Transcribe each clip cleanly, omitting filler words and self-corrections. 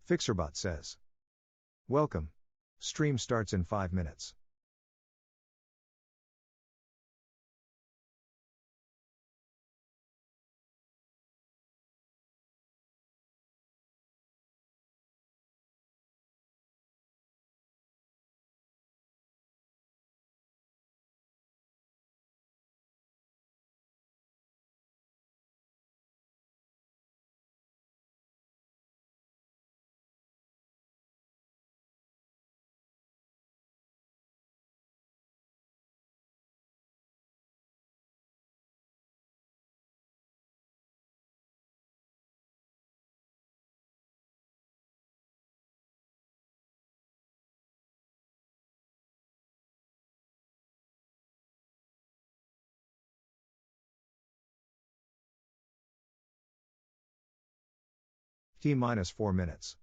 Fixerbot says. Welcome. Stream starts in 5 minutes. T-4 minutes.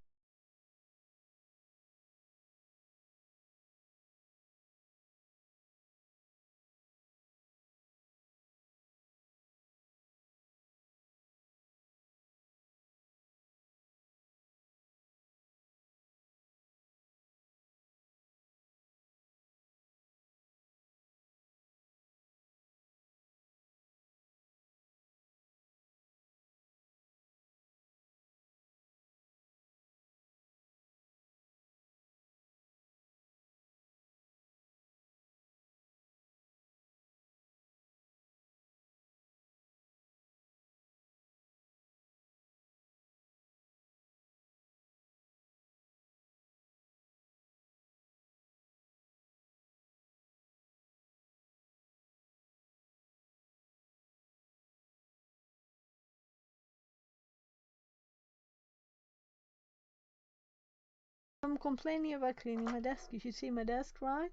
I'm complaining about cleaning my desk. You should see my desk, right?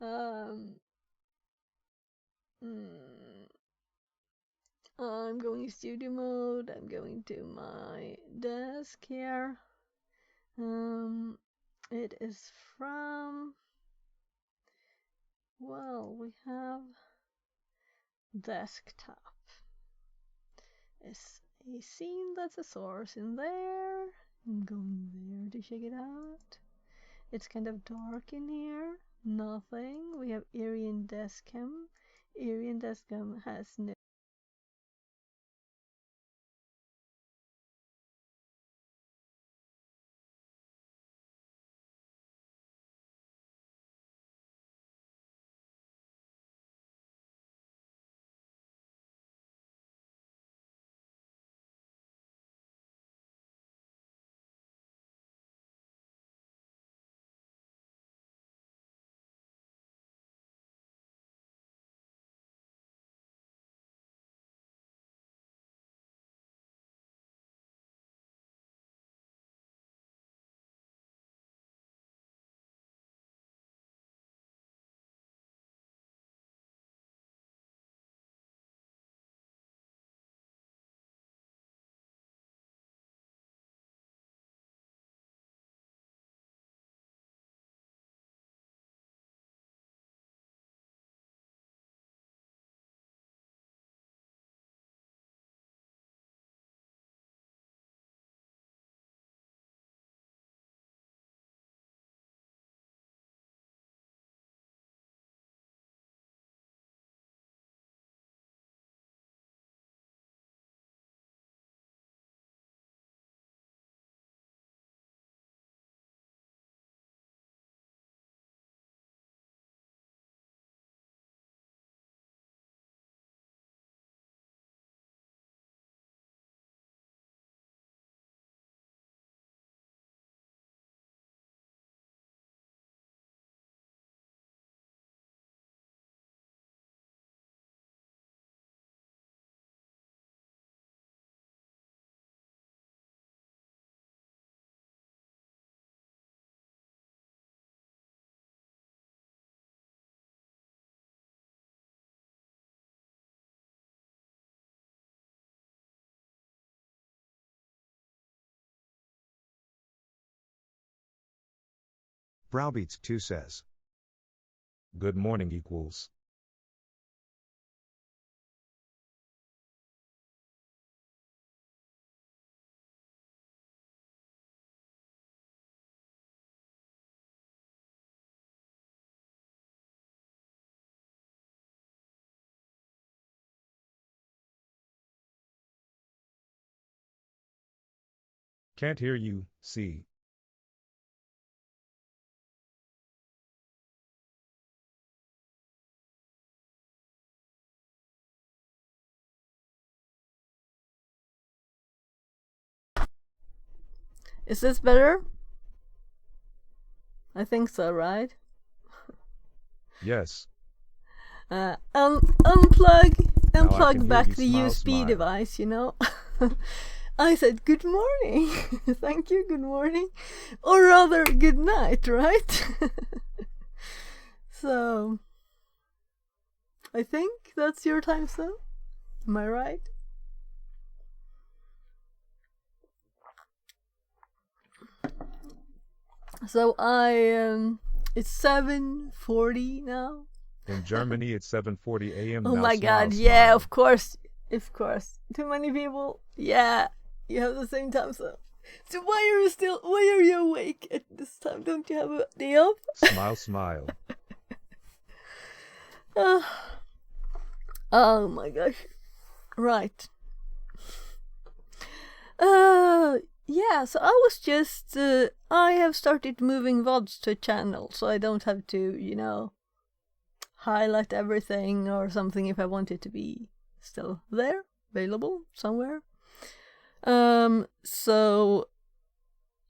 um, mm, I'm going studio mode. I'm going to my desk here. It is from, well, we have desktop. Is a scene that's a source in there. I'm going there to check it out. It's kind of dark in here. Nothing. We have Arian Descam. Arian Descam has no. Browbeats 2 says. Good morning equals. Can't hear you, C. Is this better? I think so, right? Yes. Unplug back you. the Smile, USB smile. device, you know? I said good morning. Thank you, good morning. Or rather, good night, right? So, I think that's your time zone. Am I right? So it's 7:40 now. In Germany, it's 7:40 a.m. Oh now. my Smile, god, yeah, smile. of course. Too many people. Yeah, you have the same time zone. So why are you awake at this time? Don't you have a day off? Smile, smile. Oh my gosh. Right. Yeah, so I was just I have started moving VODs to a channel, so I don't have to, highlight everything or something if I want it to be still there, available somewhere. So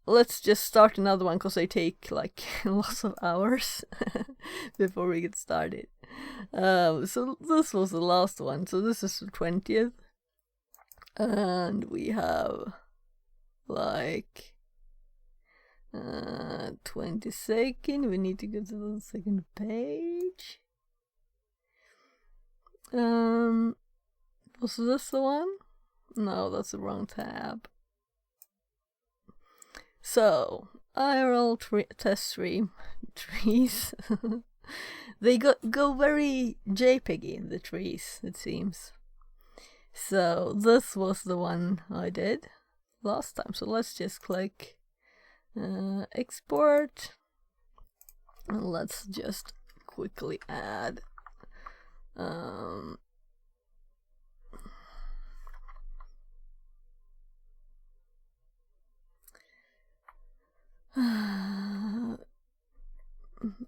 let's just start another one because they take like lots of hours before we get started. So this was the last one. So this is the 20th, and we have like 22nd. We need to go to the second page. Was this the one? No, that's the wrong tab. So, IRL test stream trees. They go very JPEGy in the trees, it seems. So this was the one I did last time. So let's just click export, and let's just quickly add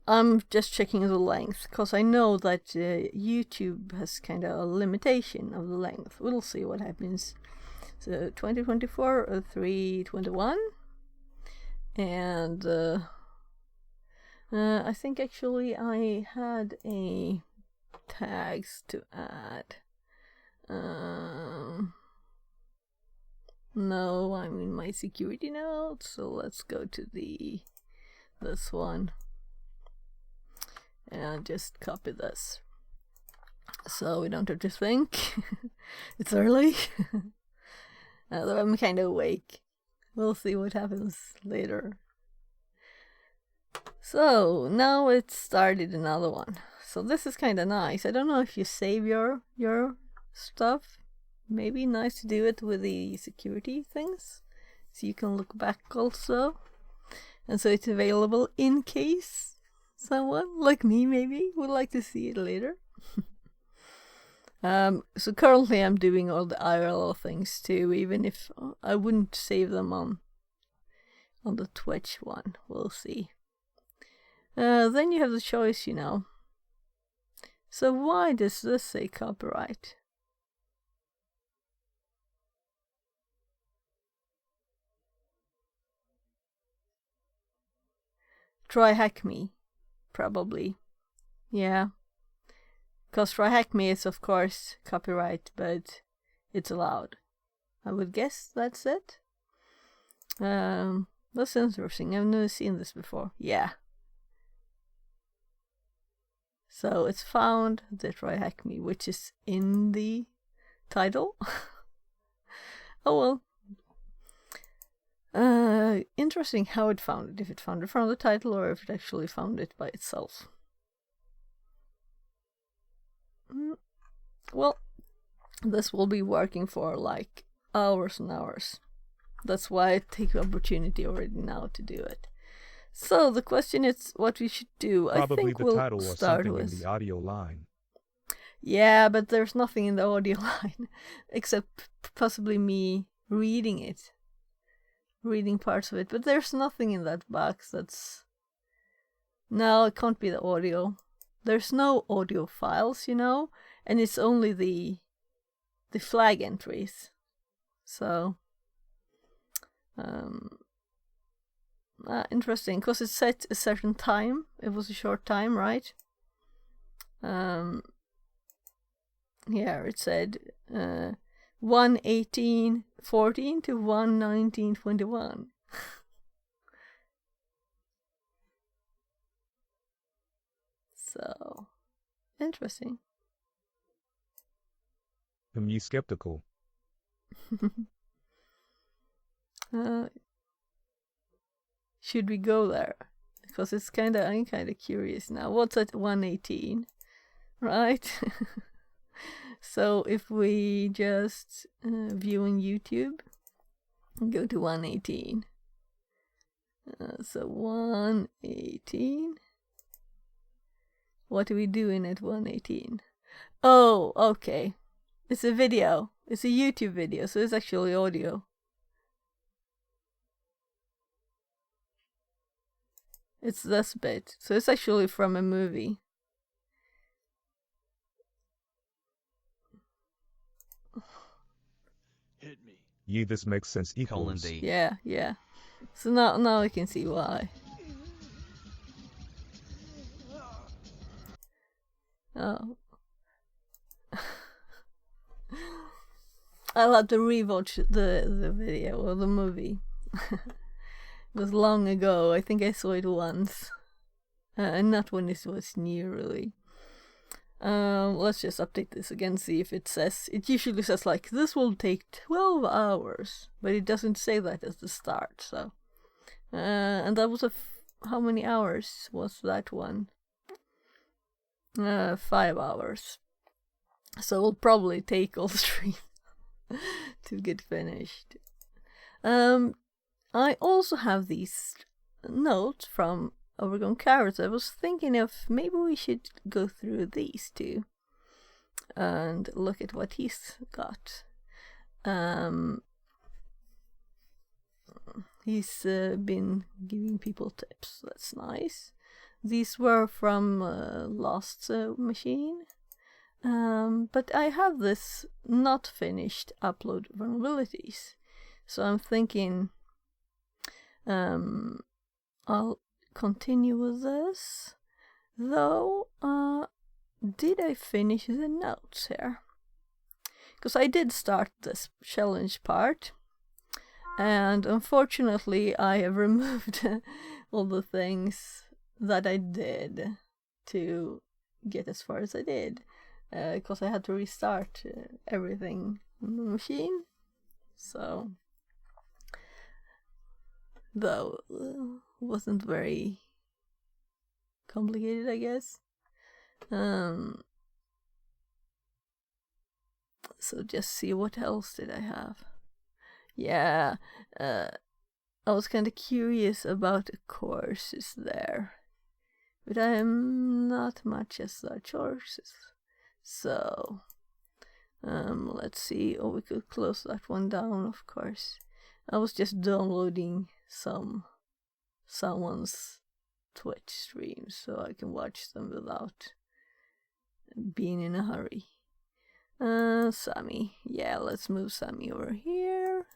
I'm just checking the length because I know that YouTube has kind of a limitation of the length. We'll see what happens. So 2024 or 321, and I think actually I had a tags to add. No, I'm in my security notes, so let's go to this one and just copy this so we don't have to think. It's early. Although I'm kind of awake. We'll see what happens later. So now it started another one. So this is kind of nice. I don't know if you save your stuff. Maybe nice to do it with the security things, so you can look back also, and so it's available in case someone like me maybe would like to see it later. So currently I'm doing all the IRL things too, even if I wouldn't save them on the Twitch one. We'll see. Then you have the choice, So why does this say copyright? Try Hack Me, probably. Yeah. Because Try Hack Me is of course copyright, but it's allowed. I would guess that's it. That's interesting. I've never seen this before. Yeah. So it's found the Try Hack Me, which is in the title. Oh well. Interesting how it found it. If it found it from the title or if it actually found it by itself. Well, this will be working for like hours and hours. That's why I take the opportunity already now to do it. So the question is what we should do. Probably I think the we'll title or start something with in the audio line. Yeah, but there's nothing in the audio line except possibly me reading it reading parts of it, but there's nothing in that box that's... No, it can't be the audio. There's no audio files, and it's only the flag entries. So, interesting, because it set a certain time. It was a short time, right? Here it said 1:18:14 to 1:19:21. So, interesting. Am you skeptical? Should we go there? Because I'm kind of curious now. What's at 1:18, right? So if we just view on YouTube, go to 1:18. So 1:18. What are we doing at 1:18? Oh, okay. It's a video. It's a YouTube video, so it's actually audio. It's this bit. So it's actually from a movie. Hit me. This makes sense equals. D. Yeah. So now I can see why. Oh. I'll have to rewatch the video or the movie. It was long ago. I think I saw it once. And not when it was new, really. Let's just update this again, see if it says... It usually says, like, this will take 12 hours. But it doesn't say that at the start, so... and that was how many hours was that one? 5 hours. So it'll probably take all the stream to get finished. I also have these notes from Overgrown Carrots. I was thinking of maybe we should go through these two and look at what he's got. He's been giving people tips. That's nice. These were from Lost Machine. But I have this not finished upload vulnerabilities. So I'm thinking I'll continue with this. Though, did I finish the notes here? Because I did start this challenge part. And unfortunately, I have removed all the things that I did to get as far as I did. Because I had to restart everything on the machine. So, though, wasn't very complicated, I guess. So just see what else did I have. Yeah, I was kind of curious about the courses there. But I am not much as such courses. So, let's see. Oh, we could close that one down, of course. I was just downloading someone's Twitch streams so I can watch them without being in a hurry. Sammy. Yeah, let's move Sammy over here.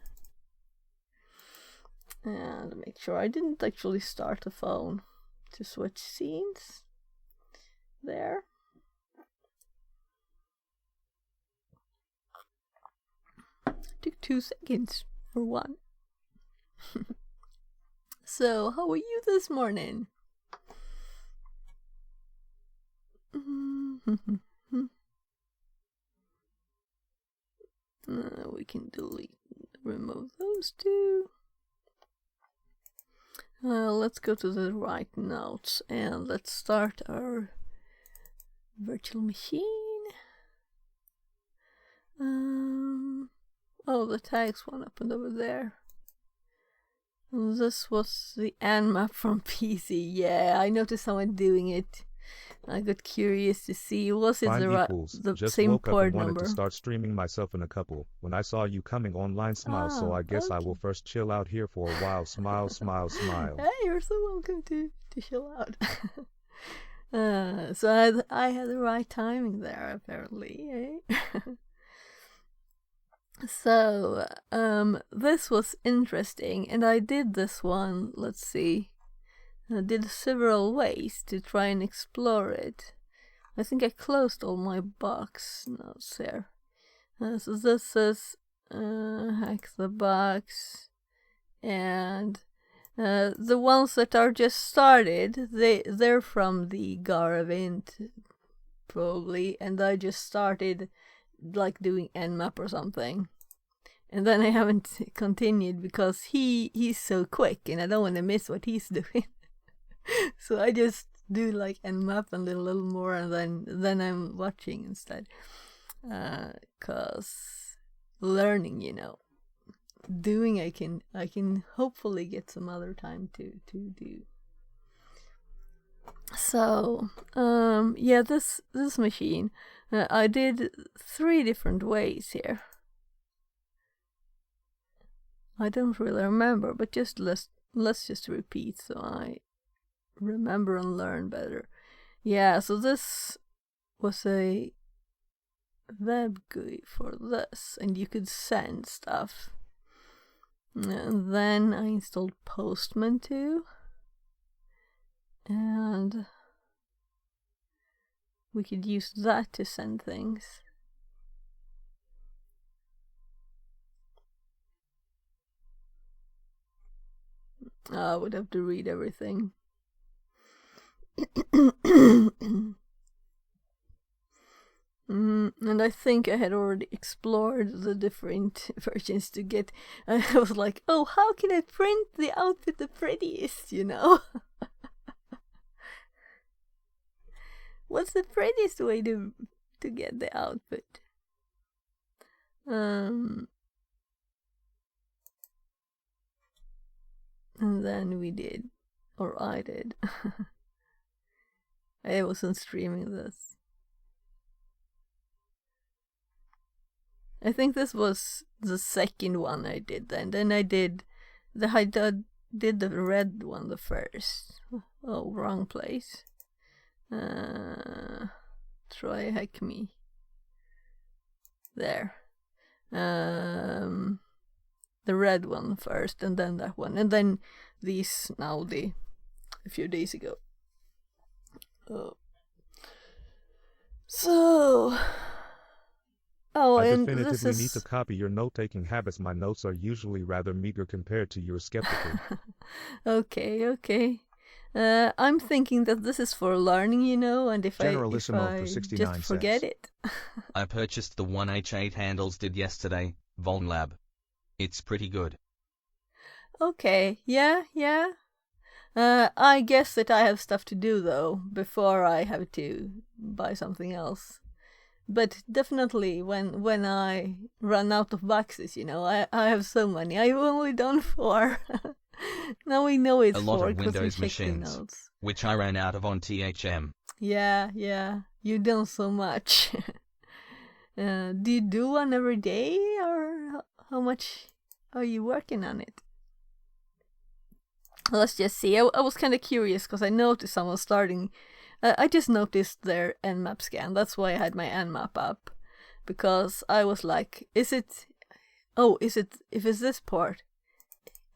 And make sure I didn't actually start the phone to switch scenes. There. Took 2 seconds for one. So, how are you this morning? We can remove those two. Let's go to the right notes and let's start our virtual machine. Oh, the tags one up and over there. This was the Nmap from PC. Yeah, I noticed someone doing it. I got curious to see, was it Fine the equals. the Just same woke up port and wanted number? to start streaming myself in a couple. When I saw you coming online, smile. So I guess I will Okay. first chill out here for a while. Smile, smile, smile. Hey, you're so welcome to chill out. So I had the right timing there, apparently. Eh? So this was interesting, and I did this one. Let's see. I did several ways to try and explore it. I think I closed all my box notes here. So this is hack the box, and the ones that are just started, they're from the Garavint probably, and I just started like doing Nmap or something, and then I haven't continued because he's so quick, and I don't want to miss what he's doing. So I just do like Nmap and a little more, and then I'm watching instead, cause learning, doing I can hopefully get some other time to do. So yeah, this machine, I did 3 different ways here. I don't really remember, but just let's just repeat so I remember and learn better. Yeah, so this was a web GUI for this, and you could send stuff. And then I installed Postman too, and we could use that to send things. I would have to read everything. And I think I had already explored the different versions to get. I was like, oh, how can I print the outfit the prettiest, What's the prettiest way to get the outfit? And then we did, or I did. I wasn't streaming this. I think this was the second one I did then. Then I did the red one the first. Oh, wrong place. Try hack me. There. The red one first, and then that one, and then these now a few days ago. So. Oh, I and definitively need to copy your note-taking habits. My notes are usually rather meager compared to your skeptical. Okay. I'm thinking that this is for learning, and if I for 69 just forget it. I purchased the 1H8 handles did yesterday, VulnLab. It's pretty good. Okay, yeah. I guess that I have stuff to do though before I have to buy something else. But definitely when I run out of boxes, I have so many. I've only done 4. Now we know it's 4. A lot of Windows machines, which I ran out of on THM. Yeah. You've done so much. Do you do one every day, or how much are you working on it? Let's just see. I was kind of curious because I noticed someone starting. I just noticed their Nmap scan. That's why I had my Nmap up, because I was like, if it's this part,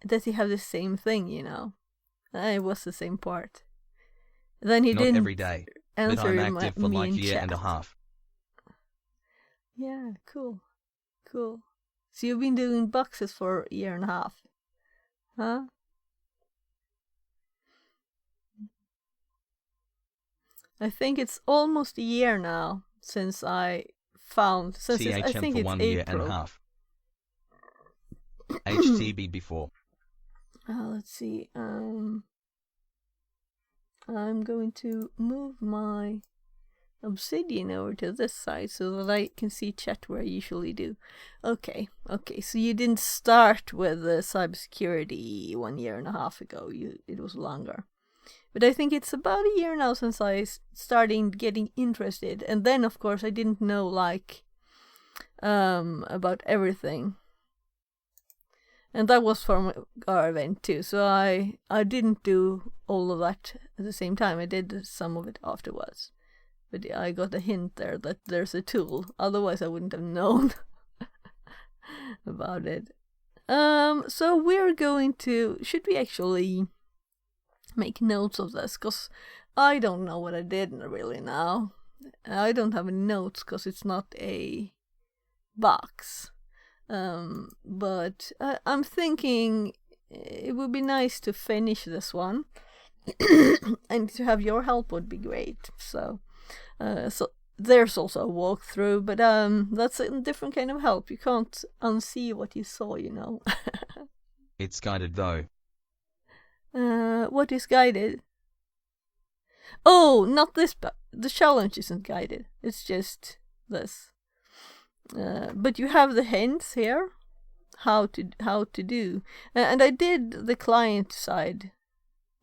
does he have the same thing? It was the same part. Then he Not didn't every day, but I'm active for like a year and a half. Yeah, cool. So you've been doing boxes for a year and a half, huh? I think it's almost a year now since I found. CHM I think for it's 1 April. year and a half. HTB before. Let's see. I'm going to move my Obsidian over to this side so that I can see chat where I usually do. Okay. So you didn't start with cybersecurity 1 year and a half ago. It was longer. But I think it's about a year now since I started getting interested. And then, of course, I didn't know, like, about everything. And that was from our event too. So I didn't do all of that at the same time. I did some of it afterwards. But I got a hint there that there's a tool. Otherwise, I wouldn't have known about it. So we're going to... Should we actually make notes of this? Because I don't know what I did really now. I don't have any notes because it's not a box. But I'm thinking it would be nice to finish this one. And to have your help would be great. So there's also a walkthrough, but that's a different kind of help. You can't unsee what you saw, you know. It's guided though. What is guided? Oh, not this, but the challenge isn't guided. It's just this. But you have the hints here, how to do, and I did the client side.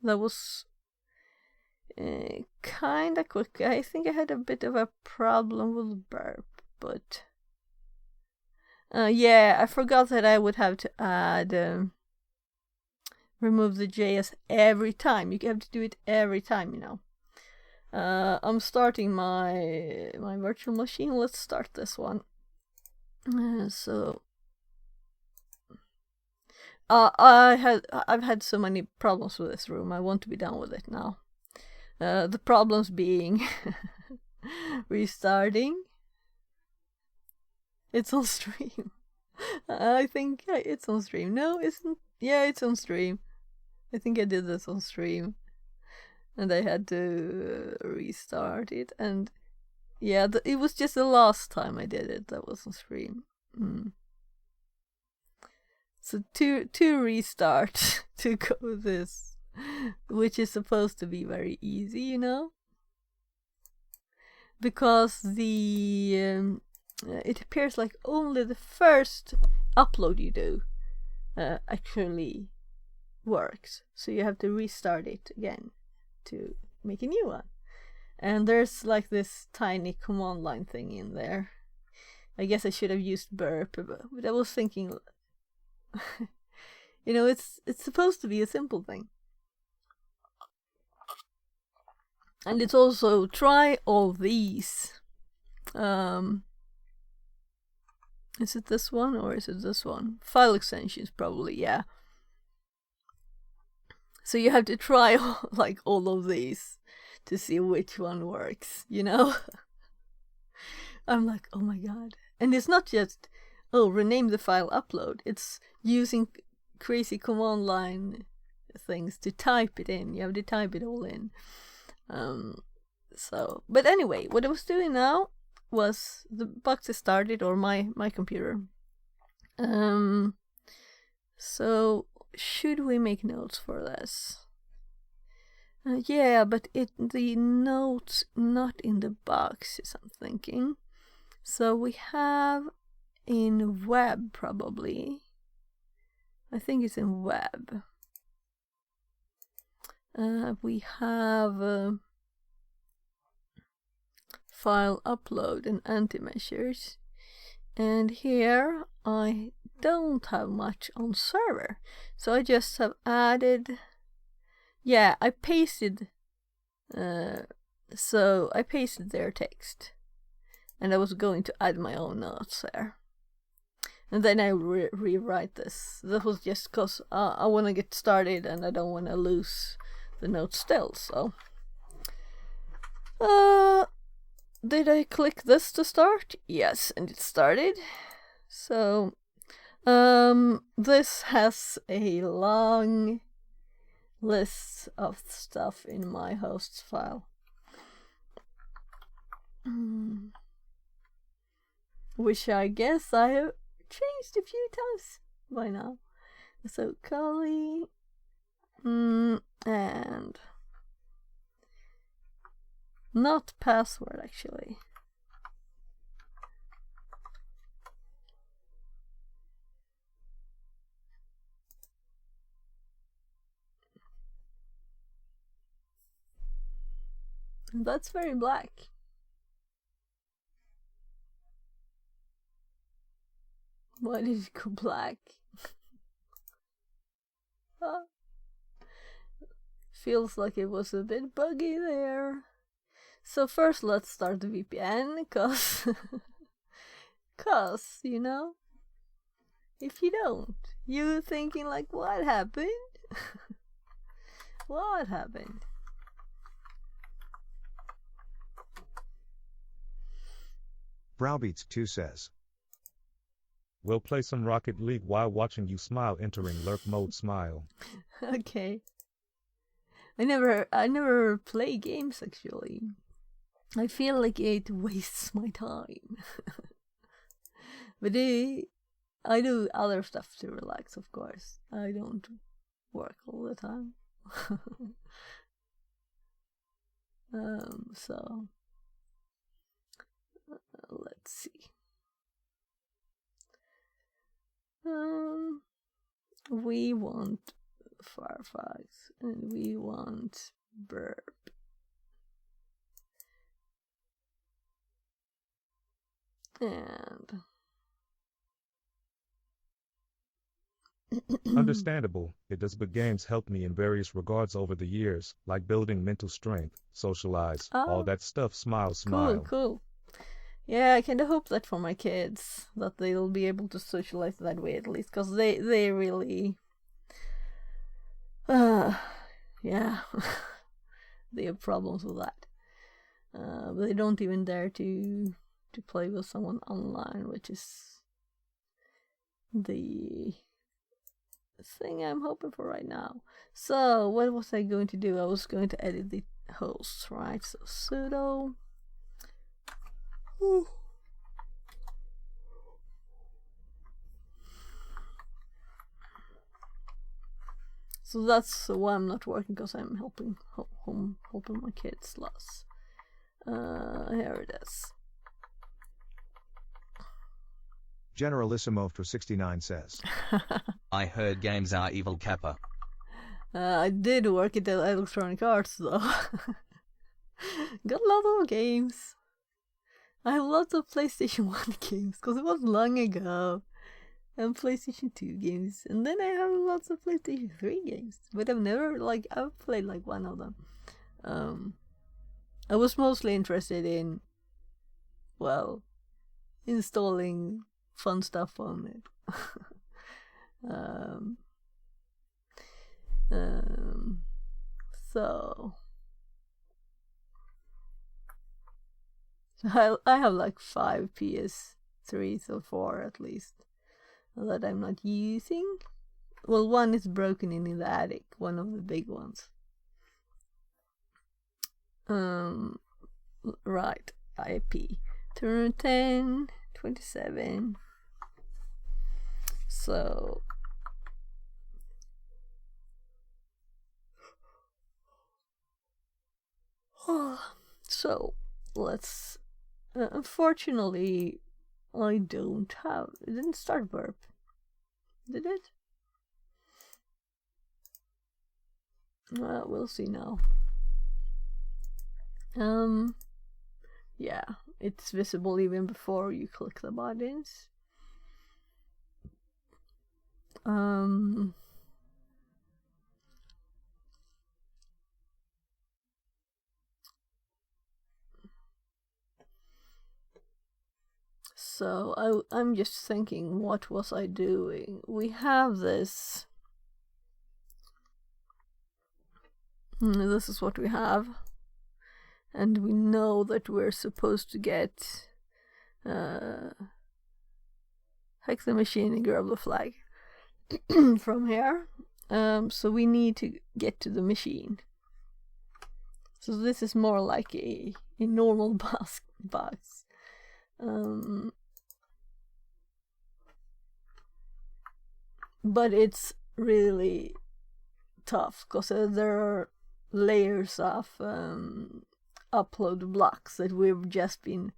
That was kind of quick. I think I had a bit of a problem with burp, but yeah, I forgot that I would have to add remove the JS every time. You have to do it every time, you know. I'm starting my virtual machine. Let's start this one. I've had so many problems with this room. I want to be done with it now. The problems being restarting. It's on stream. I think it's on stream. No, isn't? Yeah, it's on stream. I think I did this on stream, and I had to restart it. And yeah, it was just the last time I did it that was on stream. So to restart to go this, which is supposed to be very easy, you know, because it appears like only the first upload you do actually works. So you have to restart it again to make a new one. And there's like this tiny command line thing in there. I guess I should have used burp, but I was thinking, you know, it's supposed to be a simple thing. And it's also try all these. Is it this one or is it this one? File extensions probably, yeah. So you have to try like all of these to see which one works, you know? I'm like, oh my god. And it's not just, rename the file upload. It's using crazy command line things to type it in. You have to type it all in. But anyway, what I was doing now was the box is started, or my computer. So should we make notes for this? Yeah, but the notes not in the boxes, I'm thinking. So we have in web probably. I think it's in web. We have file upload and anti-measures. And here I don't have much on server. So I just have added... Yeah, I pasted... so I pasted their text. And I was going to add my own notes there. And then I rewrite this. That was just because I want to get started and I don't want to lose the notes still, so... Did I click this to start? Yes, and it started. So, this has a long list of stuff in my hosts file. Which I guess I have changed a few times by now. So, Kali, and not password actually. That's very black. Why did it go black? Feels like it was a bit buggy there. So first let's start the VPN, cause you know, if you don't, you're thinking like, what happened? What happened? Browbeats2 says. We'll play some Rocket League while watching you smile, entering lurk mode smile. Okay. I never play games actually. I feel like it wastes my time. But I do other stuff to relax, of course. I don't work all the time. So let's see. We want Firefox and we want Burp. And Understandable, it does, but games helped me in various regards over the years, like building mental strength, socialize, all that stuff. Smile, smile. Cool. Yeah, I kind of hope that for my kids, that they'll be able to socialize that way at least, because they really, yeah, they have problems with that. But they don't even dare to play with someone online, which is the thing I'm hoping for right now. So what was I going to do? I was going to edit the hosts, right? So sudo so that's why I'm not working, because I'm helping my kids lots. Here it is. Generalissimo for 69 says. I heard games are evil, Kappa. I did work at Electronic Arts though. Got a lot of games. I have lots of PlayStation 1 games, because it was long ago. And PlayStation 2 games. And then I have lots of PlayStation 3 games. But I've played like one of them. I was mostly interested in, well, installing fun stuff on it. So I have like 5 PS3s or 4 at least that I'm not using. Well, one is broken in the attic, one of the big ones. Right, IP turn 10 27. So let's unfortunately I don't have, it didn't start Burp, did it? We'll see now. Yeah, it's visible even before you click the buttons. So I'm just thinking, what was I doing? We have this. This is what we have. And we know that we're supposed to get hack the machine and grab the flag from here. So we need to get to the machine. So this is more like a normal box. But it's really tough because there are layers of upload blocks that we've just been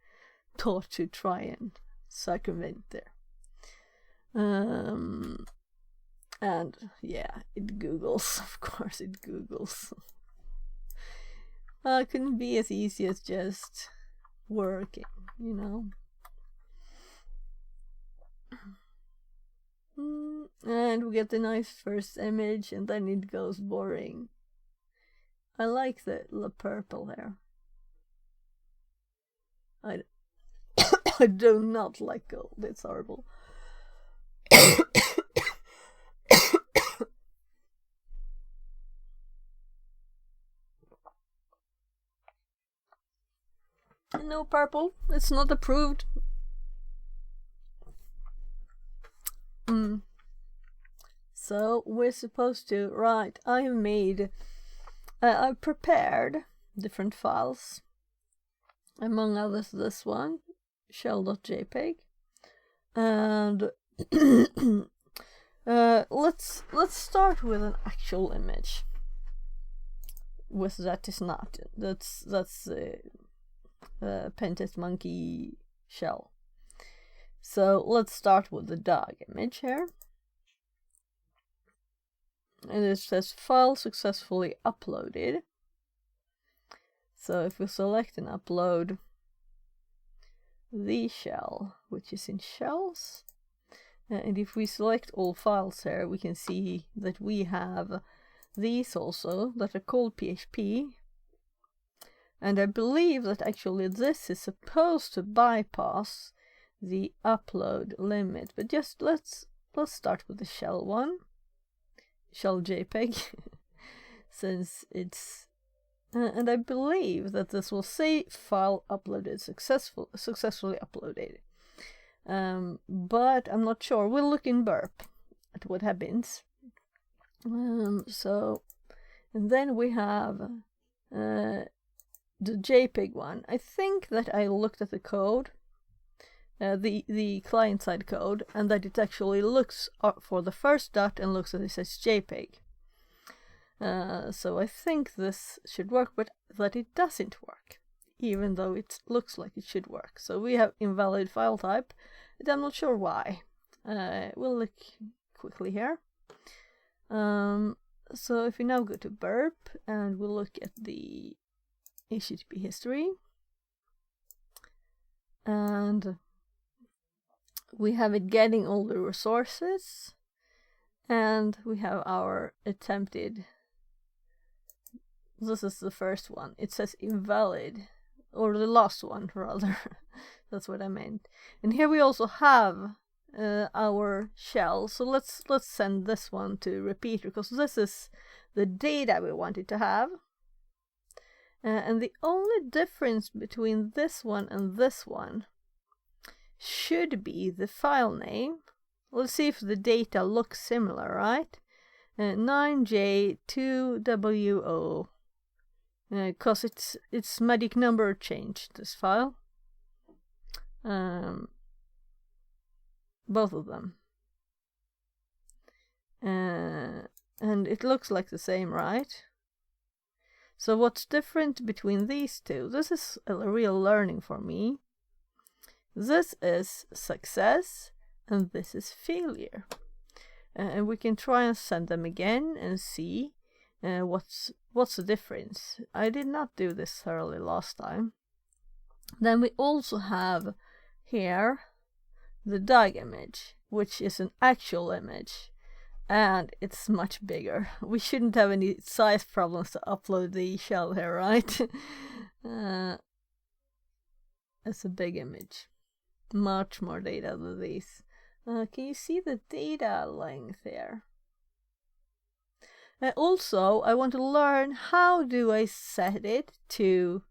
taught to try and circumvent there. And yeah, it Googles, of course it Googles. Couldn't be as easy as just working, you know. And we get the nice first image, and then it goes boring. I like the purple here. I do not like gold. It's horrible. No purple. It's not approved. So we're supposed to, right, I prepared different files. Among others this one, shell.jpg. And let's start with an actual image. With that is not. That's Pentest monkey shell. So let's start with the dog image here. And it says file successfully uploaded. So if we select and upload the shell, which is in shells, and if we select all files here, we can see that we have these also that are called PHP. And I believe that actually this is supposed to bypass the upload limit. But just let's start with the shell one. Shell JPEG, since it's and I believe that this will say file uploaded successfully uploaded, but I'm not sure. We'll look in burp at what happens. So, and then we have the JPEG one. I think that I looked at the code, the client-side code, and that it actually looks for the first dot and looks at it says JPEG. So I think this should work, but that it doesn't work, even though it looks like it should work. So we have invalid file type, and I'm not sure why. We'll look quickly here. So if we now go to burp and we'll look at the HTTP history, and we have it getting all the resources, and we have our attempted. This is the first one. It says invalid, or the last one rather. That's what I meant. And here we also have our shell. So let's send this one to repeater, because this is the data we wanted to have. And the only difference between this one and this one should be the file name. Let's see if the data looks similar, right? 9J2WO, because its magic number changed, this file. Both of them. And it looks like the same, right? So what's different between these two? This is a real learning for me. This is success and this is failure. And we can try and send them again and see what's the difference. I did not do this thoroughly last time. Then we also have here the DOG image, which is an actual image, and it's much bigger. We shouldn't have any size problems to upload the shell here, right? It's a big image. Much more data than these. Can you see the data length here? Also, I want to learn how do I set it to...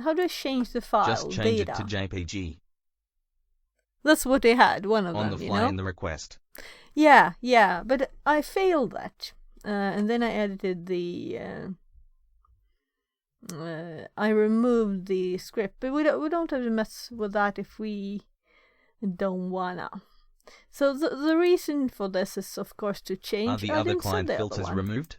How do I change the file Just change data? it to JPG. That's what they had, one of On them, the you fly know? in the request. Yeah, but I failed that. And then I edited the... I removed the script, but we don't have to mess with that if we don't wanna. So the reason for this is, of course, to change... Are the other client filters removed?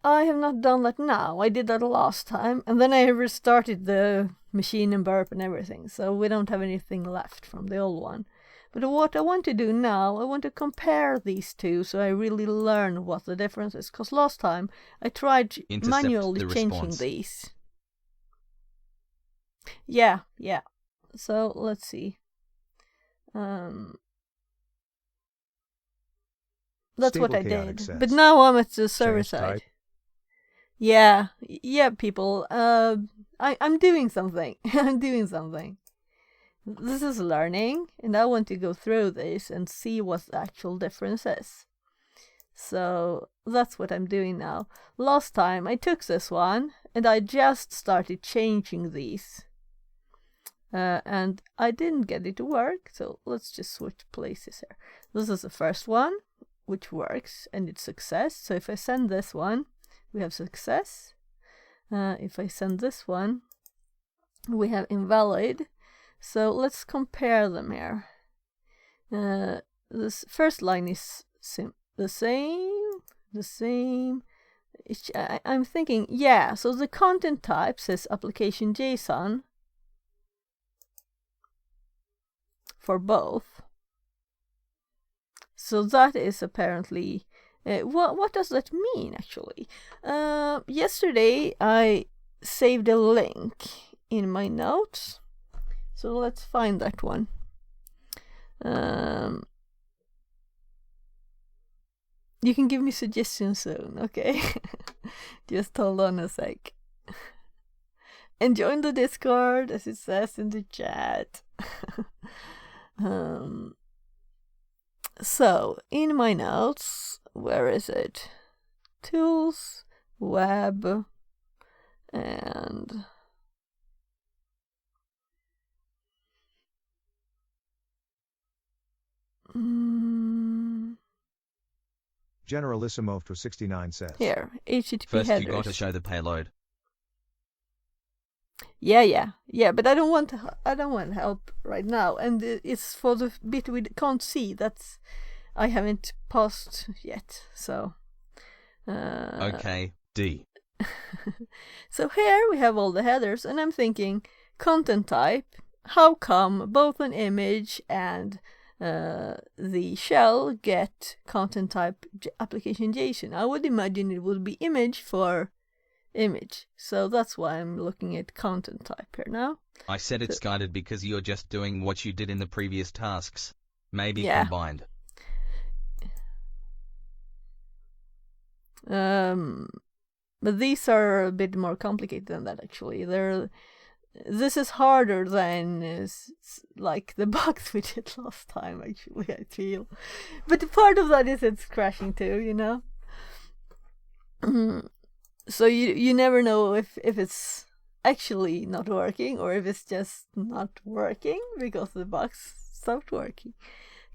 I have not done that now. I did that last time, and then I restarted the machine and burp and everything, so we don't have anything left from the old one. But what I want to do now, I want to compare these two so I really learn what the difference is. Because last time I tried Intercept manually the changing response. these. Yeah. So let's see. That's what Stable I Chaotic did. says. But now I'm at the server Change side. type. Yeah, people. I'm doing something. I'm doing something. This is learning, and I want to go through this and see what the actual difference is. So that's what I'm doing now. Last time I took this one, and I just started changing these. And I didn't get it to work, so let's just switch places here. This is the first one, which works, and it's success. So if I send this one, we have success. If I send this one, we have invalid. So let's compare them here. This first line is the same. I'm thinking, yeah, so the content type says application JSON for both. So that is apparently what does that mean actually? Yesterday I saved a link in my notes, so let's find that one. You can give me suggestions soon, okay? Just hold on a sec. And join the Discord, as it says in the chat. So, in my notes, where is it? Tools, web, and... Generalissimo for 69 says. Here, HTTP First headers. you got to show the payload. Yeah, but I don't want help right now, and it's for the bit we can't see. That's I haven't passed yet, so. Okay, D. So here we have all the headers, and I'm thinking content type. How come both an image and the shell get content type application JSON? I would imagine it would be image for image, so that's why I'm looking at content type here now. I said it's guided because you're just doing what you did in the previous tasks. Maybe combined. But these are a bit more complicated than that actually. This is harder than like the bugs we did last time actually, I feel. But part of that is it's crashing too, you know. So you never know if it's actually not working or if it's just not working because the bugs stopped working.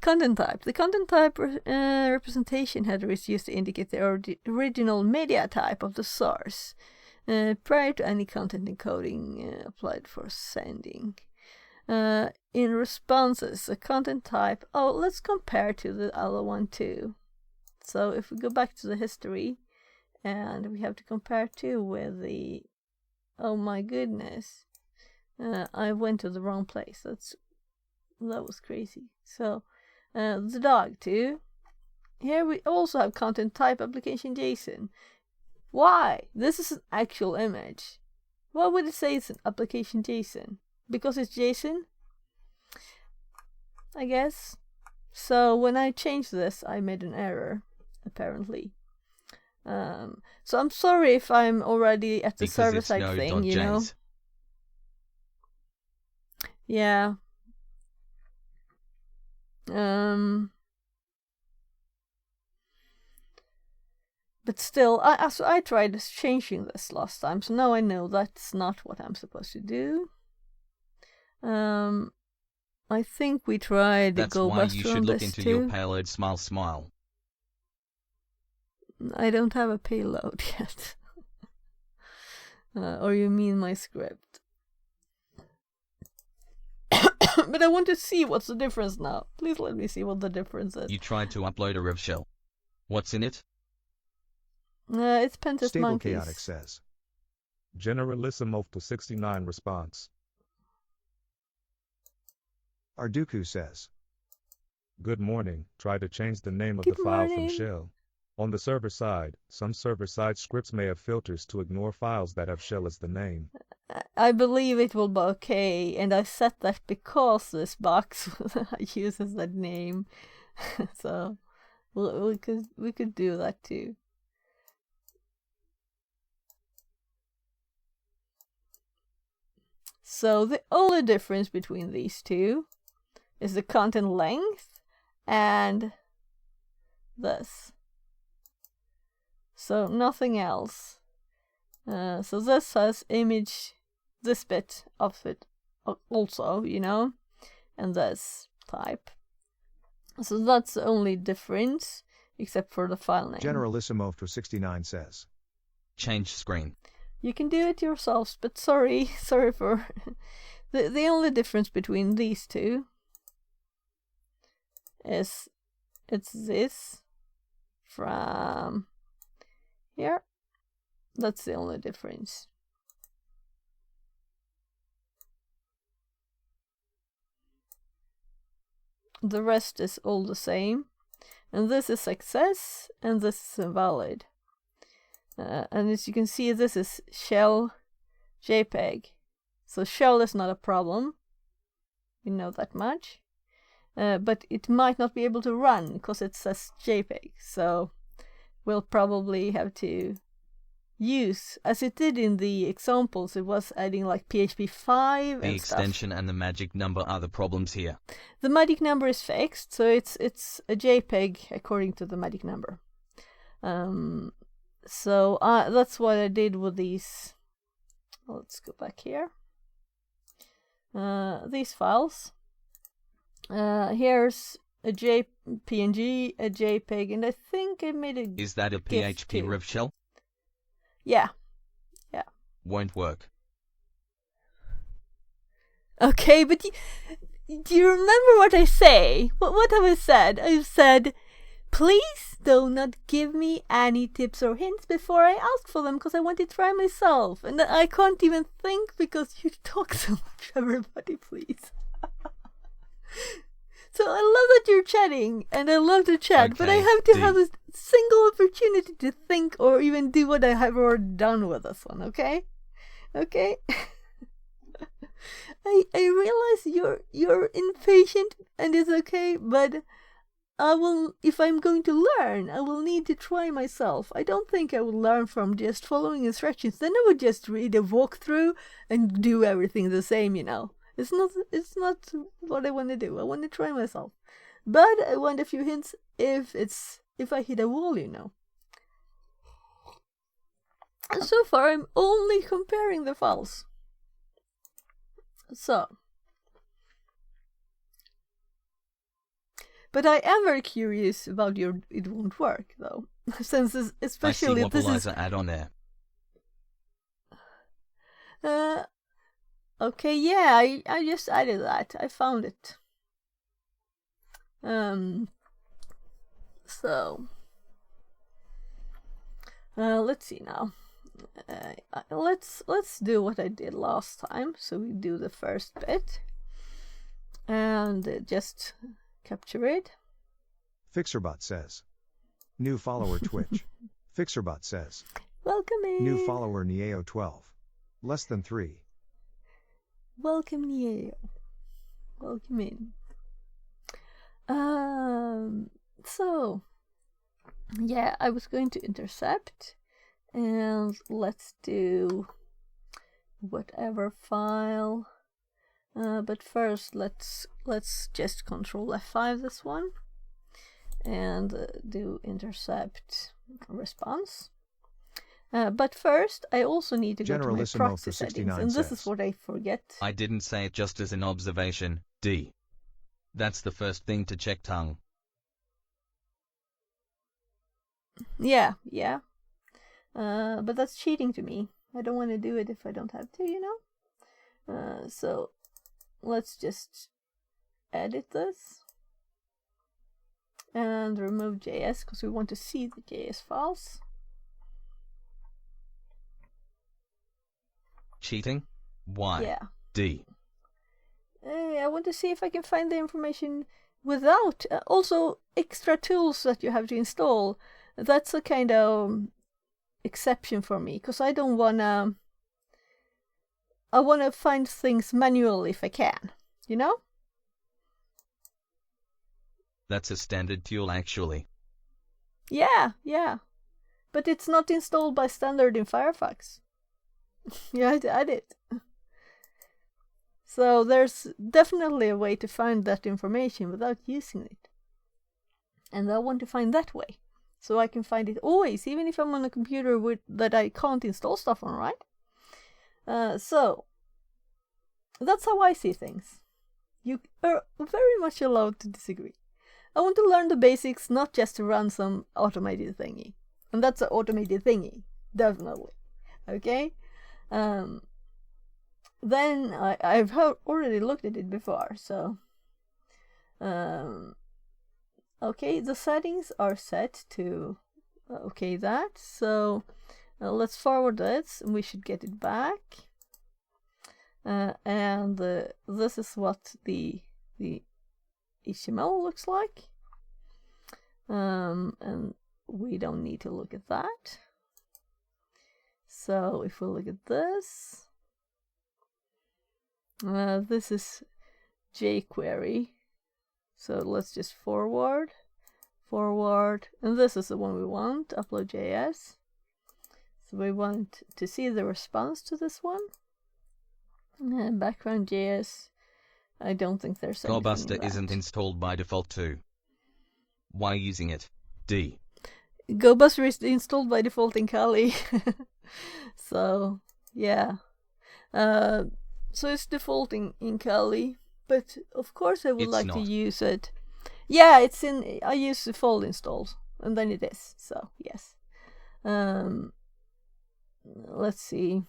Content type. The content type representation header is used to indicate the original media type of the source prior to any content encoding applied for sending. In responses, a content type... Oh, let's compare to the other one too. So if we go back to the history, and we have to compare too with the... Oh my goodness. I went to the wrong place. That was crazy. So, the dog too. Here we also have content type application JSON. Why? This is an actual image. Why would it say it's an application JSON? Because it's JSON? I guess. So when I changed this, I made an error, apparently. So I'm sorry if I'm already at the server-side thing, you know. Yeah. But still, I tried changing this last time, so now I know that's not what I'm supposed to do. I think we tried the Go Buster on this too. That's why you should look into your payload smile. I don't have a payload yet. Or you mean my script? But I want to see what's the difference now. Please let me see what the difference is. You tried to upload a rev shell. What's in it? It's Pentest Stable Monkeys. Chaotic says. Generalissimo to 69 response. Arduku says. Good morning. Try to change the name of Good the file from morning. shell. On the server side, some server-side scripts may have filters to ignore files that have shell as the name. I believe it will be okay, and I set that because this box uses that name. So we could do that too. So the only difference between these two is the content length and this. So nothing else. So this has image, this bit of it also, you know, and this type. So that's the only difference, except for the file name. Generalissimo for 69 says. Change screen. You can do it yourselves, but sorry for the only difference between these two is it's this from here. That's the only difference. The rest is all the same, and this is success and this is invalid. And as you can see, this is shell JPEG. So shell is not a problem. We know that much. But it might not be able to run because it says JPEG. So we'll probably have to use, as it did in the examples, it was adding like PHP 5 The and extension stuff. and the magic number are the problems here. The magic number is fixed, so it's a JPEG according to the magic number. So that's what I did with these. Let's go back here. These files. Here's a PNG, a JPEG, and I think I made a. Is that a GIF PHP too. rev shell? Yeah. Won't work. Okay, but do you remember what I say? What have I said? I've said, please do not give me any tips or hints before I ask for them, because I want to try myself. And I can't even think because you talk so much, everybody, please. So I love that you're chatting, and I love to chat, but I Okay, have to D. have a single opportunity to think or even do what I have already done with this one, okay? Okay? I realize you're impatient, and it's okay, but I will, if I'm going to learn, I will need to try myself. I don't think I would learn from just following instructions. Then I would just read a walkthrough and do everything the same, you know. It's not what I want to do. I want to try myself. But I want a few hints if I hit a wall, you know. And so far I'm only comparing the files. So, but I am very curious about your it won't work though, since this, especially I see this is Wobblizer add-on there. okay, yeah, I just added that. I found it. So let's see now. Let's do what I did last time. So we do the first bit and just capture it. Fixerbot says. New follower Twitch. Fixerbot says. Welcome in. New follower Neo12. Less than 3. Welcome Neo. Welcome in. So yeah, I was going to intercept, and let's do whatever file. But first, let's just Control F5 this one, and do intercept response. But first, I also need to go to my Generalissimo proxy for settings, 69 and this says. is what I forget. I didn't say it just as an observation, D. That's the first thing to check, tongue. Yeah. But that's cheating to me. I don't want to do it if I don't have to, you know? So let's just edit this and remove JS because we want to see the JS files. Cheating? Why? Yeah. D. I want to see if I can find the information without also extra tools that you have to install. That's a kind of exception for me, because I don't wanna. I wanna find things manually if I can, you know? That's a standard tool actually. Yeah. But it's not installed by standard in Firefox. Yeah, I add it. So there's definitely a way to find that information without using it. And I want to find that way. So I can find it always, even if I'm on a computer that I can't install stuff on, right? So that's how I see things. You are very much allowed to disagree. I want to learn the basics, not just to run some automated thingy. And that's an automated thingy, definitely. Okay? Then I've already looked at it before, so okay, the settings are set to okay that. So let's forward this, and we should get it back. And this is what the HTML looks like. And we don't need to look at that. So if we look at this, this is jQuery. So let's just forward, and this is the one we want, upload.js. So we want to see the response to this one. Background.js, I don't think there's anything GoBuster isn't installed by default too. Why using it? D. GoBuster is installed by default in Kali. So, yeah. So it's defaulting in Kali, but of course I would like to use it. Yeah, it's in. I use default installs, and then it is. So yes. Let's see.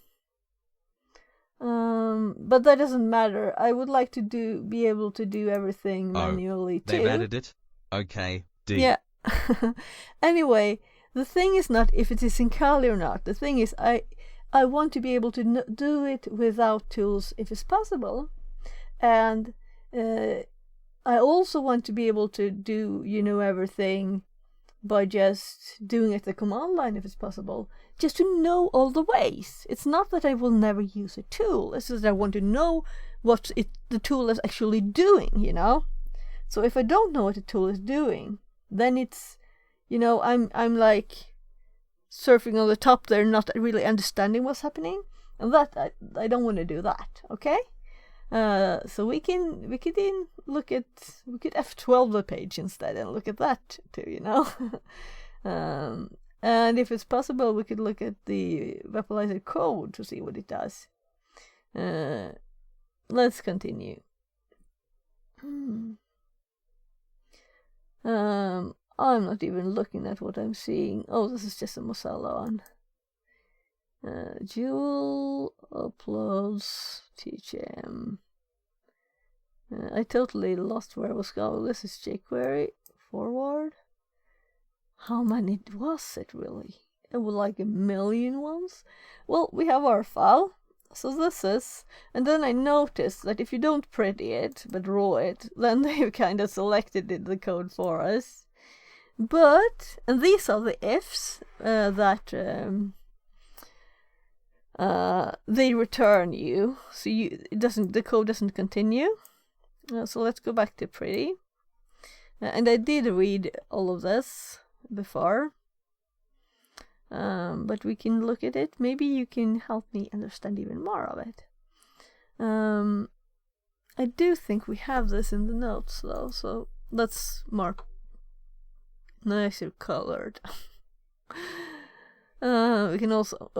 But that doesn't matter. I would like to be able to do everything manually too. They've added it. Okay. D. Yeah. Anyway, the thing is not if it is in Kali or not. The thing is I want to be able to do it without tools if it's possible, and I also want to be able to do everything by just doing it the command line if it's possible, just to know all the ways. It's not that I will never use a tool. It's just that I want to know what the tool is actually doing. So if I don't know what the tool is doing, then it's I'm like surfing on the top there, not really understanding what's happening, and that I don't want to do that. Okay, so we could F12 the page instead and look at that too, and if it's possible, we could look at the Webalizer code to see what it does. Let's continue. I'm not even looking at what I'm seeing. Oh, this is just a Mozilla one. Jewel uploads THM. I totally lost where I was going. This is jQuery. Forward. How many was it really? It was like 1 million ones. Well, we have our file. So this is, and then I noticed that if you don't pretty it, but raw it, then they've kind of selected the code for us. But, and these are the ifs that they return you. So the code doesn't continue. So let's go back to pretty. And I did read all of this before. But we can look at it. Maybe you can help me understand even more of it. I do think we have this in the notes though, so let's mark nicer colored. We can also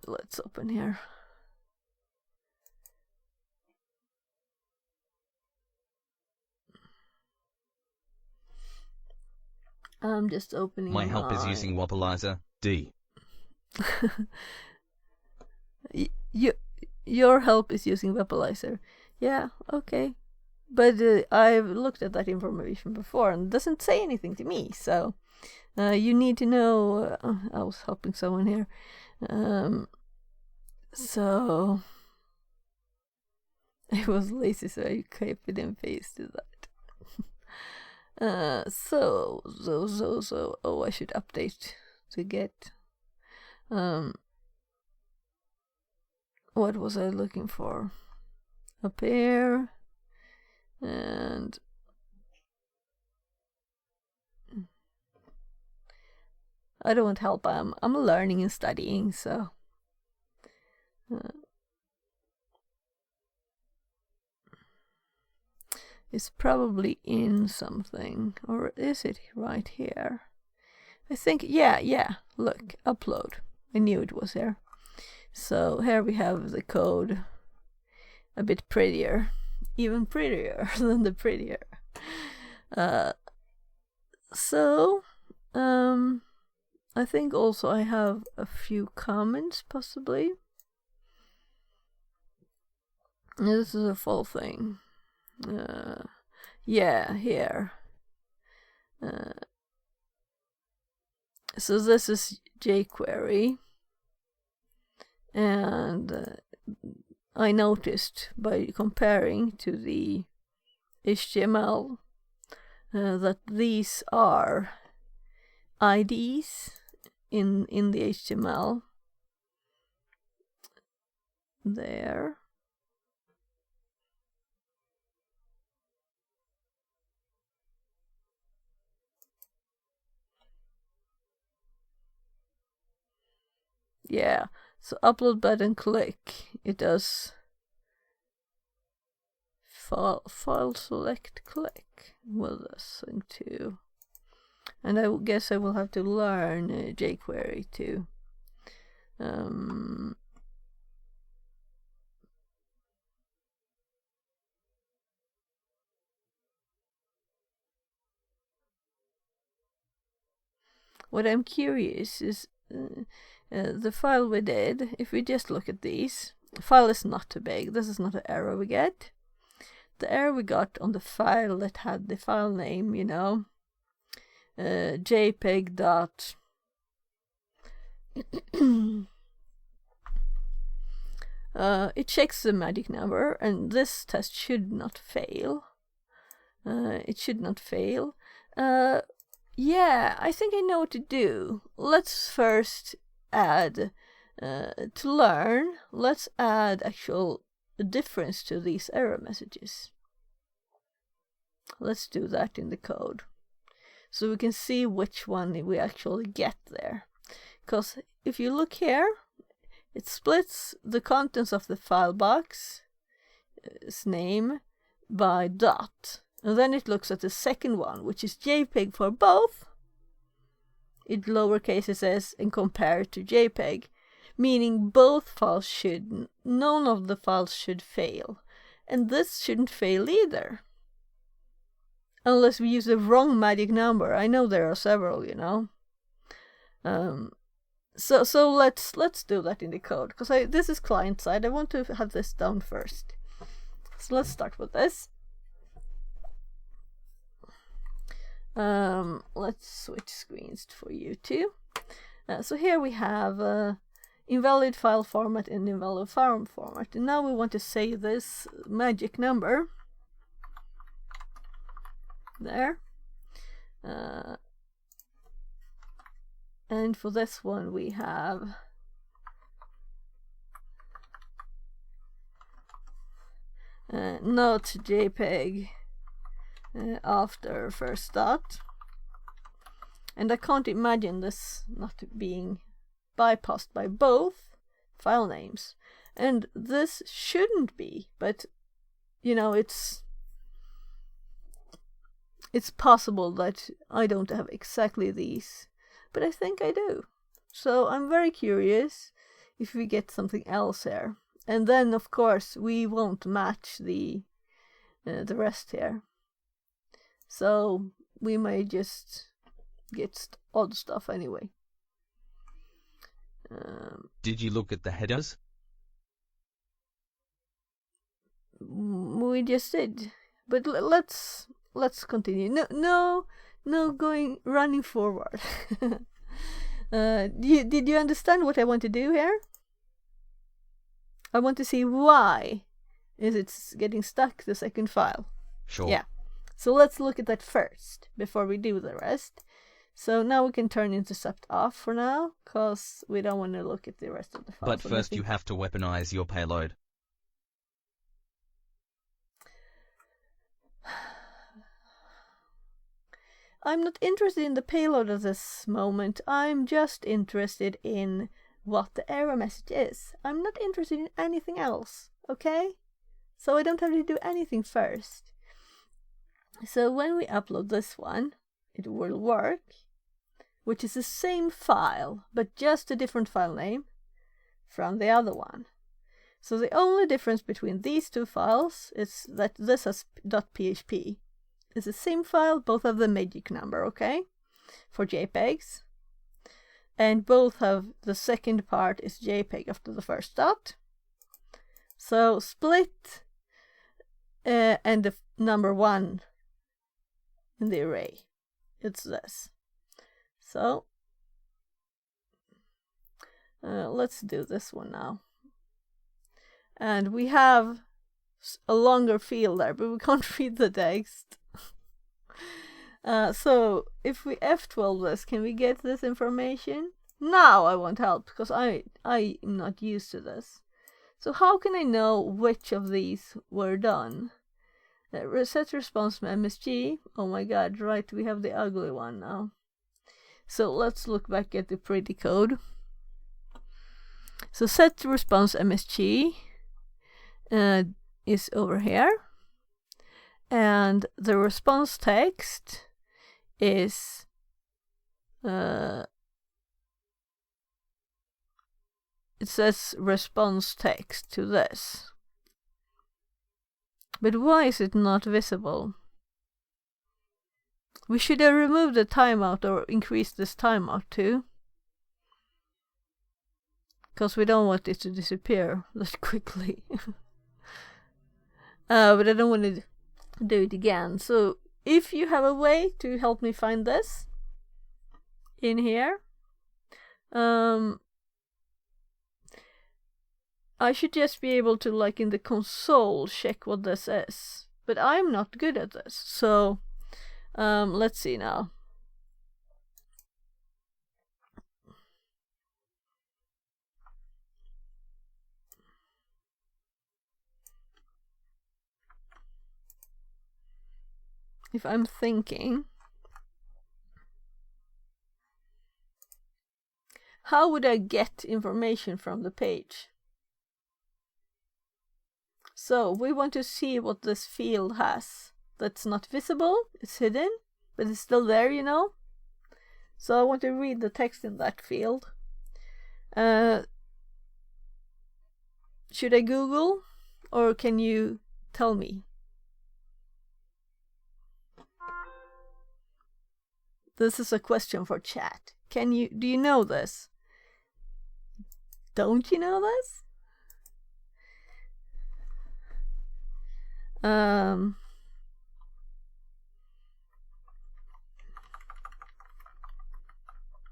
let's open here. I'm just opening my help is using Webalizer. D. Your help is using Webalizer. Yeah, okay. But I've looked at that information before and it doesn't say anything to me. So you need to know. I was helping someone here. So I was lazy, so I copied and pasted that. So. Oh, I should update to get. What was I looking for? Up here. And. I don't want help. I'm learning and studying, so. It's probably in something, or is it right here? I think, yeah, look, upload. I knew it was there. So here we have the code, a bit prettier, even prettier than the prettier. I think also I have a few comments, possibly. This is a full thing. Yeah, here. So this is jQuery, and I noticed by comparing to the HTML that these are IDs in the HTML. There. Yeah, so upload button, click. It does file select, click. Well, this thing too. And I guess I will have to learn jQuery too. What I'm curious is the file we did. If we just look at these, the file is not too big. This is not an error we get. The error we got on the file that had the file name, you know, JPEG dot it checks the magic number, and this test should not fail. It should not fail. Yeah, I think I know what to do. Let's first add, to learn, let's add actual difference to these error messages. Let's do that in the code, so we can see which one we actually get there. Because if you look here, it splits the contents of the file box's name by dot. And then it looks at the second one, which is JPEG for both. It lowercase says and compared to JPEG, meaning both files should, none of the files should fail. And this shouldn't fail either. Unless we use the wrong magic number. I know there are several, you know. So let's do that in the code, because this is client side. I want to have this down first. So let's start with this. Let's switch screens for you too. So here we have invalid file format and invalid file format, and now we want to say this magic number there. And for this one we have not JPEG after first dot. And I can't imagine this not being bypassed by both file names. And this shouldn't be, but you know, it's possible that I don't have exactly these, but I think I do. So I'm very curious if we get something else here. And then of course we won't match the rest here. So we may just get odd stuff anyway. Did you look at the headers? We just did, but let's continue. No, running forward. Did you understand what I want to do here? I want to see why is it getting stuck, the second file. Sure. Yeah. So let's look at that first before we do the rest. So now we can turn intercept off for now, because we don't want to look at the rest of the file. But first you have to weaponize your payload. I'm not interested in the payload at this moment. I'm just interested in what the error message is. I'm not interested in anything else, okay? So I don't have to do anything first. So when we upload this one, it will work, which is the same file, but just a different file name from the other one. So the only difference between these two files is that this has .php. It's the same file, both have the magic number, okay? For JPEGs. And both have the second part is JPEG after the first dot. So split and the number 1 in the array. It's this. So let's do this one now. And we have a longer field there, but we can't read the text. So if we F12 this, can we get this information? Now I want help, because I am not used to this. So how can I know which of these were done? Set response to MSG. Oh my god, right, we have the ugly one now. So let's look back at the pretty code. So set response MSG is over here. And the response text is it says response text to this. But why is it not visible? We should have removed the timeout or increased this timeout too. Because we don't want it to disappear that quickly. But I don't want to do it again. So if you have a way to help me find this in here, I should just be able to, like in the console, check what this is. But I'm not good at this. So let's see now. If I'm thinking, how would I get information from the page? So we want to see what this field has. That's not visible, it's hidden, but it's still there, you know. So I want to read the text in that field. Should I Google, or can you tell me? This is a question for chat. Do you know this? Don't you know this?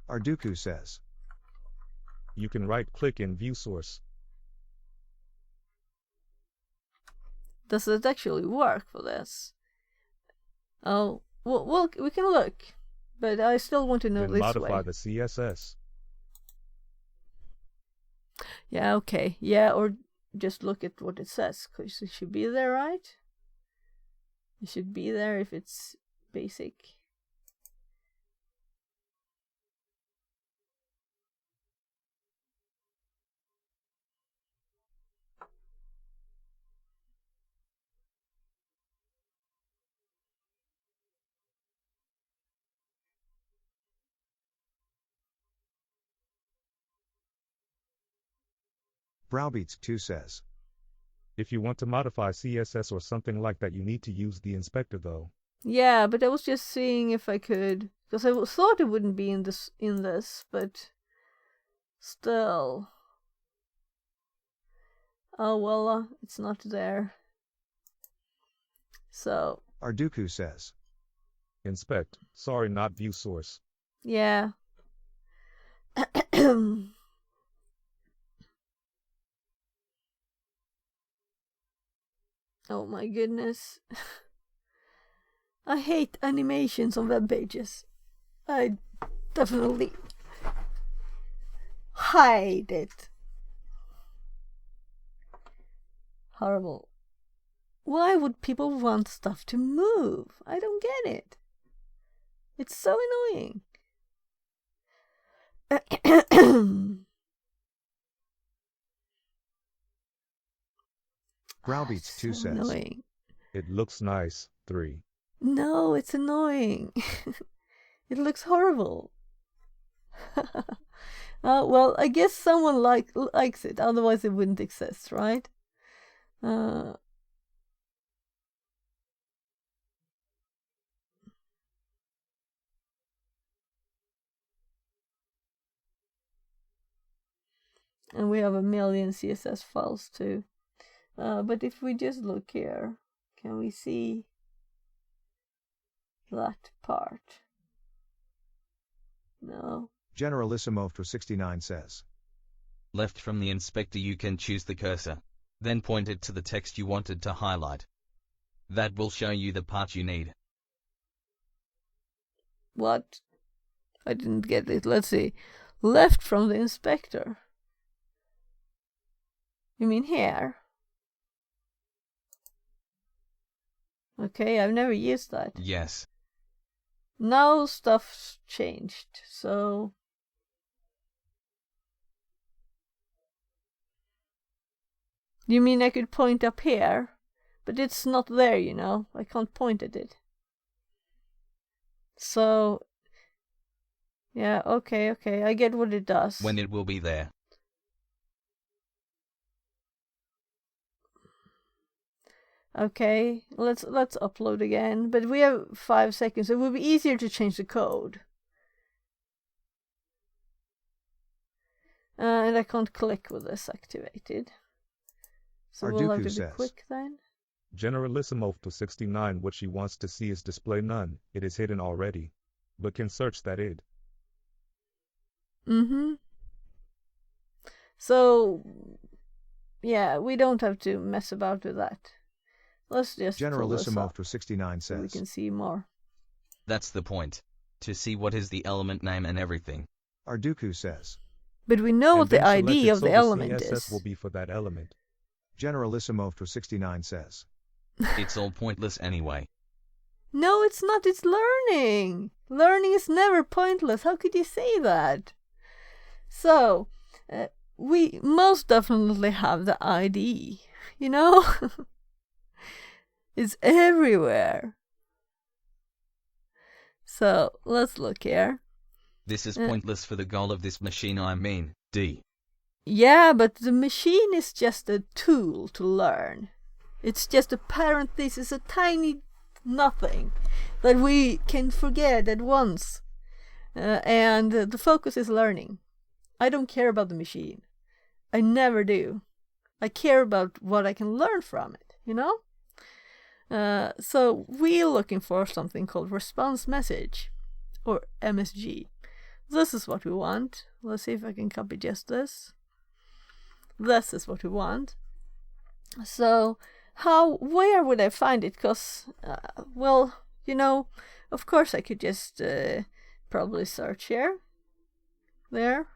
Arduku says. You can right-click and view source. Does it actually work for this? Oh, well, we can look. But I still want to know Then this modify way. the CSS. Yeah, okay. Yeah, or just look at what it says, because it should be there, right? It should be there if it's basic. Browbeats2 says. If you want to modify CSS or something like that, you need to use the inspector though. Yeah, but I was just seeing if I could, because I thought it wouldn't be in this, but still. Oh well, it's not there. So. Arduku says. Inspect. Sorry, not view source. Yeah. Oh my goodness. I hate animations on web pages. I definitely hide it. Horrible. Why would people want stuff to move? I don't get it. It's so annoying. Browbeats 2 so says. Annoying. It looks nice. 3. No, it's annoying. It looks horrible. Well, I guess someone likes it, otherwise it wouldn't exist, right? And we have a million CSS files too. But if we just look here, can we see that part? No. Generalissimo for 69 says. Left from the inspector you can choose the cursor. Then point it to the text you wanted to highlight. That will show you the part you need. What? I didn't get it. Let's see. Left from the inspector. You mean here? Okay, I've never used that. Yes. Now stuff's changed, so... You mean I could point up here? But it's not there, you know. I can't point at it. So... Yeah, okay, I get what it does. When it will be there. Okay, let's upload again. But we have 5 seconds. It will be easier to change the code. And I can't click with this activated. So we'll have to be quick then. Generalissimo to 69. What she wants to see is display none. It is hidden already, but can search that id. So, yeah, we don't have to mess about with that. Let's just Generalissimo for 69 says. so we can see more. That's the point. To see what is the element name and everything. Arduku says. But we know what the And then ID of select it so the element CSS is. will be for that element. Generalissimo for 69 says. It's all pointless anyway. No, it's not. It's learning. Learning is never pointless. How could you say that? So, we most definitely have the ID. You know? It's everywhere. So, let's look here. This is pointless for the goal of this machine, I mean, D. Yeah, but the machine is just a tool to learn. It's just a parenthesis, a tiny nothing that we can forget at once. And the focus is learning. I don't care about the machine. I never do. I care about what I can learn from it, you know? So we're looking for something called response message, or MSG. This is what we want. Let's see if I can copy just this. This is what we want. So where would I find it? Because, well, you know, of course I could just probably search here. There.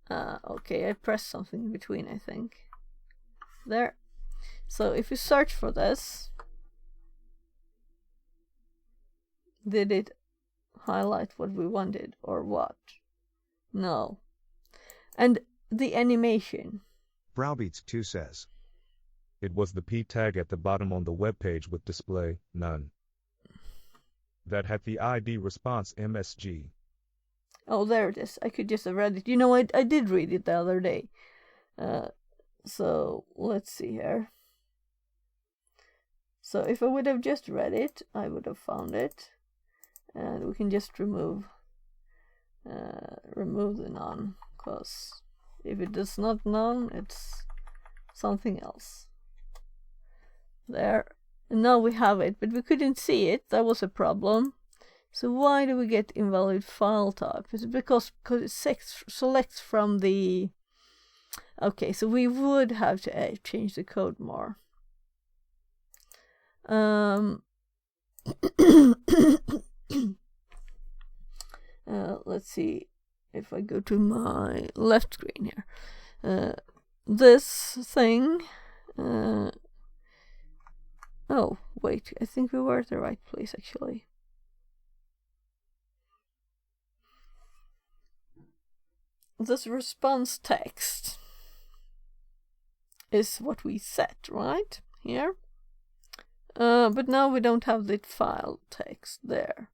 Okay, I pressed something in between, I think. There. So if we search for this, did it highlight what we wanted or what? No. And the animation. Browbeats 2 says. It was the P tag at the bottom on the web page with display none. That had the ID response MSG. Oh, there it is. I could just have read it. You know, I did read it the other day. So let's see here. So if I would have just read it, I would have found it. And we can just remove the none, because if it does not none, it's something else. There. And now we have it, but we couldn't see it. That was a problem. So why do we get invalid file type? Is it because it selects from the... Okay, so we would have to change the code more. Let's see if I go to my left screen here. This thing. Oh, wait, I think we were at the right place actually. This response text is what we set, right? Here. But now we don't have the file text there.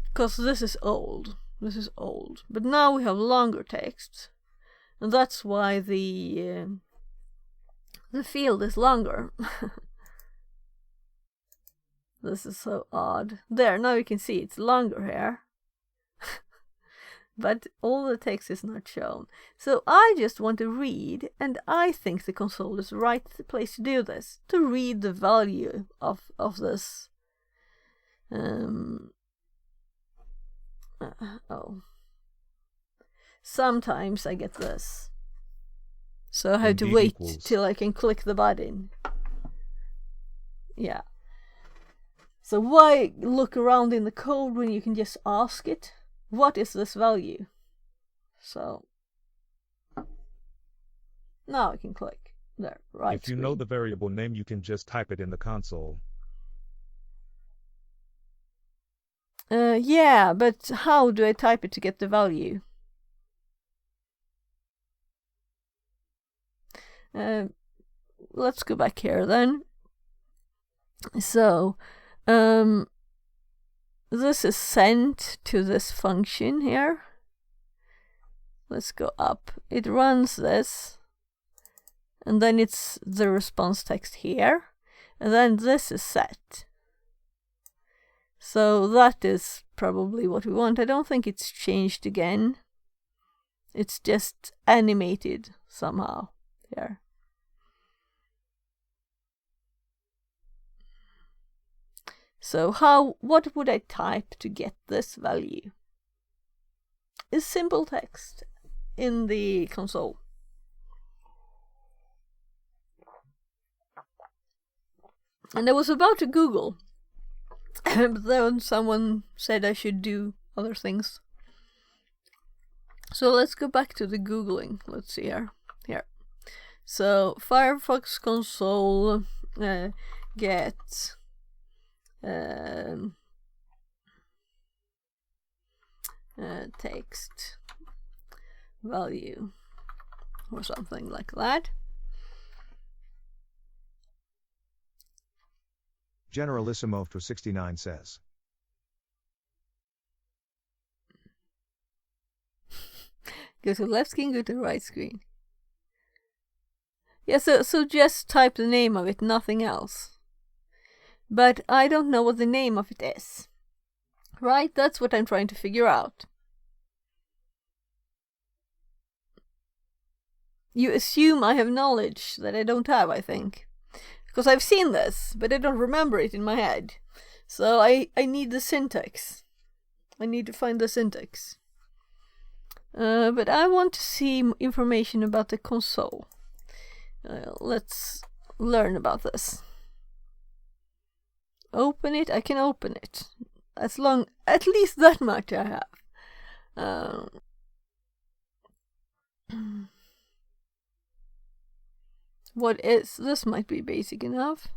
Because this is old. This is old. But now we have longer text. And that's why the field is longer. This is so odd. There, now you can see it's longer here. But all the text is not shown. So I just want to read, and I think the console is the right place to do this. To read the value of this. Sometimes I get this. So I have to wait till I can click the button. Yeah. So why look around in the code when you can just ask it? What is this value? So now I can click there. Right. If you know the variable name, you can just type it in the console. Yeah, but how do I type it to get the value? Let's go back here then. So, this is sent to this function here. Let's go up. It runs this, and then it's the response text here, and then this is set. So that is probably what we want. I don't think it's changed again. It's just animated somehow here. So what would I type to get this value? Is simple text in the console. And I was about to Google, but then someone said I should do other things. So let's go back to the Googling. Let's see here. So Firefox console get text value or something like that. Generalissimo for 69 says. Go to left screen, go to right screen. Yeah, so just type the name of it, nothing else. But I don't know what the name of it is. Right? That's what I'm trying to figure out. You assume I have knowledge that I don't have, I think. Because I've seen this, but I don't remember it in my head. So I need the syntax. I need to find the syntax. But I want to see information about the console. Let's learn about this. Open it. I can open it. At least that much I have. What is this? Might be basic enough.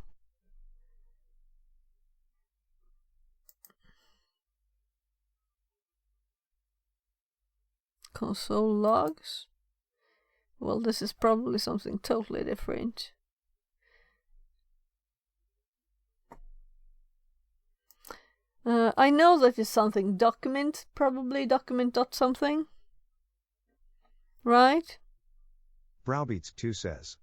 Console logs. Well, this is probably something totally different. I know that is something document, probably document dot something. Right? Browbeats 2 says.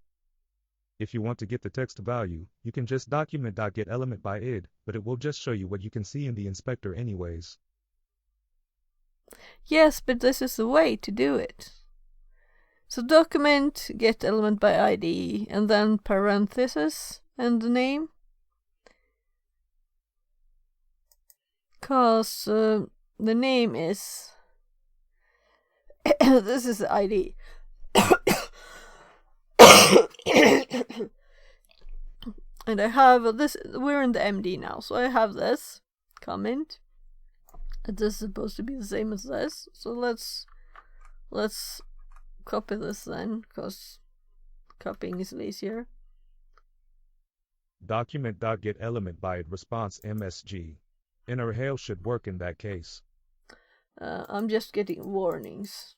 If you want to get the text value, you can just document.getElement by id, but it will just show you what you can see in the inspector anyways. Yes, but this is the way to do it. So document get element by ID and then parenthesis and the name. Because the name is this is the ID. And I have this, we're in the MD now, so I have this comment. This is supposed to be the same as this, so let's copy this then, because copying is easier. Document.getElement by response MSG. Inner hail should work in that case. I'm just getting warnings.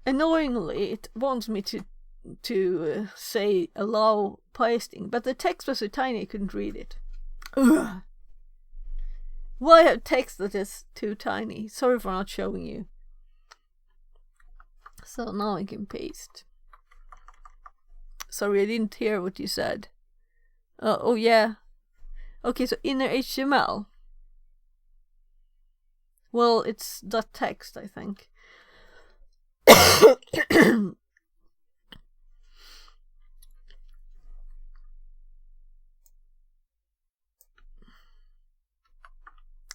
Annoyingly, it wants me to say allow pasting, but the text was so tiny I couldn't read it. Ugh. Why have text that is too tiny? Sorry for not showing you. So now I can paste. Sorry, I didn't hear what you said. Oh yeah. Okay, so inner HTML. Well, it's .text, I think.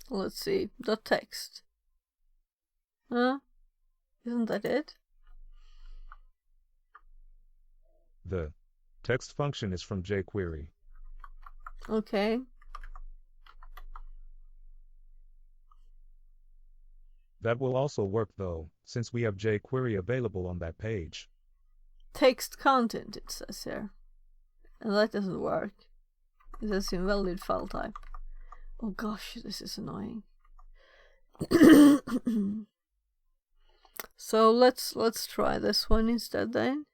Let's see. .text. Huh? Isn't that it? The text function is from jQuery. Okay. That will also work though, since we have jQuery available on that page. Text content, it says here. And that doesn't work. It says invalid file type. Oh gosh, this is annoying. So let's try this one instead then.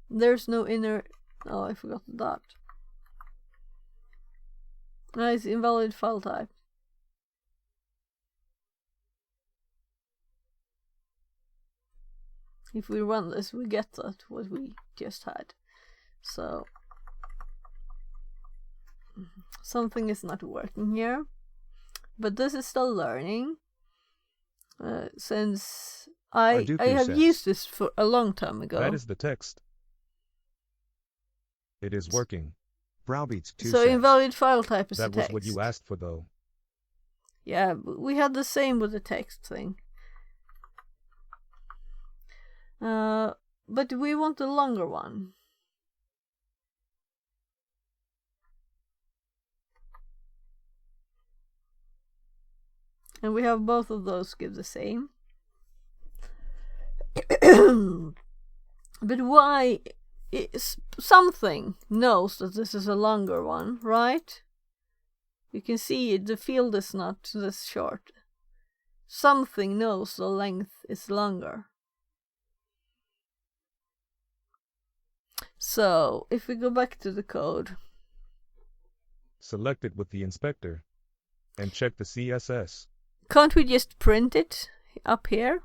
There's no inner... Oh, I forgot the dot. Nice, invalid file type. If we run this, we get that, what we just had. So, something is not working here. But this is still learning. Since I have used this for a long time ago. That is the text. It is working. Browbeats 2 So says, invalid file type is the That text. was what you asked for though. Yeah, we had the same with the text thing. But we want the longer one. And we have both of those give the same. But why? Something knows that this is a longer one, right? You can see the field is not this short. Something knows the length is longer. So, if we go back to the code. Select it with the inspector. And check the CSS. Can't we just print it up here?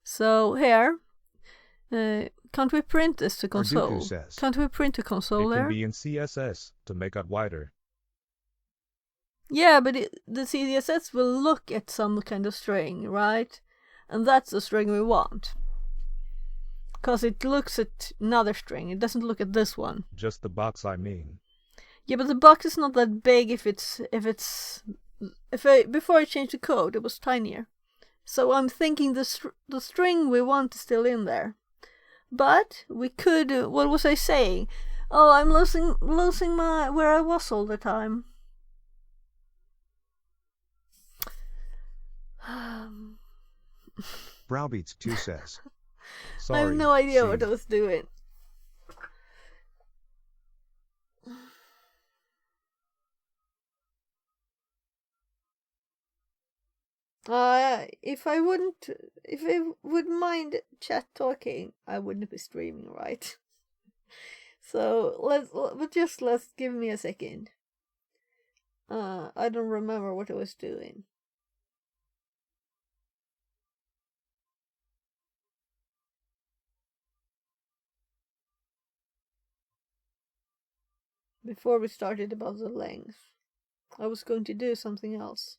So, here. Can't we print this to console? says, Can't we print to console It there? can be in CSS to make it wider. Yeah, but the CSS will look at some kind of string, right? And that's the string we want. Because it looks at another string. It doesn't look at this one. Just the box, I mean. Yeah, but the box is not that big before I changed the code, it was tinier. So I'm thinking the string we want is still in there. But we could, what was I saying? Oh, I'm losing my, where I was all the time. Browbeats 2 says, Sorry. I have no idea C. what I was doing. If I would mind chat talking, I wouldn't be streaming, right? So let's give me a second. I don't remember what I was doing. Before we started about the length, I was going to do something else.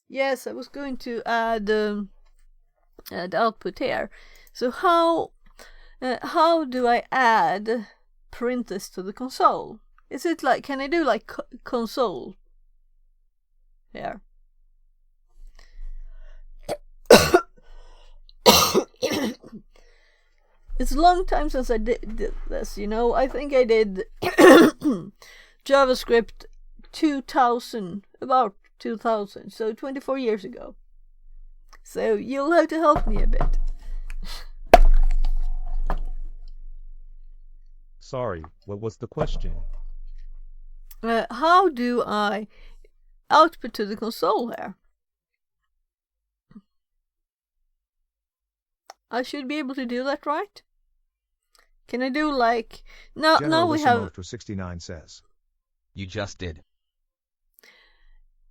Yes, I was going to add the output here. So how do I print this to the console? Is it like, can I do like console here. It's a long time since I did this, you know. I think I did JavaScript 2000, about 2000, so 24 years ago. So you'll have to help me a bit. Sorry, what was the question? How do I output to the console here? I should be able to do that, right? Can I do like... Now we have... General 69 says. You just did.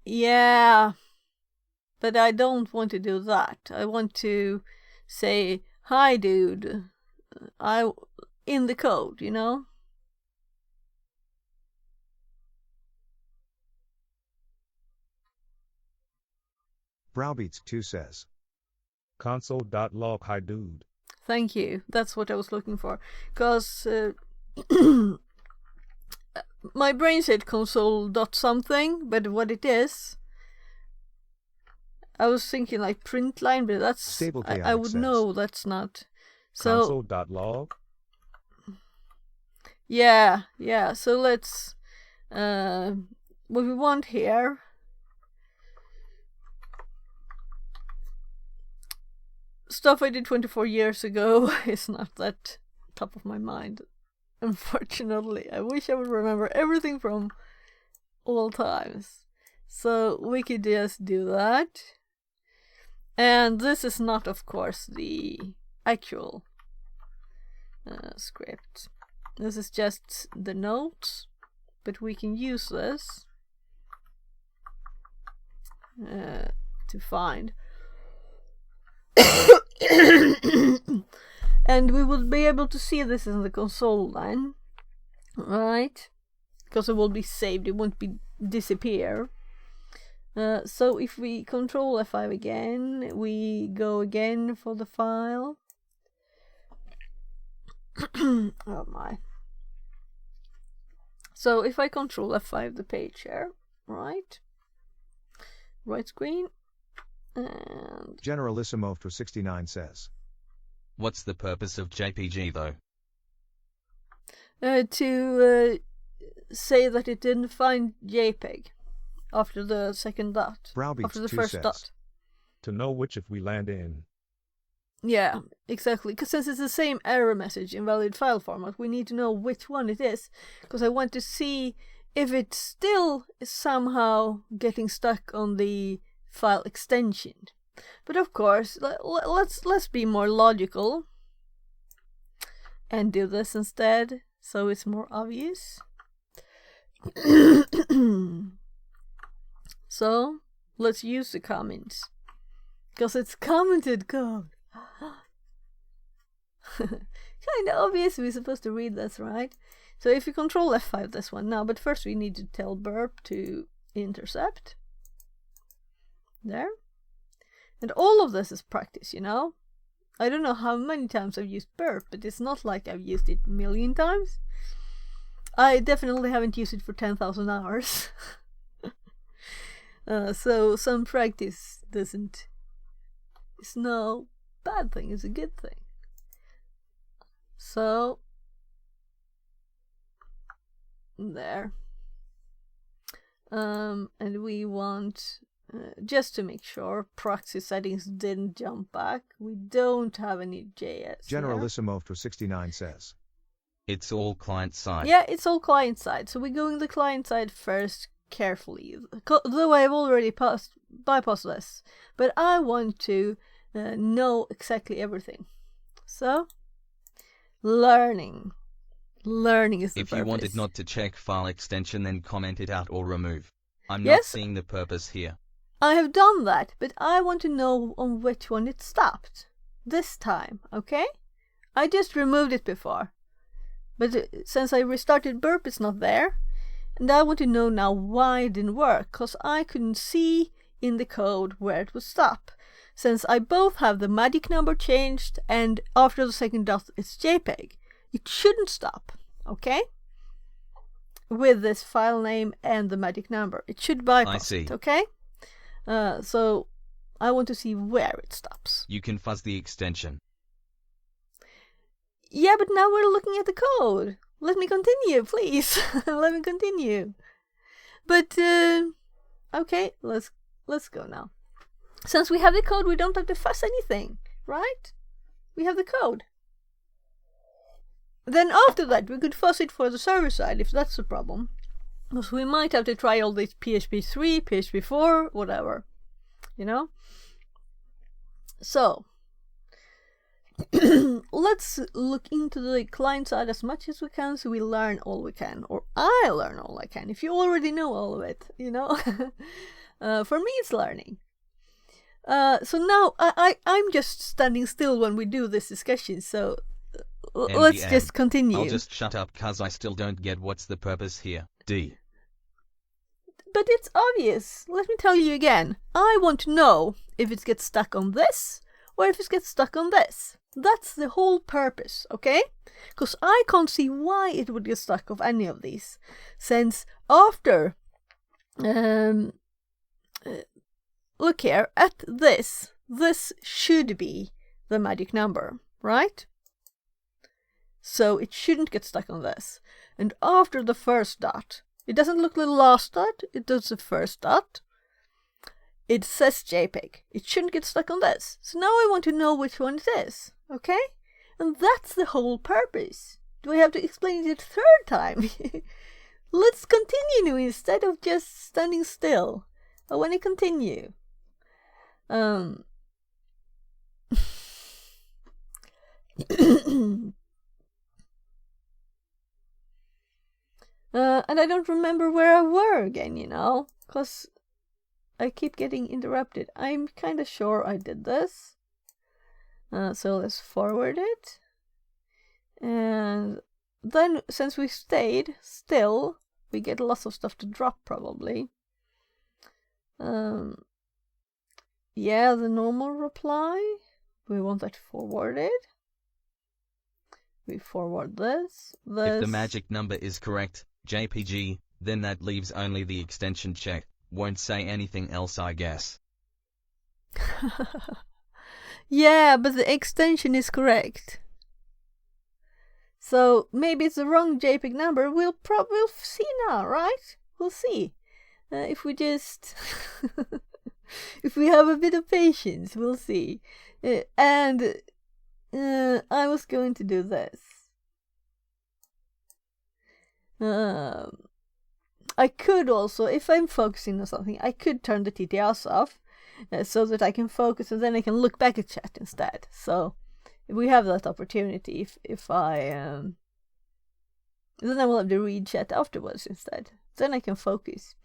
Yeah, but I don't want to do that. I want to say, hi dude, in the code, you know? Browbeats 2 says. Console.log hi dude. Thank you. That's what I was looking for. Because my brain said console dot something, but what it is, I was thinking like print line, but that's... Stable I would says. know that's not. So Console.log? yeah. So let's... what we want here... Stuff I did 24 years ago is not that top of my mind, unfortunately. I wish I would remember everything from all times. So we could just do that. And this is not, of course, the actual script. This is just the notes, but we can use this to find. And we will be able to see this in the console line, right? Because it will be saved, it won't be disappear. So if we control F5 again, we go again for the file. Oh my. So if I control F5 the page here, right? Right screen. And Generalissimo 69 says. What's the purpose of JPG though? To say that it didn't find JPEG after the second dot. Browbeats After the 2 first says. dot. To know which if we land in. Yeah, exactly. Because since it's the same error message, invalid file format, we need to know which one it is. Because I want to see if it still is somehow getting stuck on the file extension. But of course, let's be more logical and do this instead, so it's more obvious. So let's use the comments, because it's commented code. Kind of obvious. We're supposed to read this, right? So if you control F5 this one now, but first we need to tell burp to intercept. There. And all of this is practice, you know? I don't know how many times I've used burp, but it's not like I've used it a million times. I definitely haven't used it for 10,000 hours. So some practice doesn't... It's no bad thing, it's a good thing. So... There. And we want... just to make sure proxy settings didn't jump back, we don't have any JS. Generalissimo 69 says. It's all client side. Yeah, it's all client side. So we're going the client side first carefully. Though I've already bypassed this. But I want to know exactly everything. So, learning. Learning is the If purpose. you wanted not to check file extension, then comment it out or remove. I'm not Yes. seeing the purpose here. I have done that, but I want to know on which one it stopped. This time, okay? I just removed it before. But since I restarted burp, it's not there. And I want to know now why it didn't work, because I couldn't see in the code where it would stop. Since I both have the magic number changed and after the second dot it's JPEG, it shouldn't stop, okay? With this file name and the magic number. It should bypass I see. it, okay? So I want to see where it stops. You can fuzz the extension. Yeah, but now we're looking at the code. Let me continue, please. Let me continue. But okay, let's go now. Since we have the code, we don't have to fuzz anything, right? We have the code. Then after that, we could fuzz it for the server side if that's the problem. Because we might have to try all these PHP 3, PHP 4, whatever. You know? So, let's look into the client side as much as we can so we learn all we can. Or I learn all I can. If you already know all of it, you know? For me, it's learning. So now, I'm just standing still when we do this discussion, so let's MDM. just continue. I'll just shut up cause I still don't get what's the purpose here. D. But it's obvious. Let me tell you again. I want to know if it gets stuck on this or if it gets stuck on this. That's the whole purpose, okay? Because I can't see why it would get stuck of any of these. Since after... look here, at this should be the magic number, right? So it shouldn't get stuck on this. And after the first dot, it doesn't look like the last dot, it does the first dot. It says JPEG. It shouldn't get stuck on this. So now I want to know which one it is, okay? And that's the whole purpose. Do I have to explain it a third time? Let's continue instead of just standing still. I want to continue. And I don't remember where I were again, you know, because I keep getting interrupted. I'm kind of sure I did this. So let's forward it. And then, since we stayed still, we get lots of stuff to drop, probably. Yeah, the normal reply. We want that forwarded. We forward this. If the magic number is correct, JPG, then that leaves only the extension check. Won't say anything else, I guess. Yeah, but the extension is correct. So maybe it's the wrong JPEG number. We'll see now, right? We'll see. If we just... if we have a bit of patience, we'll see. And I was going to do this. I could also, if I'm focusing on something, I could turn the TTS off so that I can focus and then I can look back at chat instead. So we have that opportunity if I... then I will have to read chat afterwards instead. Then I can focus.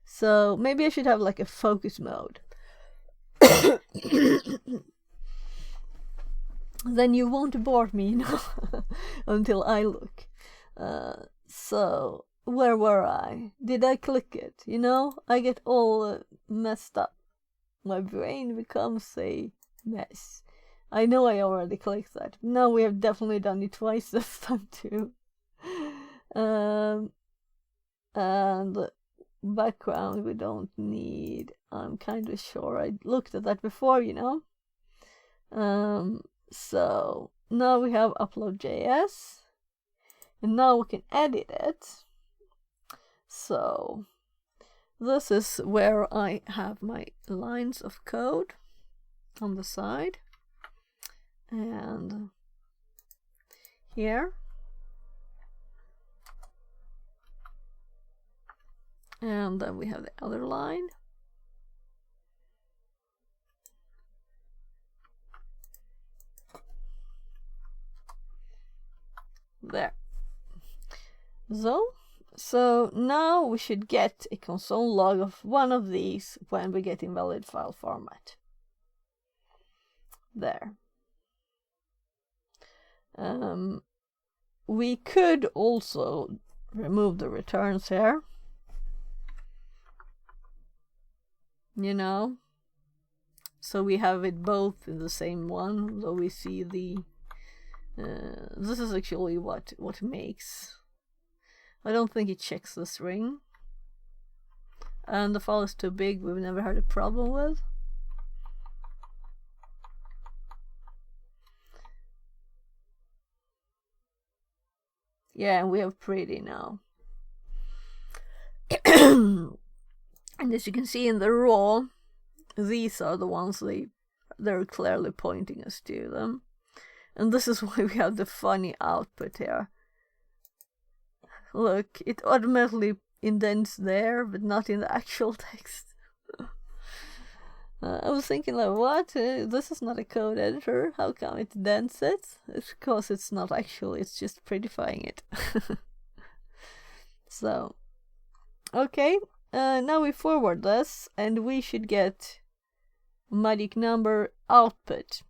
So maybe I should have like a focus mode. Then you won't bore me, you know, until I look. So, where were I? Did I click it? You know, I get all messed up. My brain becomes a mess. I know I already clicked that. Now we have definitely done it twice this time too. And background we don't need. I'm kind of sure I looked at that before, you know. So now we have upload.js, and now we can edit it. So this is where I have my lines of code on the side, and here, and then we have the other line. There. So now we should get a console log of one of these when we get invalid file format. There. We could also remove the returns here. You know, so we have it both in the same one, so we see the this is actually what makes. I don't think it checks the string. and the file is too big, we've never had a problem with. Yeah, and we have pretty now. And as you can see in the raw, these are the ones they're clearly pointing us to them. And this is why we have the funny output here. Look, it automatically indents there, but not in the actual text. I was thinking like, what? This is not a code editor. How come it indents it? It's because it's not actually, it's just prettifying it. So, okay. Now we forward this, and we should get magic number output.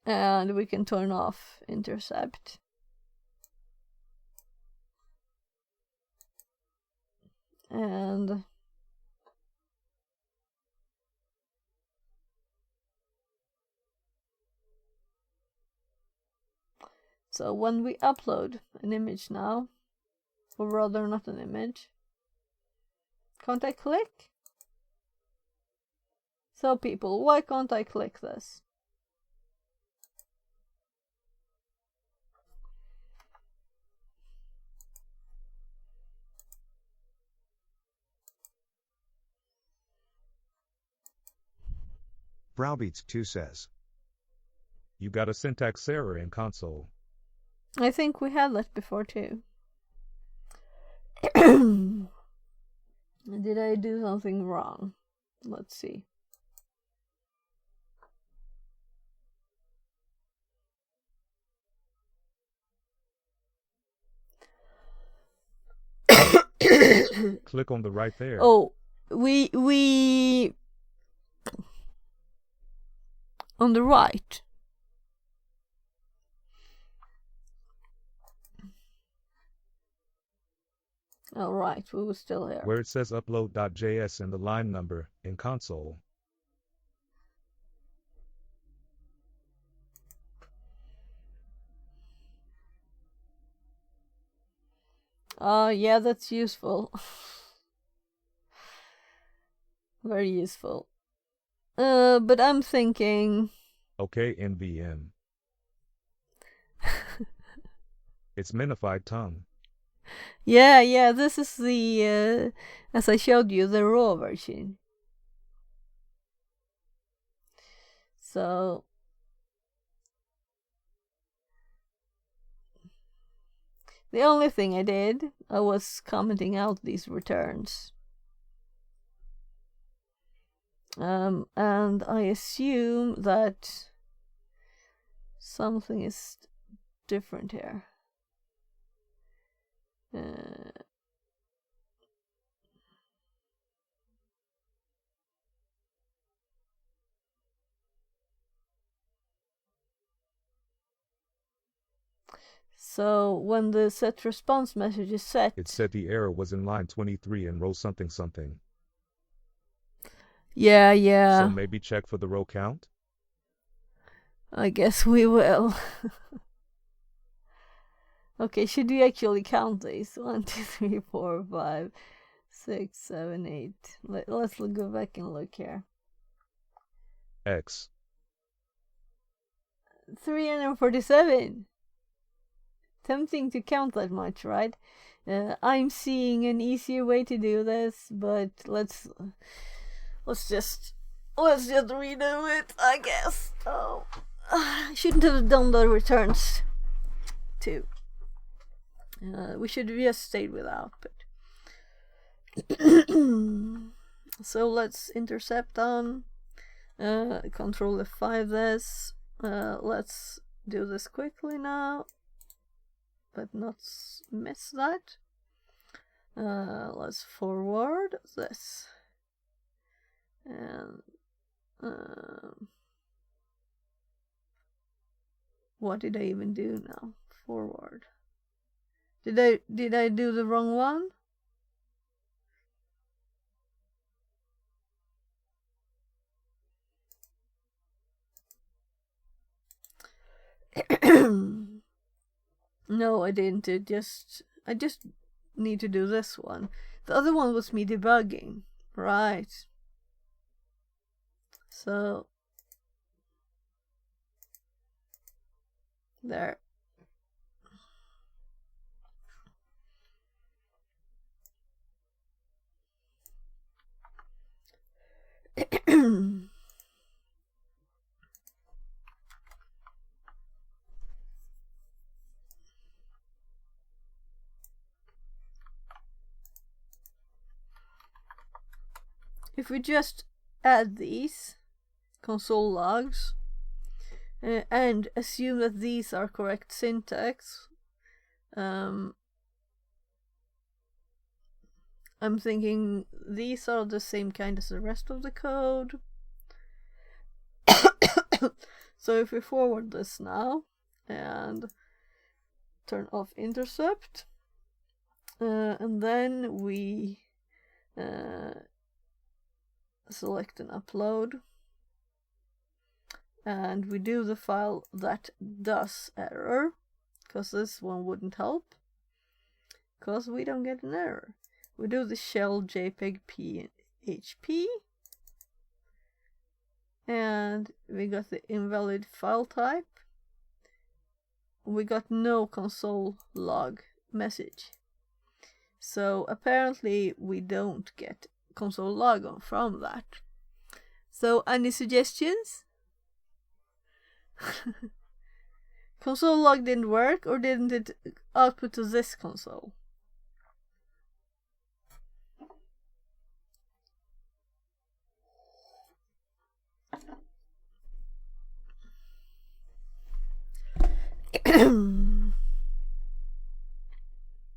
And we can turn off intercept. And so when we upload an image now, or rather not an image, can't I click? So people, why can't I click this? Browbeats2 says. You got a syntax error in console. I think we had that before too. Did I do something wrong? Let's see. Click on the right there. Oh, we on the right. All right, we were still here. Where it says upload.js and the line number in console. Yeah, that's useful. Very useful. But I'm thinking. Okay, NVM. It's minified tongue. Yeah, this is the, as I showed you, the raw version. So, the only thing I did, I was commenting out these returns. And I assume that something is different here. So when the set response message is set, it said the error was in line 23 in row something something. Yeah. So maybe check for the row count? I guess we will. Okay, should we actually count these? 1, 2, 3, 4, 5, 6, 7, 8. Let's go back and look here. X. 347. Tempting to count that much, right? I'm seeing an easier way to do this, but let's just redo it, I guess. Oh, I shouldn't have done the returns too. We should have just stayed with output. So let's intercept on Control F5 this. Let's do this quickly now, but not miss that. Let's forward this. And what did I even do now? Forward. Did I do the wrong one? No, I didn't. I just need to do this one. The other one was me debugging. Right. So there. If we just add these console logs and assume that these are correct syntax, I'm thinking these are the same kind as the rest of the code. So if we forward this now and turn off intercept, and then we select an upload, and we do the file that does error, because this one wouldn't help, because we don't get an error. We do the shell JPEG PHP, and we got the invalid file type. We got no console log message. So apparently we don't get console log on from that. So any suggestions? Console log didn't work, or didn't it output to this console?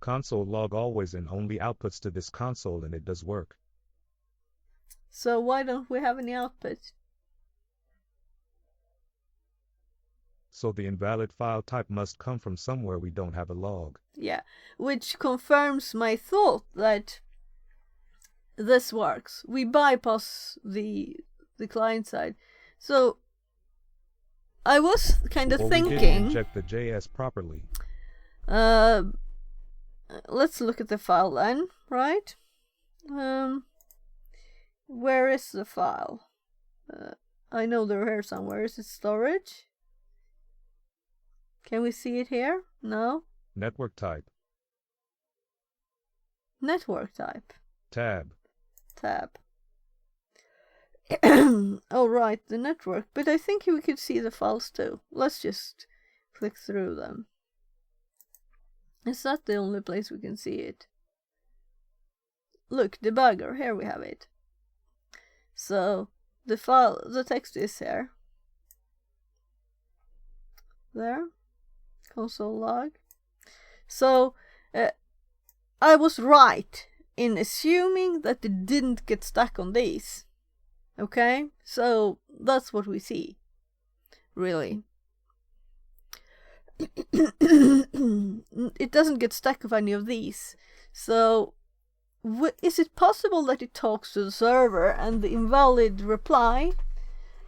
Console log always and only outputs to this console, and it does work. So why don't we have any output? So the invalid file type must come from somewhere we don't have a log. Yeah, which confirms my thought that this works. We bypass the client side. So I was kind of Well, we didn't thinking. inject the JS properly. Let's look at the file then, right? Where is the file? I know they're here somewhere. Is it storage? Can we see it here? No? Network type. Network type. Tab. Tab. Oh, right, the network. But I think we could see the files too. Let's just click through them. Is that the only place we can see it? Look, debugger, here we have it. So the file, the text is here. There. Console log. So I was right in assuming that it didn't get stuck on these. Okay? So that's what we see. Really. It doesn't get stuck of any of these. So is it possible that it talks to the server and the invalid reply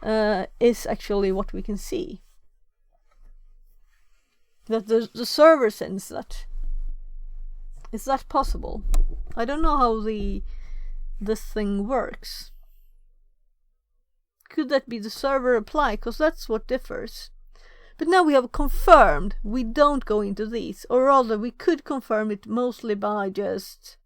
is actually what we can see? That the server sends that. Is that possible? I don't know how this thing works. Could that be the server reply? Because that's what differs. But now we have confirmed we don't go into these, or rather we could confirm it mostly by just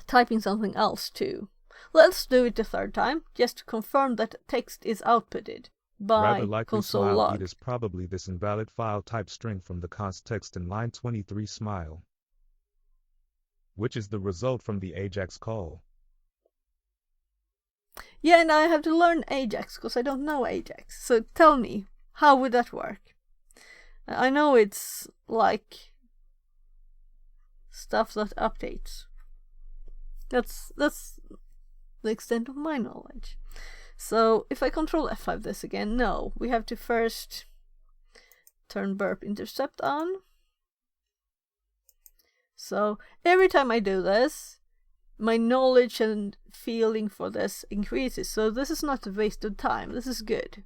typing something else too. Let's do it the third time, just to confirm that text is outputted by Rather likely console smile log. beat is probably this invalid file type string from the const text in line 23 smile, which is the result from the Ajax call. Yeah, and I have to learn Ajax because I don't know Ajax. So tell me, how would that work? I know it's like stuff that updates. That's the extent of my knowledge. So if I control F5 this again, no, we have to first turn burp intercept on. So every time I do this, my knowledge and feeling for this increases. So this is not a waste of time. This is good.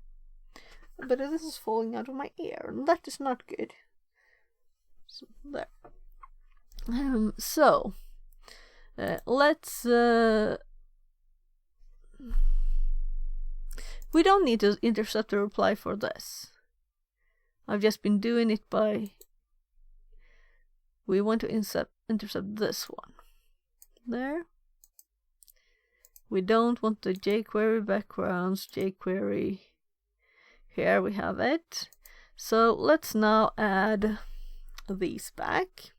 But this is falling out of my ear, and that is not good. So, there. So let's we don't need to intercept the reply for this. I've just been doing it by, we want to intercept this one there. We don't want the jQuery backgrounds, jQuery. Here we have it. So let's now add these back.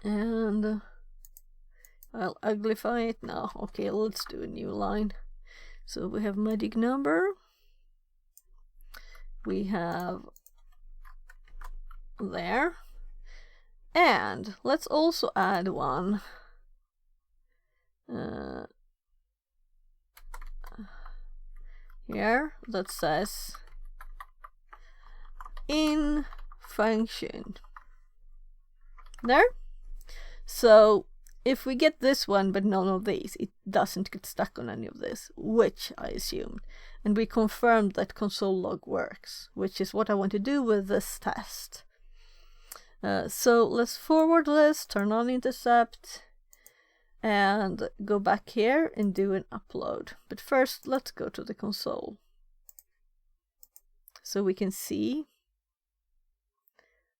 And I'll uglify it now. Okay, let's do a new line. So we have magic number. We have there. And let's also add one. Here that says in function. There. So if we get this one but none of these, it doesn't get stuck on any of this, which I assumed. And we confirmed that console log works, which is what I want to do with this test. So let's forward this, turn on intercept, and go back here and do an upload. But first, let's go to the console. So we can see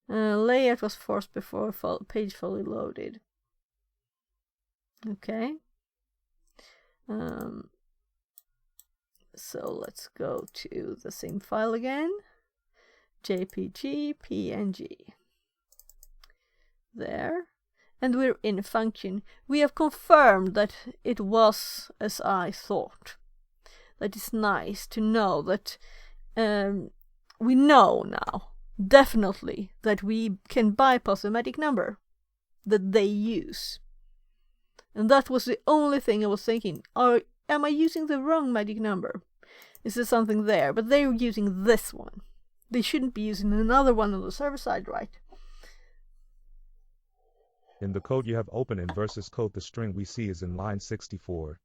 layout was forced before page fully loaded. Okay. So let's go to the same file again. JPG, PNG. There. And we're in function. We have confirmed that it was as I thought. That is nice to know that we know now, definitely, that we can bypass the magic number that they use. And that was the only thing I was thinking. Am I using the wrong magic number? Is there something there? But they're using this one. They shouldn't be using another one on the server side, right? In the code you have open in versus code, the string we see is in line 64.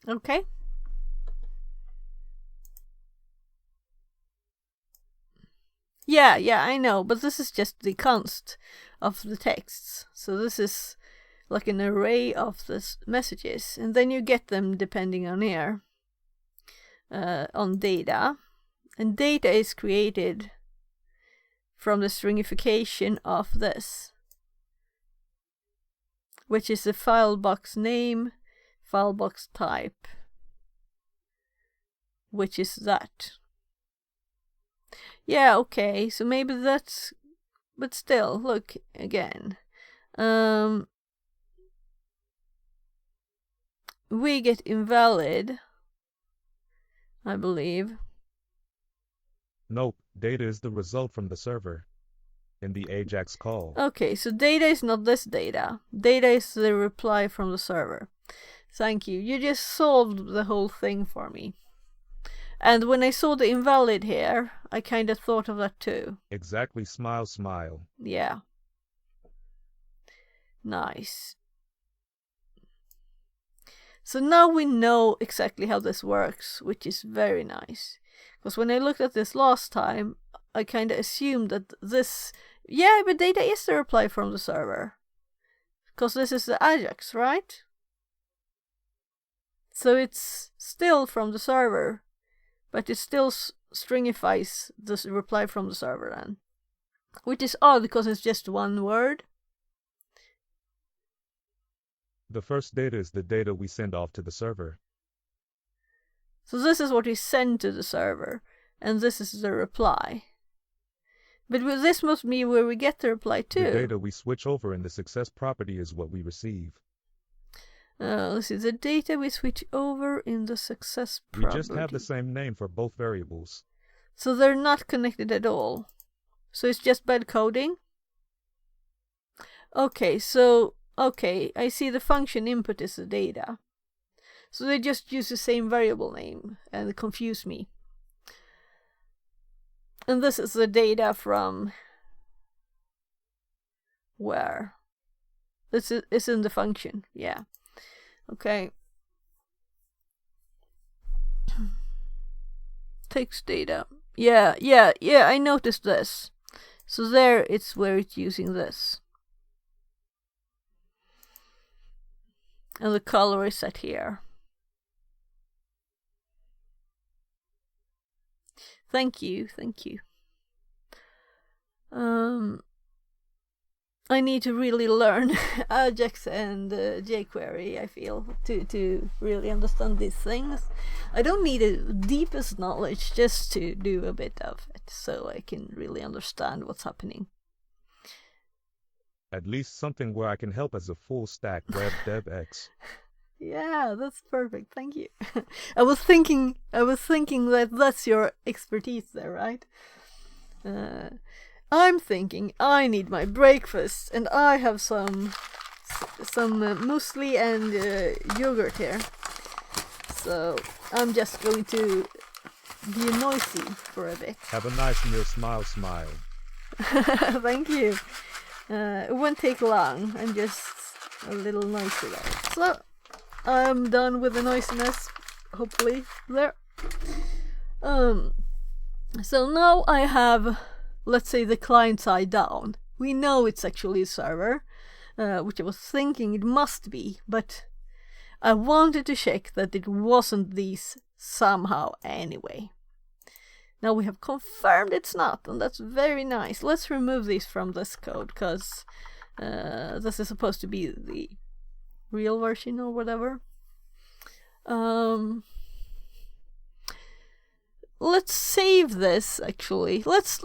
Okay. Yeah, I know, but this is just the const of the texts. So this is like an array of the messages, and then you get them depending on here, on data. And data is created from the stringification of this, which is the file box name, file box type, which is that. Yeah, okay, so maybe that's, but still, look again. We get invalid, I believe. Nope, data is the result from the server in the AJAX call. Okay, so data is not this data. Data is the reply from the server. Thank you. You just solved the whole thing for me. And when I saw the invalid here, I kind of thought of that too. Exactly, smile, smile. Yeah. Nice. So now we know exactly how this works, which is very nice. Because when I looked at this last time, I kind of assumed that this... Yeah, but data is the reply from the server. Because this is the Ajax, right? So it's still from the server, but it still stringifies the reply from the server then. Which is odd because it's just one word. The first data is the data we send off to the server. So this is what we send to the server, and this is the reply. But this must be where we get the reply to. The data we switch over in the success property is what we receive. Let's see, the data we switch over in the success property. We just have the same name for both variables. So they're not connected at all. So it's just bad coding? Okay, so... Okay, I see the function input is the data. So they just use the same variable name and confuse me. And this is the data from where? This is in the function, yeah. Okay. text data. Yeah, I noticed this. So there it's where it's using this. And the color is set here. Thank you. I need to really learn Ajax and jQuery, I feel, to really understand these things. I don't need the deepest knowledge, just to do a bit of it, so I can really understand what's happening. At least something where I can help as a full stack web dev X. Yeah, that's perfect. Thank you. I was thinking that that's your expertise there, right? I'm thinking I need my breakfast, and I have some muesli and yogurt here. So I'm just going to be noisy for a bit. Have a nice meal, smile. Thank you. It won't take long. I'm just a little noisy there. So I'm done with the noisiness, hopefully, there. So now I have, let's say, the client side down. We know it's actually a server, which I was thinking it must be, but I wanted to check that it wasn't these somehow anyway. Now we have confirmed it's not, and that's very nice. Let's remove these from this code, because this is supposed to be the real version or whatever. Let's save this, actually. Let's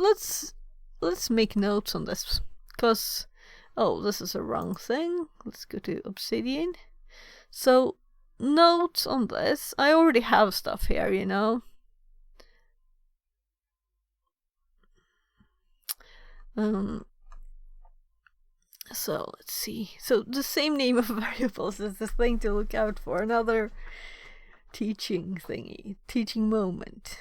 make notes on this, because this is a wrong thing. Let's go to Obsidian. So notes on this. I already have stuff here, you know. So let's see. So the same name of variables is the thing to look out for. Another teaching moment.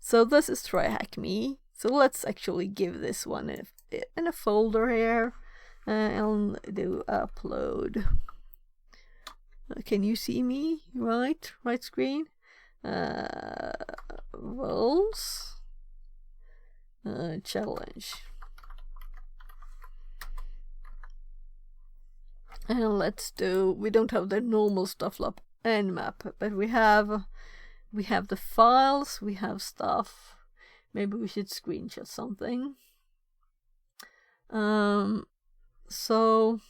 So this is TryHackMe. So let's actually give this one in a folder here, and do upload. Can you see me? Right screen. Vols. Challenge. And let's do, we don't have the normal Stufflab nmap, but we have the files, we have stuff. Maybe we should screenshot something. So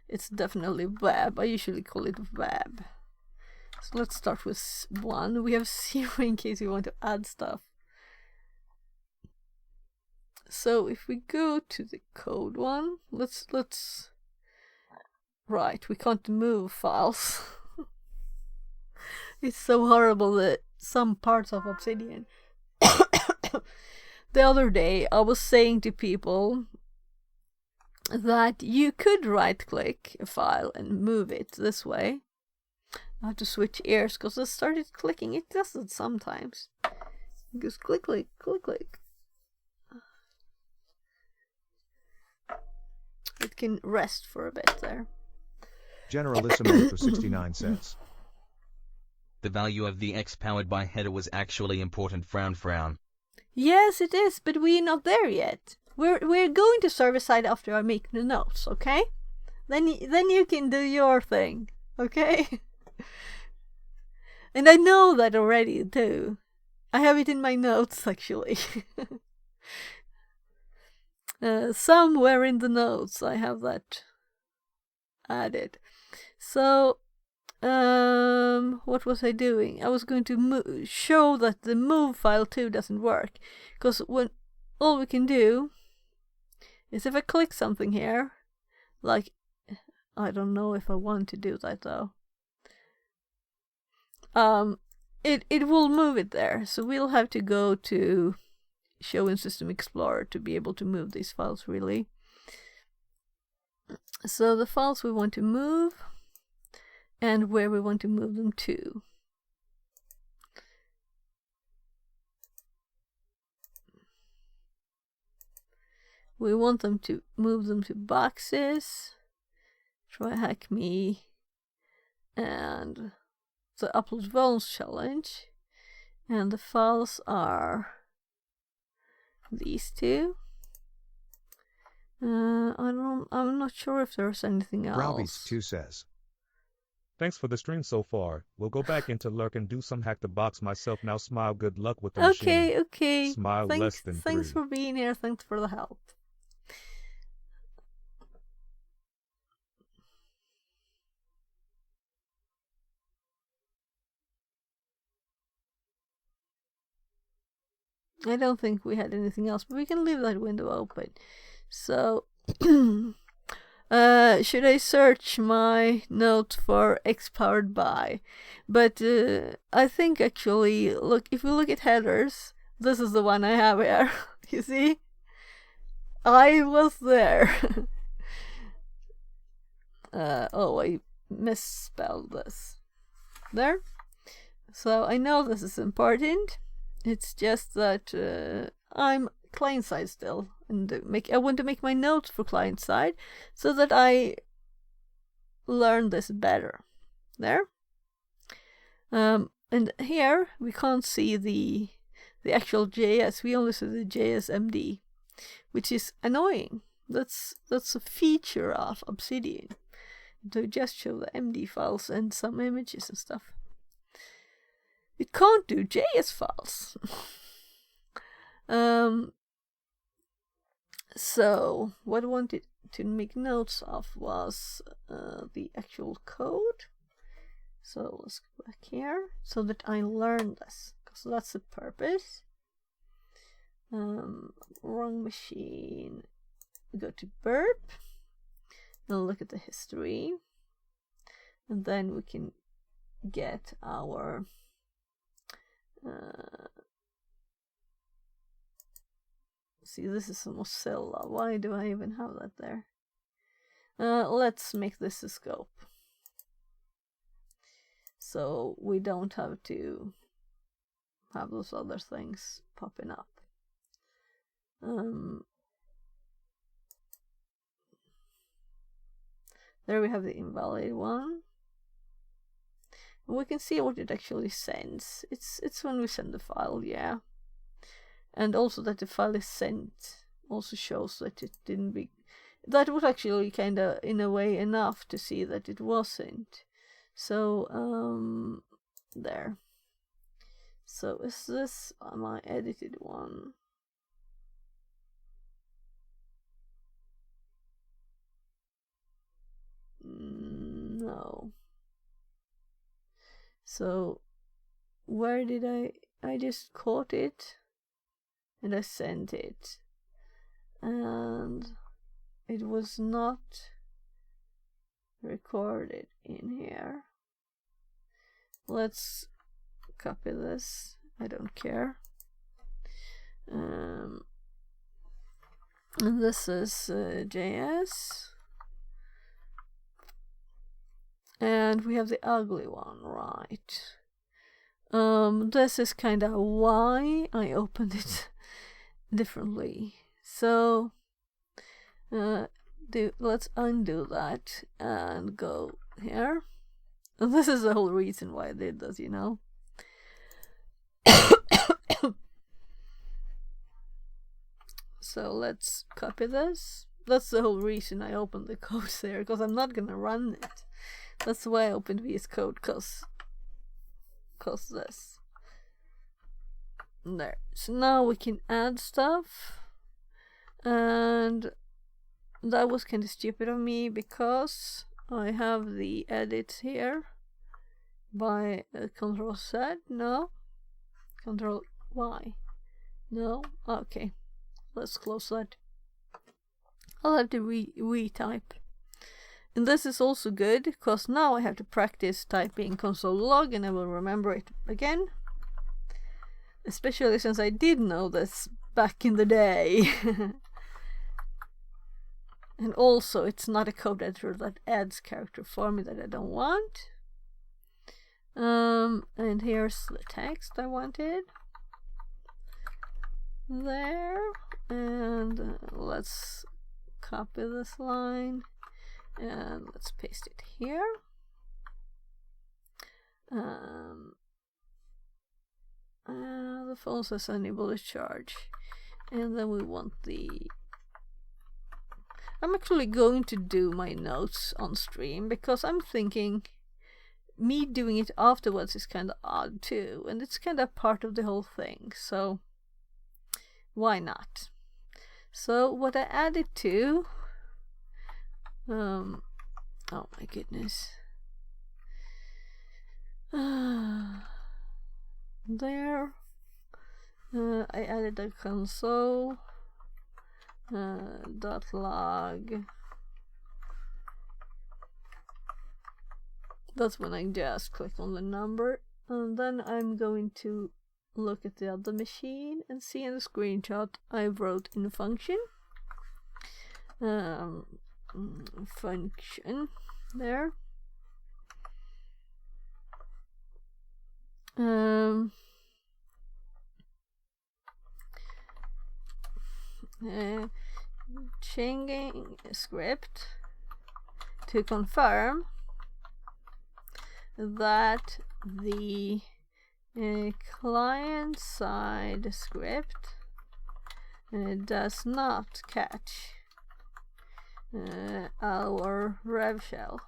it's definitely web. I usually call it web. So let's start with 1. We have 0 in case we want to add stuff. So if we go to the code one, let's right, we can't move files. It's so horrible that some parts of Obsidian. The other day I was saying to people that you could right click a file and move it this way. I have to switch ears because I started clicking. It does it sometimes. It goes click. It can rest for a bit there. Generalissimo for 69 cents. The value of the X powered by header was actually important. Frown. Yes, it is, but we're not there yet. We're going to server side after I make the notes, okay? Then you can do your thing, okay? And I know that already too. I have it in my notes actually. Somewhere in the notes I have that added. So what was I doing? I was going to show that the move file 2 doesn't work, because when all we can do is if I click something here, like, I don't know if I want to do that though. It will move it there, so we'll have to go to Show in System Explorer to be able to move these files really. So the files we want to move and where we want to move them to. We want them to move them to boxes, TryHackMe, and the upload volumes challenge, and the files are these two. I'm not sure if there's anything else. Browbeats2 says, Thanks for the stream so far. We'll go back into lurk and do some hack the box myself now. Smile, good luck with the machine. Okay. Smile less than Thanks 3. for being here. Thanks for the help. I don't think we had anything else, but we can leave that window open. So, should I search my note for X powered by? But I think actually, look, if we look at headers, this is the one I have here. You see? I was there. Oh, I misspelled this. There. So I know this is important. It's just that I'm client side still, and I want to make my notes for client side so that I learn this better. There. And here we can't see the actual JS. We only see the JSMD, which is annoying. That's a feature of Obsidian, to just show the MD files and some images and stuff. It can't do JS files. So what I wanted to make notes of was the actual code. So let's go back here so that I learn this, because that's the purpose. Wrong machine. Go to burp and look at the history, and then we can get our see, this is Mozilla. Why do I even have that there? Let's make this a scope, so we don't have to have those other things popping up. There we have the invalid one. We can see what it actually sends. It's when we send the file, yeah. And also that the file is sent also shows that it didn't be... That was actually kind of, in a way, enough to see that it wasn't. So, there. So, is this my edited one? No. So, where did I just caught it and I sent it, and it was not recorded in here. Let's copy this. I don't care. And this is JS. And we have the ugly one, right? This is kind of why I opened it differently. So, let's undo that and go here. And this is the whole reason why I did this, you know. So let's copy this. That's the whole reason I opened the code there, because I'm not gonna run it. That's why I opened VS Code, cause this. There. So now we can add stuff, and that was kind of stupid of me because I have the edit here by Control Z. No, Control Y. No. Okay. Let's close that. I'll have to retype. And this is also good because now I have to practice typing console log and I will remember it again. Especially since I did know this back in the day. And also it's not a code editor that adds character for me that I don't want. And here's the text I wanted. There. And let's copy this line. And let's paste it here. The phone says enable the charge, and then we want the. I'm actually going to do my notes on stream because I'm thinking me doing it afterwards is kind of odd too, and it's kind of part of the whole thing, so why not? So what I added to, oh my goodness, there, I added a console .log. That's when I just click on the number, and then I'm going to look at the other machine and see in the screenshot I wrote in a function. Function there. Changing script to confirm that the client-side script does not catch our rev shell.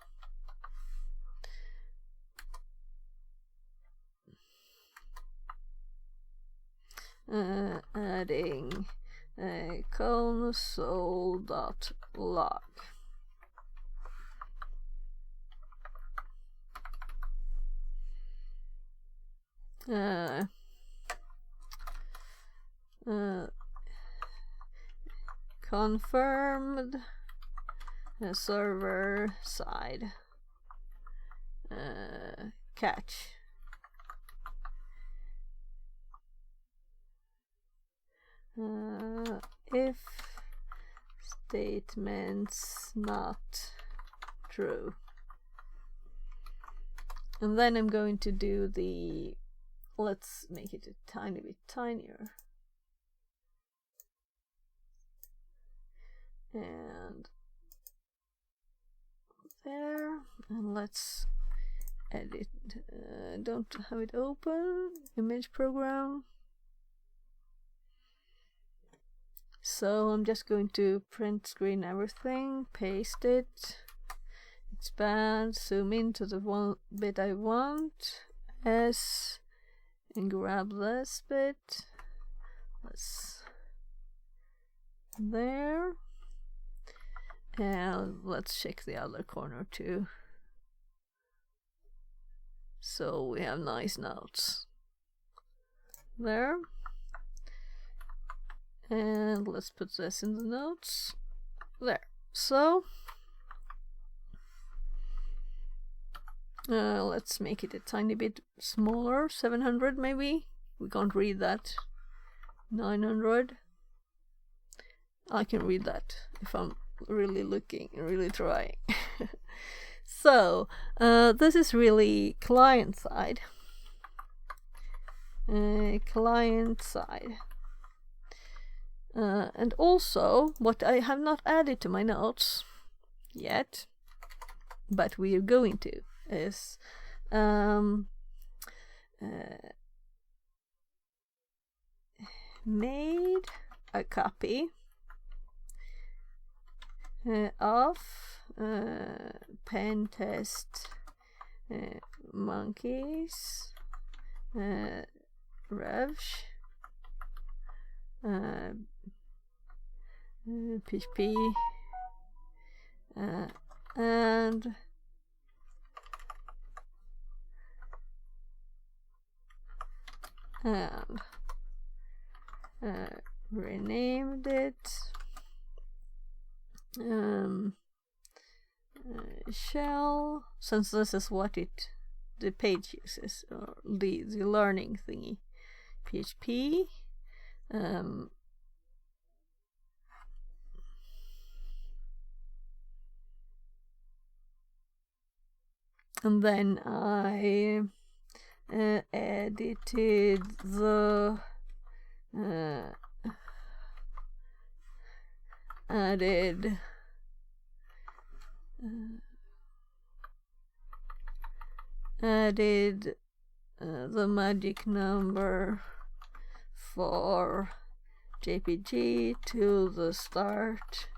Adding console.log. Confirmed server side catch. If statements not true. And then I'm going to do the, let's make it a tiny bit tinier. And there, and let's edit, don't have it open, image program. So I'm just going to print screen everything, paste it, expand, zoom into the one bit I want, S, and grab this bit. Let's there, and let's check the other corner too. So we have nice notes there. And let's put this in the notes. There. So let's make it a tiny bit smaller. 700 maybe. We can't read that. 900. I can read that if I'm really looking, really trying. So this is really client side. Client side. And also, what I have not added to my notes yet, but we are going to, is made a copy of pen test monkeys revs PHP and renamed it shell, since this is what the page uses, or the learning thingy, PHP. And then I edited the added added the magic number for JPG to the start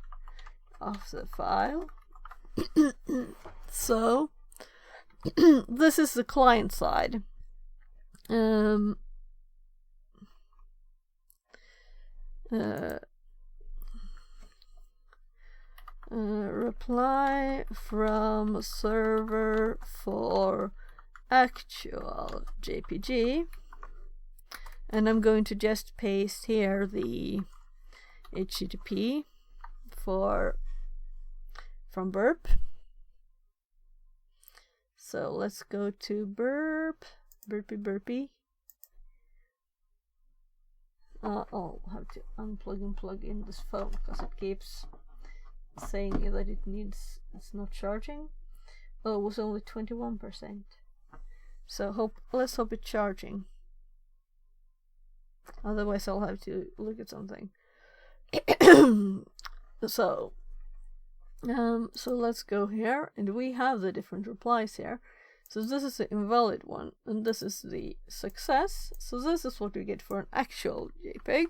of the file. So this is the client side. Reply from server for actual JPG, and I'm going to just paste here the HTTP from burp. So let's go to burpy. I'll have to unplug and plug in this phone because it keeps saying that it's not charging. Oh, it was only 21%. So let's hope it's charging. Otherwise I'll have to look at something. So let's go here, and we have the different replies here. So this is the invalid one, and this is the success. So this is what we get for an actual JPEG,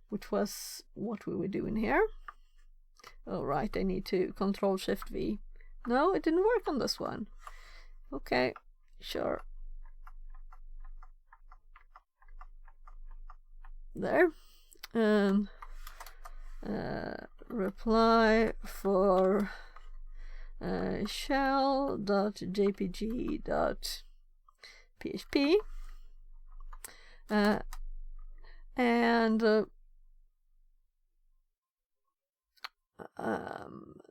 which was what we were doing here. Oh right, I need to Control-Shift-V. No, it didn't work on this one. Okay, sure. There. Reply for shell.jpg.php, and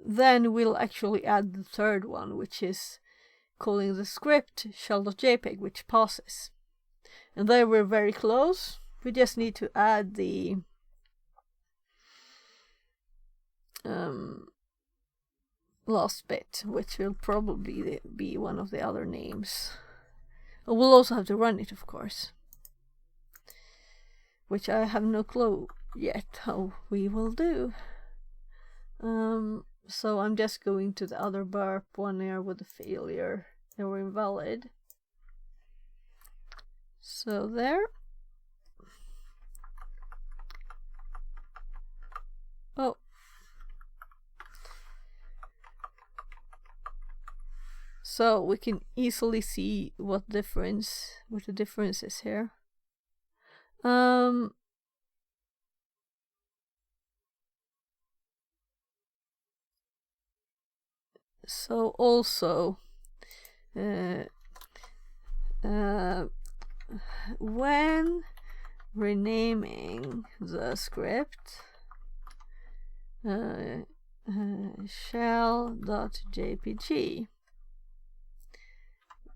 then we'll actually add the third one, which is calling the script shell.jpg, which passes. And there we're very close. We just need to add the last bit, which will probably be one of the other names. We'll also have to run it, of course, which I have no clue yet how we will do. So I'm just going to the other burp one here with the failure or invalid. So there. Oh. So we can easily see what the difference is here. So also when renaming the script shell.jpg,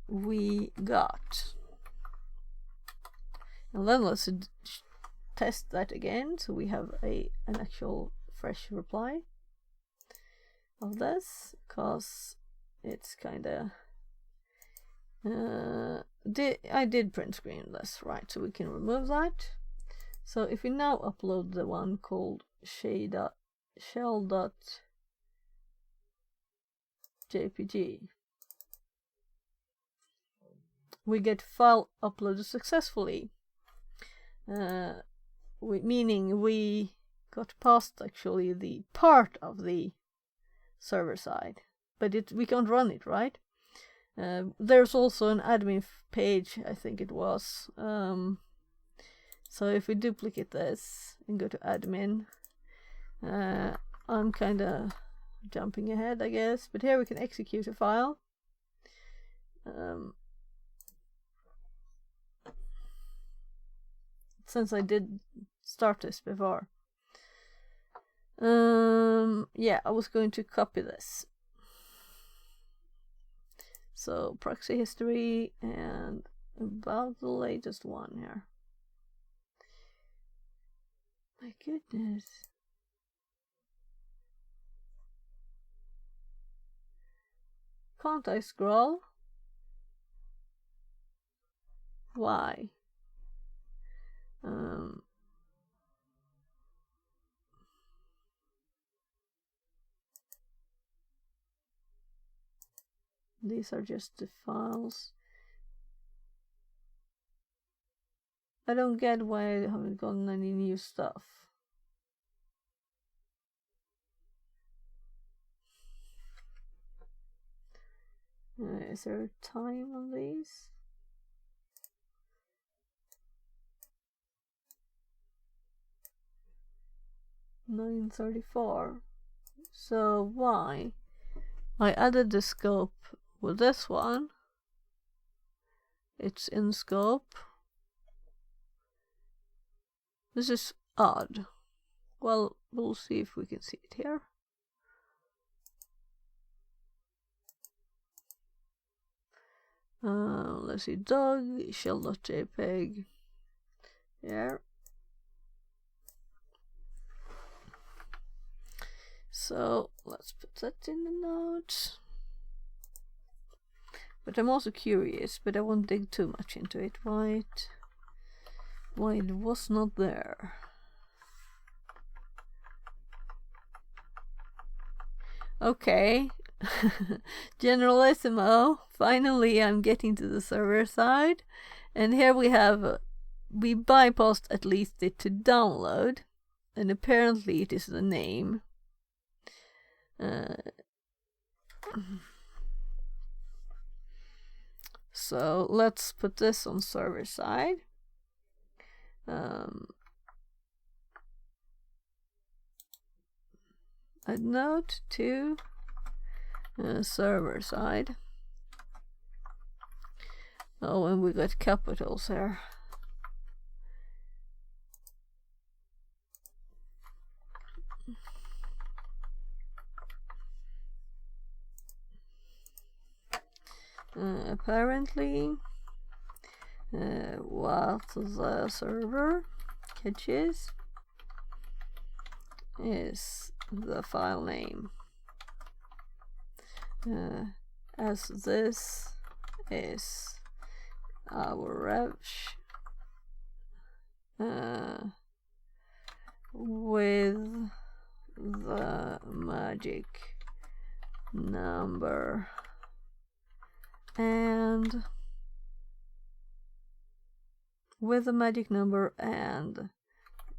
we got, and then let's test that again, so we have an actual fresh reply of this, because it's kinda I did print screen this, right, so we can remove that. So if we now upload the one called shell.jpg, we get file uploaded successfully, meaning we got past actually the part of the server side, but we can't run it, right? There's also an admin page, I think it was. So if we duplicate this and go to admin, I'm kinda jumping ahead, I guess, but here we can execute a file. Since I did start this before. Yeah, I was going to copy this. So proxy history and about the latest one here. My goodness. Can't I scroll? Why? These are just the files. I don't get why I haven't gotten any new stuff. Is there a time on these? $9:34. So why? I added the scope with this one. It's in scope. This is odd. Well, we'll see if we can see it here. Let's see, dog, shell.jpg. Here. So let's put that in the notes. But I'm also curious, but I won't dig too much into it. Why it was not there. Okay. Generalissimo. Finally I'm getting to the server side. And here we have, we bypassed at least it to download. And apparently it is the name. So let's put this on server side. Add note to server side. Oh, and we got capitals here. Apparently, what the server catches is the file name, as this is our revs with the magic number and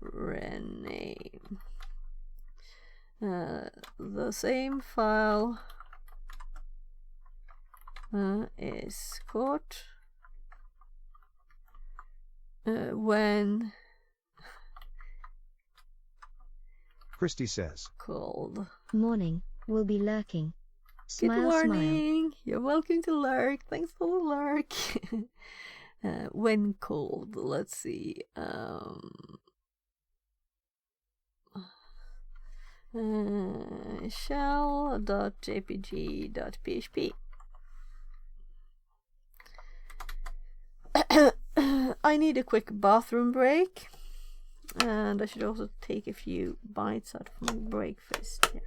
rename. The same file is caught when Christy says. called. Morning, will be lurking. Good Smile, morning. You're welcome to lurk. Thanks for the lurk. When called, let's see. Shell.jpg.php. I need a quick bathroom break, and I should also take a few bites out of my breakfast here.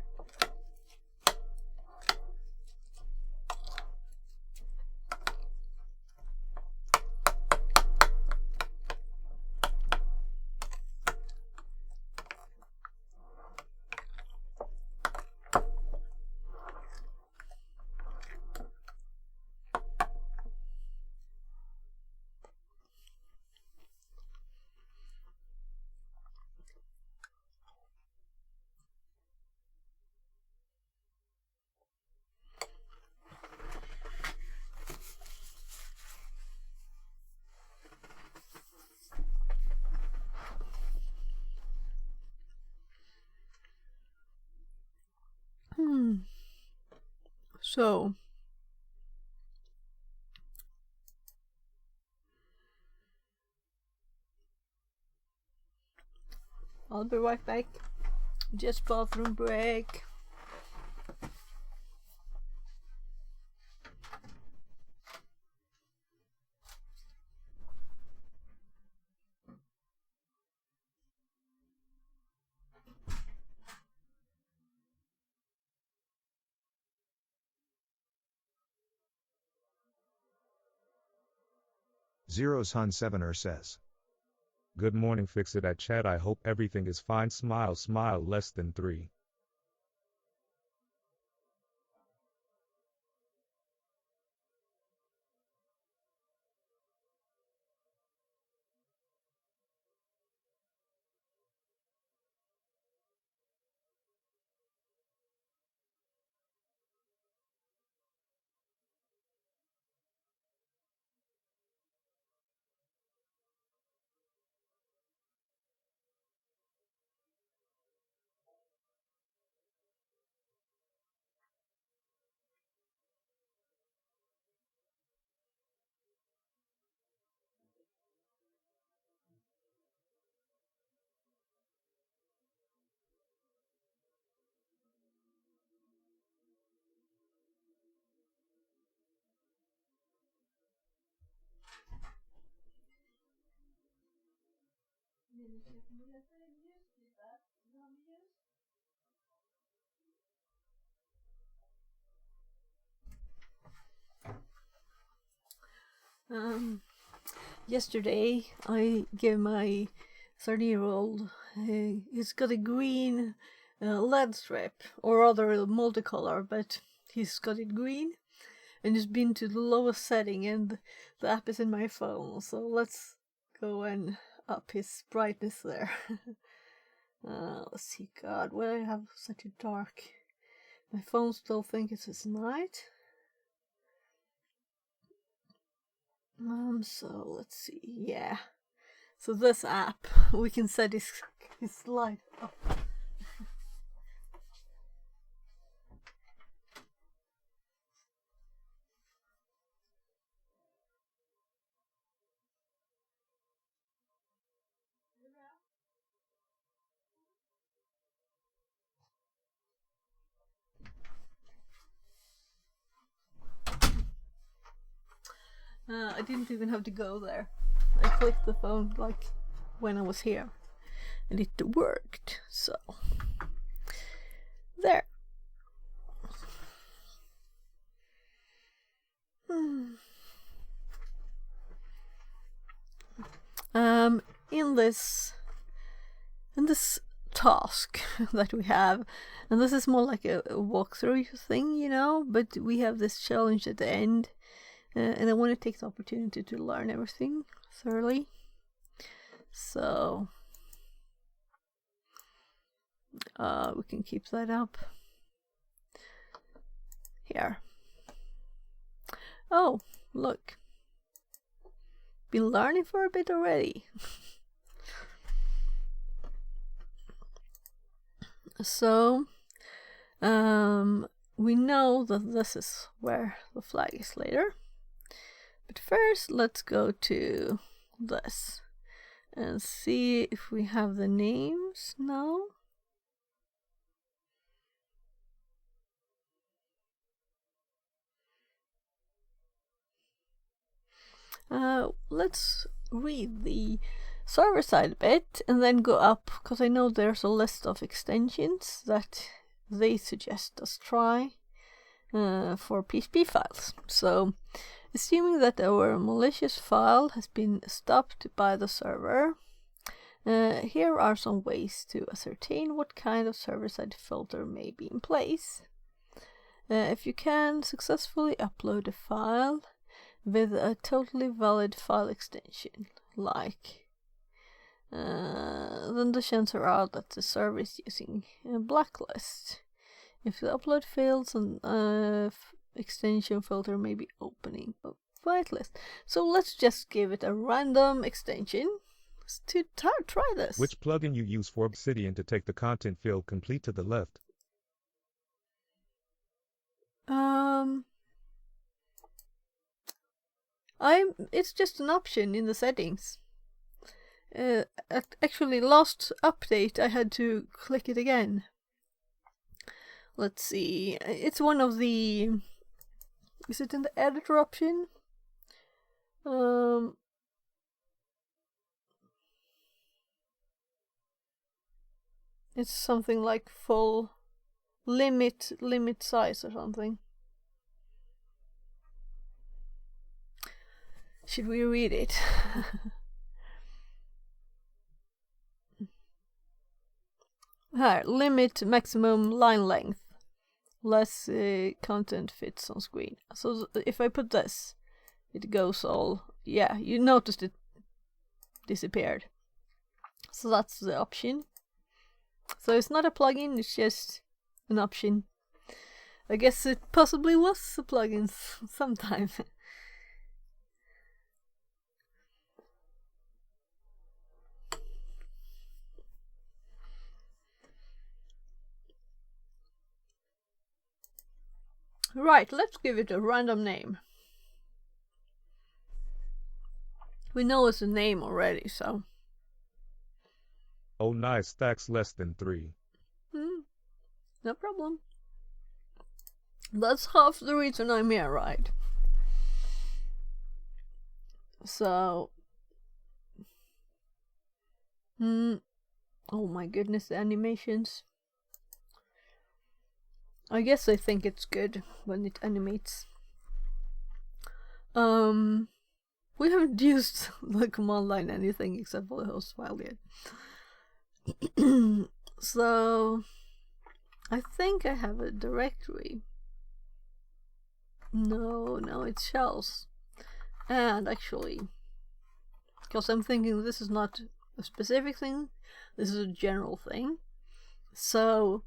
So I'll be right back. Just bathroom break. Zero's Hun 7er says. Good morning, fix it at chat. I hope everything is fine. Smile, smile, less than 3. Yesterday I gave my 30-year-old, he's got a green LED strip, or rather multicolor, but he's got it green, and he's been to the lowest setting, and the app is in my phone, so let's go and up his brightness there. Let's see, God, why do I have such a dark... My phone still thinks it's night. So let's see, yeah. So this app, we can set his light up. I didn't even have to go there. I clicked the phone like when I was here, and it worked. So there. In this task that we have, and this is more like a walkthrough thing, you know, but we have this challenge at the end. And I want to take the opportunity to learn everything thoroughly. So we can keep that up here. Oh, look. Been learning for a bit already. So we know that this is where the flag is later. But first, let's go to this and see if we have the names now. Let's read the server side bit and then go up, because I know there's a list of extensions that they suggest us try for PHP files. So, assuming that our malicious file has been stopped by the server, here are some ways to ascertain what kind of server-side filter may be in place. If you can successfully upload a file with a totally valid file extension, like, then the chances are that the server is using a blacklist. If the upload fails, an extension filter may be opening a whitelist. So let's just give it a random extension to try this. Which plugin you use for Obsidian to take the content field complete to the left? It's just an option in the settings. Actually, last update I had to click it again. Let's see. It's one of the... Is it in the editor option? It's something like full limit size or something. Should we read it? Here, limit maximum line length. Less content fits on screen. So if I put this, it goes all... Yeah, you noticed it disappeared. So that's the option. So it's not a plugin, it's just an option. I guess it possibly was a plugin sometime. Right, let's give it a random name. We know it's a name already, so... Oh, nice. Stacks less than 3. No problem. That's half the reason I'm here, right? So... Oh my goodness, the animations. I guess I think it's good when it animates. We haven't used the command line anything except for the host file yet. So I think I have a directory. No, it's shells. And actually, because I'm thinking this is not a specific thing, this is a general thing. So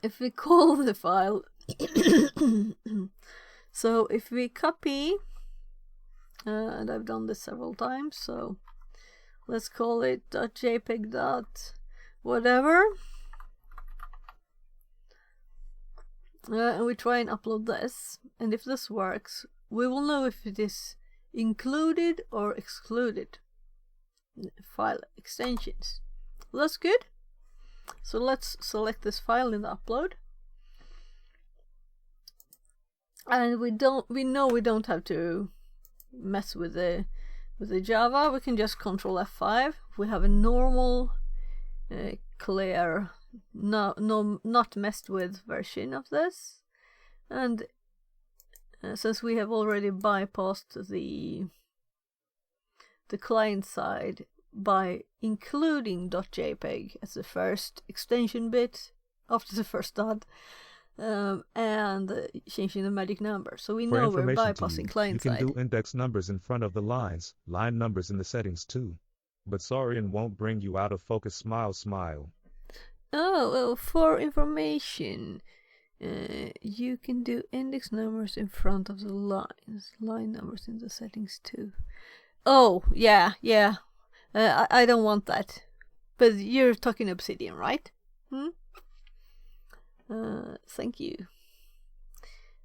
if we call the file so if we copy, and I've done this several times, so let's call it .jpeg whatever, and we try and upload this, and if this works, we will know if it is included or excluded file extensions. Well, that's good. So let's select this file in the upload, and we know we don't have to mess with the Java. We can just Control F5. We have a normal, clear, not messed with version of this, and since we have already bypassed the client side by including .jpeg as the first extension bit after the first dot, and changing the magic number, so we know we're bypassing client side. You can do index numbers in front of the lines, line numbers in the settings too. But Saurian won't bring you out of focus. Smile. Oh, well, for information, you can do index numbers in front of the lines, line numbers in the settings too. Oh, yeah. I don't want that. But you're talking Obsidian, right? Thank you.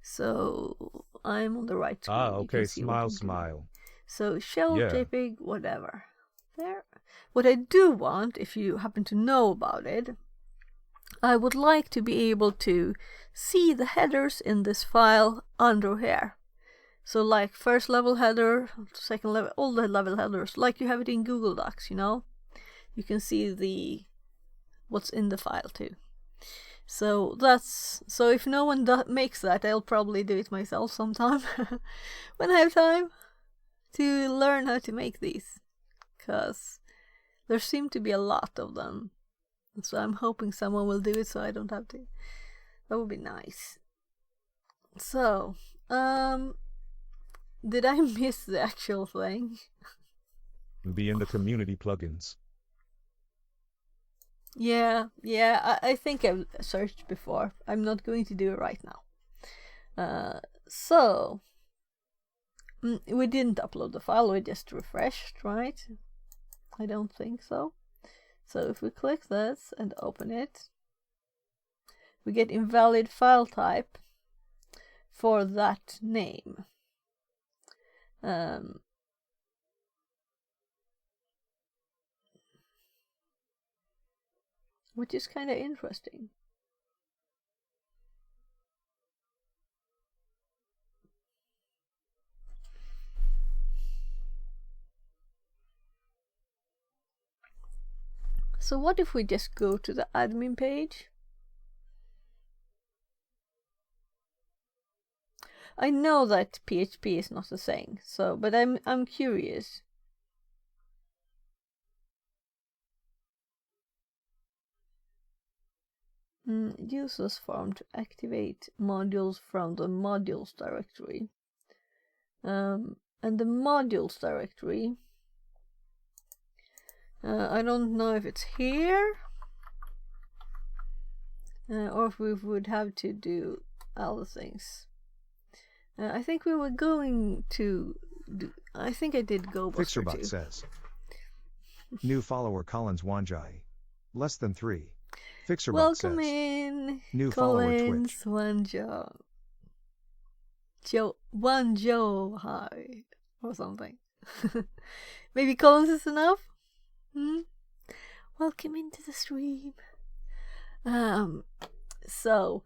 So I'm on the right screen. Okay. Smile. So shell, JPEG, whatever. There. What I do want, if you happen to know about it, I would like to be able to see the headers in this file under here. So like first level header, second level, all the level headers, like you have it in Google Docs, you know? You can see what's in the file too. So if no one makes that, I'll probably do it myself sometime when I have time to learn how to make these, because there seem to be a lot of them. So I'm hoping someone will do it so I don't have to. That would be nice. So, did I miss the actual thing? Be in the community plugins. Yeah, I think I've searched before. I'm not going to do it right now. So, we didn't upload the file, we just refreshed, right? I don't think so. So if we click this and open it, we get invalid file type for that name. Which is kind of interesting. So what if we just go to the admin page? I know that PHP is not a thing, so but I'm curious. Use this form to activate modules from the modules directory. And the modules directory, I don't know if it's here or if we would have to do other things. I think we were going to do, I think I did go Fixerbot says, new follower Collins Wanjai, less than 3. Fixerbot welcome says, in, new Collins follower Twitch. Wanjo, hi, or something. Maybe Collins is enough? Welcome into the stream. So,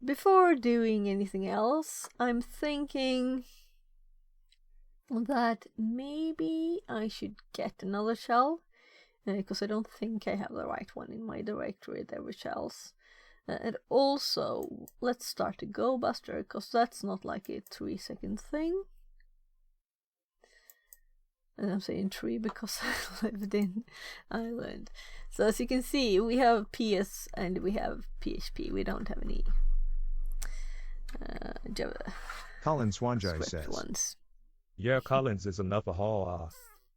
before doing anything else, I'm thinking that maybe I should get another shell, because I don't think I have the right one in my directory. There were shells. And also, let's start a GoBuster, because that's not like a 3-second thing. And I'm saying 3 because I lived in Ireland. So as you can see, we have PS and we have PHP. We don't have any Java Colin Swanjai script says. ones. Yeah, Collins is enough of all.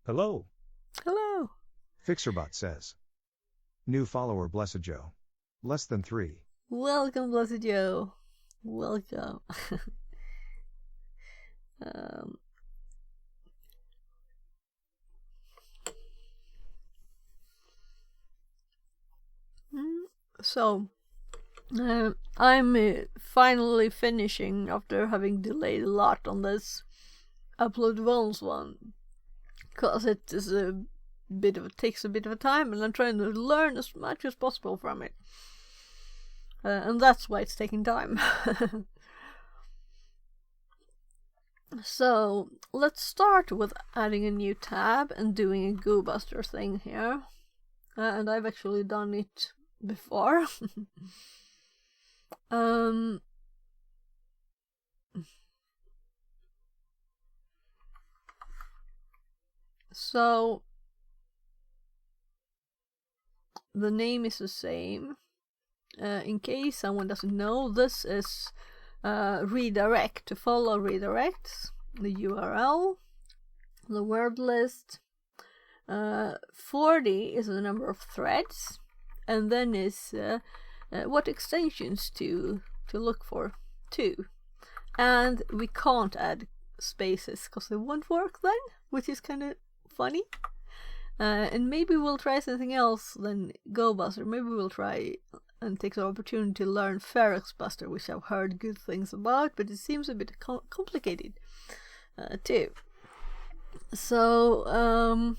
Hello. Hello. Fixerbot says. New follower Blessed Joe. Less than 3. Welcome, Blessed Joe. Welcome. So, I'm finally finishing after having delayed a lot on this Upload Bones one, because it is takes a bit of a time, and I'm trying to learn as much as possible from it, and that's why it's taking time. So let's start with adding a new tab and doing a GoBuster thing here, and I've actually done it before. So the name is the same. In case someone doesn't know, this is redirect. To follow redirects, the URL, the word list. 40 is the number of threads, and then is what extensions to look for, 2. And we can't add spaces because they won't work then, which is kind of funny. And maybe we'll try something else than GoBuster. Maybe we'll try and take the opportunity to learn FerrexBuster, which I've heard good things about, but it seems a bit complicated too. So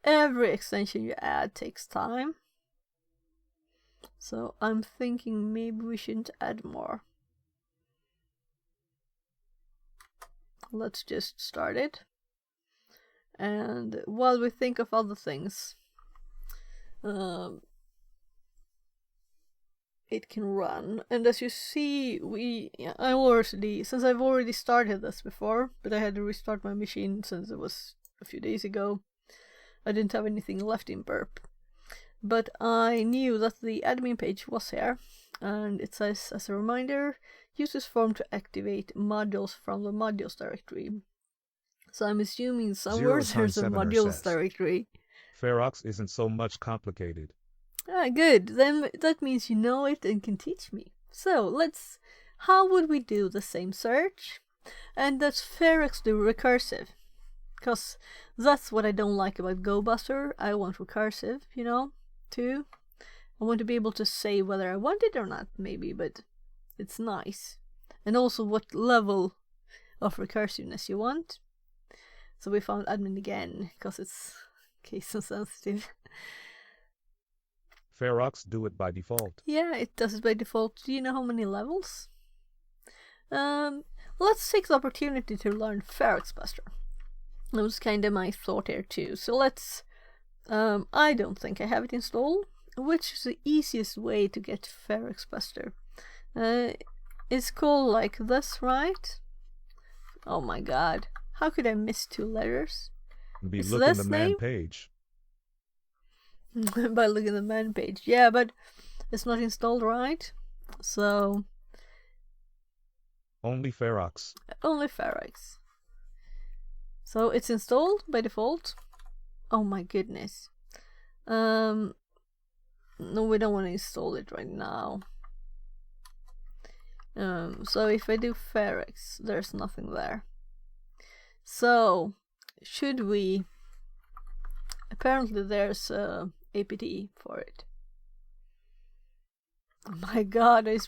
every extension you add takes time. So I'm thinking maybe we shouldn't add more. Let's just start it. And while we think of other things, it can run. And as you see, since I've already started this before, but I had to restart my machine since it was a few days ago. I didn't have anything left in Burp. But I knew that the admin page was here, and it says, as a reminder, use this form to activate modules from the modules directory. So I'm assuming somewhere there's a modules directory. Ferox isn't so much complicated. Ah, good. Then that means you know it and can teach me. So how would we do the same search? And does Ferox do recursive? Because that's what I don't like about GoBuster. I want recursive, too. I want to be able to say whether I want it or not, maybe, but it's nice. And also what level of recursiveness you want. So we found admin again, because it's case sensitive. Ferox do it by default. Yeah, it does it by default. Do you know how many levels? Let's take the opportunity to learn FerrexBuster. That was kind of my thought here too. So let's... I don't think I have it installed. Which is the easiest way to get FerrexBuster? It's called like this, right? Oh my god. How could I miss 2 letters? Be looking the man page. By looking at the man page. Yeah, but it's not installed, right? So... Only Ferox. Only Ferox. So it's installed by default. Oh my goodness. No, we don't want to install it right now. So if I do Ferox, there's nothing there. So should we... Apparently there's apt for it. Oh my god, I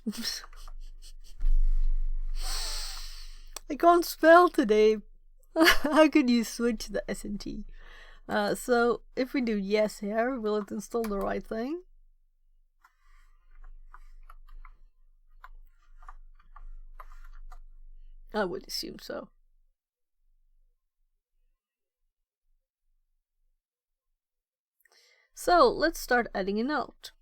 can't spell today. How could you switch the S and T? So if we do yes here, will it install the right thing? I would assume so. So let's start adding a note.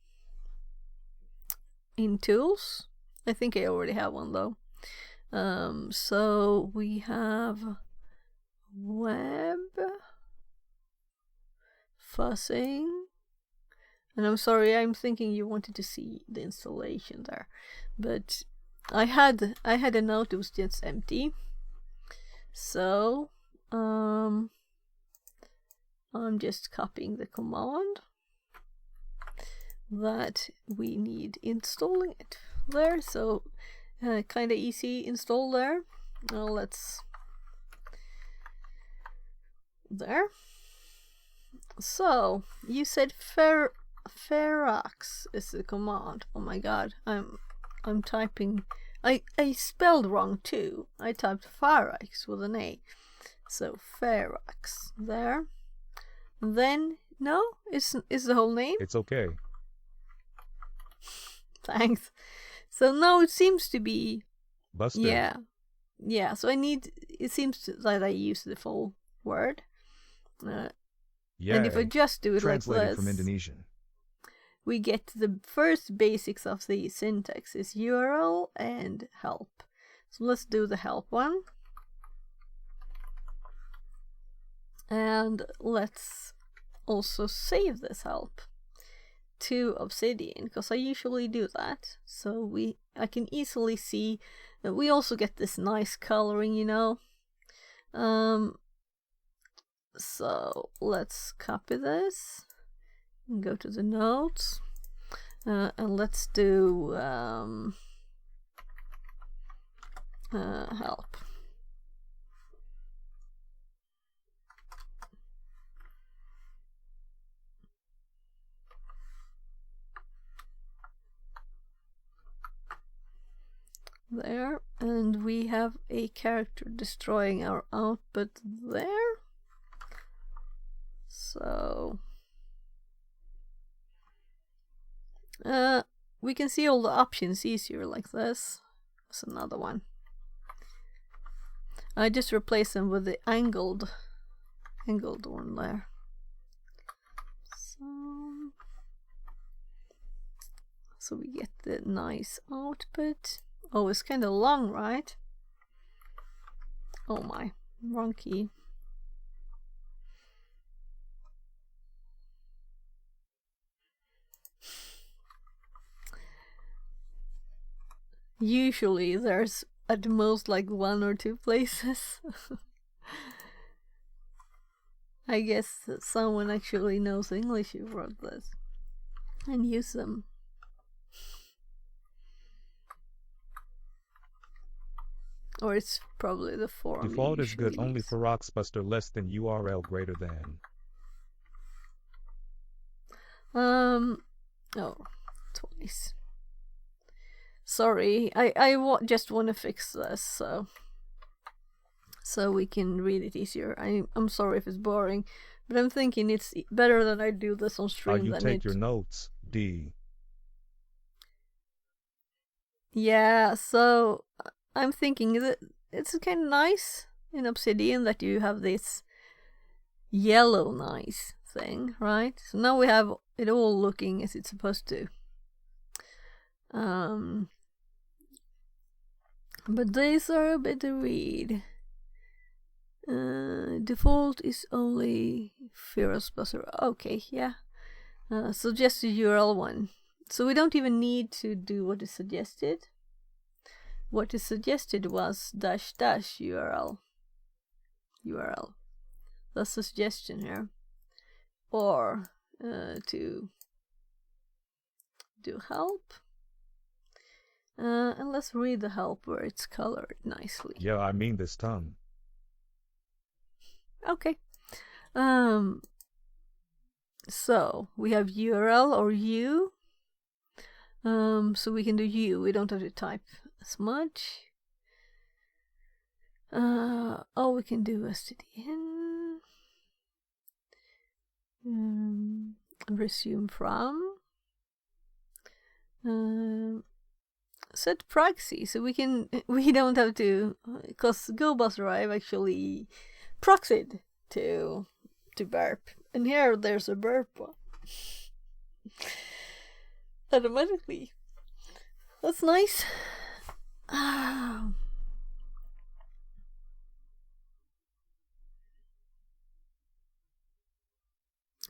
In Tools, I think I already have one though. So we have Web, Fuzzing, and I'm sorry, I'm thinking you wanted to see the installation there, but I had a note, it was just empty. So I'm just copying the command that we need installing it there. So kind of easy install there. Now let's there. So you said Ferax is the command. Oh my god, I'm typing. I spelled wrong too. I typed Ferax with an A. So Ferax there. Then no, is the whole name? It's okay. Thanks. So now it seems to be Buster. Yeah. So it seems that I use the full word. And if I just do it Translated like this, from Indonesian. we get the first basics of the syntax is URL and help. So let's do the help one. And let's also save this help to Obsidian, because I usually do that. So I can easily see that we also get this nice coloring, you know. So let's copy this and go to the notes, and let's do help. There, and we have a character destroying our output there. So we can see all the options easier like this. That's another one. I just replace them with the angled one there. So we get the nice output. Oh, it's kind of long, right? Oh my, wrong key. Usually there's at most like 1 or 2 places. I guess someone actually knows English who wrote this and use them. Or it's probably the form. Default is good only use. for Roxbuster less than URL greater than. Oh, twice. Sorry, I just want to fix this so we can read it easier. I'm sorry if it's boring, but I'm thinking it's better that I do this on How stream you than take your notes, D. Yeah, so I'm thinking that it's kind of nice in Obsidian that you have this yellow nice thing, right? So now we have it all looking as it's supposed to. But these are a bit to read. Default is only Ferozbuster. Okay, yeah. So just the URL one. So we don't even need to do what is suggested. What is suggested was -- URL. That's the suggestion here. Or to do help. And let's read the help where it's colored nicely. Yeah, I mean this tongue. Okay. So we have URL or U. So we can do U. We don't have to type as much. We can do stdin. Resume from. set proxy so we don't have to, because GoBus Drive actually proxied to burp, and here there's a burp one automatically. That's nice.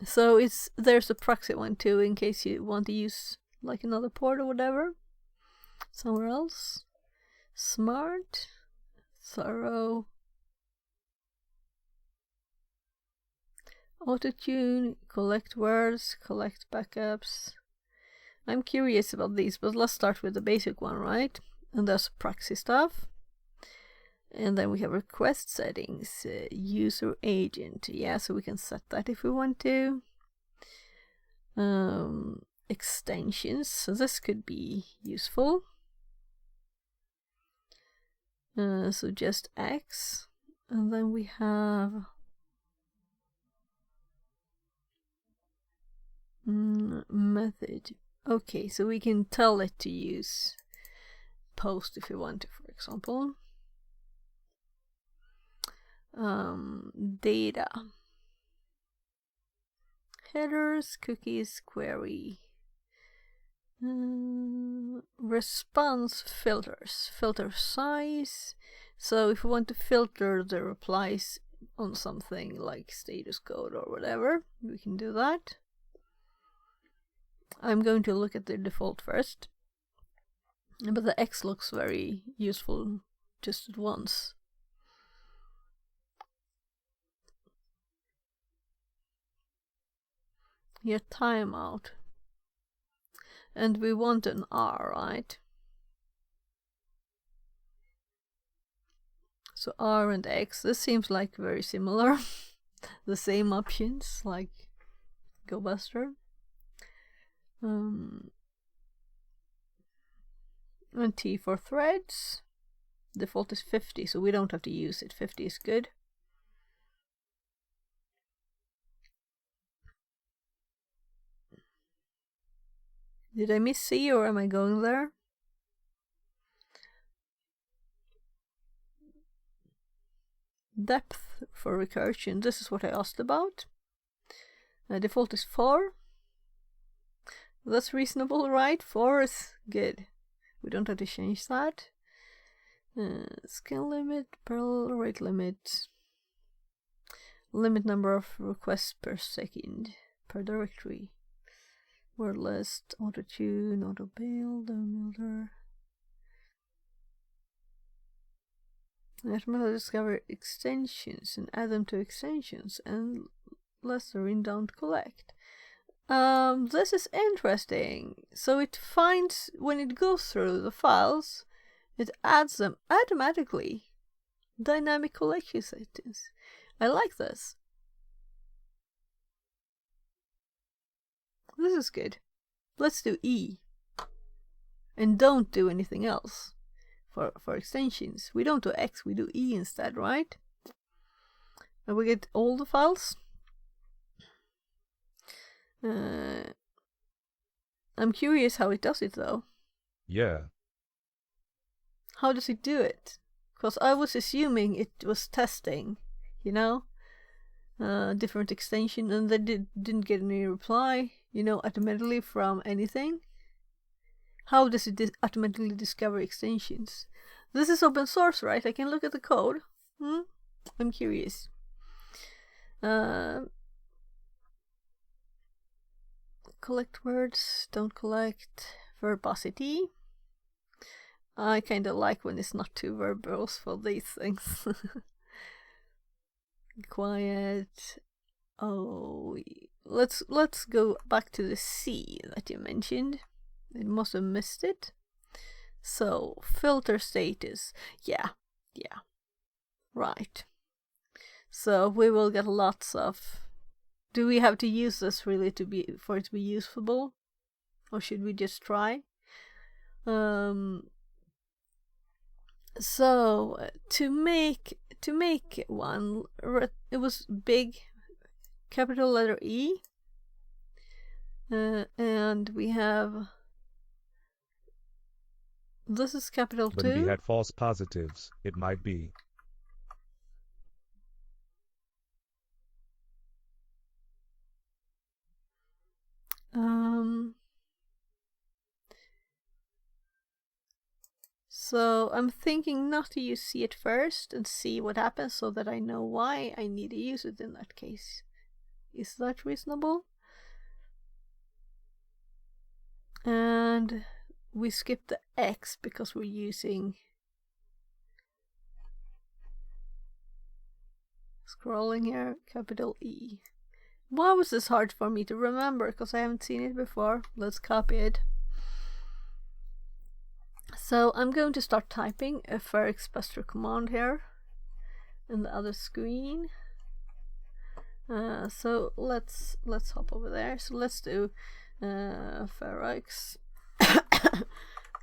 So there's a proxy one too, in case you want to use like another port or whatever somewhere else. Smart, thorough, auto-tune, collect words, collect backups. I'm curious about these, but let's start with the basic one, right? And there's proxy stuff. And then we have request settings, user agent. Yeah, so we can set that if we want to. Extensions, so this could be useful. So just X. And then we have method. Okay, so we can tell it to use post if we want to, for example. Data, headers, cookies, query, response filters, filter size. So if we want to filter the replies on something like status code or whatever, we can do that. I'm going to look at the default first, but the X looks very useful just at once. Here, timeout. And we want an R, right? So R and X, this seems like very similar. The same options like GoBuster. And T for threads. Default is 50, so we don't have to use it. 50 is good. Did I miss C or am I going there? Depth for recursion, this is what I asked about. Default is 4. That's reasonable, right? 4 is good. We don't have to change that. Scan limit, parallel rate limit. Limit number of requests per second per directory. Word list, auto-tune, auto-bail, downloader. Automatically discover extensions and add them to extensions, and lesser in don't collect. This is interesting. So it finds, when it goes through the files, it adds them automatically. Dynamic collection settings. I like this. This is good. Let's do E. And don't do anything else for extensions. We don't do X, we do E instead, right? And we get all the files. I'm curious how it does it though. Yeah. How does it do it? Because I was assuming it was testing, you know? Different extension, and they didn't get any reply, you know, automatically from anything. How does it automatically discover extensions? This is open source, right? I can look at the code. I'm curious. Collect words, don't collect. Verbosity. I kind of like when it's not too verbose for these things. Quiet. Oh, let's go back to the C that you mentioned. I must have missed it. So filter status. Yeah. Right. So we will get lots of. Do we have to use this really for it to be useful, or should we just try? So to make one, it was big, capital letter E, and we have This is capital But if he 2. had false positives, it might be. So I'm thinking not to use C at first and see what happens so that I know why I need to use it in that case. Is that reasonable? And we skip the X because we're using scrolling here, capital E. Why was this hard for me to remember? Because I haven't seen it before. Let's copy it. So I'm going to start typing a FerrixBuster command here in the other screen. So let's hop over there. So let's do Ferrix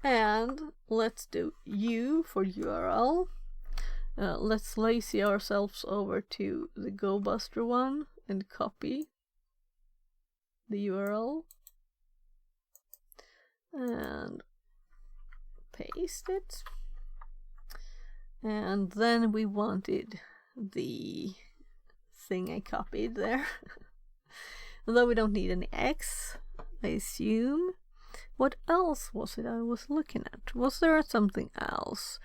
and let's do U for URL. Let's lazy ourselves over to the GoBuster one and copy the URL and paste it. And then we wanted the thing I copied there. Although we don't need any X, I assume. What else was it I was looking at? Was there something else?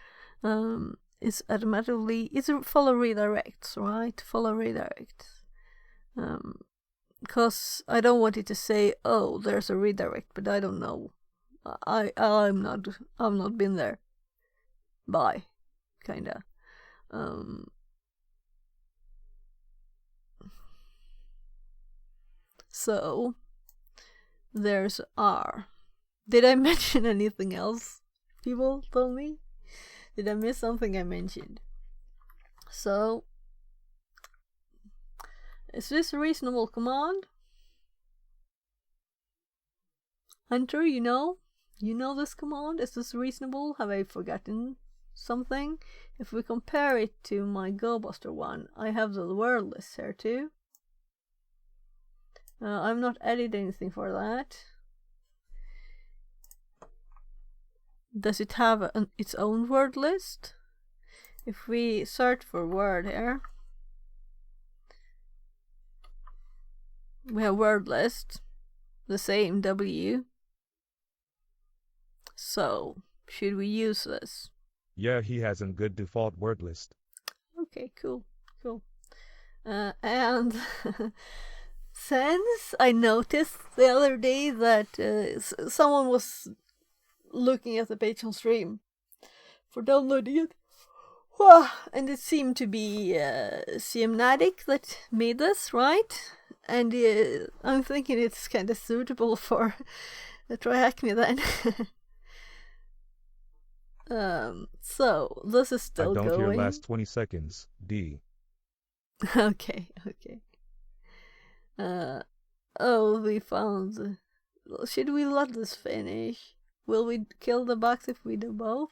It's automatically, it's a follow redirects, right? Follow redirects. Because I don't want it to say, oh, there's a redirect, but I don't know. I've not been there. Bye, kinda. So there's R. Did I mention anything else? People told me. Did I miss something I mentioned? So is this a reasonable command? Hunter, you know this command? Is this reasonable? Have I forgotten something? If we compare it to my GoBuster one, I have the word list here too. I've not added anything for that. Does it have its own word list? If we search for word here, we have word list, the same W. So, should we use this? Yeah, he has a good default word list. Okay, cool. And since I noticed the other day that someone was looking at the page on stream for downloading it, and it seemed to be CMNADIC that made this, right? And I'm thinking it's kind of suitable for TryHackMe then. So this is still I don't going. hear last 20 seconds. D. Okay. Oh, we found. Should we let this finish? Will we kill the box if we do both?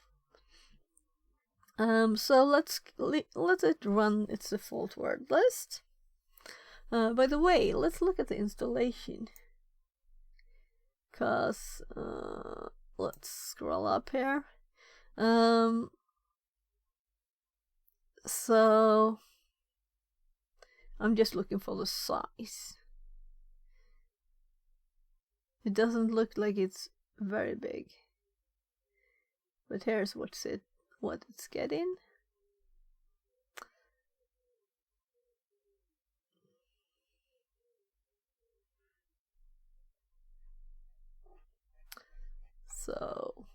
So let's let it run its default word list. By the way, let's look at the installation. Cause let's scroll up here. So I'm just looking for the size. It doesn't look like it's very big. But here's what it's getting. So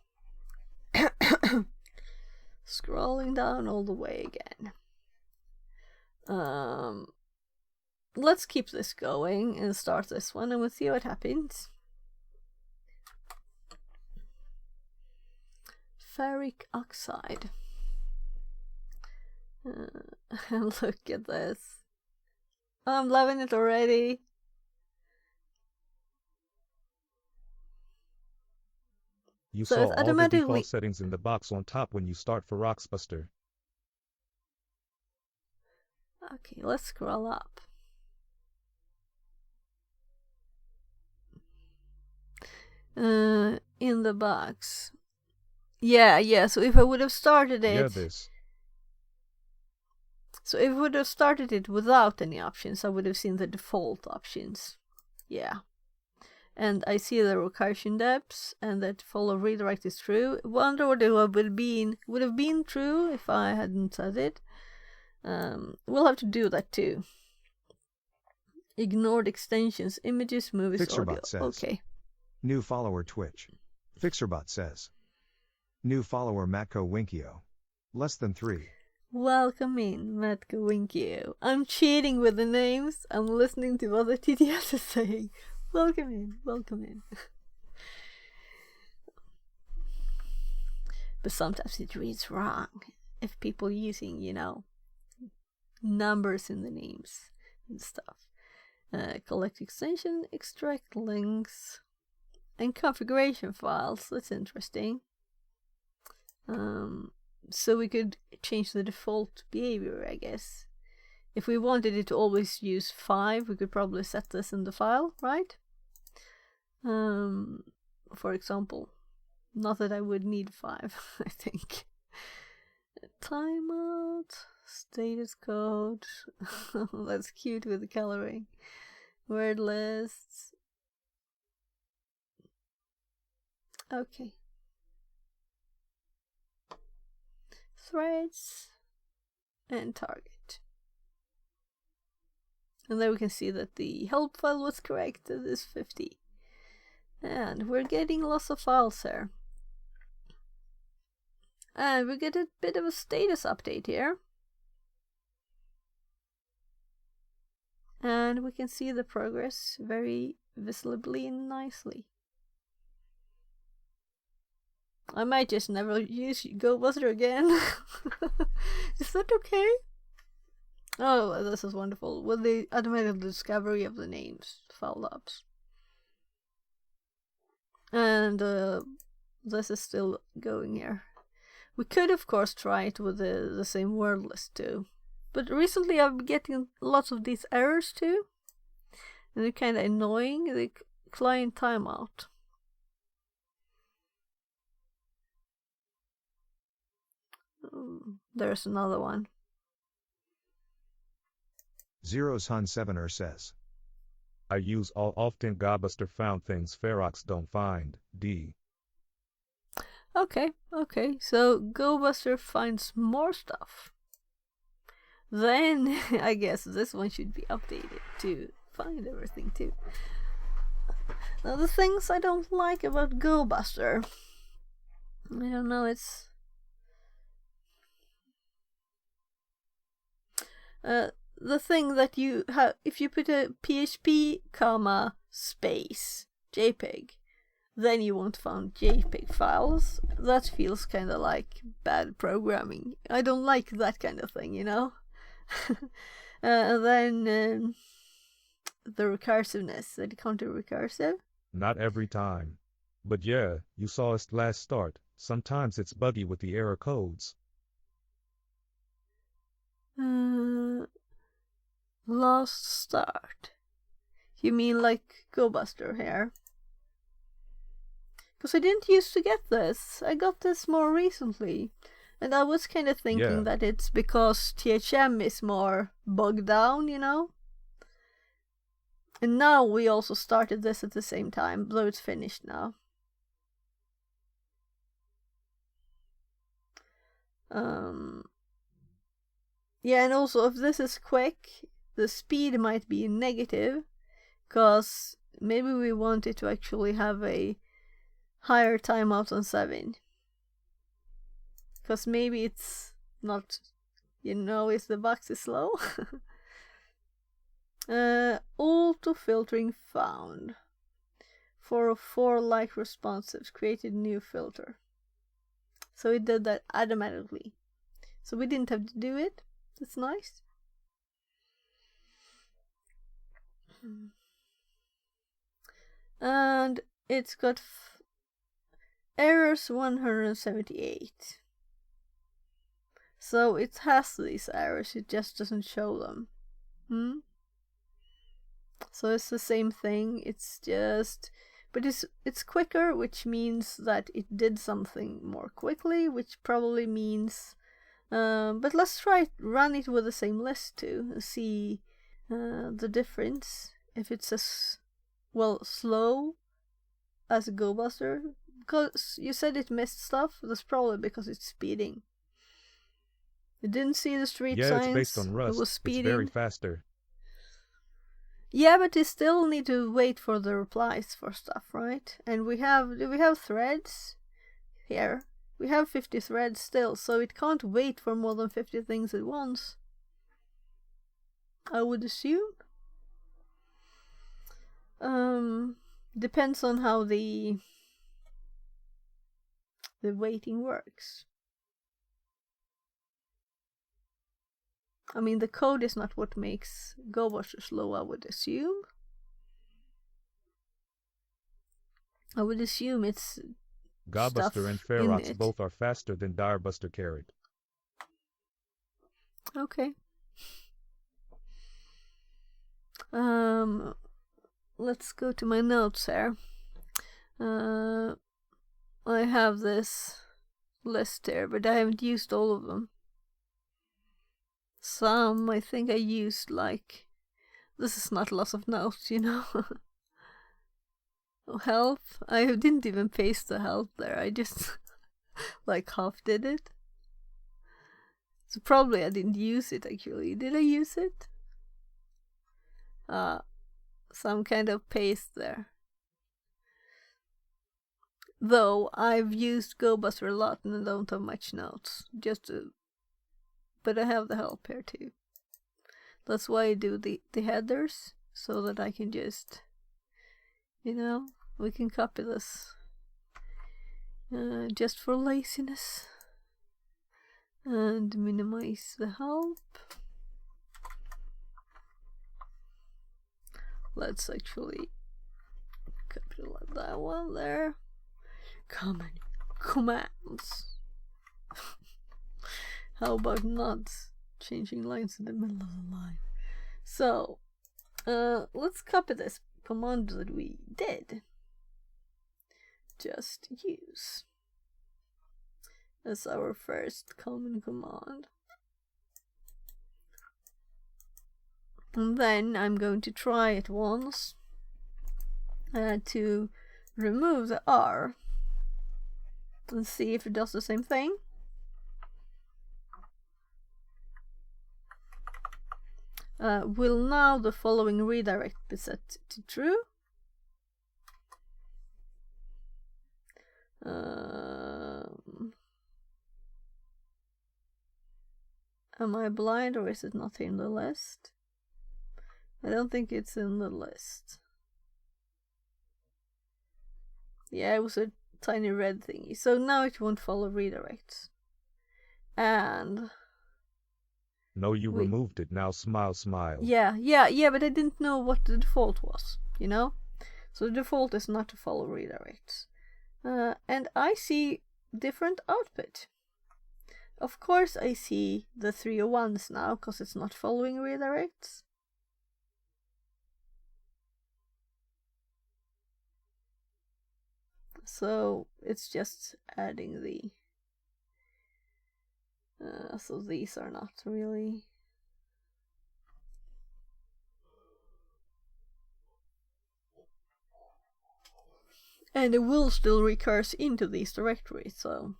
scrolling down all the way again. Let's keep this going and start this one and we'll see what happens. Ferric oxide. Look at this. I'm loving it already. You So saw it's all the automatically- default settings in the box on top when you start FerrixBuster. Okay, let's scroll up. In the box, Yeah. So if I would have started it, Yeah, this. so if I would have started it without any options, I would have seen the default options. Yeah. And I see the recursion depths and that follow redirect is true. Wonder what it would have been true if I hadn't said it. We'll have to do that too. Ignored extensions, images, movies, audio. Fixerbot says. Okay. New follower Twitch. Fixerbot says. New follower Matko Winkio. Less than 3. Welcome in, Matko Winkio. I'm cheating with the names. I'm listening to what the TTS is saying. Welcome in, welcome in. But sometimes it reads wrong if people using, numbers in the names and stuff. Collect extension, extract links, and configuration files. That's interesting. So we could change the default behavior, I guess. If we wanted it to always use 5, we could probably set this in the file, right? For example. Not that I would need 5, I think. Timeout, status code. That's cute with the coloring. Word lists. Okay. Threads and target. And there we can see that the help file was correct. It is 50. And we're getting lots of files here. And we get a bit of a status update here. And we can see the progress very visibly and nicely. I might just never use GoBuster again. Is that okay? Oh, this is wonderful. With the automated discovery of the names, file ups. And this is still going here. We could, of course, try it with the same word list too. But recently I've been getting lots of these errors too. And they're kind of annoying. The client timeout. There's another one. Zeros Hun 7er says. I use all often GoBuster found things Ferox don't find. D. Okay. So GoBuster finds more stuff. Then I guess this one should be updated to find everything too. Now the things I don't like about GoBuster, I don't know, it's the thing that you have, if you put a PHP, space JPEG, then you won't find JPEG files. That feels kind of like bad programming. I don't like that kind of thing, Then the recursiveness, the counter-recursive. Not every time. But yeah, you saw us last start. Sometimes it's buggy with the error codes. Last start. You mean like GoBuster here? Because I didn't used to get this. I got this more recently. And I was kind of thinking that it's because THM is more bogged down, And now we also started this at the same time, though it's finished now. Yeah, and also if this is quick, the speed might be negative, because maybe we want it to actually have a higher timeout on 7. Because maybe it's not, if the box is slow. Auto filtering found. 404 like responsives, created new filter. So it did that automatically. So we didn't have to do it. That's nice. And it's got errors 178. So it has these errors, it just doesn't show them. So it's the same thing, it's just, But it's quicker, which means that it did something more quickly, which probably means... but let's run it with the same list too, and see the difference. If it's as, well, slow as GoBuster, because you said it missed stuff, that's probably because it's speeding. It didn't see the street Yeah, signs. it's based on Rust. It was It's speeding. very faster. Yeah, but you still need to wait for the replies for stuff, right? And we have threads here. We have 50 threads still, so it can't wait for more than 50 things at once, I would assume. Depends on how the waiting works. I mean, the code is not what makes GoBuster slow, I would assume. I would assume it's Godbuster and Ferox both are faster than Direbuster Carrot. Okay. Let's go to my notes here. I have this list here, but I haven't used all of them. Some I think I used, like, this is not lots of notes, you know. Help, I didn't even paste the help there, I just like half did it. So probably I didn't use it actually. Did I use it? Some kind of paste there. Though I've used GoBuster a lot and I don't have much notes. But I have the help here too. That's why I do the headers, so that I can just, you know, we can copy this just for laziness and minimize the help. Let's actually copy that one there. Common commands. How about not changing lines in the middle of the line? So, let's copy this command that we did. Just use as our first common command. And then I'm going to try it once to remove the R and see if it does the same thing. Will now the following redirect be set to true? Am I blind, or is it not in the list? I don't think it's in the list. Yeah, it was a tiny red thingy. So now it won't follow redirects. And No, you removed it. Now smile, smile. Yeah, but I didn't know what the default was, you know? So the default is not to follow redirects. And I see different output. Of course I see the 301s now, because it's not following redirects. So it's just adding the... so these are not really... And it will still recurse into these directories, so...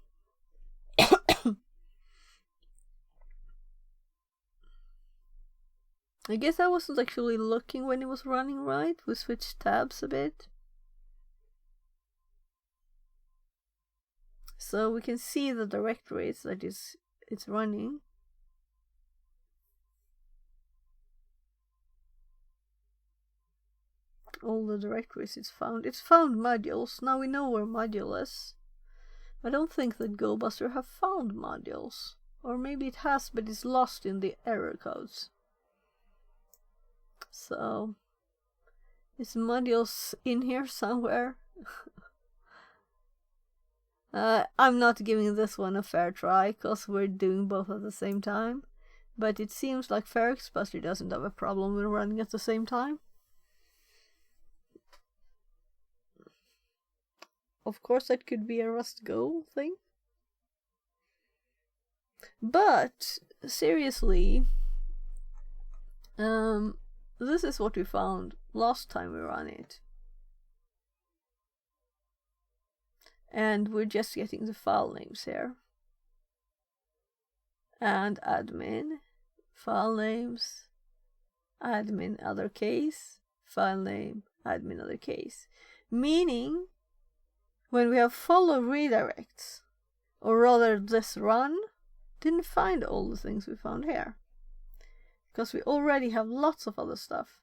I guess I wasn't actually looking when it was running right. We switched tabs a bit. So we can see the directories that it's running. All the directories it's found. It's found modules. Now we know where module is. I don't think that GoBuster have found modules. Or maybe it has, but it's lost in the error codes. So, is modules in here somewhere? I'm not giving this one a fair try, because we're doing both at the same time. But it seems like FerexBuster doesn't have a problem with running at the same time. of course that could be a Rust Go thing. But seriously, this is what we found last time we ran it. And we're just getting the file names here. And admin, file names, admin other case, file name, admin other case. Meaning, when we have follow redirects, or rather this run, didn't find all the things we found here. Because we already have lots of other stuff.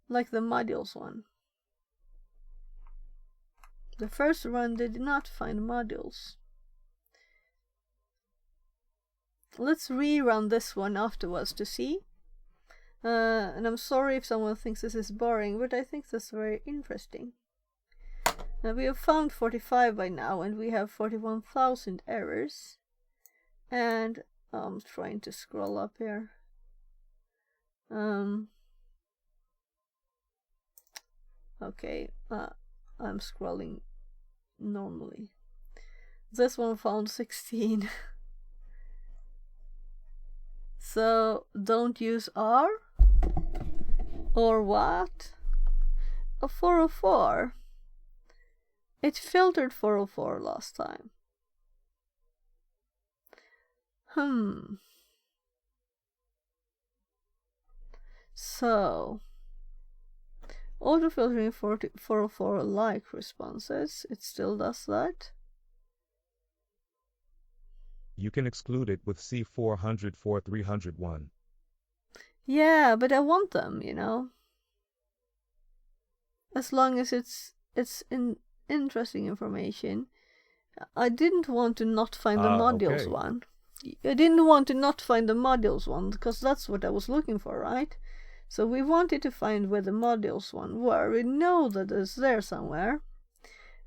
Like the modules one. The first run did not find modules. Let's rerun this one afterwards to see. And I'm sorry if someone thinks this is boring, but I think this is very interesting. Now we have found 45 by now, and we have 41,000 errors. And I'm trying to scroll up here. Okay, I'm scrolling normally. This one found 16. So don't use R or what? A 404. It filtered 404 last time. So auto-filtering 404 like responses, it still does that. You can exclude it with C400 4301. Yeah, but I want them, you know. As long as it's interesting information. I didn't want to not find the modules okay. one. I didn't want to not find the modules one, because that's what I was looking for, right? So we wanted to find where the modules one were. We know that it's there somewhere.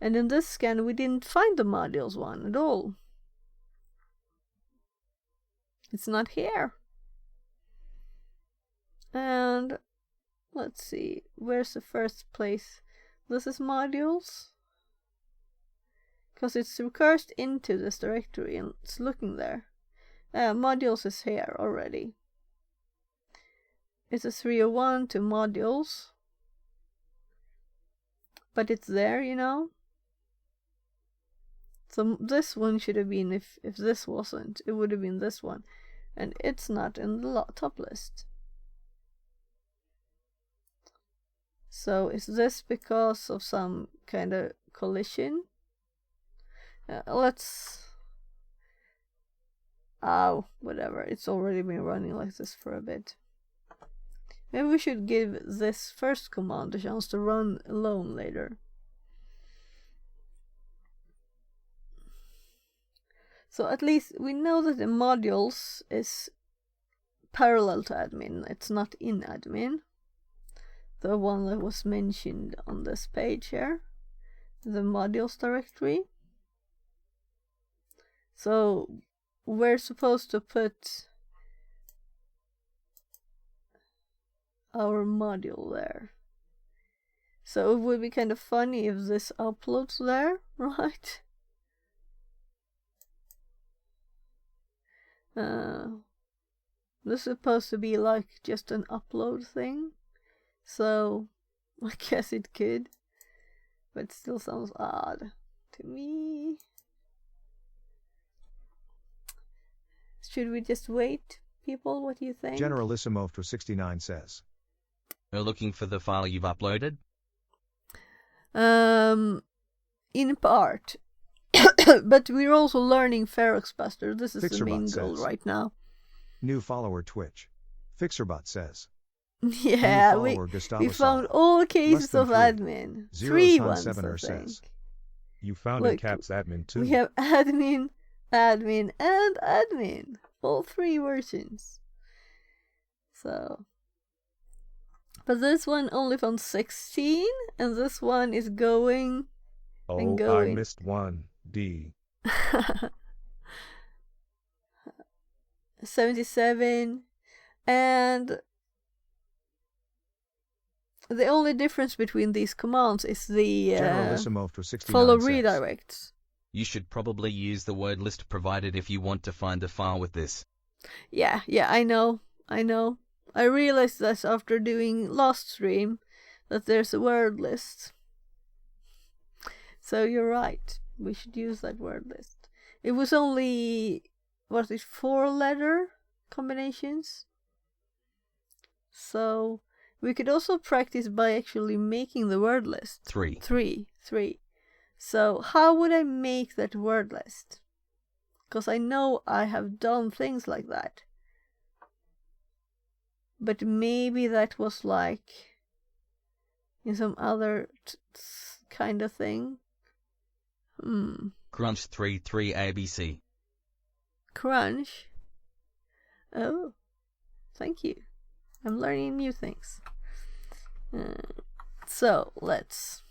And in this scan we didn't find the modules one at all. It's not here. And let's see, where's the first place? This is modules. Because it's recursed into this directory and it's looking there. Modules is here already. It's a 301 to modules. But it's there, you know. So this one should have been, if this wasn't, it would have been this one. And it's not in the top list. So is this because of some kind of collision? Whatever. It's already been running like this for a bit. Maybe we should give this first command a chance to run alone later. So at least we know that the modules is parallel to admin. It's not in admin. The one that was mentioned on this page here. The modules directory. So we're supposed to put our module there. So it would be kind of funny if this uploads there, right? This is supposed to be like just an upload thing. So I guess it could. But it still sounds odd to me. Should we just wait, people? What do you think? Generalissimo for 69 says. We're looking for the file you've uploaded? In part. But we're also learning Feroxbuster. This is the Fixerbot main goal says. right now. New follower Twitch. Fixerbot says. Yeah, New we follower Gustavo found Sala. all cases than of three. admin. Zero Three Sun ones, I Sevener think. says. You found in Look, caps admin too. We have admin, admin, and admin. All three versions. So. But this one only found 16, and this one is going and Oh, I going. missed one. D. 77, and the only difference between these commands is the Generalissimo for 69 follow says. redirects. You should probably use the word list provided if you want to find a file with this. Yeah, I know. I realized this after doing last stream, that there's a word list. So you're right. We should use that word list. It was only, 4-letter combinations? So we could also practice by actually making the word list. 3. 3. So how would I make that word list? Because I know I have done things like that. But maybe that was like in some other kind of thing. Crunch 3 ABC. Crunch. Oh, thank you. I'm learning new things. So let's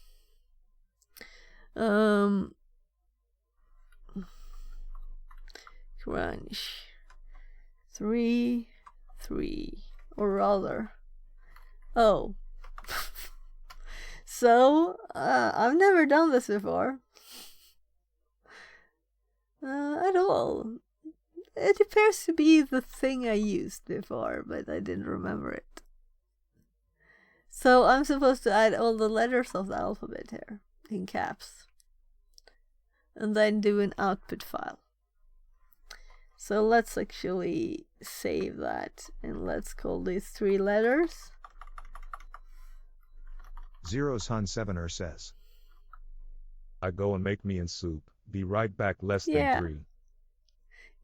crunch 3, or rather, oh. So I've never done this before at all. It appears to be the thing I used before, but I didn't remember it. So I'm supposed to add all the letters of the alphabet here in caps, and then do an output file. So let's actually save that, and let's call these 3 letters. Zeros Hun 7er says. I go and make me in soup. Be right back less Yeah. than 3.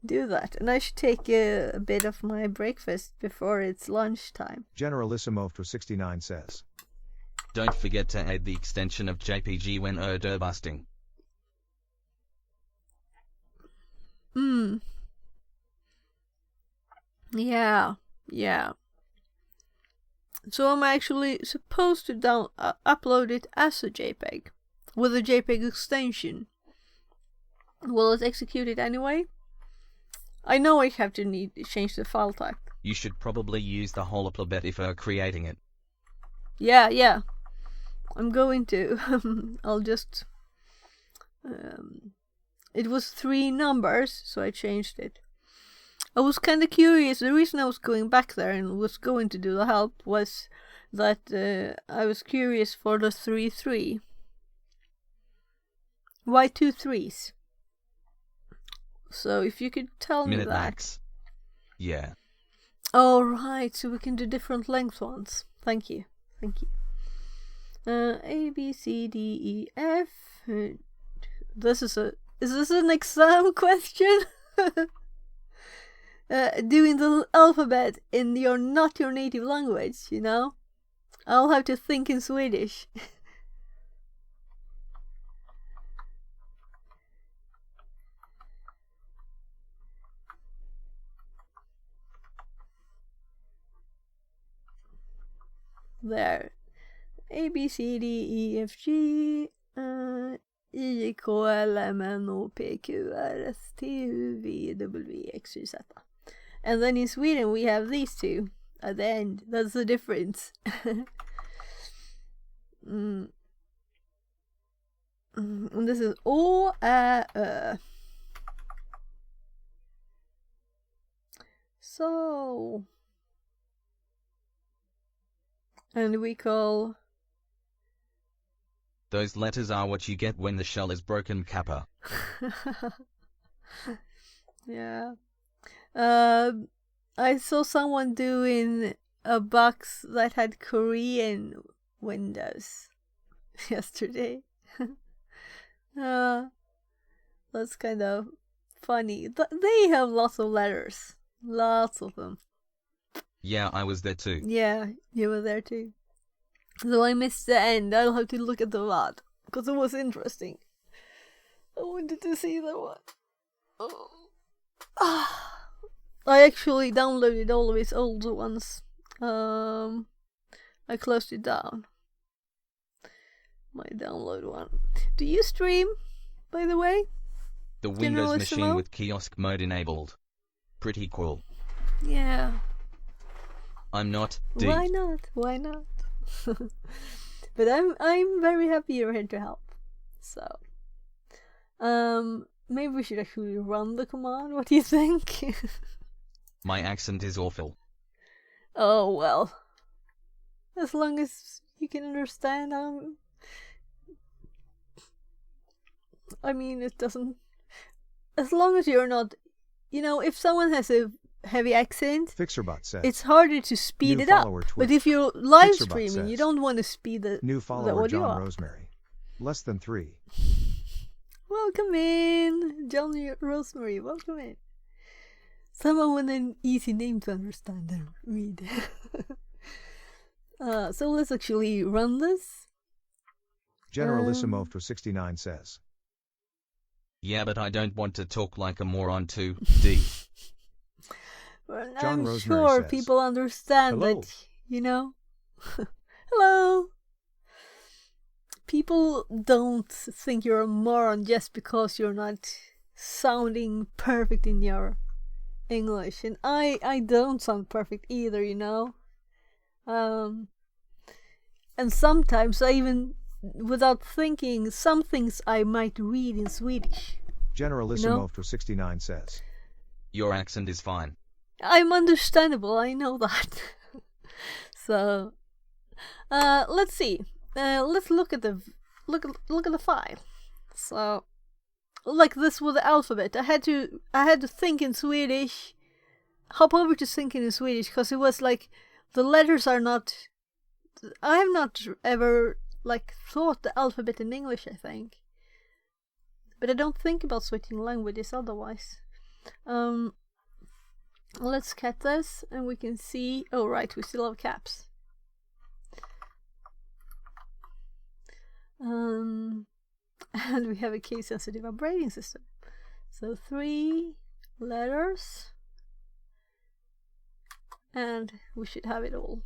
Do that, and I should take a bit of my breakfast before it's lunchtime. Generalissimo for 69 says. Don't forget to add the extension of JPG when order busting. Yeah. So I'm actually supposed to upload it as a JPEG with a JPEG extension. Will it execute it anyway? I know I have to change the file type. You should probably use the whole alphabet if you're creating it. Yeah. I'm going to. I'll just. It was 3 numbers, so I changed it. I was kind of curious. The reason I was going back there and was going to do the help was that I was curious for the 3. Why 2 3s? So if you could tell me Minute that. max. Yeah. Oh, right. So we can do different length ones. Thank you. A, B, C, D, E, F. Is this an exam question? Doing the alphabet in not your native language, you know? I'll have to think in Swedish. There. A, B, C, D, E, F, G, I, K, L, M, N, O, P, Q, R, S, T, U, V, W, X, Y, Z. And then in Sweden we have these 2 at the end. That's the difference. And this is O, Ä, Ö. So... And we call... Those letters are what you get when the shell is broken, Kappa. Yeah. I saw someone doing a box that had Korean windows yesterday. That's kind of funny. They have lots of letters. Lots of them. Yeah, I was there too. Yeah, you were there too. Though I missed the end, I'll have to look at the VOD, because it was interesting. I wanted to see that one. Oh. I actually downloaded all of his old ones. I closed it down. My download one. Do you stream, by the way? The Windows Generalissimo? machine with kiosk mode enabled. Pretty cool. Yeah. I'm not, D. Why not? But I'm very happy you're here to help. So, maybe we should actually run the command. What do you think? My accent is awful. Oh well, as long as you can understand, I mean, it doesn't. As long as you're not, if someone has a heavy accent, Fixerbot says. it's harder to speed New it up. follower But Twitch. if you're live Fixerbot streaming, you says. don't want to speed the New follower audio John up. Rosemary. Less than 3. Welcome in, John Rosemary. Welcome in. Someone with an easy name to understand and read. So let's actually run this. Generalissimo for 69 says. Yeah, but I don't want to talk like a moron too. D. Well, John I'm Rosemary sure says. people understand Hello. that, Hello. People don't think you're a moron just because you're not sounding perfect in your English. And I don't sound perfect either, And sometimes I even, without thinking, some things I might read in Swedish. Generalissimo for 69 says. Your accent is fine. I'm understandable, I know that. So, let's see. Let's look at the file. So, like this with the alphabet, I had to think in Swedish. Hop over to thinking in Swedish because it was like the letters are not. I have not ever thought the alphabet in English. I think, but I don't think about switching languages otherwise. Let's cut this and we can see. Oh right, we still have caps. And we have a case-sensitive operating system. So 3 letters, and we should have it all.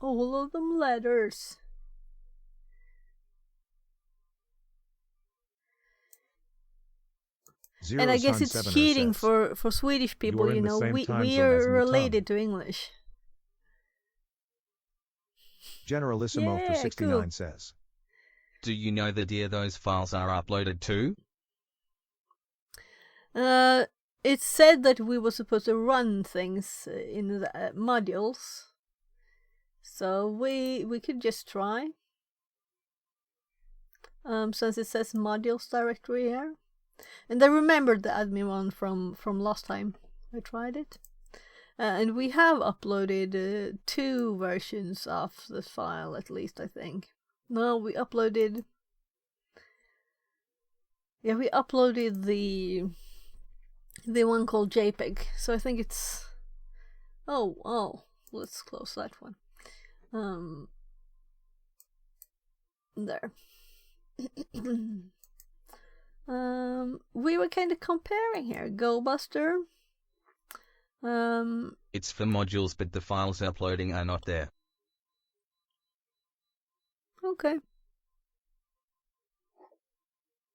All of them letters. Zero And I guess Sun it's 7er cheating says. for Swedish people, in the same time we zone as are me, related to English. Generalissimo for Yeah, 69 cool. says. Do you know the dear those files are uploaded to? It said that we were supposed to run things in the modules, so we could just try. Since it says modules directory here, and I remembered the admin one from last time I tried it, and we have uploaded 2 versions of the file at least, I think. No, we uploaded. Yeah, we uploaded the one called JPEG. So I think it's. Oh, let's close that one. There. We were kind of comparing here. GoBuster. It's for modules, but the files uploading are not there. Okay.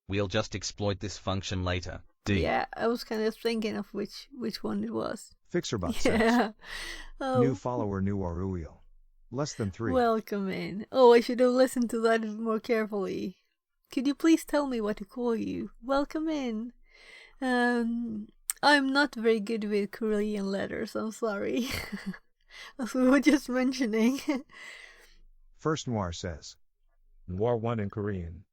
We'll just exploit this function later. D. Yeah, I was kind of thinking of which one it was. Fixerbot says. Yeah. Oh, New follower New Aruio. Less than 3. welcome in. Oh, I should have listened to that more carefully. Could you please tell me what to call you? Welcome in. I'm not very good with Korean letters, I'm sorry. As we were just mentioning. First Noir says. Noir 1 in Korean.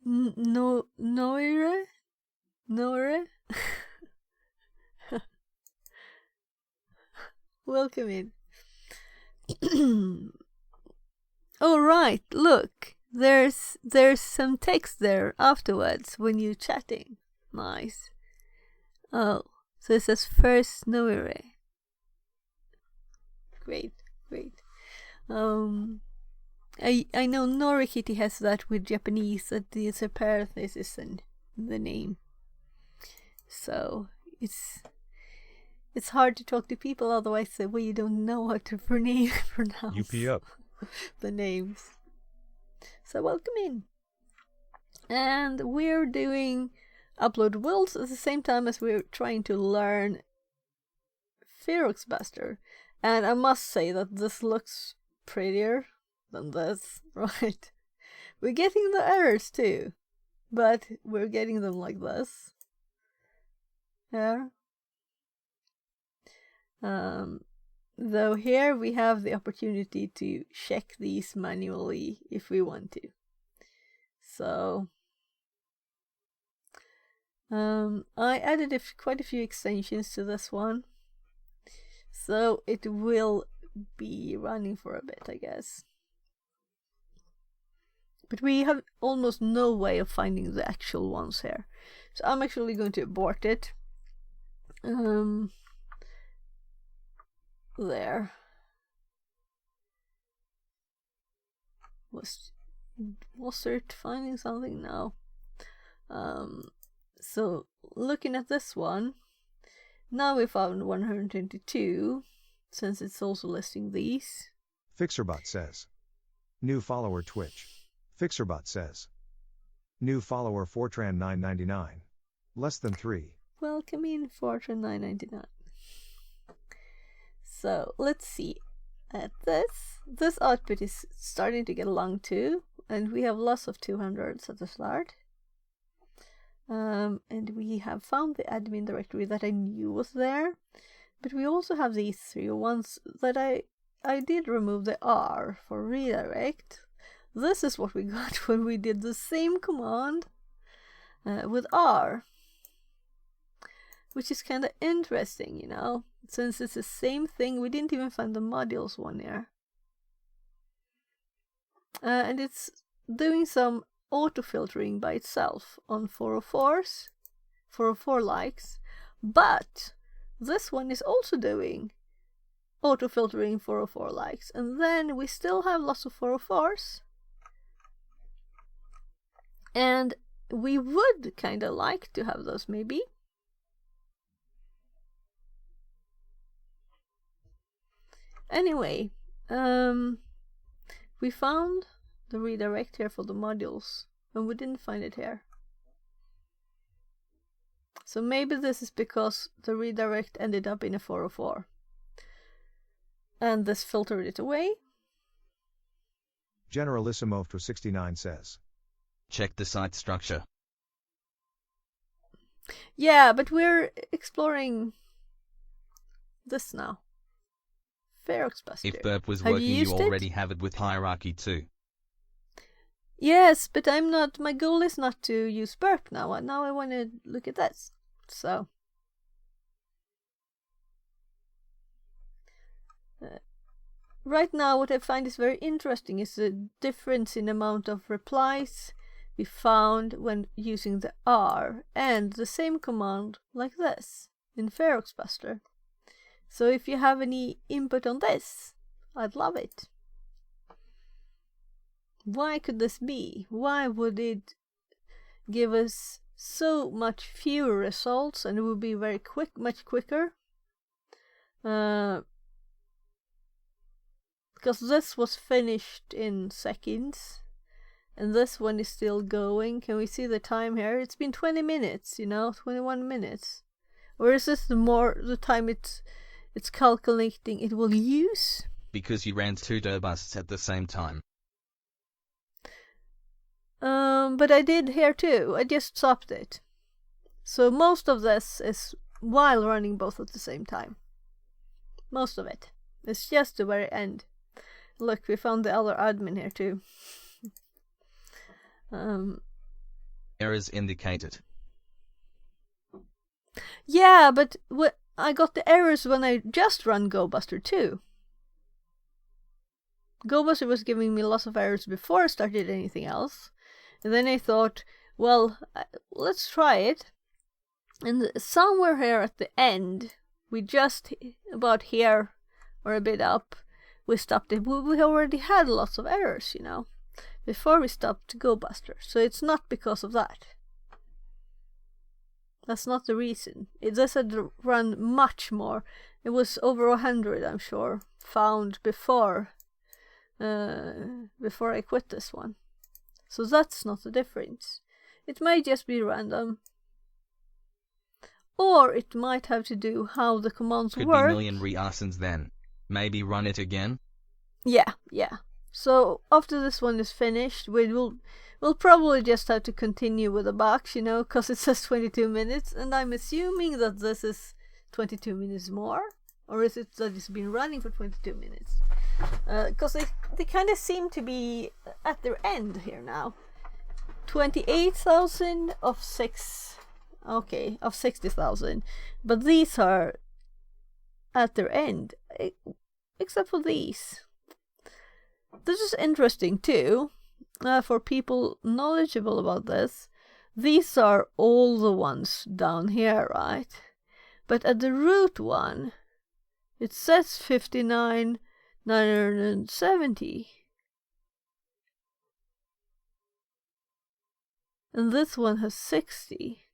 Noire? Welcome in. Oh right, look. There's some text there afterwards when you're chatting. Nice. Oh, so it says first Noire. Great. I know Norikitty has that with Japanese, that there's a parenthesis in the name. So it's hard to talk to people otherwise when you don't know how to pronounce UP up. the names. So welcome in. And we're doing upload worlds at the same time as we're trying to learn Ferox Buster. And I must say that this looks prettier than this, right? We're getting the errors too, but we're getting them like this. Yeah. Though here we have the opportunity to check these manually if we want to. So I added quite a few extensions to this one, so it will be running for a bit, I guess. But we have almost no way of finding the actual ones here, so I'm actually going to abort it. There. Was it finding something now? So looking at this one, now we found 122, since it's also listing these. Fixerbot says. New follower Twitch. Fixerbot says. New follower Fortran 999. Less than 3. Welcome in, Fortran 999. So let's see at this. This output is starting to get long too, and we have lots of 200s at the start. And we have found the admin directory that I knew was there, but we also have these 3 ones that I did remove the R for redirect. This is what we got when we did the same command with R, which is kind of interesting, you know, since it's the same thing. We didn't even find the modules one here. And it's doing some auto-filtering by itself on 404s, 404 likes, but this one is also doing auto-filtering 404 likes, and then we still have lots of 404s, and we would kind of like to have those maybe. Anyway, we found the redirect here for the modules, and we didn't find it here. So maybe this is because the redirect ended up in a 404, and this filtered it away. Generalissimo for 69 says. Check the site structure. Yeah, but we're exploring this now. Ferox Buster. If Burp was Have working, you you used already it? have it with Hierarchy too. Yes, but I'm not. My goal is not to use Burp now. Now I want to look at this. So. Right now, what I find is very interesting is the difference in amount of replies we found when using the R and the same command like this in Ferox Buster. So if you have any input on this, I'd love it. Why could this be? Why would it give us so much fewer results and it would be very quick, much quicker? Because this was finished in seconds and this one is still going. Can we see the time here? It's been 20 minutes, you know, 21 minutes. Or is this the time it's calculating it will use? Because you ran 2 derbusts at the same time. But I did here too. I just stopped it. So most of this is while running both at the same time. Most of it. It's just the very end. Look, we found the other admin here too. Errors indicated. Yeah, but I got the errors when I just run GoBuster too. GoBuster was giving me lots of errors before I started anything else. And then I thought, well, let's try it. And somewhere here at the end, we just about here or a bit up, we stopped it. We already had lots of errors, you know, before we stopped GoBuster. So it's not because of that. That's not the reason. This had run much more. It was over 100, I'm sure, found before I quit this one. So that's not the difference. It might just be random. Or it might have to do how the commands Could work. be million reasons then. Maybe run it again? Yeah. So after this one is finished, we'll probably just have to continue with the box, because it says 22 minutes, and I'm assuming that this is 22 minutes more, or is it that it's been running for 22 minutes? Because they kind of seem to be at their end here now. 28,000 of 60,000, but these are at their end, except for these. This is interesting too, for people knowledgeable about this. These are all the ones down here, right? But at the root one, it says 59,970. And this one has 60.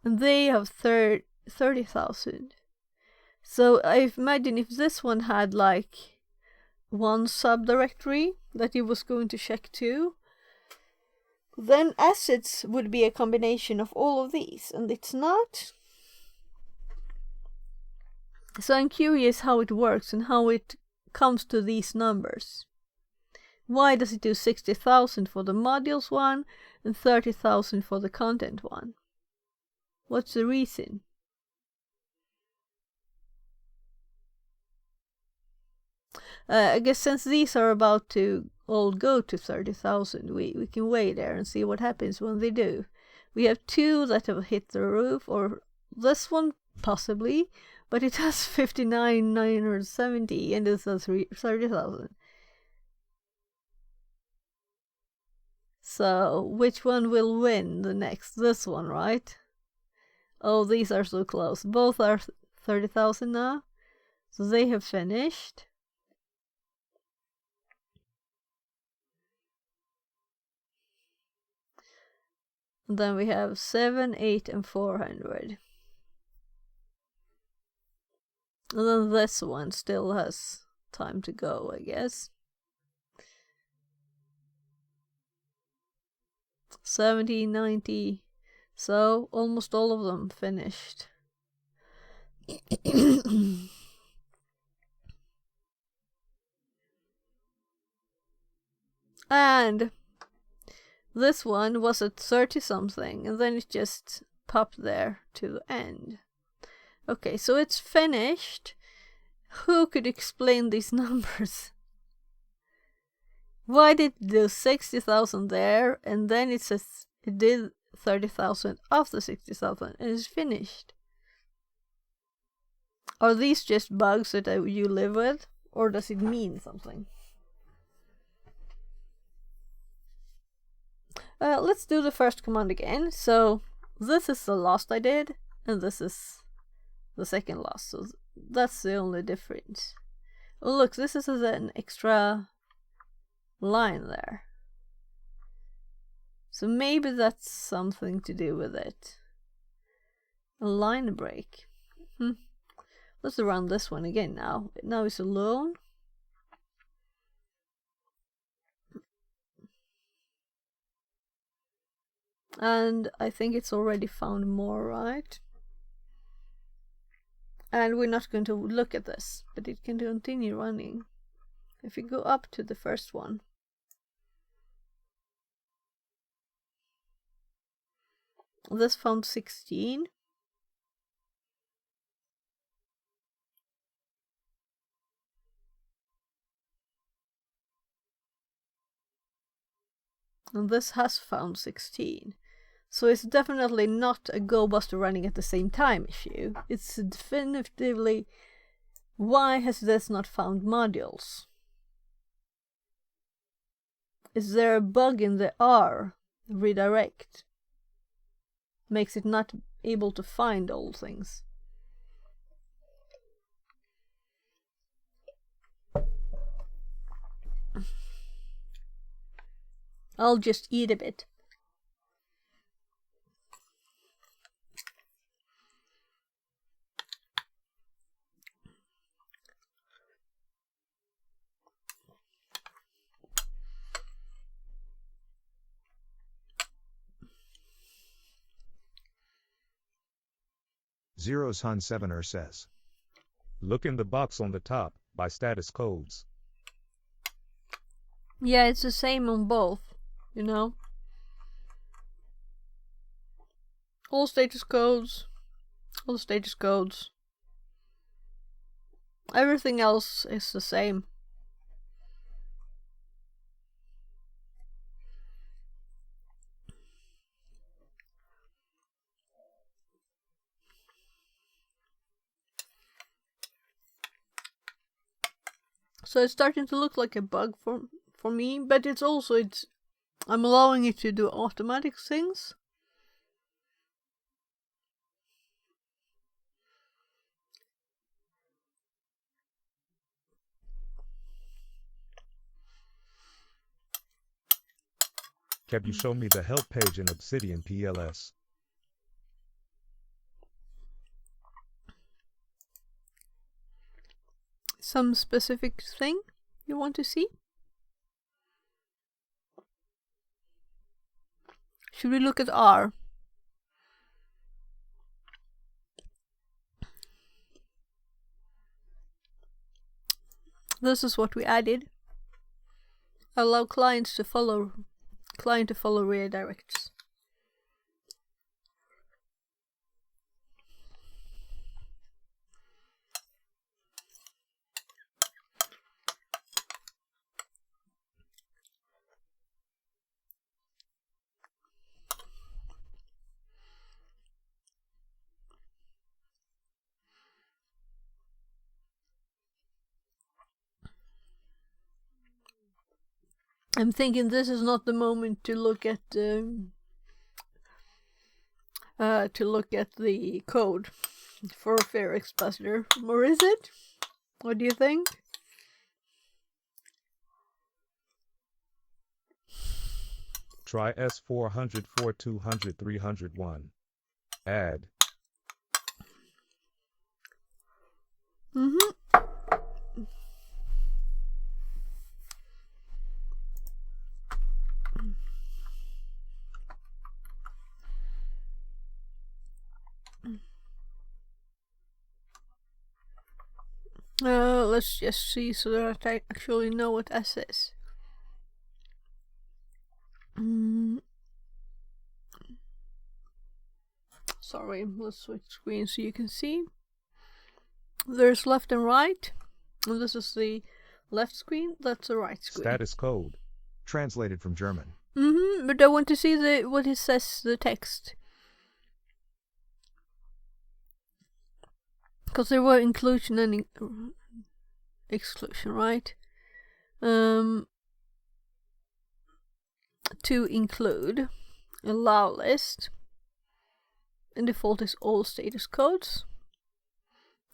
And they have 30,000. So I imagine if this one had like one subdirectory that it was going to check to, then assets would be a combination of all of these, and it's not. So I'm curious how it works and how it comes to these numbers. Why does it do 60,000 for the modules one and 30,000 for the content one? What's the reason? I guess since these are about to all go to 30,000, we can wait there and see what happens when they do. We have two that have hit the roof, or this one possibly, but it has 59,970 and it says 30,000. So which one will win the next? This one, right? Oh, these are so close. Both are 30,000 now. So they have finished. And then we have 7, 8, and 400. And then this one still has time to go, I guess. 70, 90. So almost all of them finished. And this one was at 30 something, and then it just popped there to the end. Okay, so it's finished. Who could explain these numbers? Why did it do 60,000 there, and then it says it did 30,000 after 60,000, and it's finished? Are these just bugs that you live with, or does it mean something? Let's do the first command again. So this is the last I did, and this is the second last. So that's the only difference. Oh look, this is an extra line there. So maybe that's something to do with it. A line break. Let's run this one again now. Now it's alone. And I think it's already found more, right? And we're not going to look at this, but it can continue running. If you go up to the first one. This found 16. And this has found 16. So it's definitely not a GoBuster running at the same time issue. It's definitively, why has this not found modules? Is there a bug in the R redirect? Makes it not able to find all things. I'll just eat a bit. Zeros Hun 7er says. Look in the box on the top, by status codes. Yeah, it's the same on both, you know. All status codes. All status codes. Everything else is the same. So it's starting to look like a bug for me, but it's I'm allowing it to do automatic things. Can you show me the help page in Obsidian PLS? Some specific thing you want to see? Should we look at R? This is what we added. Allow client to follow redirects. I'm thinking this is not the moment to look at the code for Feryx Buster, or is it? What do you think? Try S400 4200 301. Add. Let's just see so that I actually know what S is. Sorry, let's switch screens so you can see. There's left and right, and this is the left screen, that's the right screen. Status code. Translated from German. But I want to see what it says, the text. Because there were inclusion and exclusion, right? To include, allow list, and default is all status codes.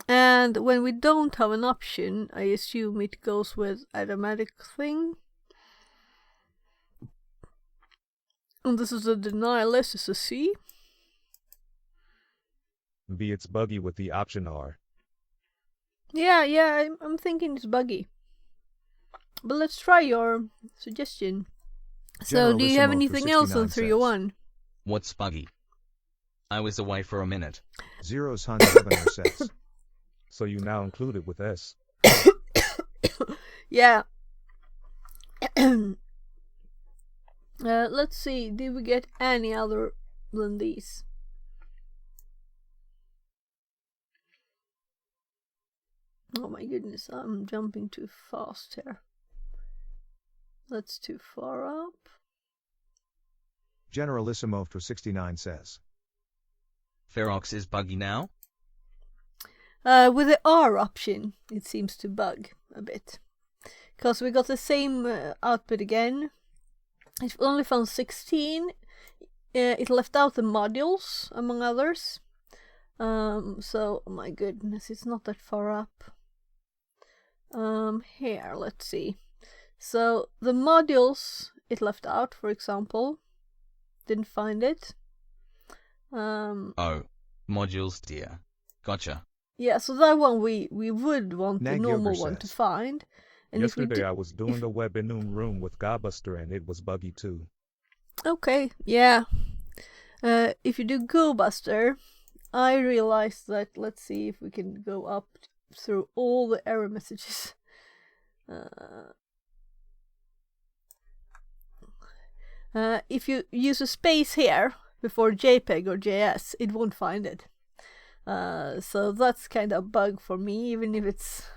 And when we don't have an option, I assume it goes with automatic thing. And this is a denial list, it's a C. B, it's buggy with the option R. Yeah, I'm thinking it's buggy. But let's try your suggestion. So, do you have anything else on 301? What's buggy? I was away for a minute. Zeros Hun 7er says. So you now include it with S. Yeah. Let's see, did we get any other than these? Oh my goodness, I'm jumping too fast here. That's too far up. Generalissimo for 69 says. Ferox is buggy now? With the R option, it seems to bug a bit. Because we got the same output again. It only found 16. It left out the modules, among others. So, oh my goodness, it's not that far up. Here, let's see. So, the modules it left out, for example. Didn't find it. Oh, modules, dear. Gotcha. Yeah, so that one we would want the Nag normal Yoger one says. to find. And Yesterday I was doing the web enum room with Godbuster and it was buggy too. Okay, yeah. If you do GoBuster, I realized that, let's see if we can go up through all the error messages. If you use a space here before JPEG or JS, it won't find it. So that's kind of a bug for me, even if it's,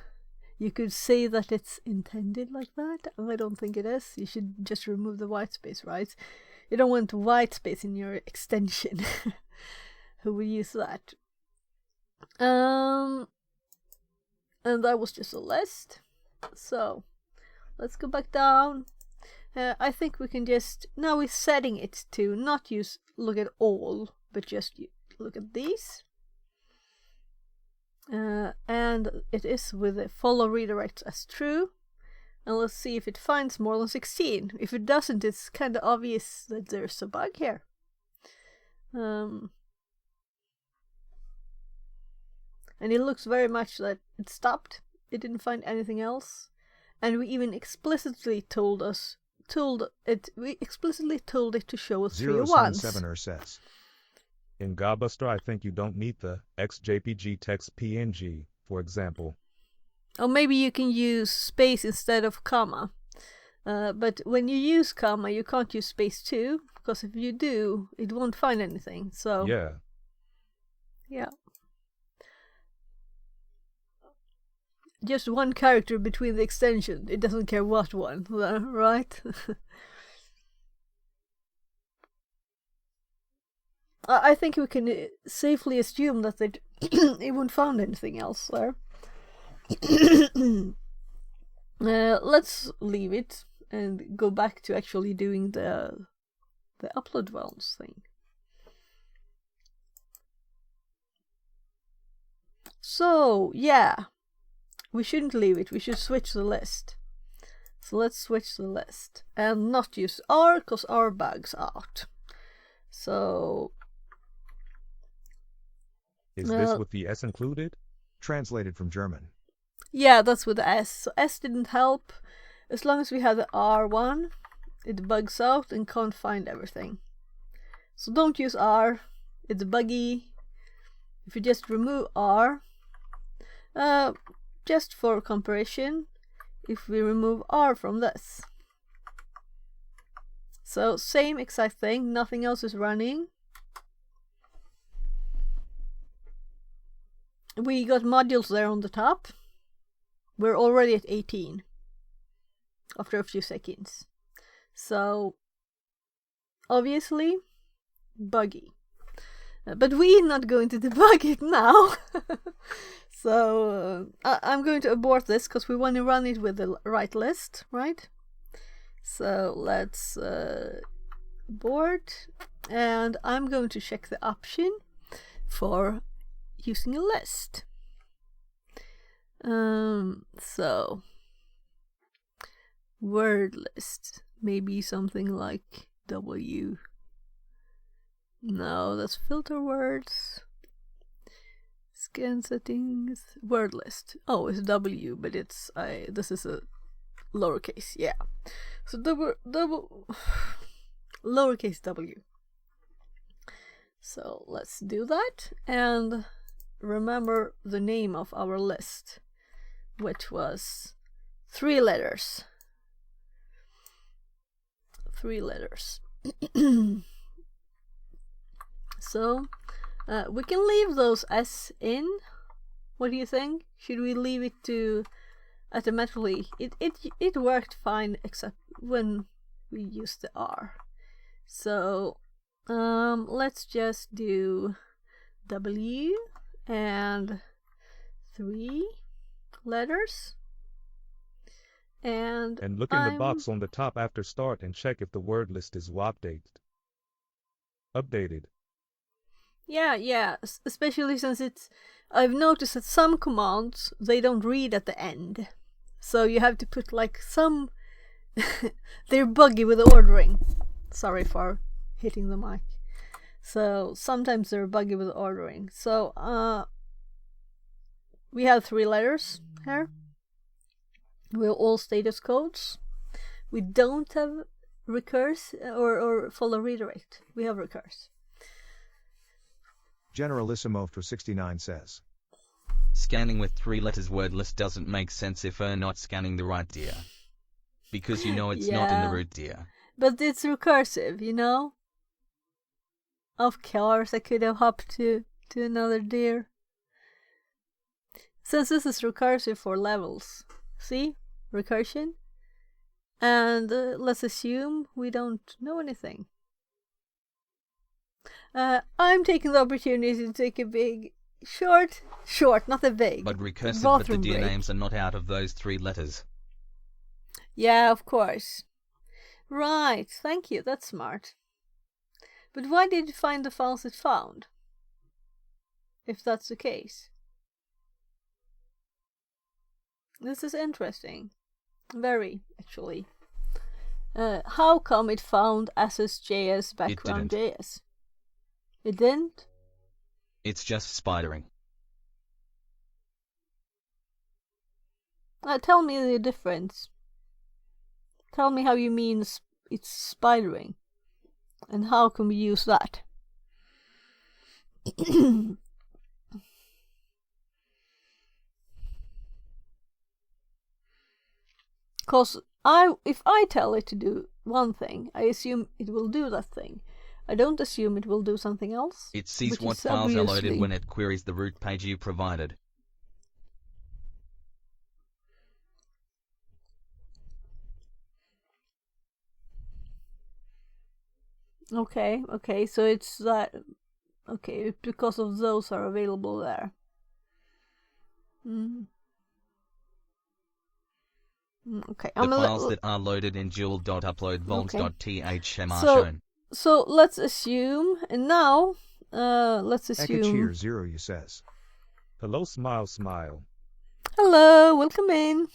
you could say that it's intended like that. I don't think it is. You should just remove the white space, right? You don't want white space in your extension. Who will use that? And that was just a list. So let's go back down. I think we can just, now we're setting it to not use look at all, but just look at these. And it is with the follow redirects as true. And let's see if it finds more than 16. If it doesn't, it's kind of obvious that there's a bug here. And it looks very much that it stopped. It didn't find anything else. And we even explicitly told it to show us 3 ones. 077er says. In Godbuster, I think you don't need the XJPG text PNG, for example. Or maybe you can use space instead of comma. But when you use comma, you can't use space too, because if you do, it won't find anything. So yeah. Just one character between the extension. It doesn't care what one, right? I think we can safely assume that it won't find anything else there. Let's leave it and go back to actually doing the upload realms thing. So yeah, we shouldn't leave it. We should switch the list. So let's switch the list and not use R, because R bugs out. So is this with the S included? Translated from German. Yeah, that's with the S. So S didn't help. As long as we have the R one, it bugs out and can't find everything. So don't use R. It's buggy. If you just remove R, just for comparison, if we remove R from this. So same exact thing, nothing else is running. We got modules there on the top. We're already at 18 after a few seconds. So obviously buggy. But we're not going to debug it now. So I'm going to abort this because we want to run it with the right list, right? So let's abort, and I'm going to check the option for using a list. So word list, maybe something like W. No, that's filter words. Scan settings, word list. Oh, it's W, but it's this is a lowercase, yeah. So double lowercase W. So let's do that and remember the name of our list, which was 3 letters. 3 letters. So we can leave those S in. What do you think? Should we leave it to automatically? It worked fine except when we used the R. So let's just do W and 3 letters. And look in the box on the top after start and check if the word list is updated. Yeah, especially since I've noticed that some commands, they don't read at the end. So you have to put like some, they're buggy with the ordering. Sorry for hitting the mic. So sometimes they're buggy with the ordering. So we have 3 letters here. We're all status codes. We don't have recurse or follow redirect. We have recurse. Generalissimo for 69 says. Scanning with 3 letters wordless doesn't make sense if you're not scanning the right deer. Because you know it's not in the Yeah. root deer. But it's recursive, you know? Of course, I could have hopped to another deer. Since this is recursive for levels. See? Recursion. And let's assume we don't know anything. I'm taking the opportunity to take a big, short, not a big, But recursive, but the bathroom deer break. names are not out of those 3 letters. Yeah, of course. Right, thank you, that's smart. But why did it find the files it found? If that's the case. This is interesting. Very, actually. How come it found SSJS background JS? It didn't? It's just spidering. Tell me the difference. Tell me how you mean it's spidering. And how can we use that? Because if I tell it to do one thing, I assume it will do that thing. I don't assume it will do something else. It sees which what is files are obviously- loaded when it queries the root page you provided. Okay, so it's that. Okay, because of those are available there. Okay, The files that are loaded in dual.upload.volts.thm are shown. So let's assume, and now let's assume. Ekachir 0 you says. Hello, smile, smile. Hello, welcome in.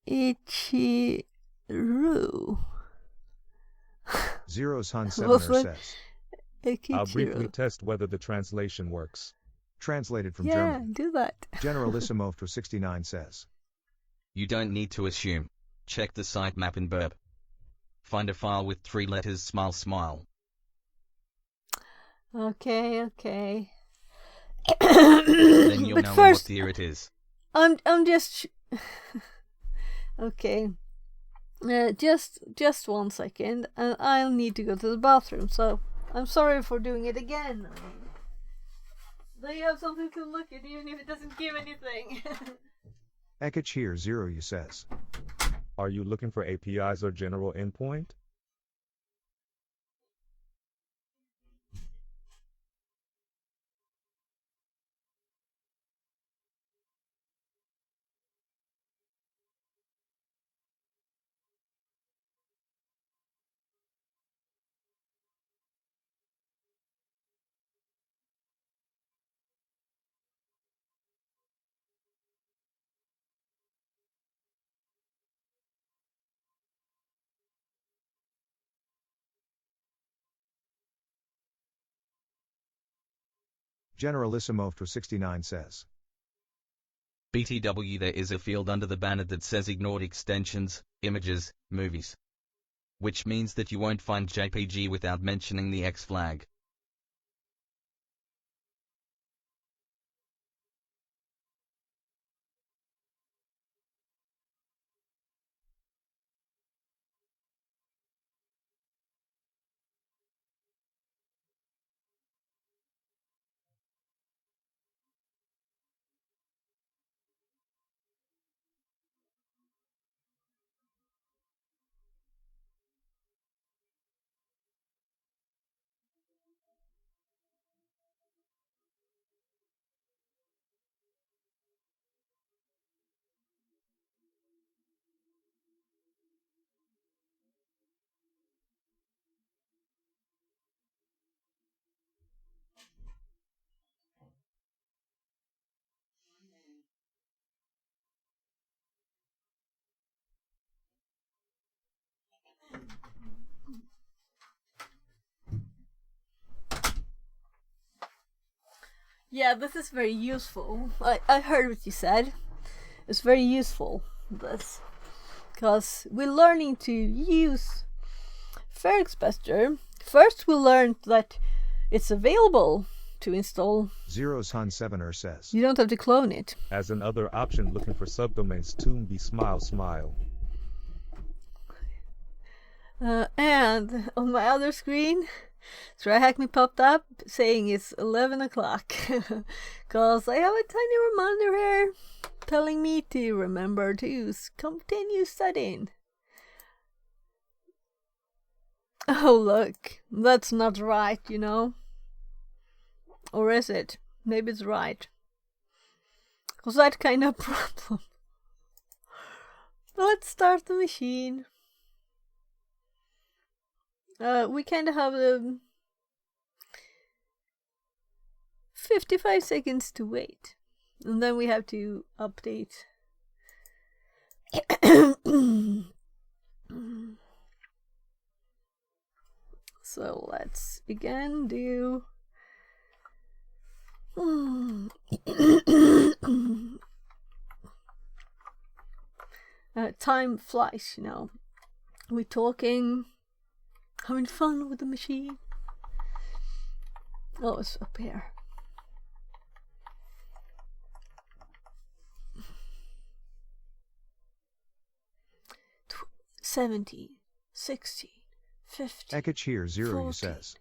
Ichiru. Zero's Hun What's 7er that? says. I'll briefly Ichiru. test whether the translation works. Translated from Yeah, German. do that. Generalissimo for 69 says. You don't need to assume. Check the sitemap in Burp. Find a file with 3 letters smile smile. Okay. Then you'll But know first, what deer it is. I'm just okay. Just 1 second, and I'll need to go to the bathroom. So I'm sorry for doing it again. They have something to look at, even if it doesn't give anything. Ekachir 0 you says. Are you looking for APIs or general endpoint? Generalissimo for 69 says. BTW, there is a field under the banner that says ignored extensions, images, movies. Which means that you won't find JPG without mentioning the X flag. Yeah, this is very useful. I heard what you said. It's very useful, this. Because we're learning to use FerrixBuster, first we learned that it's available to install. Zeros Hun 7er says. You don't have to clone it. As another option, looking for subdomains Toonby smile smile. And on my other screen, TryHackMe popped up saying it's 11 o'clock. Because I have a tiny reminder here telling me to remember to continue studying. Oh, look, that's not right, you know. Or is it? Maybe it's right. Because that kind of problem. Let's start the machine. We kind of have 55 seconds to wait. And then we have to update. So let's again do time flies, you know. We're talking, having fun with the machine. Oh, it's up here. 17, 16, 15. Ekich here 0 14. says.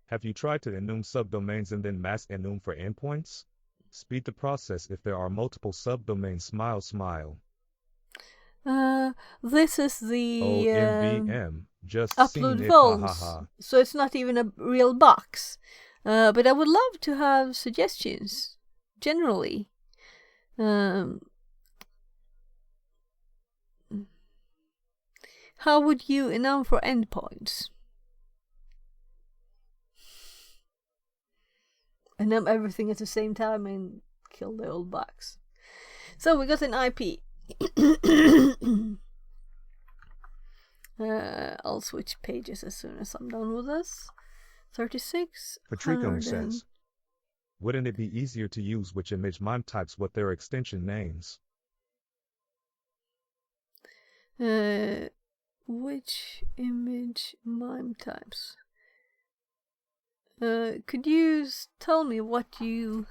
Have you tried to enum subdomains and then mask enum for endpoints? Speed the process if there are multiple subdomains smile smile. This is the OMVM. Just upload seen it, phones, ha ha ha. so it's not even a real box. But I would love to have suggestions, generally. How would you enum for endpoints? Enum everything at the same time and kill the old box. So we got an IP. I'll switch pages as soon as I'm done with this. 36. Patrico says. Wouldn't it be easier to use which image MIME types with their extension names? Which image MIME types? Could you tell me what you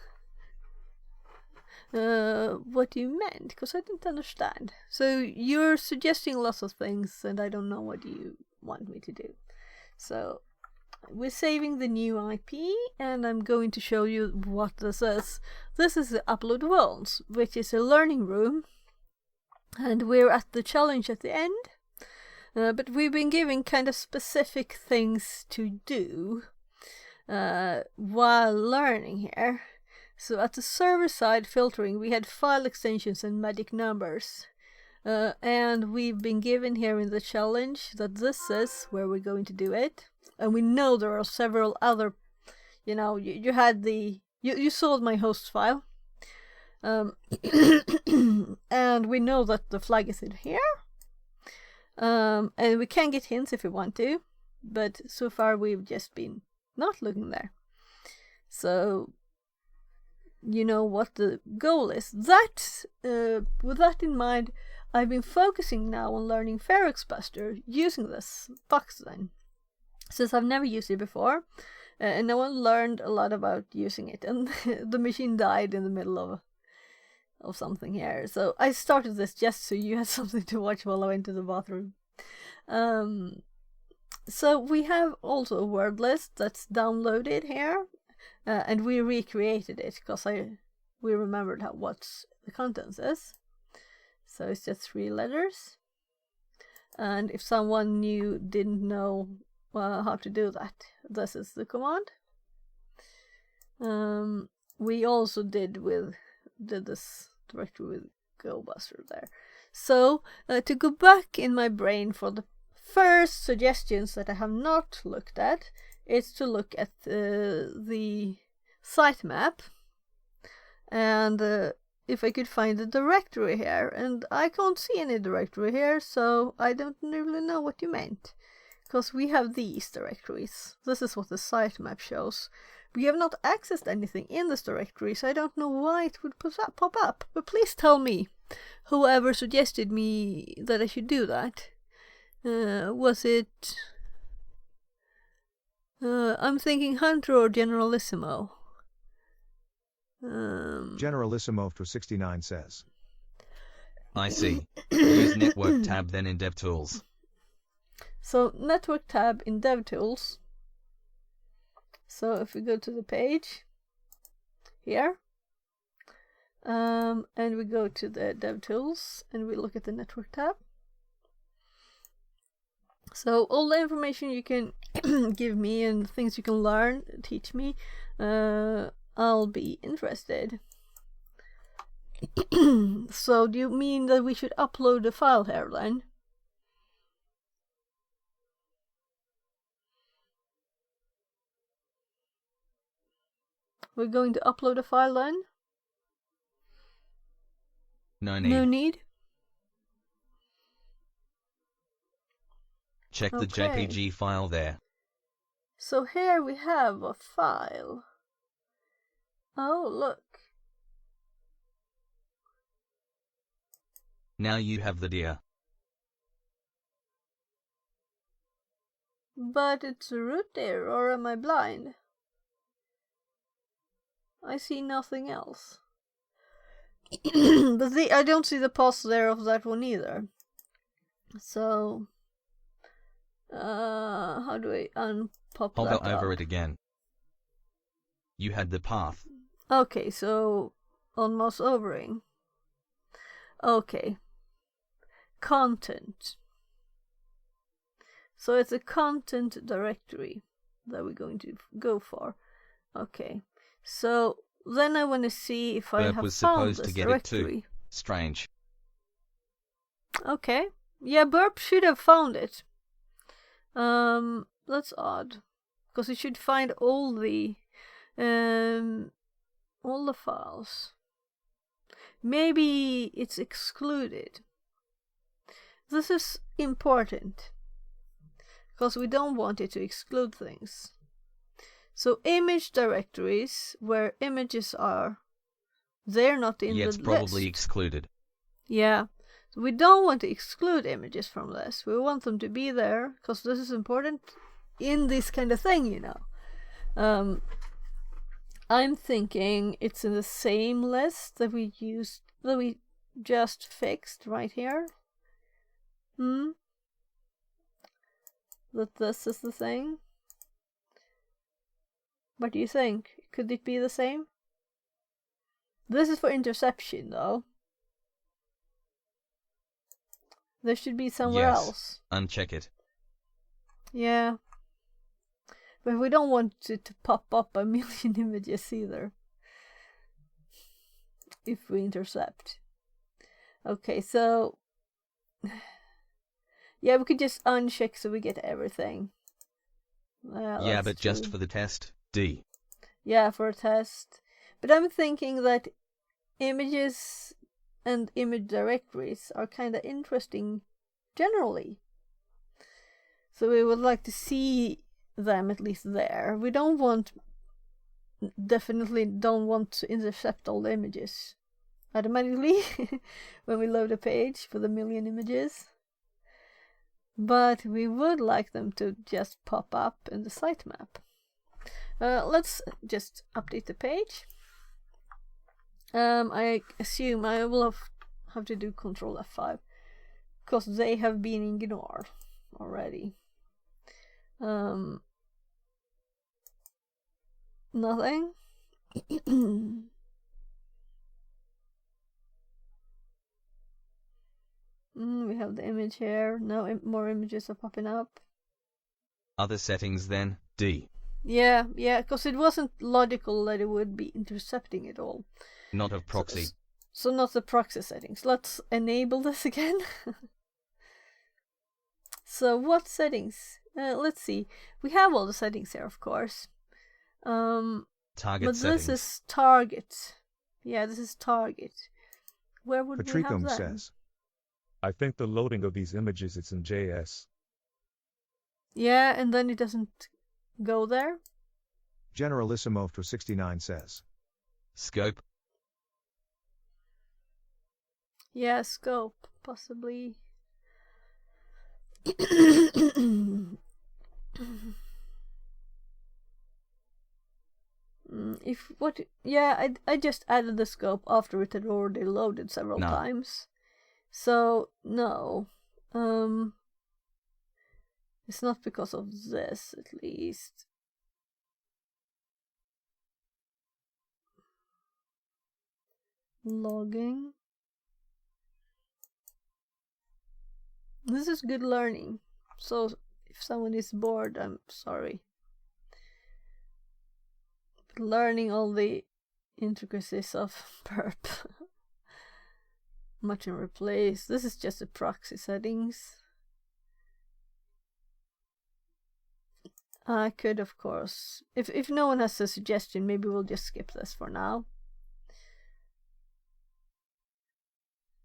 meant? Because I didn't understand. So you're suggesting lots of things, and I don't know what you want me to do. So we're saving the new IP, and I'm going to show you what this is. This is the Upload Worlds, which is a learning room, and we're at the challenge at the end. But we've been given kind of specific things to do while learning here. So at the server-side filtering, we had file extensions and magic numbers. And we've been given here in the challenge that this is where we're going to do it. And we know there are several other, you know, you had the, you saw my host file. And we know that the flag is in here. And we can get hints if we want to. But so far we've just been not looking there. So you know what the goal is. That, with that in mind, I've been focusing now on learning FerrixBuster using this box design, since I've never used it before, and no one learned a lot about using it, and the machine died in the middle of something here. So I started this just so you had something to watch while I went to the bathroom. So we have also a word list that's downloaded here. And we recreated it because we remembered what the contents is. So it's just 3 letters. And if someone didn't know how to do that, this is the command. We also did this directly with GoBuster there. So to go back in my brain for the first suggestions that I have not looked at, it's to look at the sitemap, and if I could find the directory here, and I can't see any directory here, so I don't really know what you meant, because we have these directories. This is what the sitemap shows. We have not accessed anything in this directory, so I don't know why it would pop up, but please tell me, whoever suggested me that I should do that. Was it I'm thinking Hunter or Generalissimo. Generalissimo for 69 says. I see. Use Network tab then in DevTools. So Network tab in DevTools. So if we go to the page here, and we go to the DevTools and we look at the Network tab. So all the information you can give me and things you can learn, teach me, I'll be interested. So do you mean that we should upload the file here then? We're going to upload a file then? No need. No need? Check the Okay. JPG file there. So here we have a file. Oh, look. Now you have the deer. But it's a root there, or am I blind? I see nothing else. But I don't see the pause there of that one either. So, how do I unpop Hover that over up? it again. You had the path. Okay, so on mouse overing. Okay. Content. So it's a content directory that we're going to go for. Okay. So then I want to see if I Burp have was found supposed this to get it directory. too. Strange. Okay. Yeah, Burp should have found it. That's odd. Because it should find all the files. Maybe it's excluded. This is important. Because we don't want it to exclude things. So image directories, where images are, they're not in Yeah, the it's probably list. excluded. Yeah. So we don't want to exclude images from this. We want them to be there, because this is important in this kind of thing, you know. I'm thinking it's in the same list that we just fixed right here. That this is the thing. What do you think? Could it be the same? This is for interception, though. There should be somewhere Yes. else. Uncheck it. Yeah. But we don't want it to pop up a million images either. If we intercept. Okay, so... yeah, we could just uncheck so we get everything. Yeah, but just true. for the test. D. Yeah, for a test. But I'm thinking that images and image directories are kind of interesting generally. So we would like to see them at least there. We definitely don't want to intercept all the images automatically when we load a page for the million images. But we would like them to just pop up in the sitemap. Let's just update the page. I assume I will have to do Control F5 because they have been ignored already. Nothing. We have the image here. Now more images are popping up. Other settings then. D. Yeah, because it wasn't logical that it would be intercepting it all. Not of proxy. So not the proxy settings. Let's enable this again. So what settings? Let's see. We have all the settings here, of course. Target but settings. this is target. Yeah, this is target. Where would we have Patricum that? says. I think the loading of these images is in JS. Yeah, and then it doesn't go there. Generalissimo for 69 says. Scope. Yeah, scope, possibly. I just added the scope after it had already loaded several No. times. So no. It's not because of this, at least. Logging. This is good learning. So if someone is bored, I'm sorry. But learning all the intricacies of burp. Much and replace. This is just the proxy settings. I could, of course, if no one has a suggestion, maybe we'll just skip this for now.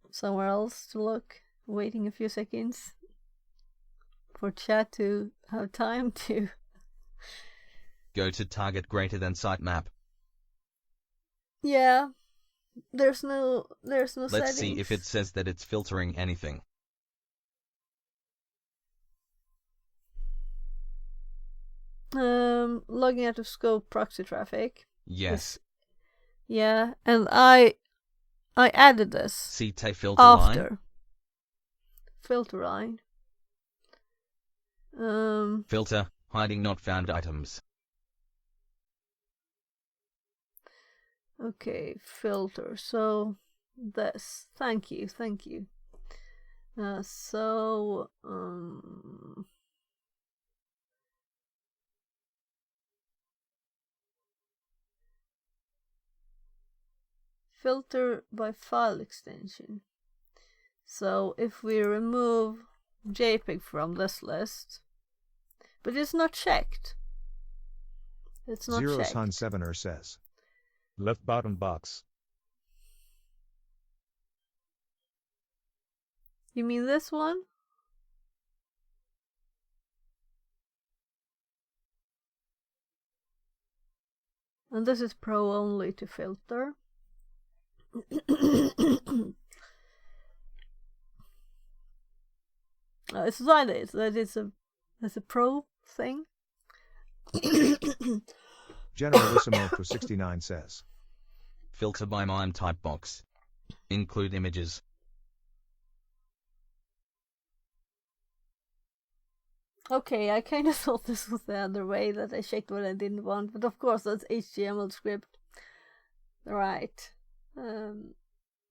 Somewhere else to look, waiting a few seconds for chat to have time to. Go to target greater than sitemap. Yeah, there's no Let's settings. see if it says that it's filtering anything. Logging out of scope proxy traffic. Yes. Yeah, and I added this CT filter line. after filter line. Filter, hiding not found items. Okay, filter. So this. Thank you. Filter by file extension. So if we remove JPEG from this list, but it's not checked. It's not Zeros checked. Hun 7er says. Left bottom box. You mean this one? And this is Pro only to filter. It's decided that it's a Pro thing. Generalissimo for 69 says. Filter by MIME type box. Include images. Okay, I kind of thought this was the other way, that I checked what I didn't want, but of course that's HTML script. Right.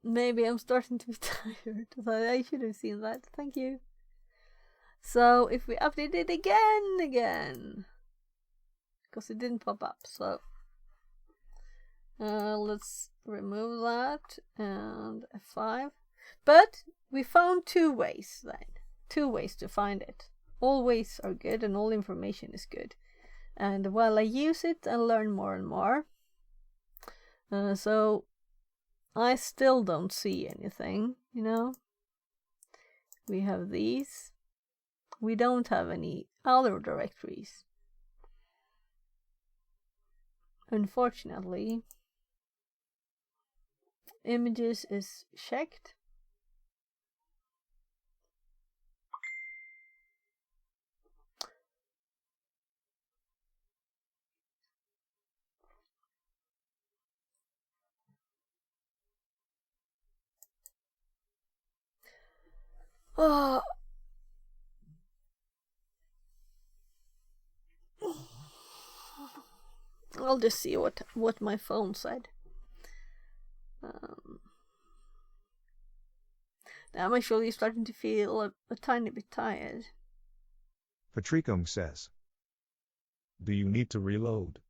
Maybe I'm starting to be tired. I should have seen that. Thank you. So if we update it again, because it didn't pop up, so let's remove that and F5. But we found two ways to find it. All ways are good and all information is good. And while I use it, I learn more and more. So I still don't see anything, you know. We have these. We don't have any other directories. Unfortunately, images is checked. I'll just see what my phone said. I'm actually starting to feel a tiny bit tired. Patricum says. Do you need to reload?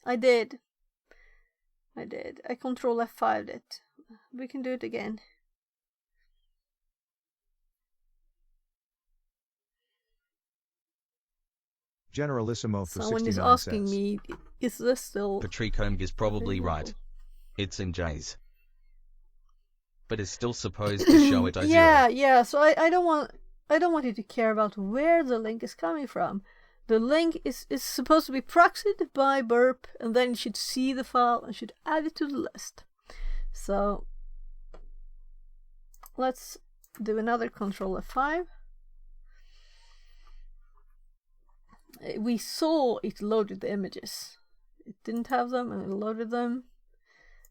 I did. I Control F5'd it. We can do it again. Generalissimo for Someone 69 is asking says. me, is this still... Patricombe is probably right. It's in J's. But it's still supposed to show it as Yeah, so I don't want you to care about where the link is coming from. The link is supposed to be proxied by burp, and then you should see the file and should add it to the list. So let's do another Control F5. We saw it loaded the images. it didn't have them and it loaded them.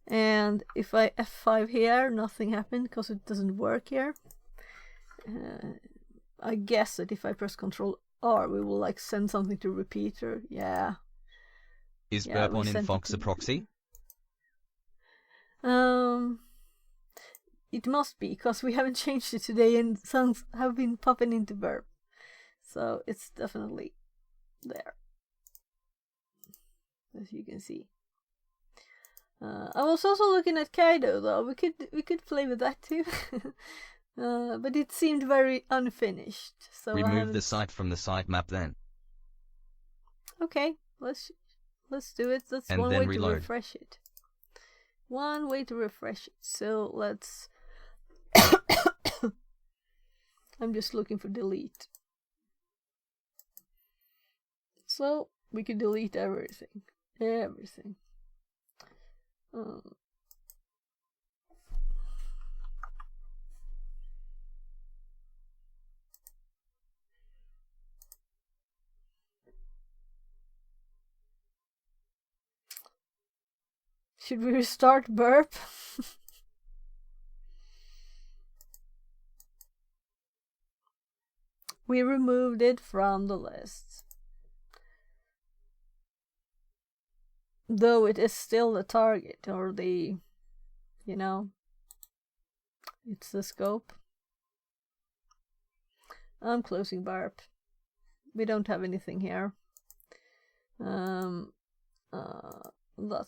And if I F5 here, nothing happened because it doesn't work here. I guess that if I press Ctrl R, we will like send something to repeater. Yeah. Is Yeah, burp we on in sent it Fox to- a proxy? It must be because we haven't changed it today, and songs have been popping into burp, so it's definitely there, as you can see. I was also looking at Kaido though. We could play with that too. But it seemed very unfinished, so I Remove haven't... the site from the sitemap then. Okay, let's do it. That's And one then way reload. to refresh it. One way to refresh it. So let's... I'm just looking for delete. So we can delete everything. Everything. Should we restart burp? We removed it from the list. Though it is still the target, or the, you know, it's the scope. I'm closing burp. We don't have anything here. That's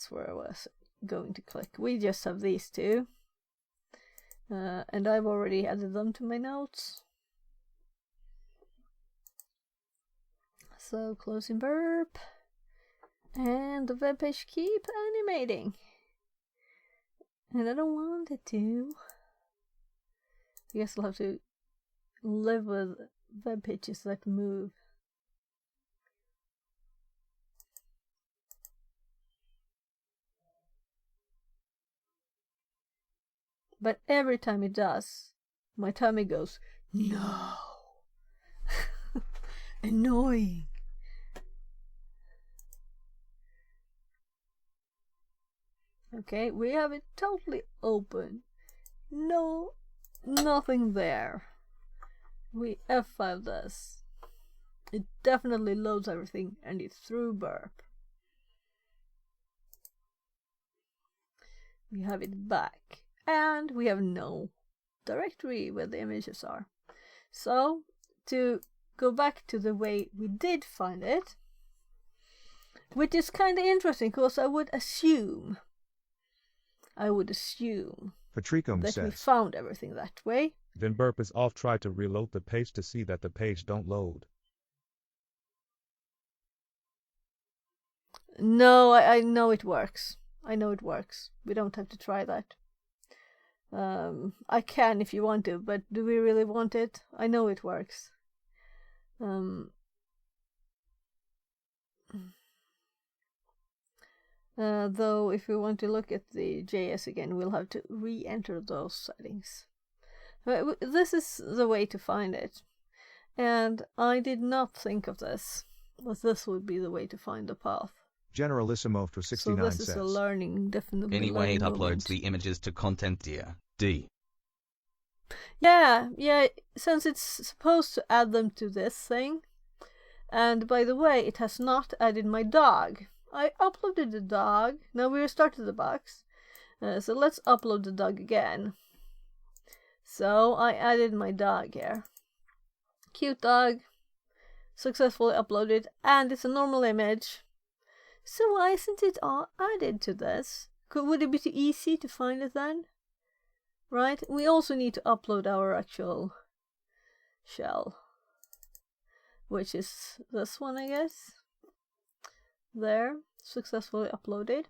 where I was going to click. We just have these two. And I've already added them to my notes. So closing burp. And the web page keep animating. And I don't want it to. I guess I'll have to live with web pages that move. But every time it does, my tummy goes, no. Annoying. Okay, we have it totally open. No, nothing there. We F5 this. It definitely loads everything, and it's through burp. We have it back. And we have no directory where the images are. So, to go back to the way we did find it, which is kind of interesting because I would assume Patricum that we says. found everything that way. Then burp is off. Try to reload the page to see that the page don't load. No, I know it works. I know it works. We don't have to try that. I can if you want to, but do we really want it? I know it works. Though if we want to look at the JS again, we'll have to re-enter those settings. This is the way to find it. And I did not think of this, but this would be the way to find the path. Generalissimo for 69 so this says. is a learning, definitely. Anyway, it learning uploads moment. the images to Content D. Yeah, since it's supposed to add them to this thing. And by the way, it has not added my dog. I uploaded the dog. Now we restarted the box. So let's upload the dog again. So I added my dog here. Cute dog. Successfully uploaded. And it's a normal image. So why isn't it all added to this? Would it be too easy to find it then? Right? We also need to upload our actual shell, which is this one, I guess. There, successfully uploaded.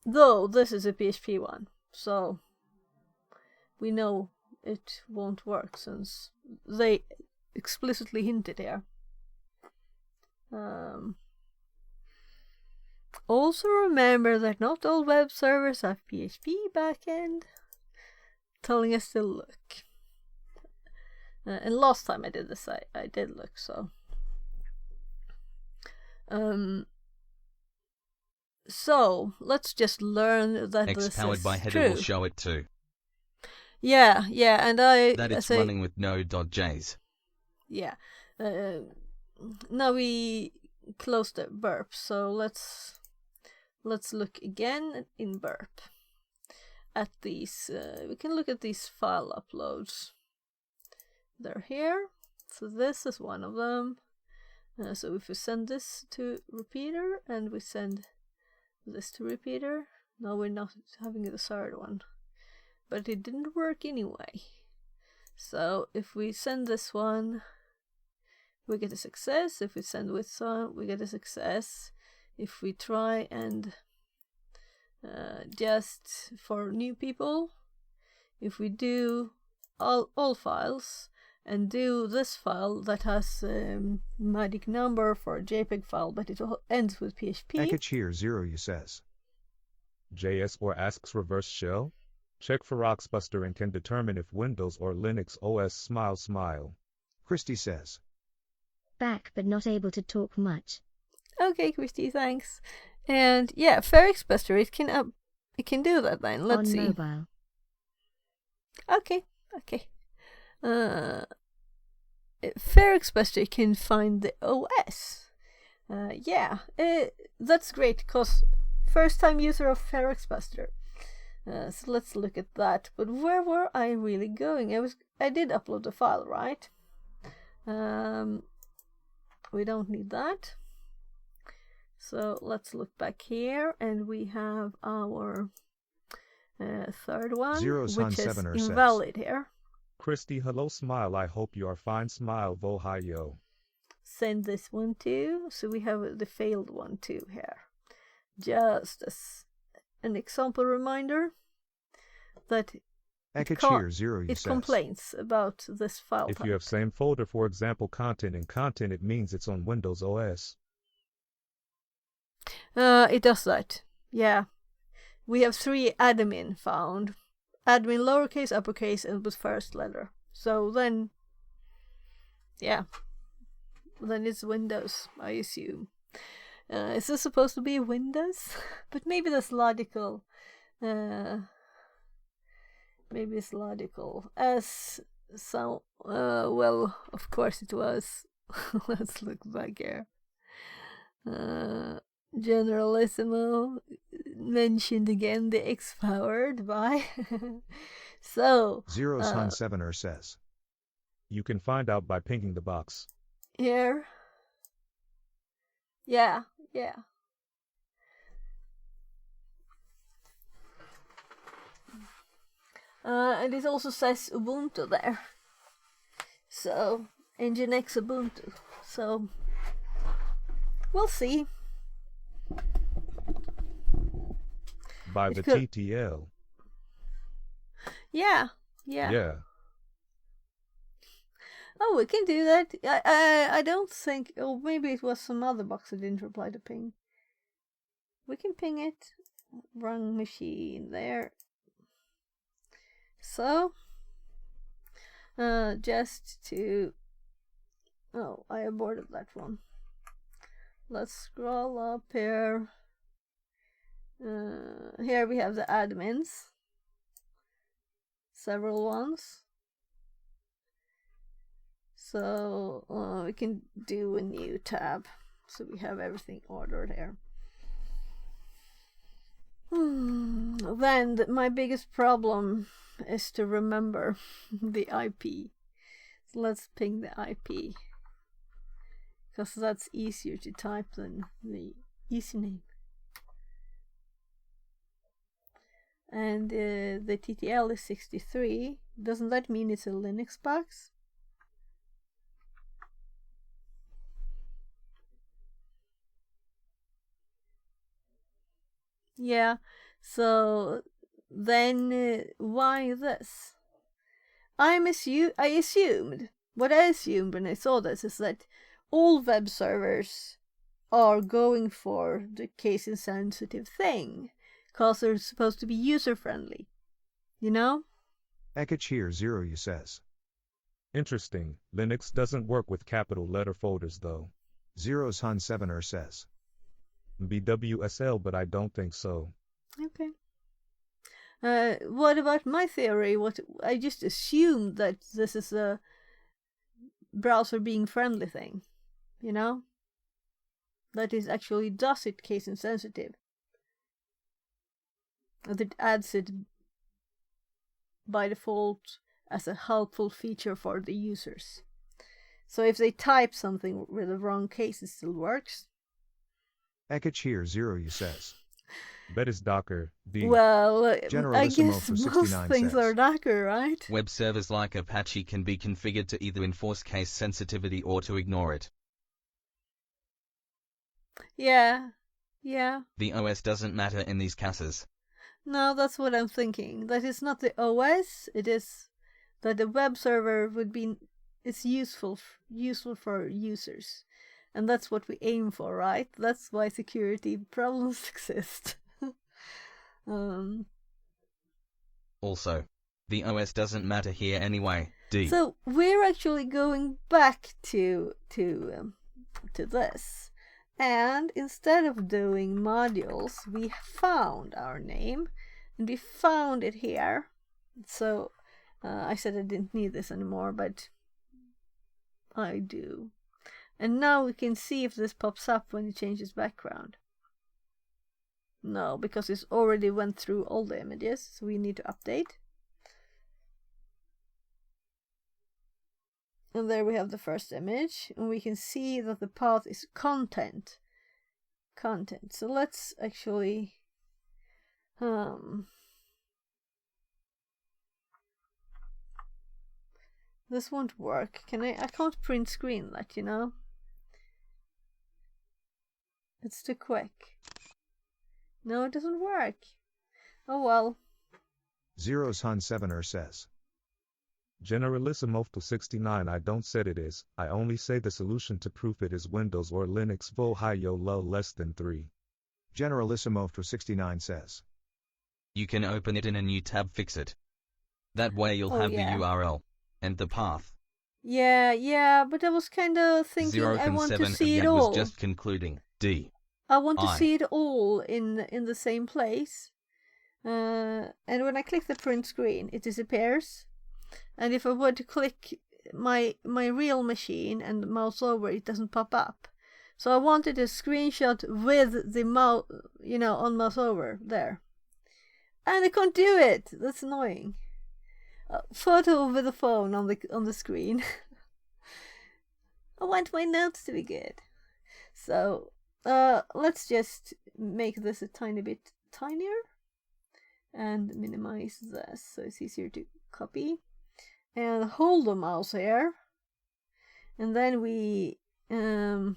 Though this is a PHP one, so we know it won't work since they explicitly hinted here. Also remember that not all web servers have PHP backend telling us to look. And last time I did this, I did look, so. So let's just learn that X this powered is by header true. will show it too. Yeah, and That it's say, running with Node.js. yeah. Now we close the burp, so let's look again in burp at these. We can look at these file uploads. They're here. So this is one of them. So if we send this to repeater and we send this to repeater, now we're not having the third one. But it didn't work anyway. So if we send this one, we get a success. If we send with one, we get a success. If we try and just for new people, if we do all files and do this file that has magic number for a JPEG file, but it ends with PHP. Ekich here 0 you says. JS or asks reverse shell? Check for Roxbuster and can determine if Windows or Linux OS smile. Christy says. Back but not able to talk much. Okay, Christy, thanks. And yeah, FairXbuster, it can do that then. Let's see. On mobile. Okay. FairXbuster can find the OS. That's great because first time user of FairXbuster. So let's look at that. But where were I really going? I did upload the file, right? We don't need that. So let's look back here, and we have our third one, Zeros which is 7 says. invalid here. Christy, hello smile, I hope you are fine smile, vo hi yo. Send this one too. So we have the failed one too here. Just as an example reminder that Ekich here 0 you it says. complains about this file If type. you have same folder, for example, content and content, it means it's on Windows OS. It does that. Yeah. We have 3 admin found. Admin lowercase, uppercase, and with first letter. So then, yeah. Then it's Windows, I assume. Is this supposed to be Windows? But maybe that's logical. Maybe it's logical. As so, well, of course it was. Let's look back here. Generalissimo mentioned again the X powered by. So Zeros 7 says. You can find out by pinging the box. here. Yeah. And it also says Ubuntu there. So Nginx Ubuntu. So we'll see. By It the could- TTL. Yeah. Yeah. Oh, we can do that. I don't think. Oh, maybe it was some other box that didn't reply to ping. We can ping it. Wrong machine there. So, just to. Oh, I aborted that one. Let's scroll up here. Here we have the admins. Several ones. So we can do a new tab. So we have everything ordered here. Then my biggest problem is to remember the IP. So let's ping the IP. Because that's easier to type than the username. And the TTL is 63. Doesn't that mean it's a Linux box? Yeah, so then why this? I assumed, what I assumed when I saw this is that all web servers are going for the case insensitive thing, because they're supposed to be user friendly. You know? Ekich here 0 you says. Interesting. Linux doesn't work with capital letter folders though. Zeros Hun 7er says. BWSL, but I don't think so. Okay. What about my theory? What I just assumed that this is a browser being friendly thing, you know? That it actually does it case insensitive. That it adds it by default as a helpful feature for the users. So if they type something with the wrong case, it still works. Ekich here 0 you says. Bet is Docker. D. Well, I Generalissimo guess for most 69 things says. are Docker, right? Web servers like Apache can be configured to either enforce case sensitivity or to ignore it. Yeah. The OS doesn't matter in these cases. No, that's what I'm thinking. That it's not the OS, it is that the web server would be it's useful for users. And that's what we aim for, right? That's why security problems exist. Also, the OS doesn't matter here anyway. D. So we're actually going back to this, and instead of doing modules, we found our name, and we found it here. So I said I didn't need this anymore, but I do. And now we can see if this pops up when it changes background. No, because it's already went through all the images, so we need to update. And there we have the first image, and we can see that the path is content. So let's actually this won't work. I can't print screen that, you know? It's too quick. No, it doesn't work. Oh well. Zeros Hun 7er says. Generalissimo for 69 I don't said it is, I only say the solution to proof it is Windows or Linux full high yo low less than 3. Generalissimo for 69 says. You can open it in a new tab, fix it. That way you'll have the URL and the path. Yeah, but I was kind of thinking I want to see it all. Was just concluding. D. I want to see it all in the same place. And when I click the print screen, it disappears. And if I were to click my real machine and mouse over, it doesn't pop up. So I wanted a screenshot with the mouse, on mouse over there. And I can't do it. That's annoying. Photo with the phone on the screen. I want my notes to be good. So let's just make this a tiny bit tinier and minimize this so it's easier to copy. And hold the mouse here, and then we, or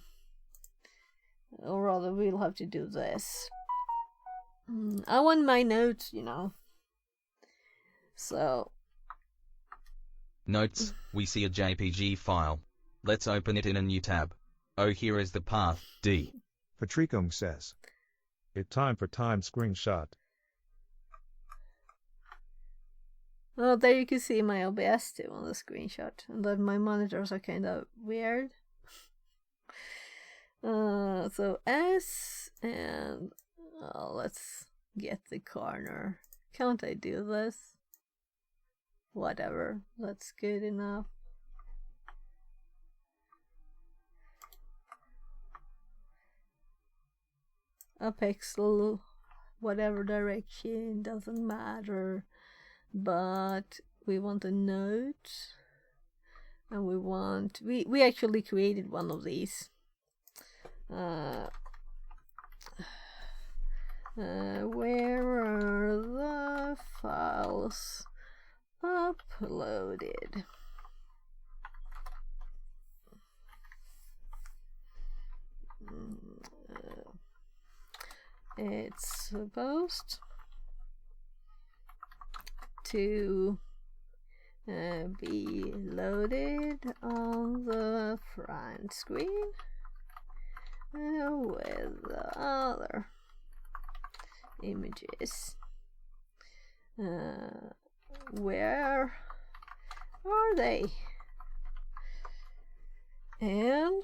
rather, we'll have to do this. I want my notes, So. Notes, we see a JPG file. Let's open it in a new tab. Oh, here is the path, D. Patricum says. It time for time screenshot. Oh, there you can see my OBS too on the screenshot, and then my monitors are kind of weird. So S, and let's get the corner. Can't I do this? Whatever, that's good enough. A pixel, whatever direction, doesn't matter. But we want a note, and we actually created one of these. Where are the files uploaded? It's supposed to be loaded on the front screen with the other images. Where are they? And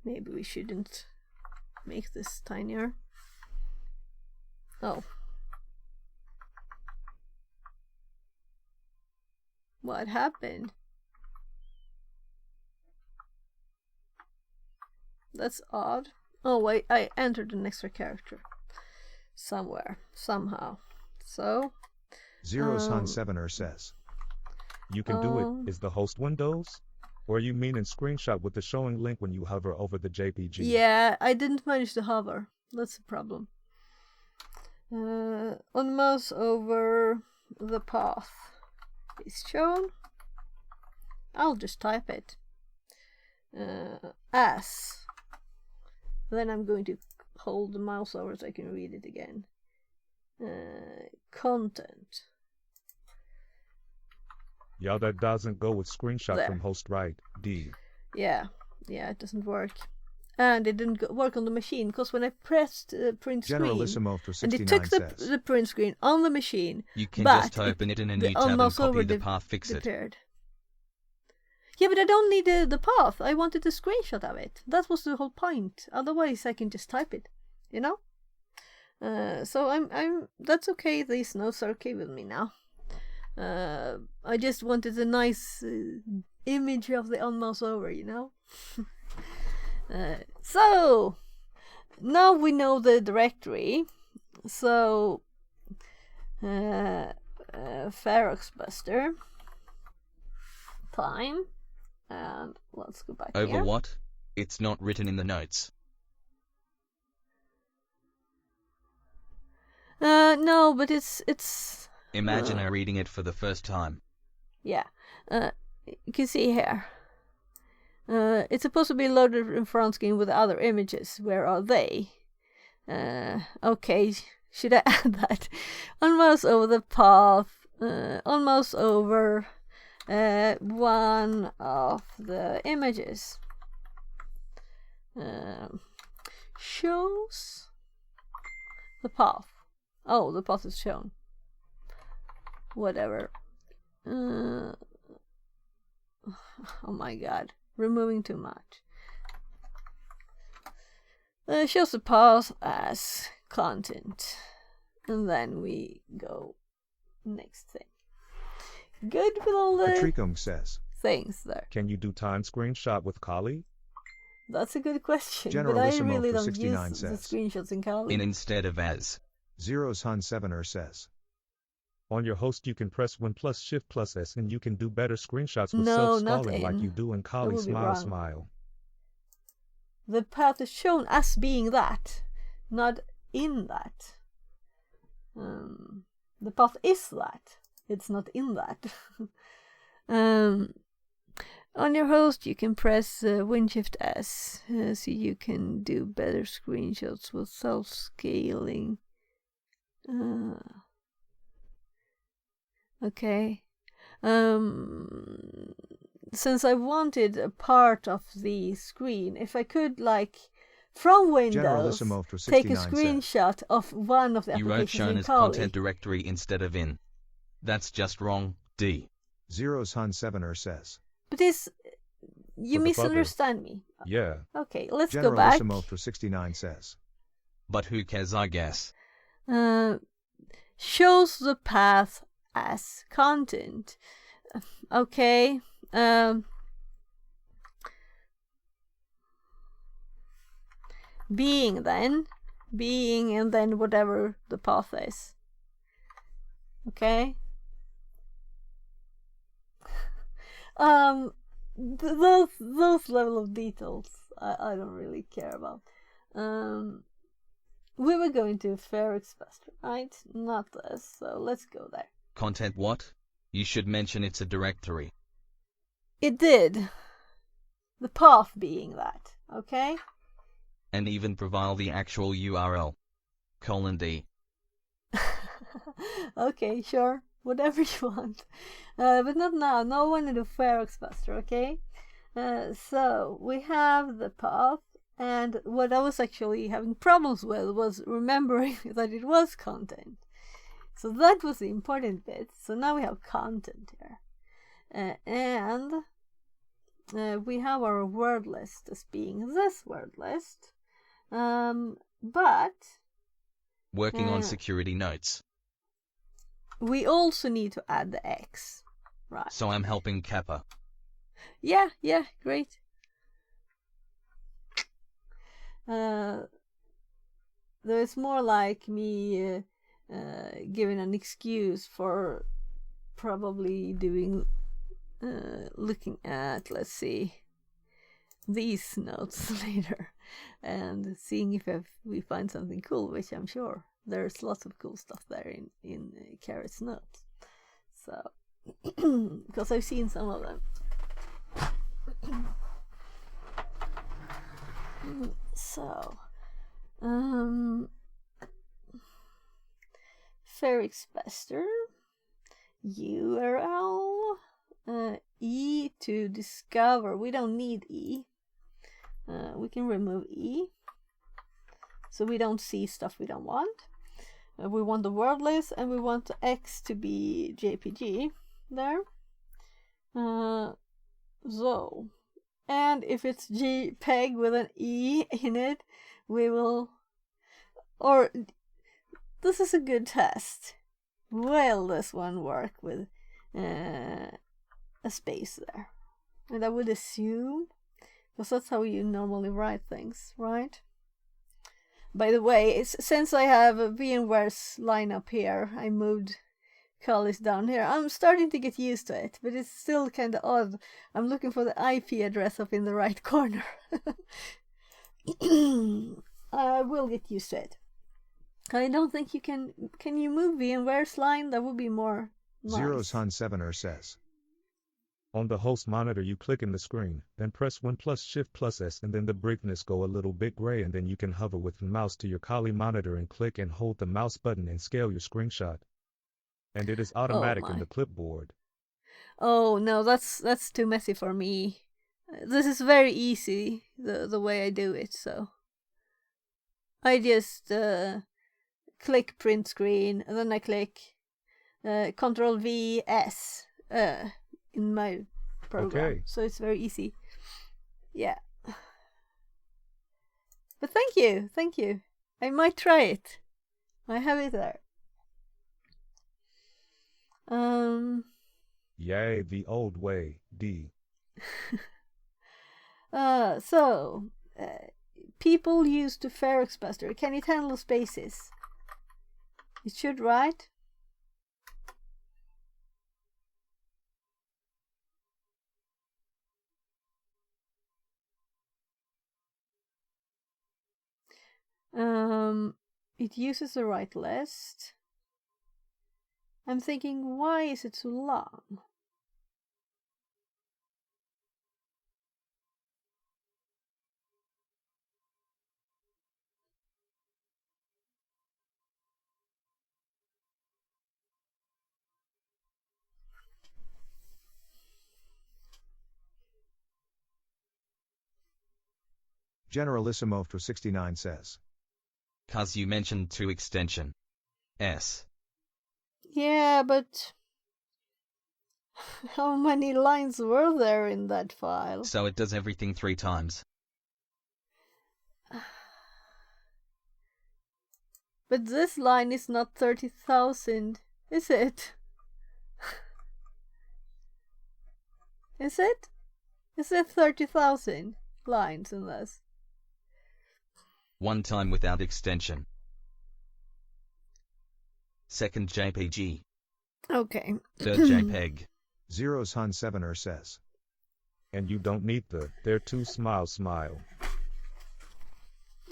Maybe we shouldn't make this tinier. Oh. What happened? That's odd. Oh wait, I entered an extra character somewhere, somehow. So Zeros Hun 7er says. You can do it. Is the host Windows? Or you mean in screenshot with the showing link when you hover over the JPG? yeah, I didn't manage to hover. That's the problem. On mouse over the path is shown. I'll just type it. As. Then I'm going to hold the mouse over so I can read it again. Content. Yeah, that doesn't go with screenshot There. from host right. D. Yeah, it doesn't work. And it didn't work on the machine, because when I pressed print screen, Generalissimo for and 69 it took says. the print screen on the machine, You can but just open it in a the new tab and almost over copy the path, fix it. disappeared. Yeah, but I don't need the path. I wanted a screenshot of it. That was the whole point. Otherwise, I can just type it, you know. So I'm. That's okay. These notes are okay with me now. I just wanted a nice image of the on mouse over, you know. So now we know the directory. So Ferox Buster time, and let's go back Over here. what? It's not written in the notes. No, but it's Imagine her reading it for the first time. yeah. You can see here. It's supposed to be loaded in front screen with other images. Where are they? Okay, should I add that? Almost over the path. Almost over one of the images. Shows the path. Oh, the path is shown. Whatever. Oh my god. Removing too much. Shows the path as content. And then we go next thing. Good with all the Patricum says. things there. Can you do time screenshot with Kali? That's a good question. But I Generalissimo really for don't 69 use the says. screenshots in Kali. In instead of as. Zeros Hun 7er says. On your host, you can press Win plus Shift plus S and you can do better screenshots with No, not self-stalling like in. you do in Kali. would be Smile, wrong. smile. The path is shown as being that, not in that. The path is that. It's not in that. On your host, you can press Win Shift S, so you can do better screenshots with self-scaling. Okay. Since I wanted a part of the screen, if I could, like, from Windows, Generalissimo for take a 69 says. screenshot of one of the You wrote applications shown in as Kali. content directory instead of in. That's just wrong. D. Zeros Hun 7er says. But this, you For the bugger. misunderstand me. Yeah. Okay, let's go back. Generalissimo for 69 says. But who cares, I guess. Shows the path as content. Okay. Being and then whatever the path is. Okay. Those level of details I don't really care about. We were going to Ferox Buster, right? Not this, so let's go there. Content what? You should mention it's a directory. It did. The path being that, okay? And even provide the actual URL. :D. Okay, sure. Whatever you want. But not now. No one in the Ferox Buster, okay? So, we have the path. And what I was actually having problems with was remembering that it was content. So that was the important bit. So now we have content here. And we have our word list as being this word list. But Working on security notes. we also need to add the X, right? So I'm helping Kappa. Yeah, great. There's more like me giving an excuse for probably doing, looking at, let's see, these notes later and seeing if we find something cool, which I'm sure there's lots of cool stuff there in Carrot's notes. So, because I've seen some of them. So, Ferrixbester, URL, E to discover. We don't need E. We can remove E, so we don't see stuff we don't want. We want the word list, and we want the X to be JPG there. So, and if it's JPEG with an E in it, we will, or this is a good test. Will this one work with a space there? And I would assume, because that's how you normally write things, right? By the way, since I have a VMware's lineup here, I moved Callis down here. I'm starting to get used to it, but it's still kind of odd. I'm looking for the IP address up in the right corner. I will get used to it. I don't think you can. Can you move VMware's line? That would be more nice. Zeros Hun 7er says. On the host monitor, you click in the screen, then press Win plus Shift plus S, and then the brightness go a little bit gray, and then you can hover with the mouse to your Kali monitor and click and hold the mouse button and scale your screenshot. And it is automatic in the clipboard. Oh no, that's too messy for me. This is very easy, the way I do it, so I just click print screen, and then I click Control V S in my program. Okay. So it's very easy. Yeah. But thank you. I might try it. I have it there. Yay, the old way, D. People used to Ferrixbester. Can it handle spaces? It should, right? It uses the right list. I'm thinking, why is it so long? Generalissimo for 69 says. Cuz you mentioned to extension. S. Yeah, but how many lines were there in that file? So it does everything 3 times. But this line is not 30,000, is it? Is it? Is it 30,000 lines in this? 1 time without extension. Second JPG. Okay. Third JPEG. Zeros Hun 7er says. And you don't need they're too smile.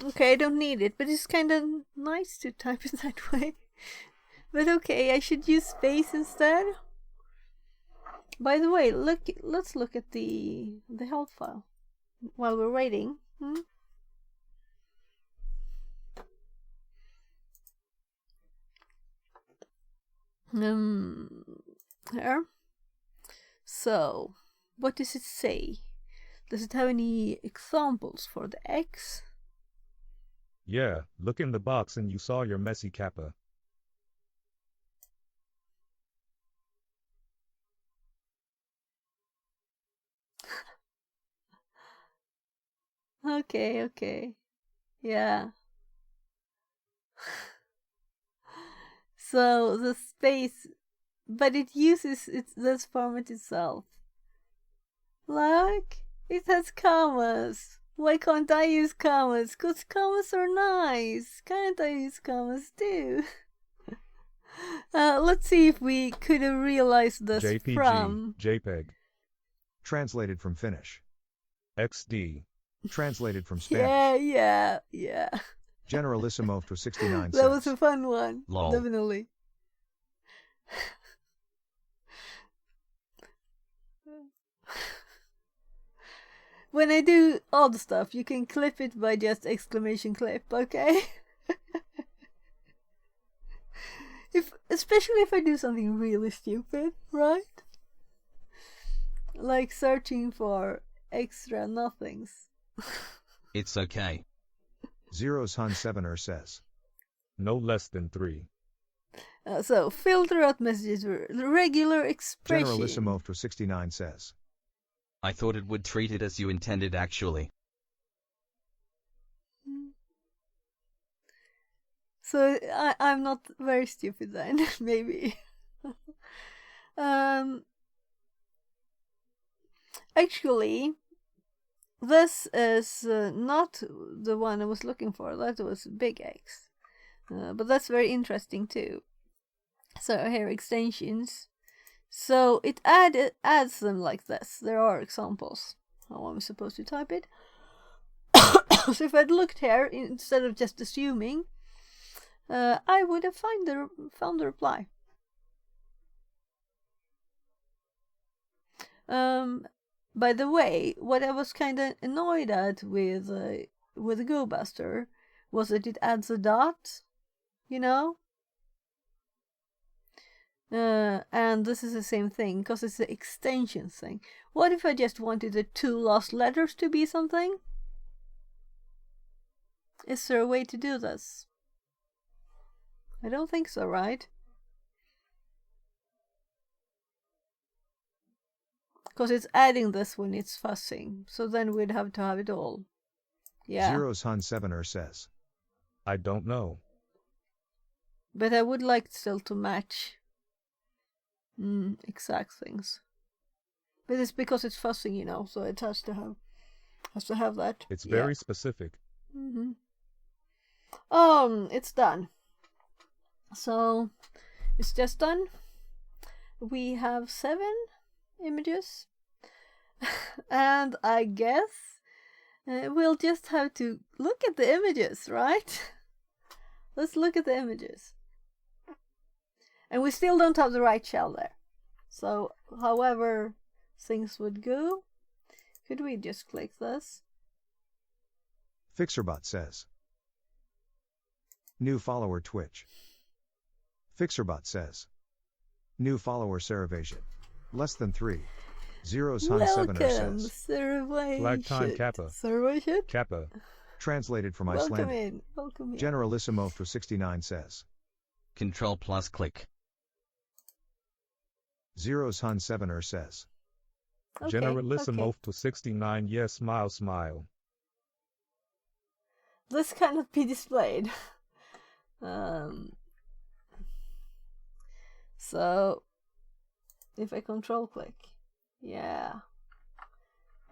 Okay, I don't need it, but it's kind of nice to type it that way. But okay, I should use space instead. By the way, let's look at the help file while we're waiting. Here. So, what does it say? Does it have any examples for the X? Yeah, look in the box and you saw your messy kappa. Okay. Yeah. So the space, but it uses this format itself. Look, it has commas. Why can't I use commas? 'Cause commas are nice. Can't I use commas too? Let's see if we could have realized this JPG, from... JPEG, Translated from Finnish. XD, Translated from Spanish. Yeah. Generalissimo for 69 That was a cents. fun one. Lol. Definitely. When I do odd stuff, you can clip it by just exclamation clip, okay? Especially if I do something really stupid, right? Like searching for extra nothings. It's okay. Zeros Hun 7er says. no less than 3. So, filter out messages with regular expression. Generalissimo for 69 says. I thought it would treat it as you intended actually. So I'm not very stupid then, maybe. Actually, this is not the one I was looking for. That was Big X. But that's very interesting too. So here, extensions. So it adds them like this. There are examples. How I'm supposed to type it. So if I'd looked here, instead of just assuming, I would have found the reply. By the way, what I was kind of annoyed at with GoBuster was that it adds a dot, you know? And this is the same thing, because it's the extension thing. What if I just wanted the 2 last letters to be something? Is there a way to do this? I don't think so, right? Because it's adding this when it's fussing, so then we'd have to have it all. Yeah. Zeros Hun 7er says. I don't know. But I would like still to match exact things. But it's because it's fussing, you know, so it has to have that. It's very specific. It's done. So it's just done. We have 7 images. And I guess we'll just have to look at the images, right? Let's look at the images. And we still don't have the right shell there. So, however things would go, could we just click this? Fixerbot says. New follower Twitch. Fixerbot says. New follower Saravasian. Less than 3. Zeros Hun 7er Welcome, says. Saravasian. Flag time Kappa. Saravasian? Kappa. Translated from Welcome Icelandic. in. Welcome in. Generalissimo for 69 says. Control plus click. Zeros Hun 7er says. Okay, Generalissimo okay. to 69. Yes, smile, smile. This cannot be displayed. So if I control click, yeah,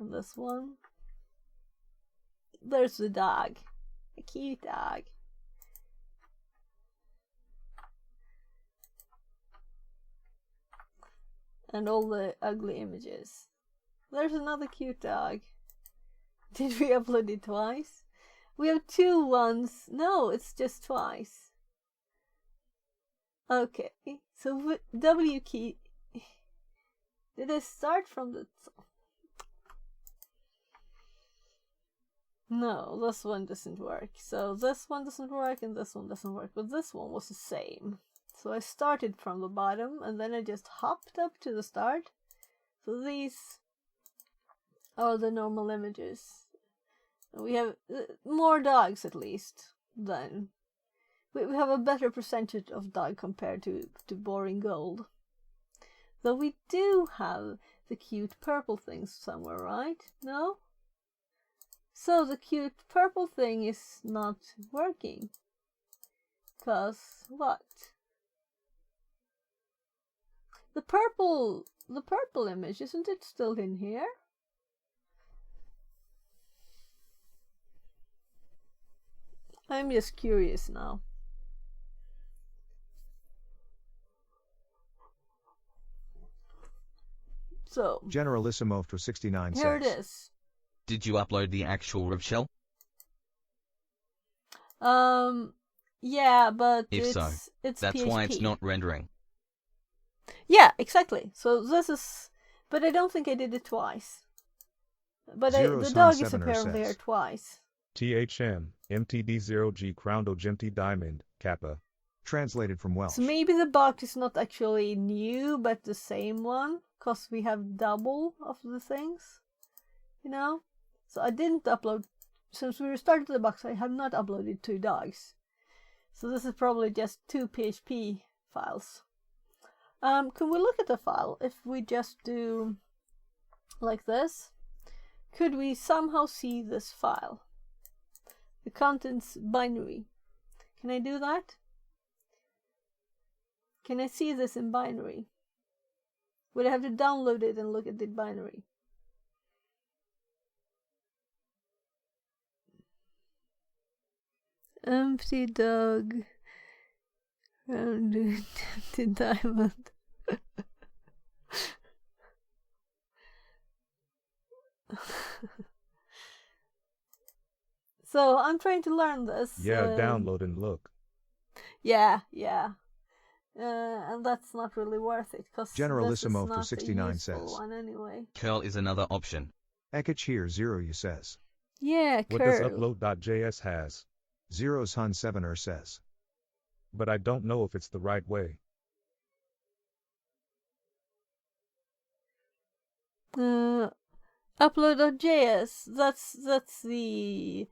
and this one, there's the dog, a cute dog. And all the ugly images. There's another cute dog. Did we upload it twice? We have 2 ones. No, it's just twice. Okay, so W key. Did I start from the top? No, this one doesn't work. So this one doesn't work and this one doesn't work. But this one was the same. So I started from the bottom and then I just hopped up to the start. So these are the normal images. We have more dogs at least than... We have a better percentage of dog compared to boring gold. Though we do have the cute purple things somewhere, right? No? So the cute purple thing is not working. Cause what? The purple image, isn't it still in here? I'm just curious now. So Generalissimo for 69 here it says. is. Did you upload the actual riv shell? Yeah, but If it's so, it's That's PHP. why it's not rendering. Yeah, exactly. So this is, but I don't think I did it twice. But Zero the Sun dog is 7er apparently here says. twice. THM, MTD0G Crown Gemty Diamond, Kappa. Translated from Welsh. So maybe the box is not actually new, but the same one, because we have double of the things, you know? So I didn't upload, since we restarted the box, I have not uploaded 2 dogs. So this is probably just 2 PHP files. Can we look at the file if we just do like this? Could we somehow see this file? The contents binary. Can I do that? Can I see this in binary? Would I have to download it and look at the binary? Empty dog. Rounded empty diamond. So I'm trying to learn this. Yeah, download and look. Yeah. And that's not really worth it because Generalissimo this for is 69 not a useful says. one anyway. Curl is another option. Ekich here 0 you says. Yeah, What does curl. upload.js has? Zero's Hun 7er says. But I don't know if it's the right way. Upload.js. That's the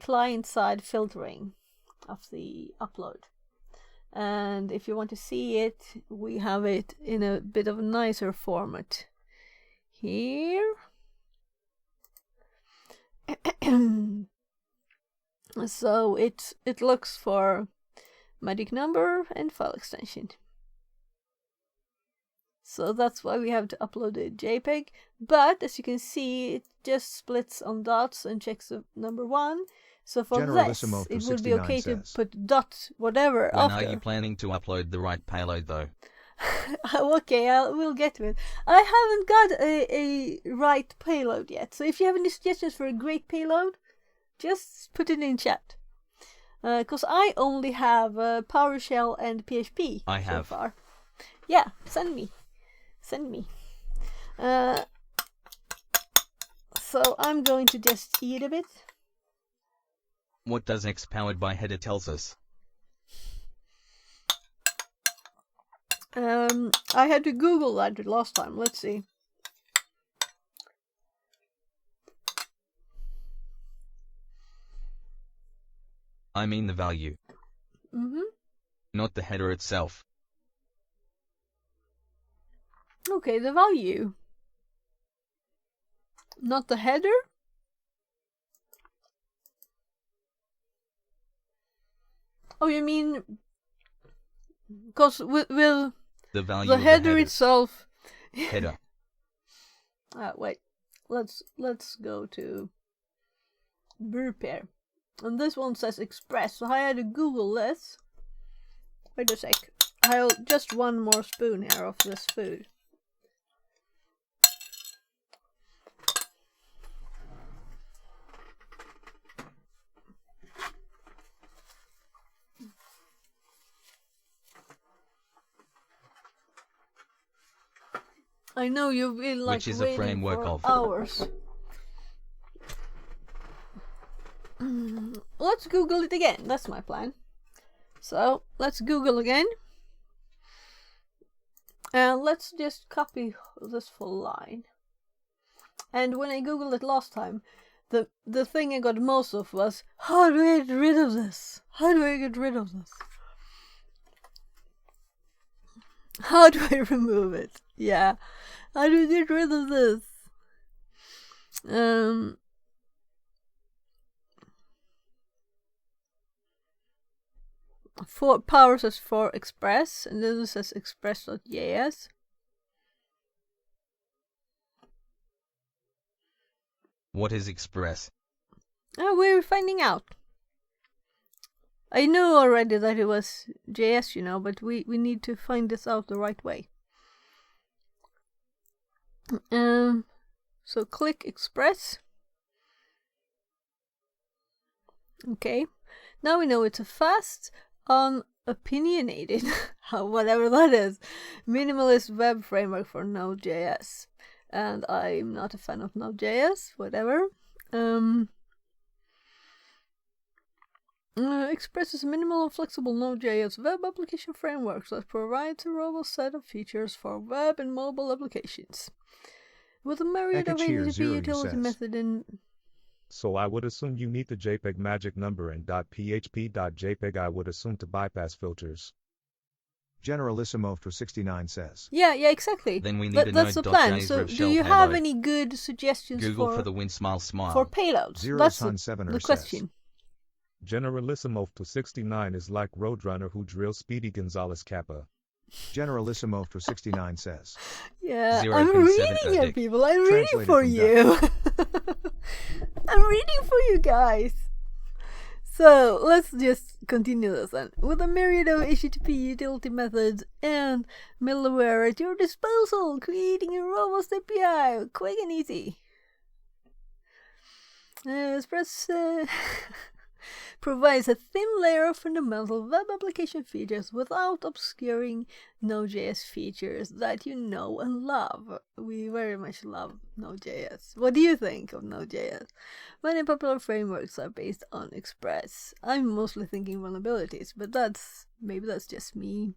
client side filtering of the upload. And if you want to see it, we have it in a bit of a nicer format here. So it looks for magic number and file extension. So that's why we have to upload a JPEG. But as you can see, it just splits on dots and checks the number 1. So for this, Generalissimo for it would be okay 69 to says. put dot whatever When after. are you planning to upload the right payload though? Okay, we'll get to it. I haven't got a right payload yet. So if you have any suggestions for a great payload, just put it in chat. Because I only have PowerShell and PHP I so have. far. Yeah, send me. So I'm going to just eat a bit. What does X powered by header tells us? I had to Google that last time. Let's see. I mean the value, not the header itself. Okay, the value. Not the header? Oh, you mean because with The value the of header the itself. header. Wait, let's go to Burpair. And this one says express, so I had to Google this. Wait a sec. I'll just one more spoon here of this food. I know you've been like Which is a waiting framework for of. hours. Let's Google it again. That's my plan. So let's Google again. And let's just copy this full line. And when I Googled it last time, the thing I got most of was, how do I get rid of this? How do I get rid of this? How do I remove it? Yeah. How do I get rid of this? for power says for express, and then it says express.js. What is Express? We're finding out. I knew already that it was JS, but we need to find this out the right way. So click Express. Okay. Now we know it's a fast, unopinionated, whatever that is, minimalist web framework for Node.js. And I'm not a fan of Node.js, whatever. Express is a minimal and flexible Node.js web application framework that provides a robust set of features for web and mobile applications. With a myriad of HTTP utility method and... So I would assume you need the JPEG magic number and .php.jpg I would assume to bypass filters. Generalissimo for 69 says. Yeah, exactly. Then we need a that's the plan. Node.js So rev do shell you have payload. any good suggestions Google for the win smile smile. for payloads? Zero That's Sun 7 the question. Generalissimo to 69 is like Roadrunner who drills Speedy Gonzalez Kappa. Generalissimo for 69 says. Yeah, 0.7 I'm reading here, addict. people. I'm reading Translated for from you. I'm reading for you guys. So let's just continue this then. With a myriad of HTTP utility methods and middleware at your disposal, creating a robust API, quick and easy. Express provides a thin layer of fundamental web application features without obscuring Node.js features that you know and love. We very much love Node.js. What do you think of Node.js? Many popular frameworks are based on Express. I'm mostly thinking vulnerabilities, but maybe that's just me.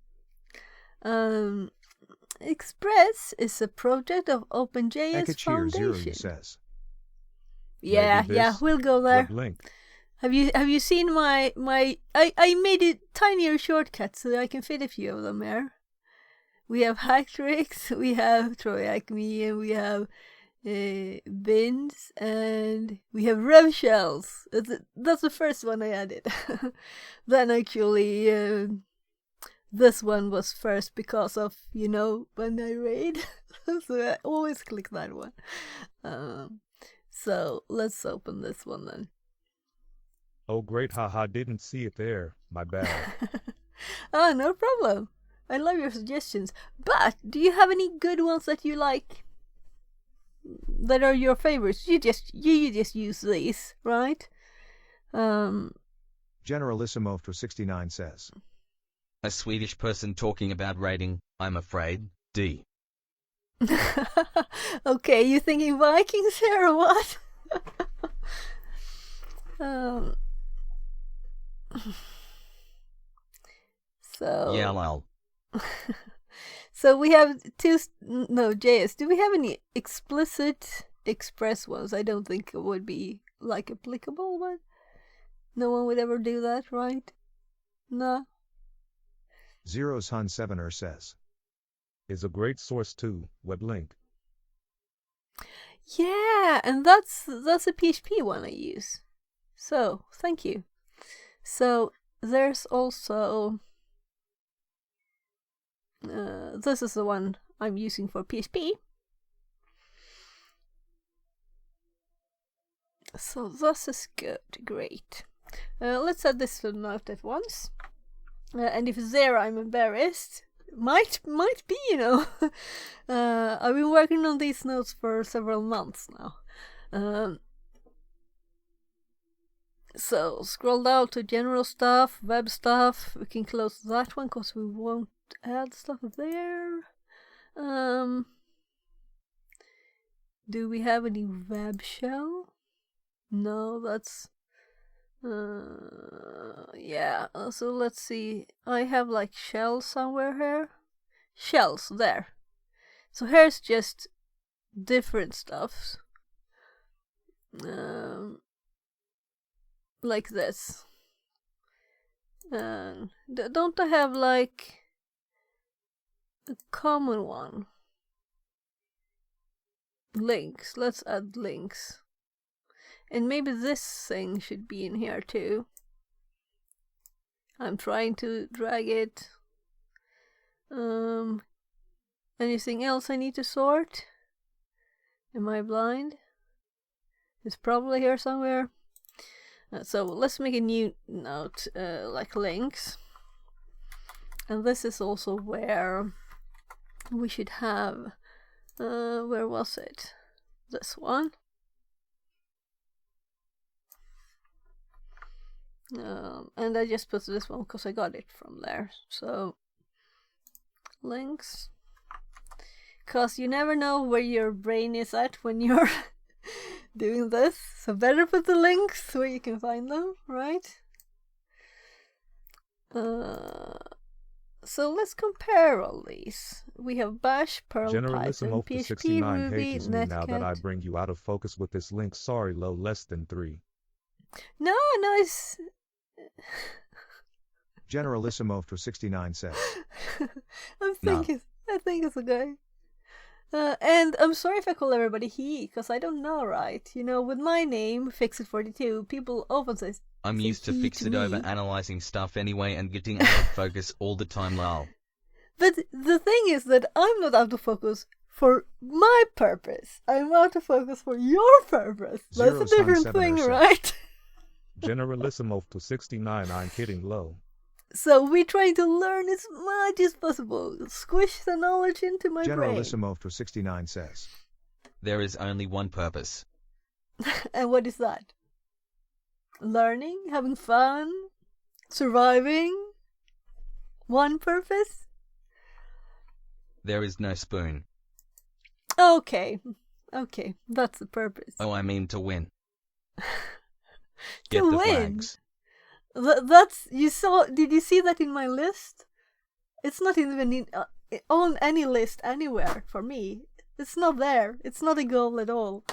Express is a project of OpenJS Ekachir Foundation. 0 says. Yeah, we'll go there. Link. Have you seen my I made it tinier shortcuts so that I can fit a few of them there. We have Hactrix, we have Troy Acme, and we have bins, and we have rev shells. That's the first one I added. Then actually this one was first because of, when I raid. So I always click that one. So let's open this one then. Oh great, haha, didn't see it there. My bad. Oh, no problem. I love your suggestions. But do you have any good ones that you like? That are your favorites? You just use these, right? Generalissimo for 69 says. A Swedish person talking about rating, I'm afraid, D. Okay, you thinking Vikings here or what? So Yeah, lol. So we have JS. Do we have any explicit Express ones? I don't think it would be applicable, but no one would ever do that, right? No. Zeros Hun 7er says. Is a great source too. Web link. Yeah, and that's a PHP one I use. So thank you. So there's also this is the one I'm using for PHP. So this is good, great. Let's add this note at once. And if it's there, I'm embarrassed. Might be, I've been working on these notes for several months now. So scroll down to general stuff, web stuff. We can close that one because we won't add stuff there. Do we have any web shell? No, that's yeah. So let's see. I have shells somewhere here. Shells there. So here's just different stuffs. Like this. And don't I have a common one? Links. Let's add links. And maybe this thing should be in here too. I'm trying to drag it. Anything else I need to sort? Am I blind? It's probably here somewhere. So let's make a new note, like links. And this is also where we should have, where was it? This one. And I just put this one because I got it from there. So links, because you never know where your brain is at when you're doing this, so better put the links where you can find them, right? So let's compare all these. We have Bash, Perl, Generalissimo Python, for PHP, 69 Ruby, hates me now that I Netcat. bring you out of focus with this link. Sorry, low, less than 3. No, it's Generalissimo for 69 says. I think it's okay. And I'm sorry if I call everybody he, because I don't know, right? You know, with my name, Fixit42, people often say I'm say used to he fix it over me. analyzing stuff anyway and getting out of focus all the time, lol. But the thing is that I'm not out of focus for my purpose. I'm out of focus for your purpose. That's Zero a Sun different 7er thing, says. right? Generalissimo for 69, I'm hitting low. So we try to learn as much as possible. Squish the knowledge into my brain. Generalissimo for 69 says. There is only one purpose. And what is that? Learning? Having fun? Surviving? One purpose? There is no spoon. Okay, that's the purpose. Oh, I mean to win. To Get the win. flags. That's you saw. Did you see that in my list? It's not even on any list anywhere for me. It's not there. It's not a goal at all.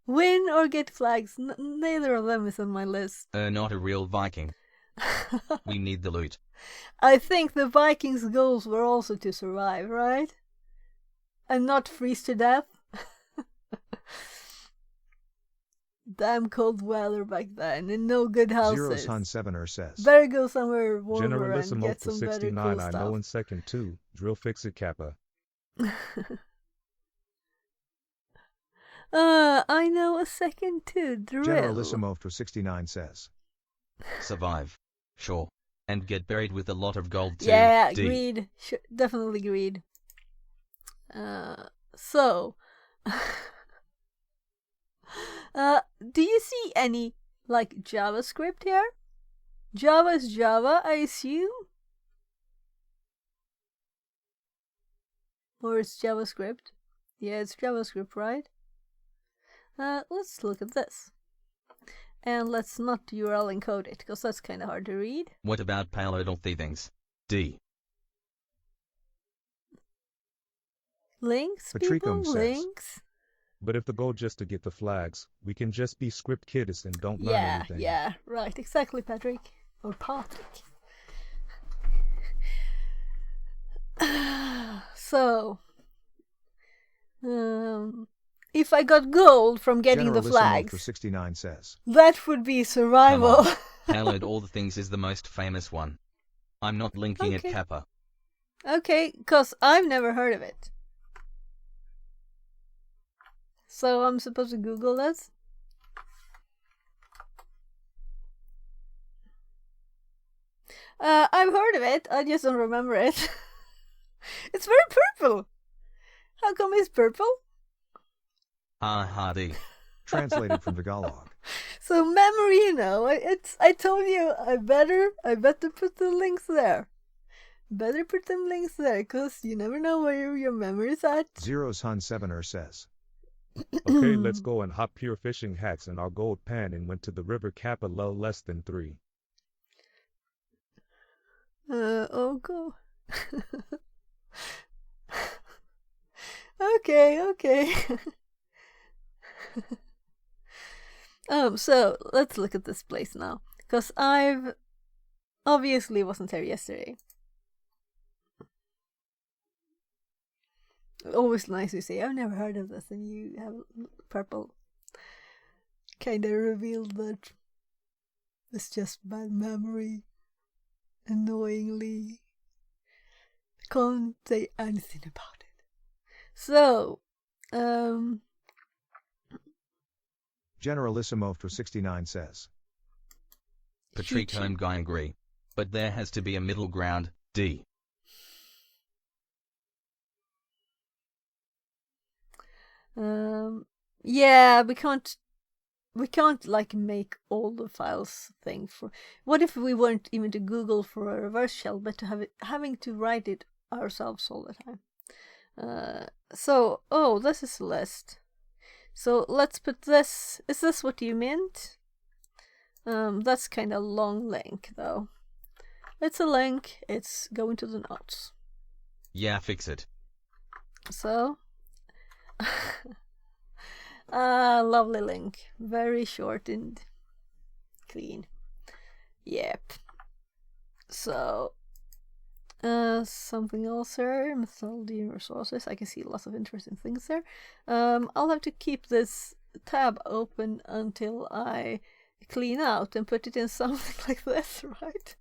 Win or get flags. Neither of them is on my list. Not a real Viking. We need the loot. I think the Vikings' goals were also to survive, right? And not freeze to death. Damn cold weather back then, and no good Zero houses. Sun 7er says. Better go somewhere warmer and Generalissimo get for some better 69, cool I stuff. know in second 2. Drill fix it kappa. I know a second too. Drill. Generalissimo for 69 says. Survive. Sure. And get buried with a lot of gold too. Yeah, D. greed. Definitely greed. So, do you see any like JavaScript here? Java is Java, I assume, or it's JavaScript. Yeah, it's JavaScript, right? Let's look at this. And let's not URL encode it, because that's kind of hard to read. What about payload or thievings? D. Links, Patricum people? says. Links? But if the goal just to get the flags, we can just be script kiddies and don't learn Yeah, anything. yeah, right, exactly, Patrick. Or Patrick. So, if I got gold from getting the Generalissimo for flags, 69 says. that would be survival. Payload all the things is the most famous one. I'm not linking Okay. it kappa. Okay, because I've never heard of it. So I'm supposed to Google this? I've heard of it, I just don't remember it. It's very purple. How come it's purple? Hardy. Translated from Tagalog. So memory, you know, I told you I better put the links there. Better put them links there, because you never know where your memory's at. Zero Sun 7er says. Okay, let's go and hop pure fishing hats in our gold pan and went to the river kappa low less than 3. Go. Okay. So let's look at this place now, because I've obviously wasn't here yesterday. Always nice to say, I've never heard of this, and you have purple. Kind of revealed that It's just bad memory. Annoyingly. Can't say anything about it. So, Generalissimo for 69 says. Patrico and Guy agree. But there has to be a middle ground, D. Yeah, we can't like make all the files thing for. What if we weren't even to Google for a reverse shell, but to having to write it ourselves all the time? This is a list. So let's put this. Is this what you meant? That's kind of long link though. It's a link. It's going to the notes. Yeah, fix it. So. Lovely link. Very short and clean. Yep. So, something else here. Methodology and resources. I can see lots of interesting things there. I'll have to keep this tab open until I clean out and put it in something like this, right?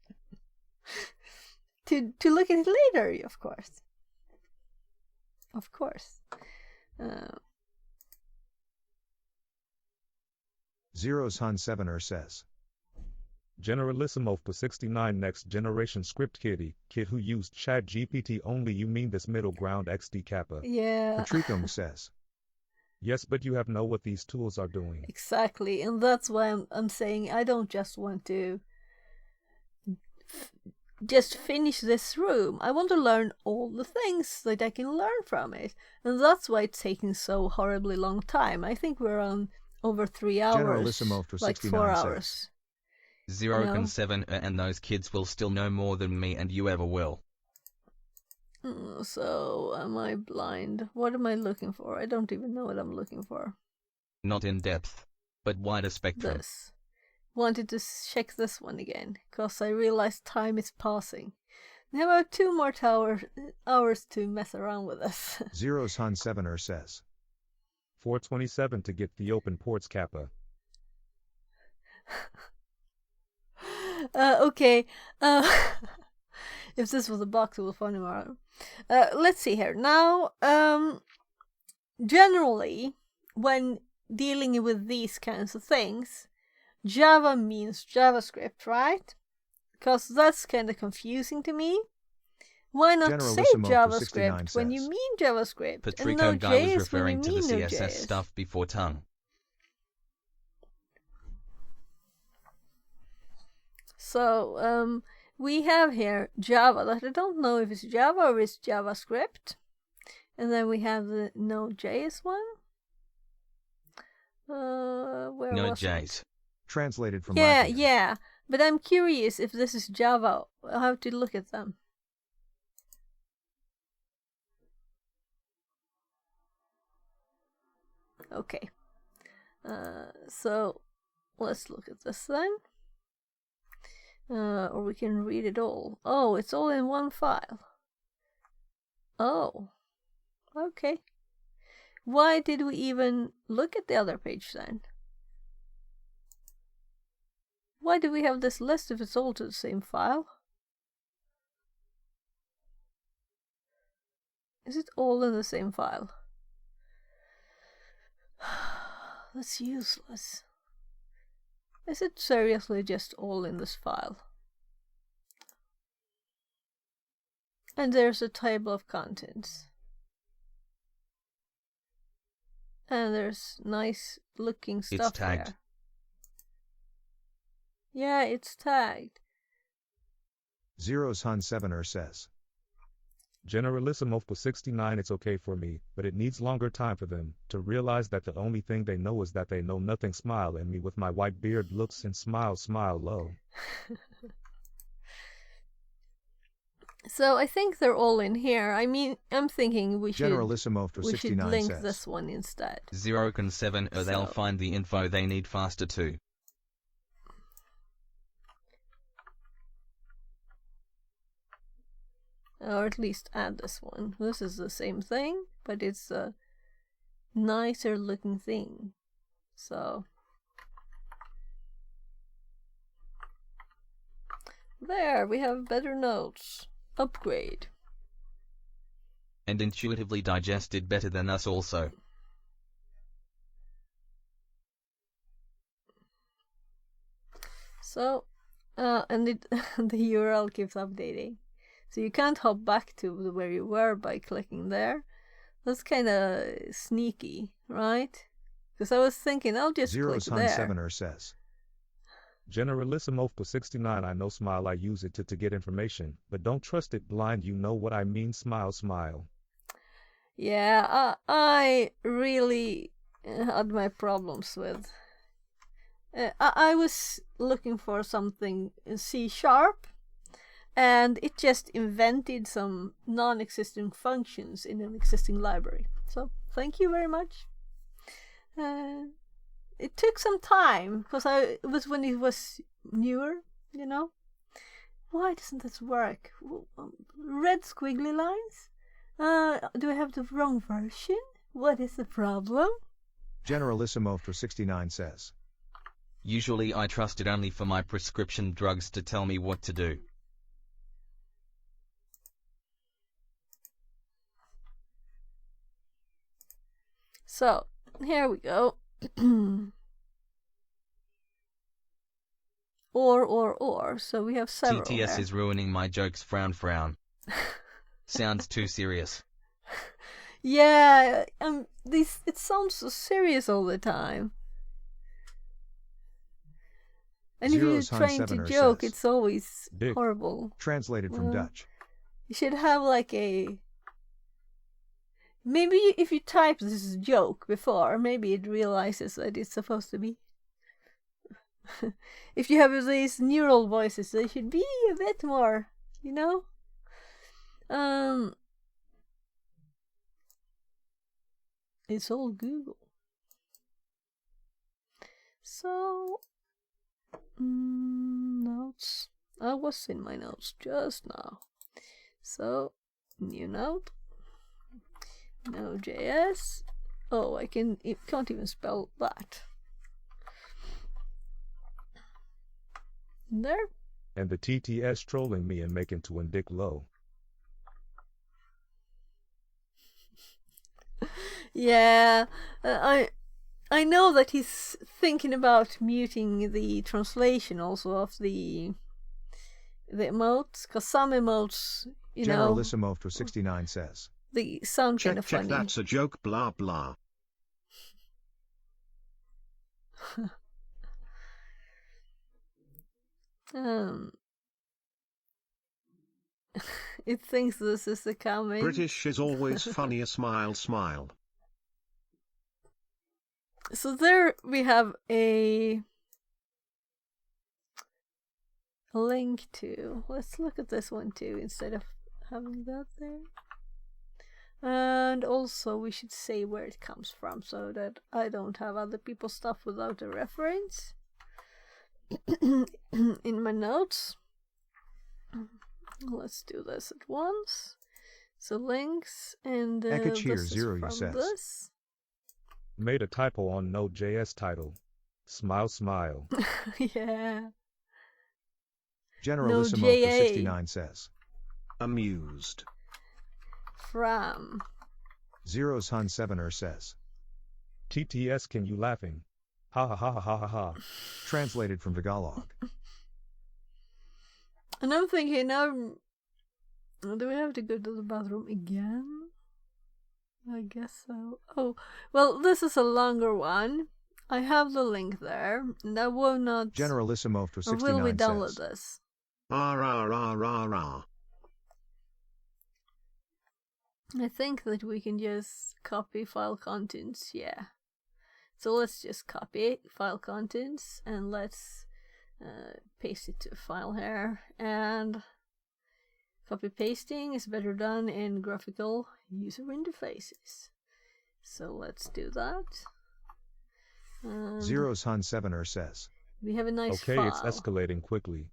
to look at it later, of course. Of course. Zeros Hun 7er says. Generalissimo for 69 next generation script kid who used ChatGPT only. You mean this middle ground XD Kappa? Yeah. Patricum says. Yes, but you have know what these tools are doing. Exactly, and that's why I'm saying I don't just want to just finish this room. I want to learn all the things that I can learn from it, and that's why it's taking so horribly long time. I think we're on over 3 hours, Generalissimo for like 69 4 says. hours. 0 No. and 7 and those kids will still know more than me and you ever will. So, am I blind? What am I looking for? I don't even know what I'm looking for. Not in depth, but wider spectrum. This. Wanted to check this one again, because I realized time is passing. Now I have 2 more hours to mess around with this. Zeros Hun 7er says. 427 to get the open ports Kappa. Okay. If this was a box, it was funny more. Let's see here. Now, generally, when dealing with these kinds of things, Java means JavaScript, right? Because that's kind of confusing to me. Why not say Generalissimo for JavaScript 69 when you says. mean JavaScript? Patrico and Guy was Node.js when you referring to the mean CSS Node.js? stuff before tongue. So, we have here Java that I don't know if it's Java or it's JavaScript. And then we have the Node.js one. Where was Node.js. it? Translated from Yeah, Latvian. yeah. But I'm curious if this is Java. I'll have to look at them. Okay. So let's look at this then. Or we can read it all. Oh, it's all in one file. Oh. Okay. Why did we even look at the other page then? Why do we have this list if it's all to the same file? Is it all in the same file? That's useless. Is it seriously just all in this file? And there's a table of contents. And there's nice looking stuff It's tagged. there. Yeah, it's tagged. Zeros Hun 7er says. Generalissimo for 69 it's okay for me, but it needs longer time for them to realize that the only thing they know is that they know nothing. Smile at me with my white beard looks and smile low. So I think they're all in here. I mean, I'm thinking we should Generalissimo for we should 69 link says. this one instead. 0 and 7 they'll So- find the info they need faster too. Or at least add this one. This is the same thing, but it's a nicer looking thing. So There, we have better notes. Upgrade. And intuitively digested better than us also. So, and the URL keeps updating. So you can't hop back to where you were by clicking there. That's kind of sneaky, right? Because I was thinking, I'll just Zeros click Hun there. 7er says. Generalissimo for 69. I know smile. I use it to get information, but don't trust it blind. You know what I mean. Smile, smile. Yeah, I really had my problems with. I was looking for something in C#, and it just invented some non-existent functions in an existing library. So thank you very much. It took some time because it was when it was newer, you know. Why doesn't this work? Red squiggly lines? Do I have the wrong version? What is the problem? Generalissimo for 69 says. Usually I trust it only for my prescription drugs to tell me what to do. So, here we go. Or. So we have several TTS there. is ruining my jokes. Frown, frown. Sounds too serious. Yeah, it sounds so serious all the time. And if you're Zeros Hun trying to 7er joke, says. it's always Dick. horrible. Translated from Dutch. You should have like a... Maybe if you type this is a joke before, maybe it realizes that it's supposed to be. If you have these neural voices, they should be a bit more, you know? It's all Google. So, notes. I was in my notes just now. So, new note. Node.js. Oh, I can't even spell that. There. And the TTS trolling me and making to Dick low. Yeah, I know that he's thinking about muting the translation also of the emotes, because some emotes, you know, Generalissimo for 69 says. they sound kind of Check, funny. that's a joke, blah blah. It thinks this is the coming. British is always funny, a smile, smile. So there we have a link to. Let's look at this one too instead of having that there. And also we should say where it comes from so that I don't have other people's stuff without a reference in my notes. Let's do this at once. So links and Ekach here, this is Zero, you from says. this. Made a typo on Node.js title. Smile, smile. Yeah. Generalissimo for Node.js. 69 says. Amused. From. Zeros Hun 7er says. TTS, can you laughing? Ha ha ha ha ha ha ha. Translated from Tagalog. And I'm thinking now, do we have to go to the bathroom again? I guess so. Oh, well, this is a longer one. I have the link there, and I will not. Generalissimo for Or will we 69 download says. this? Ah. I think that we can just copy file contents, yeah. So let's just copy file contents and let's paste it to a file here. And copy pasting is better done in graphical user interfaces. So let's do that. And Zeros Hun 7er says. we have a nice Okay, file. it's escalating quickly.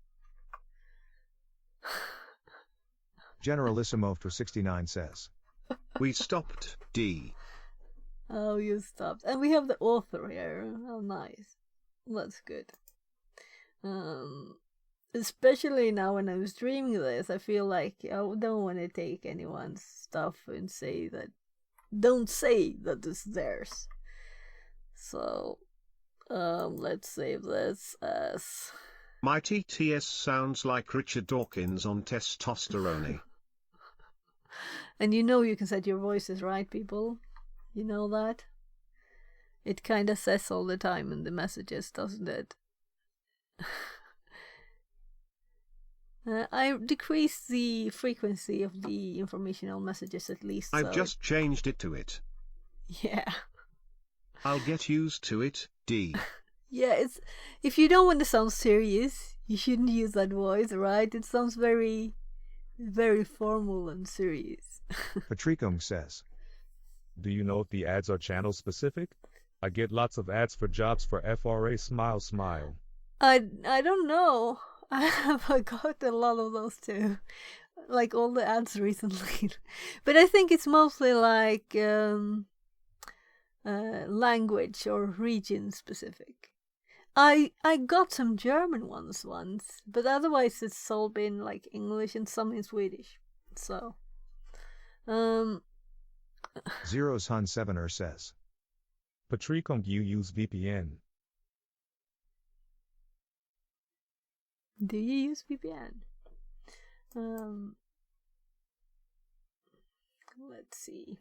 Generalissimo for 69 says. We stopped, D. Oh, you stopped. And we have the author here. How nice. That's good. especially now when I'm streaming this, I feel like I don't want to take anyone's stuff and don't say that it's theirs. So, let's save this as... My TTS sounds like Richard Dawkins on testosterone. And you can set your voices, right, people? You know that? It kind of says all the time in the messages, doesn't it? I decreased the frequency of the informational messages at least. I've just changed it to it. Yeah. I'll get used to it, D. Yeah, if you don't want to sound serious, you shouldn't use that voice, right? It sounds very, very formal and serious. Patricum says. Do you know if the ads are channel specific? I get lots of ads for jobs for FRA Smile Smile. I don't know. I got a lot of those too, like all the ads recently. But I think it's mostly like language or region specific. I got some German ones once, but otherwise it's all been like English and some in Swedish. So, Zeros Hun Sevener says. Patricum, do you use VPN? Do you use VPN? Let's see.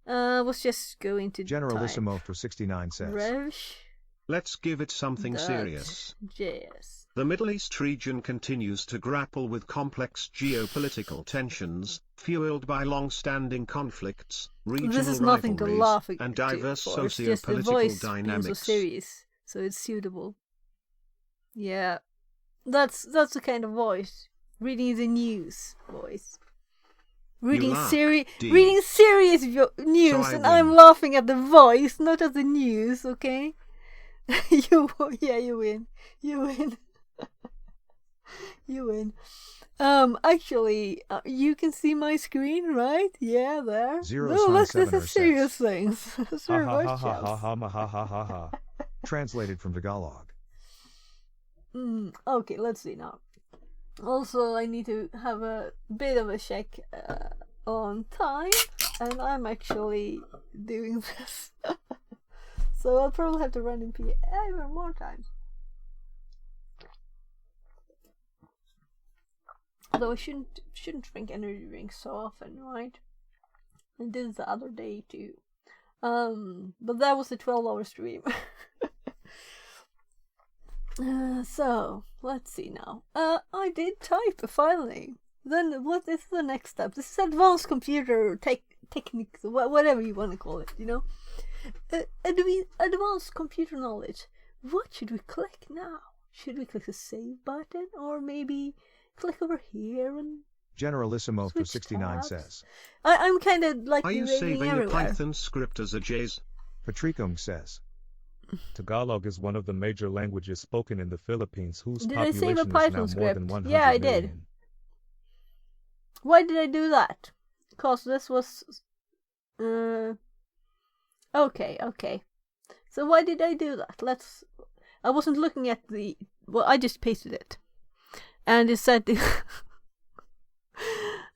I was just going to Generalissimo for 69 says. Revsh. Let's give it something serious. JS. The Middle East region continues to grapple with complex geopolitical tensions, fueled by long-standing conflicts, regional nothing to laugh rivalries, and diverse for. It's just the socio-political voice dynamics. being so serious, so it's suitable. Yeah, that's the kind of voice. Reading the news voice. Reading serious news, So and I'm laughing at the voice, not at the news. Okay. You win. You win. Actually, you can see my screen, right? Yeah, there. Zeros no, Hun look, this Sevener is serious says. things. Translated from Tagalog. Okay, let's see now. Also, I need to have a bit of a check on time, and I'm actually doing this. So I'll probably have to run in PA even more times. Although I shouldn't drink energy drinks so often, right? I did it the other day too. But that was a 12-hour stream. So let's see now. I did type a file name. Then what is the next step? This is advanced computer techniques, whatever you want to call it, you know. Advanced computer knowledge. What should we click now? Should we click the save button, or maybe click over here and Generalissimo for switch 69 tabs? says. I'm kind of like Are you debating saving a everywhere. Python script as a JS? Patricum says. Tagalog is one of the major languages spoken in the Philippines, whose Did I save a population is Python now more script? than 100 Yeah, I did. million. Why did I do that? Because this was... Okay. So why did I do that? I wasn't looking at the... Well, I just pasted it. And it said...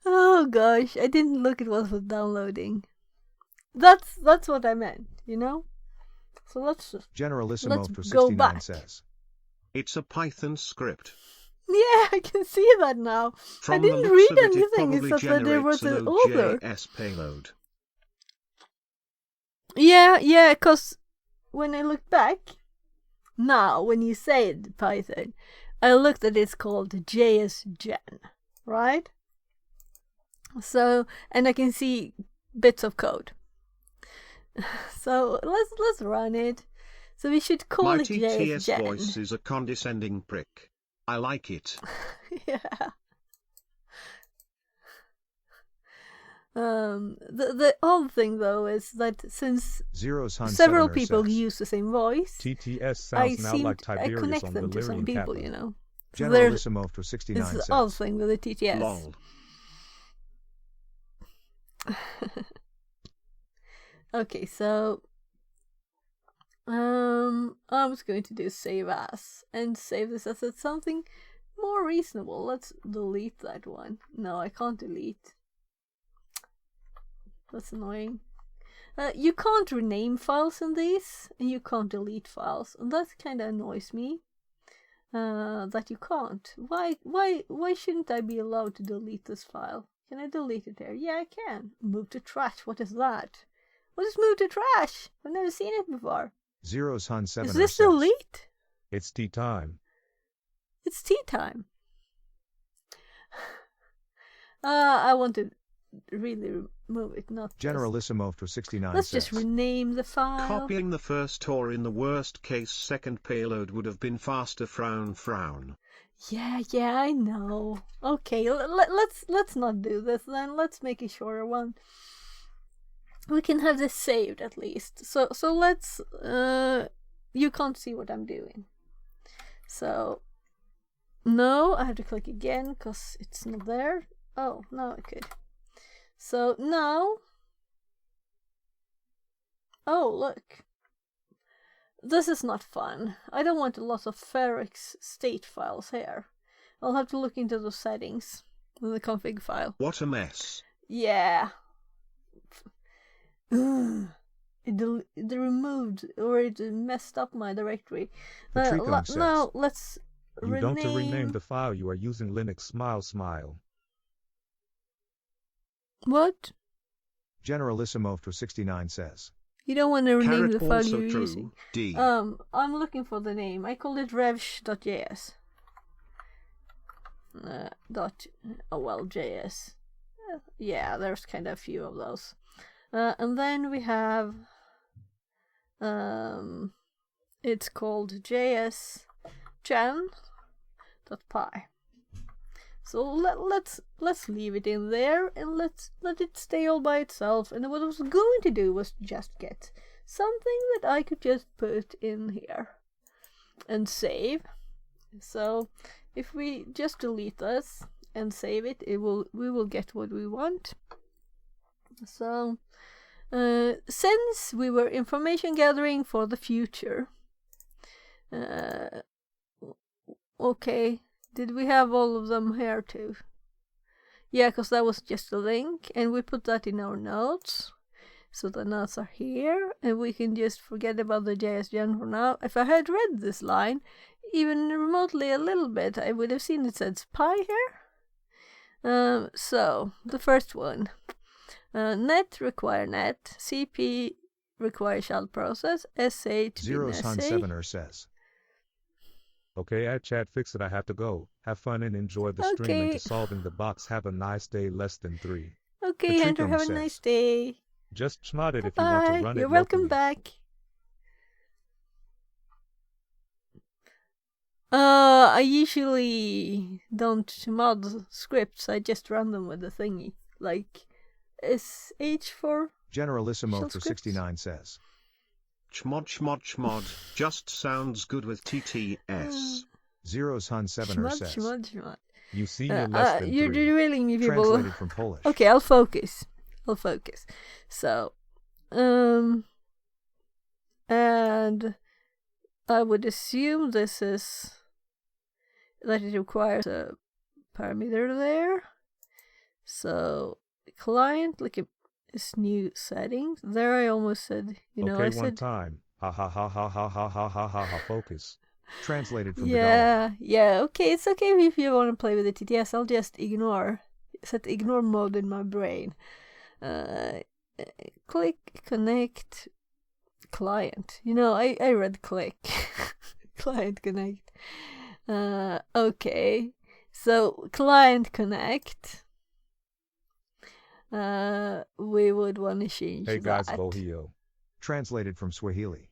Oh gosh, I didn't look at what was downloading. That's what I meant, you know? So let's Generalissimo for go 69 back. says. It's a Python script. Yeah, I can see that now. From I the didn't looks read of it, anything it probably except that there was generates an a order. Node.js payload. Yeah, because when I look back, now, when you said Python, I looked at it's called JSGen, right? So, and I can see bits of code. So let's run it. So we should call My it TTS JSGen. voice is a condescending prick. I like it. Yeah. The odd thing though is that since Zeros Hun several Sevener people says. use the same voice, TTS I sounds now like I Tiberius connect on them to some Delirium people, Kappa. you know. So there's Generalissimo for 69 it's the says. odd thing with the TTS. Lol. Okay, so I was going to do save as and save this as something more reasonable. Let's delete that one. No, I can't delete. That's annoying. You can't rename files in these, and you can't delete files, and that kind of annoys me. That you can't. Why shouldn't I be allowed to delete this file? Can I delete it here? Yeah, I can. Move to trash. What is that? What is move to trash? I've never seen it before. Zeros Hun 7 Is this says, delete? It's tea time. It's tea time. I want to really remove it, not this. Generalissimo for 69 Let's says, just rename the file. Copying the first or in the worst case second payload would have been faster. Frown. Yeah, I know. Okay, let's not do this then. Let's make a shorter one. We can have this saved at least. So let's. You can't see what I'm doing. So no, I have to click again because it's not there. Oh, no, I could. So now. Oh, look. This is not fun. I don't want a lot of Ferrix state files here. I'll have to look into the settings in the config file. What a mess. Yeah. It removed or it messed up my directory. Patricum says, now let's You rename. don't to rename the file. You are using Linux smile. What? Generalissimo for 69 says, You don't want to rename the Carrot file also you're true. using. D. I'm looking for the name. I called it revsh.js. JS. Yeah, there's kind of a few of those. And then we have it's called jsgen.py. So let's leave it in there and let it stay all by itself. And what I was going to do was just get something that I could just put in here and save. So if we just delete this and save it, we will get what we want. So since we were information gathering for the future, okay, did we have all of them here too? Yeah, because that was just a link, and we put that in our notes. So the notes are here, and we can just forget about the JSGen for now. If I had read this line, even remotely a little bit, I would have seen it said spy here. So, the first one. Net require net, CP require shell process, SA to Zeros be Hun SA. 7 says, Okay, at chat fix it. I have to go. Have fun and enjoy the stream Okay. into solving the box. Have a nice day. Less than 3. Okay, Hunter, Patricum have a says, nice day. Just smart it if you want to Bye. run You're it welcome locally. back. I usually don't mod scripts. I just run them with the thingy. Like, SH for Generalissimo Shell for scripts? 69 says, Chmod. Just sounds good with TTS. Zeros Hun 7 Shmud, says, shmud. You see, you're less than You're 3. derailing me, people. translated from Polish. Okay, I'll focus. So, and I would assume this is that it requires a parameter there. So, client, look at this new settings. There I almost said, Okay, I one said, time. Ha ha ha ha ha ha ha ha ha ha. Focus. Translated from yeah, okay, it's okay if you want to play with the TTS. I'll just set ignore mode in my brain. Click, connect, client. I read click. Client connect. Okay, so client connect. We would want to change Hey guys, that. Bohio. Translated from Swahili.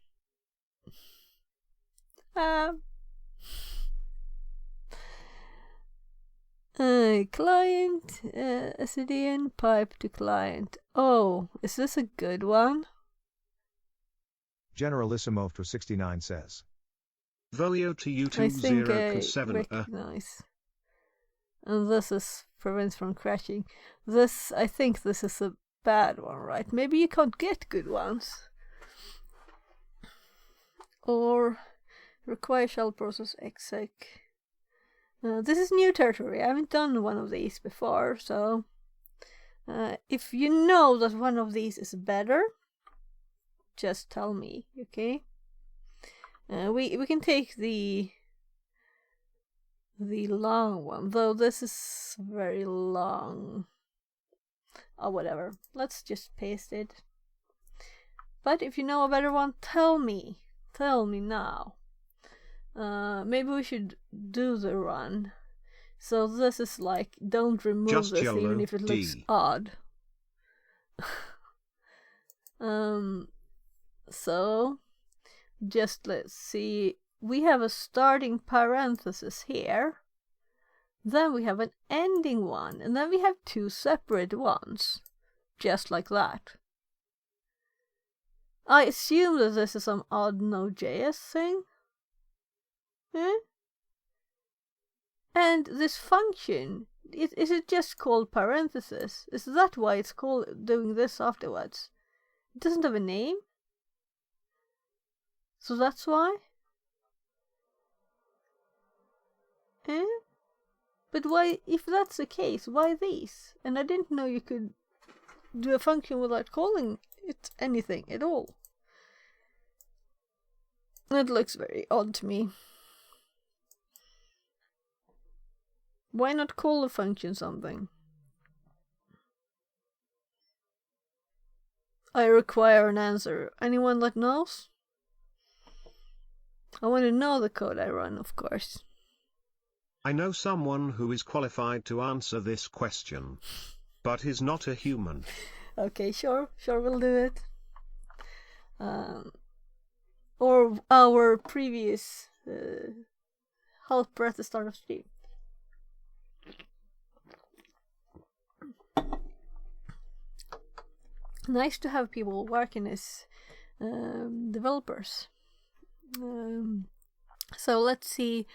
Client, SCDN, pipe to client. Oh, is this a good one? Generalissimo for 69 says, Volio to I think I U20 recognize. And this prevents from crashing. I think this is a bad one, right? Maybe you can't get good ones. Or require shell process exec. This is new territory. I haven't done one of these before, so if you know that one of these is better, just tell me, okay? We can take the long one, though this is very long. Oh, whatever. Let's just paste it. But if you know a better one, tell me. Tell me now. Maybe we should do the run. So this is like, don't remove Just this YOLO, even if it looks D. odd. So just let's see. We have a starting parenthesis here. Then we have an ending one, and then we have two separate ones. Just like that. I assume that this is some odd Node.js thing. And this function, is it just called parenthesis? Is that why it's called doing this afterwards? It doesn't have a name? So that's why? But why, if that's the case, why these? And I didn't know you could do a function without calling it anything at all. That looks very odd to me. Why not call a function something? I require an answer. Anyone that knows? I want to know the code I run, of course. I know someone who is qualified to answer this question, but he's not a human. Okay, sure, we'll do it. Or our previous helper at the start of stream. Nice to have people working as developers. So let's see.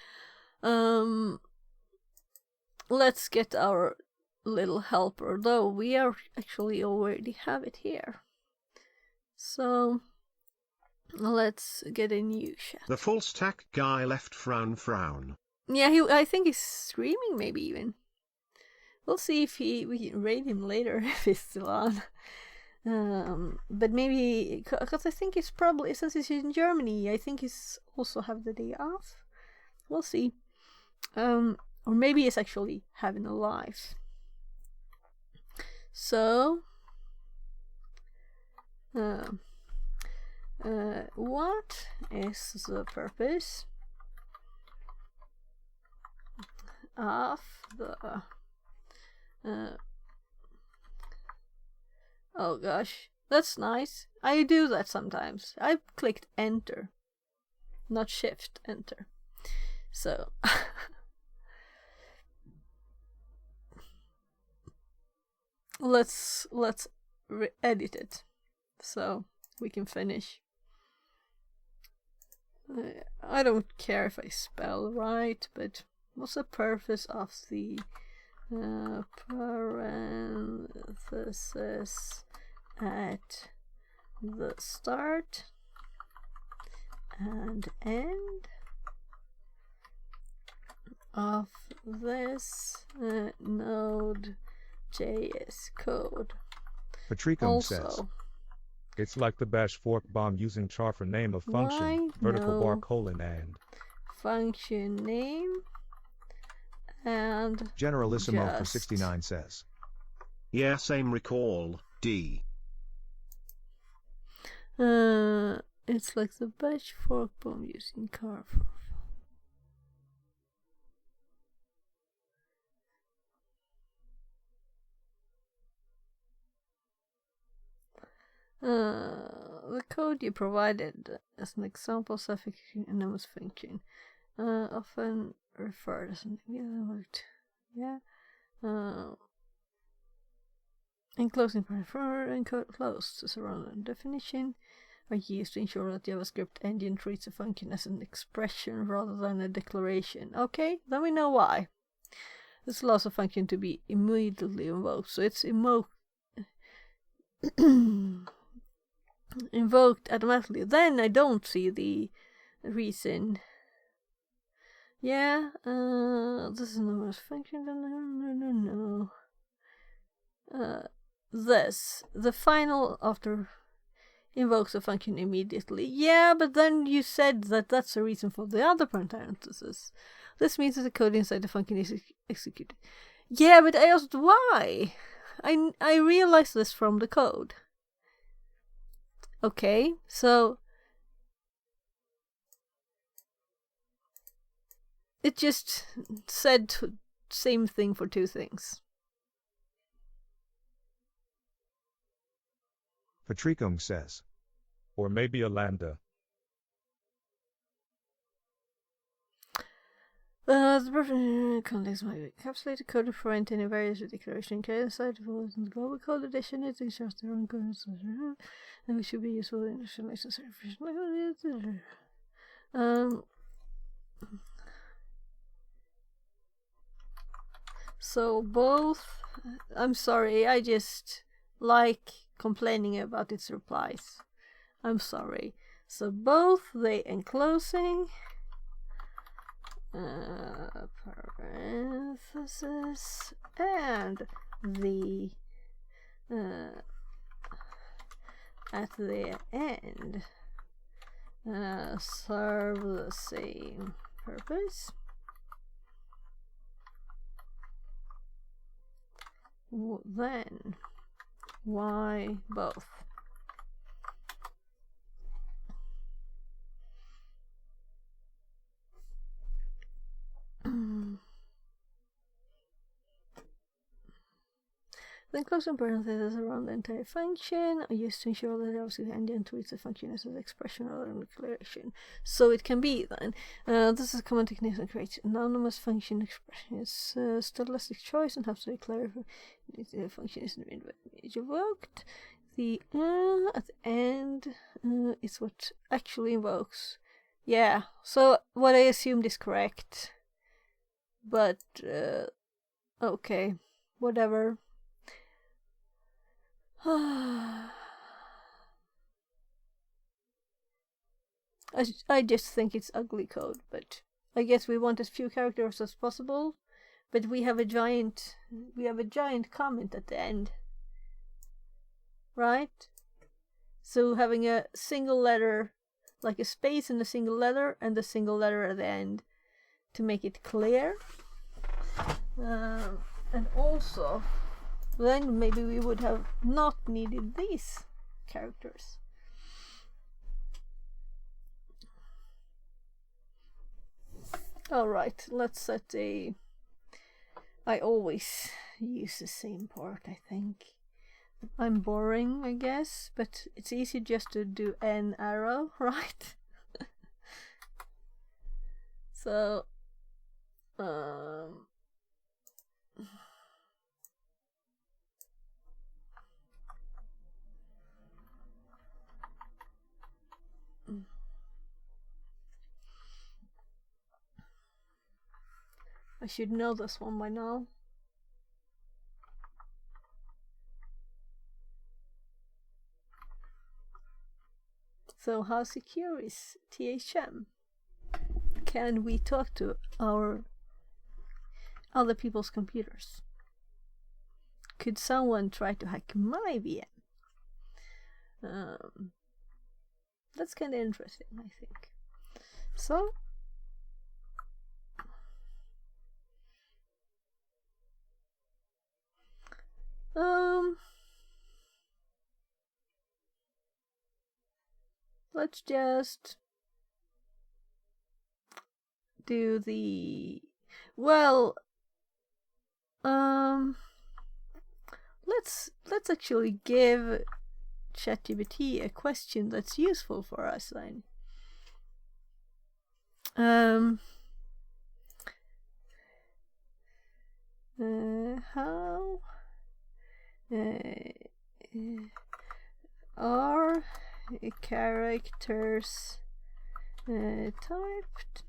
Let's get our little helper, though we are actually already have it here. So let's get a new chat. The full stack guy left frown. Yeah, I think he's streaming, maybe even. We'll see if we can raid him later if he's still on. But maybe because I think he's probably, since he's in Germany, I think he's also have the day off. We'll see. Or maybe he's actually having a live. So what is the purpose of the oh gosh, that's nice. I do that sometimes. I clicked enter, not shift enter. So let's edit it so we can finish. I don't care if I spell right, but what's the purpose of the parenthesis at the start and end of this Node.js code? Patricum says, it's like the bash fork bomb using char for name of function, vertical bar colon and function name and Generalissimo for just 69 says, Yeah, same recall, D. It's like the bash fork bomb using char for the code you provided as an example suffix anonymous function often referred as an enclosing parameter and code close to surrounding definition are used to ensure that JavaScript engine treats a function as an expression rather than a declaration. Okay, then we know why. This allows a function to be immediately invoked, so it's invoked automatically. Then I don't see the reason Yeah, this is not a function. No. The final after invokes a function immediately. Yeah, but then you said that that's the reason for the other parenthesis. This means that the code inside the function is executed. Yeah, but I asked why. I realized this from the code. Okay, so it just said same thing for two things. Patricum says. Or maybe a lambda. The perfect context might be encapsulated code for any various declaration inside the global code edition. It's just their own code, and we should be useful in necessary. So both. I'm sorry. I just like complaining about its replies. I'm sorry. So both the enclosing parenthesis and the at the end serve the same purpose. Then why both? Then closing parentheses around the entire function are used to ensure that the engine treats the function as an expression or an declaration. So it can be then. This is a common technique that creates anonymous function expressions. Stylistic choice and how to declare if the function is invoked. The at the end is what actually invokes. Yeah, so what I assumed is correct. But, okay, whatever. I just think it's ugly code, but I guess we want as few characters as possible. But we have a giant comment at the end, right? So having a single letter, like a space in a single letter, and a single letter at the end to make it clear. And also, then maybe we would have not needed these characters. Alright, let's set a... I always use the same part, I think. I'm boring, I guess, but it's easy just to do an arrow, right? So, I should know this one by now. So how secure is THM? Can we talk to our other people's computers? Could someone try to hack my VM? That's kind of interesting, I think. So, let's just do the, well, let's actually give ChatGPT a question that's useful for us then. How are characters typed?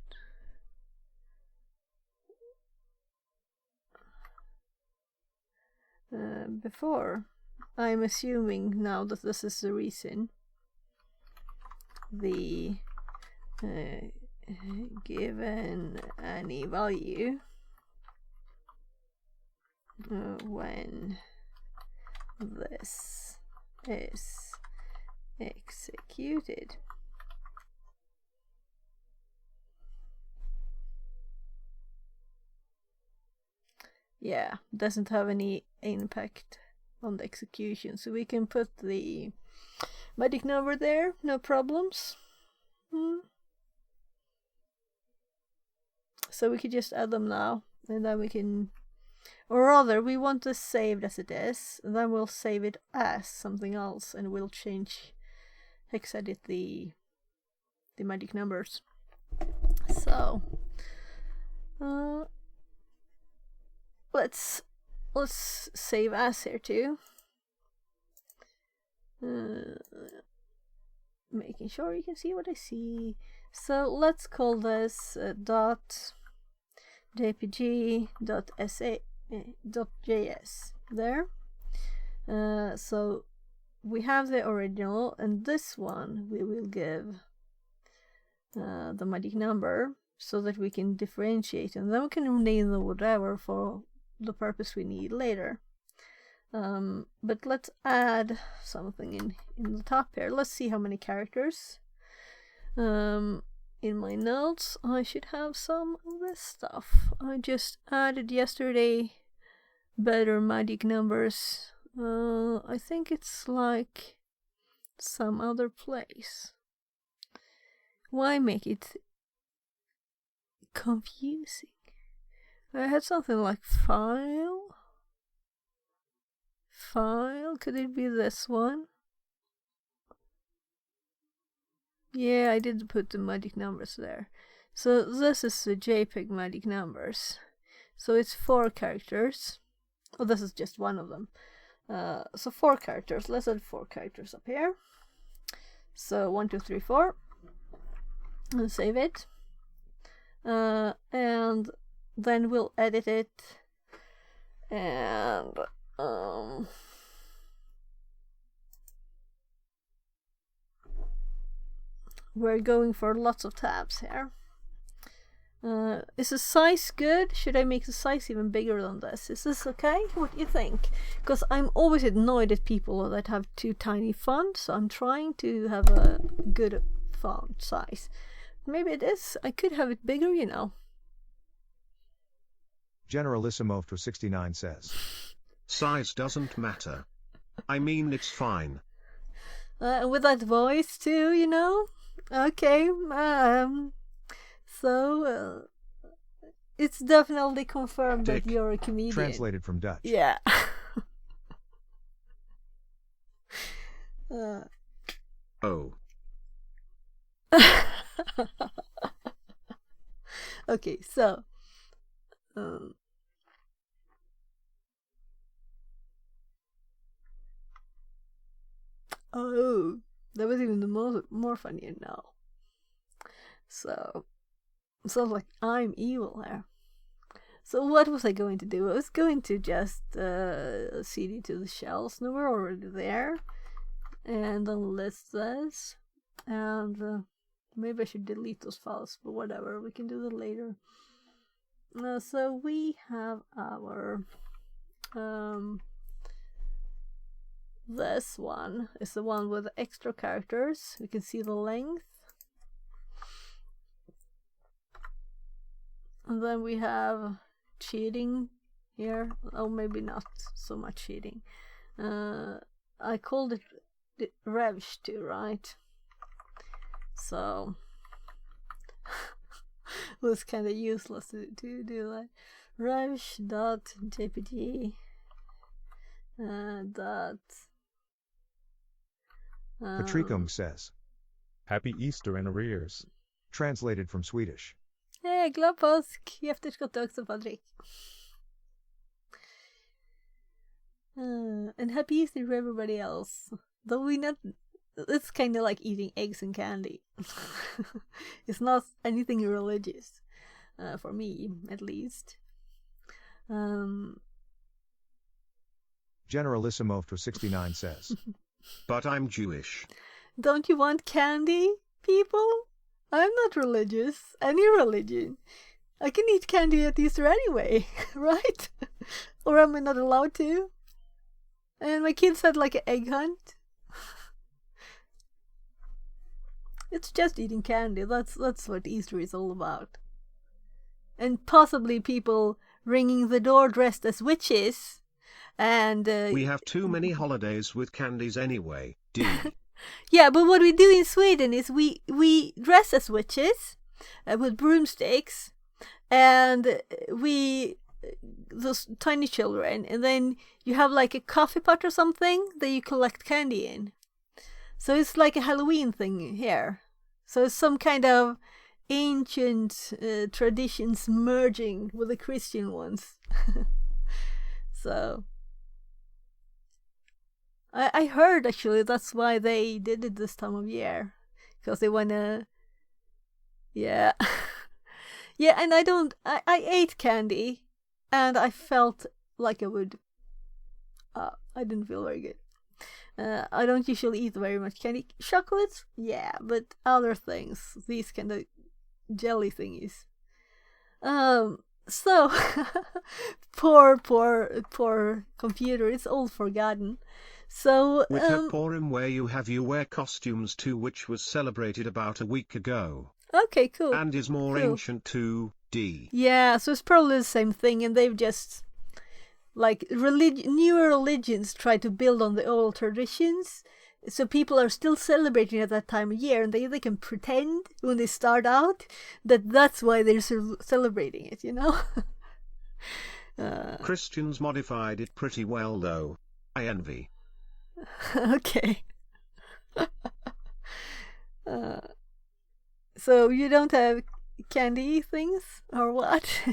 Before? I'm assuming now that this is the reason the given any value when this is executed. Yeah, doesn't have any impact on the execution, so we can put the magic number there, no problems. So we could just add them now, and then we can, or rather, we want this saved as it is, and then we'll save it as something else, and we'll change hex edit the magic numbers. So let's save as here too. Making sure you can see what I see. So let's call this .jpg.sa.js there. So we have the original, and this one we will give the magic number so that we can differentiate, and then we can rename them whatever for the purpose we need later. But let's add something in the top here. Let's see how many characters. In my notes, I should have some of this stuff. I just added yesterday better magic numbers. I think it's like some other place. Why make it confusing? I had something like file. Could it be this one? Yeah, I did put the magic numbers there. So this is the JPEG magic numbers. So it's 4 characters. Oh, this is just one of them. So 4 characters. Let's add 4 characters up here. So 1, 2, 3, 4. And save it. And then we'll edit it. And we're going for lots of tabs here. Is the size good? Should I make the size even bigger than this? Is this okay? What do you think? Because I'm always annoyed at people that have too tiny fonts, so I'm trying to have a good font size. Maybe it is. I could have it bigger, you know. Generalissimo for 69 says. Size doesn't matter. I mean, it's fine. With that voice too, you know? Okay, so it's definitely confirmed Dick. that you're a comedian. Translated from Dutch. Yeah. Oh. Okay, so oh, that was even the more funnier now. So sounds like I'm evil there. So what was I going to do? I was going to just cd to the shells. No, we're already there. And then list this. And maybe I should delete those files, but whatever. We can do that later. So we have our this one is the one with the extra characters. We can see the length. And then we have cheating here. Oh, maybe not so much cheating. I called it revsh2, right? So it was kind of useless to do that. Revsh.jpg Patricum says. Happy Easter in arrears. Translated from Swedish. Hey, glad påsk i efterskott också, Patrik. And happy Easter for everybody else. Though it's kind of like eating eggs and candy. It's not anything religious, for me at least. Generalissimo for 69 says. But I'm Jewish. Don't you want candy, people? I'm not religious. Any religion. I can eat candy at Easter anyway, right? Or am I not allowed to? And my kids had like an egg hunt. It's just eating candy. That's what Easter is all about. And possibly people ringing the door dressed as witches. And we have too many holidays with candies anyway. D. Yeah, but what we do in Sweden is we dress as witches with broomsticks, and those tiny children, and then you have like a coffee pot or something that you collect candy in. So it's like a Halloween thing here. So it's some kind of ancient traditions merging with the Christian ones. So I heard actually that's why they did it this time of year, because they wanna, yeah, yeah. And I ate candy, and I felt like I would. I didn't feel very good. I don't usually eat very much candy. Chocolates, yeah, but other things, these kind of jelly thingies. So poor computer, it's all forgotten. So with her Purim where you wear costumes too, which was celebrated about a week ago. Okay, cool. And is more cool. ancient too, D. Yeah, so it's probably the same thing, and they've just like newer religions try to build on the old traditions. So people are still celebrating at that time of year, and they can pretend when they start out that that's why they're celebrating it, you know? Christians modified it pretty well though. I envy. Okay. So you don't have candy things, or what?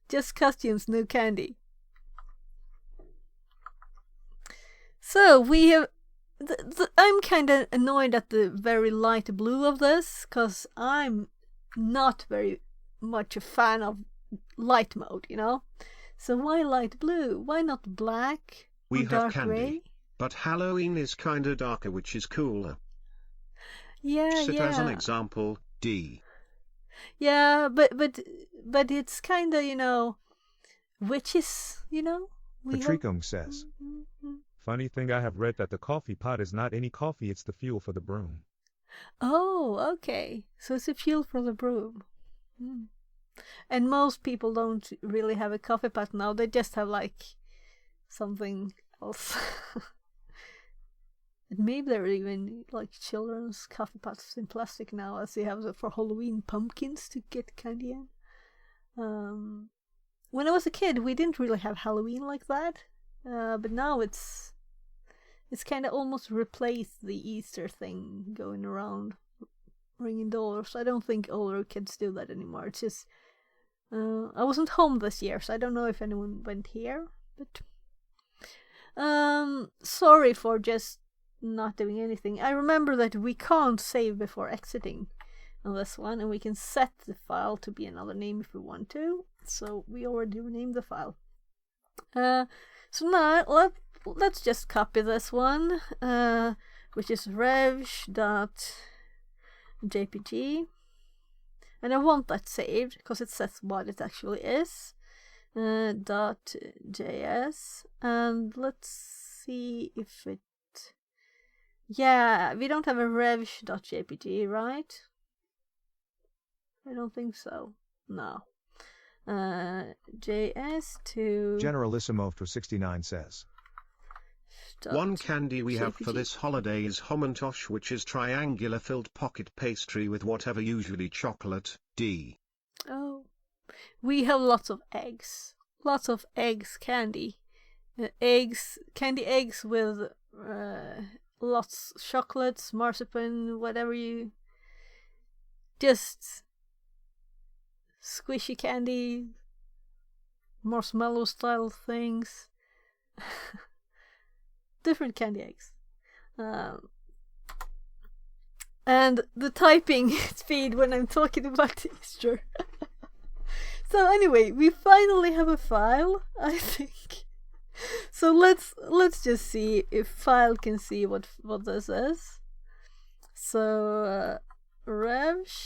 Just costumes, no candy. So we have. I'm kind of annoyed at the very light blue of this, because I'm not very much a fan of light mode, you know? So why light blue? Why not black or We dark have candy, gray? but Halloween is kinda darker, which is cooler. Yeah, Sit yeah. as an example, D. Yeah, but it's kind of, you know, witches, you know? Patricum says. Funny thing, I have read that the coffee pot is not any coffee, it's the fuel for the broom. Oh, okay. So it's a fuel for the broom. Mm. And most people don't really have a coffee pot now. They just have like something else. And maybe there are even like children's coffee pots in plastic now, as they have for Halloween pumpkins to get candy in. When I was a kid, we didn't really have Halloween like that. But now it's kind of almost replaced the Easter thing, going around ringing doors. I don't think older kids do that anymore. It's just I wasn't home this year, so I don't know if anyone went here. But sorry for just not doing anything. I remember that we can't save before exiting on this one, and we can set the file to be another name if we want to. So we already renamed the file. So now let's just copy this one, which is revsh.jpg, and I want that saved because it says what it actually is. .js, and let's see if it. Yeah, we don't have a revsh.jpg, right? I don't think so. No. JS to Generalissimo for 69 says. One candy we have for this holiday is Hamantash, which is triangular filled pocket pastry with whatever, usually chocolate. D. Oh, we have lots of eggs. Lots of eggs candy. Candy eggs with lots of chocolates, marzipan, whatever you. Just squishy candy, marshmallow style things. Different candy eggs. And the typing speed when I'm talking about Easter. So anyway, we finally have a file, I think. So let's just see if file can see what this is. So revsh.jpg,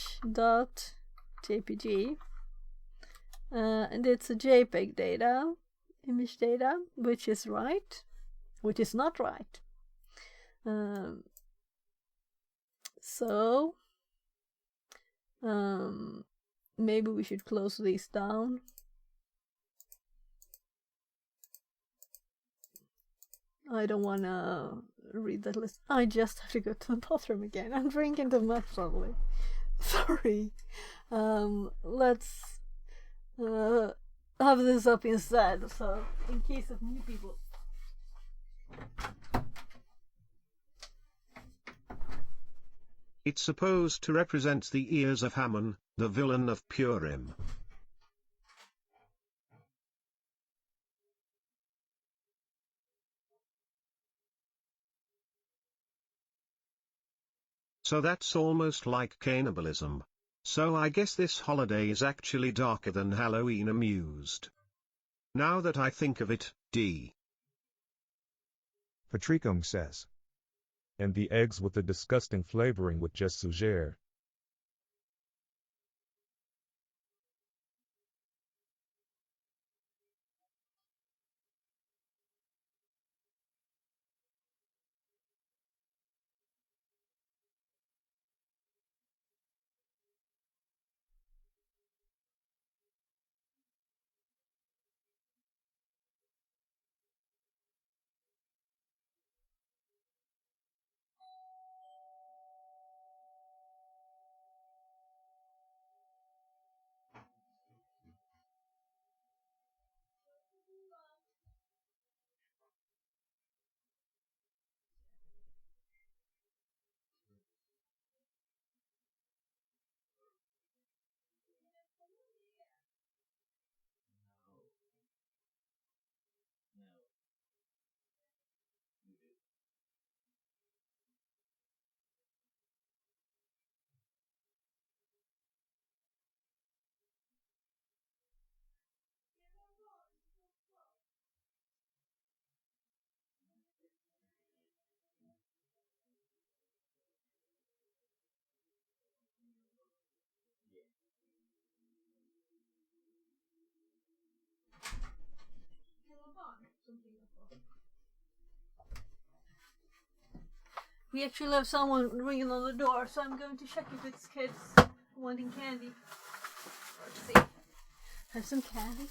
and it's a JPEG data, image data, which is right, which is not right. So maybe we should close these down. I don't want to read that list. I just have to go to the bathroom again. I'm drinking too much suddenly. Sorry. Let's have this up instead, so in case of new people. It's supposed to represent the ears of Hammon, the villain of Purim. So that's almost like cannibalism. So I guess this holiday is actually darker than Halloween. Amused. Now that I think of it, D. Patricum says. And the eggs with the disgusting flavoring with just suger. We actually have someone ringing on the door, so I'm going to check if it's kids wanting candy. Let's see. Have some candy.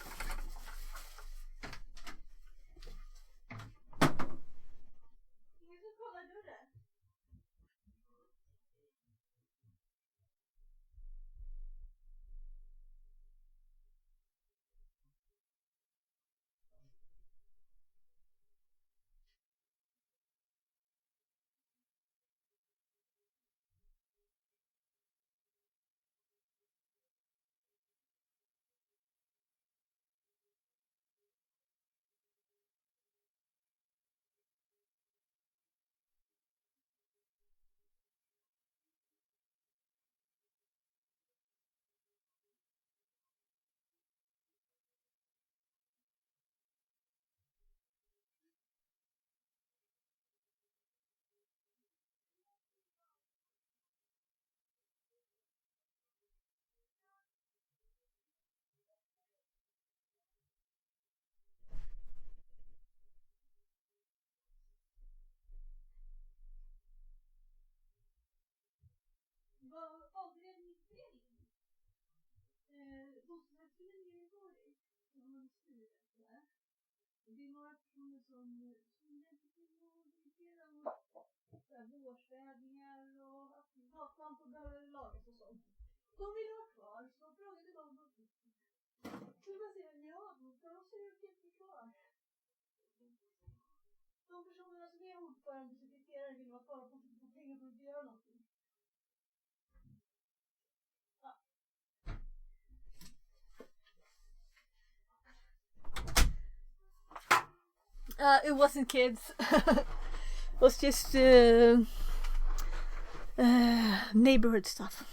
Det är några personer som vårstädningar och gatlampor behöver lagas och sånt. De vill vara kvar, så frågade de om så man säger ja, de ser ut inte kvar. De personerna som är ordförande och sekreterare vill vara kvar och få pengar för att göra någonting. It wasn't kids. It was just neighborhood stuff.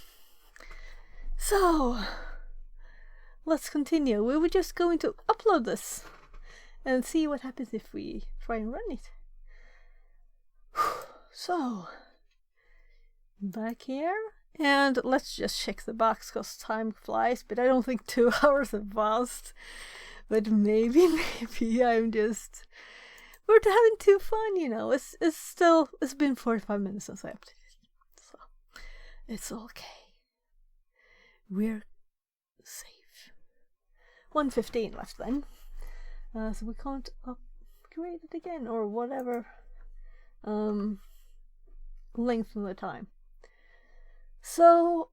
So let's continue. We were just going to upload this and see what happens if we try and run it. So, back here, and let's just check the box because time flies, but I don't think 2 hours have passed. But maybe I'm just... We're having too fun, you know. It's been 45 minutes since I updated. So, it's okay. We're safe. 1:15 left then. So we can't upgrade it again, or whatever length of the time. So,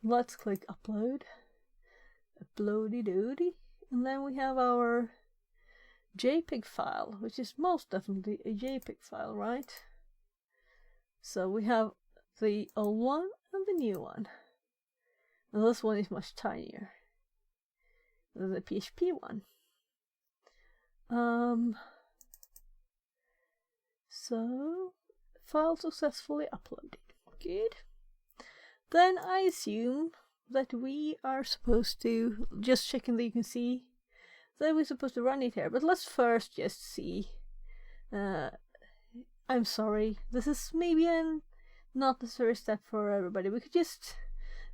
let's click upload. Uploady-doody. And then we have our JPEG file, which is most definitely a JPEG file, right? So we have the old one and the new one. And this one is much tinier than the PHP one. So, file successfully uploaded. Good. Then I assume that we are supposed to, just checking that you can see, that we're supposed to run it here. But let's first just see. I'm sorry, this is maybe a not necessary step for everybody. We could just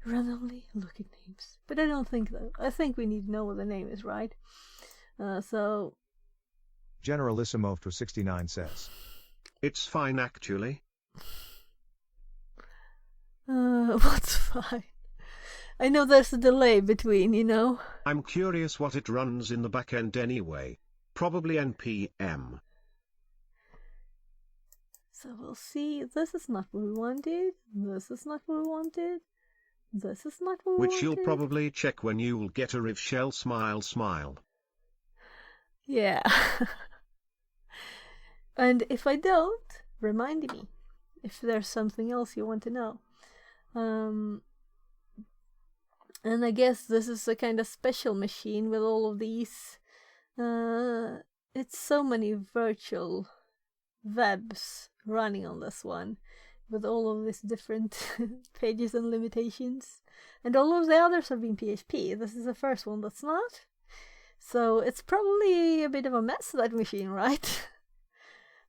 randomly look at names. But I don't think though. I think we need to know what the name is, right? So... Generalissimo for 69 says. It's fine actually. What's fine? I know there's a delay between, you know. I'm curious what it runs in the backend anyway. Probably npm. So we'll see. This is not what we wanted. This is not what we wanted. This is not what we wanted. Which you'll probably check when you'll get a riff shell smile. Yeah. And if I don't, remind me if there's something else you want to know. And I guess this is a kind of special machine with all of these. It's so many virtual webs running on this one, with all of these different pages and limitations. And all of the others have been PHP. This is the first one that's not. So it's probably a bit of a mess, that machine, right?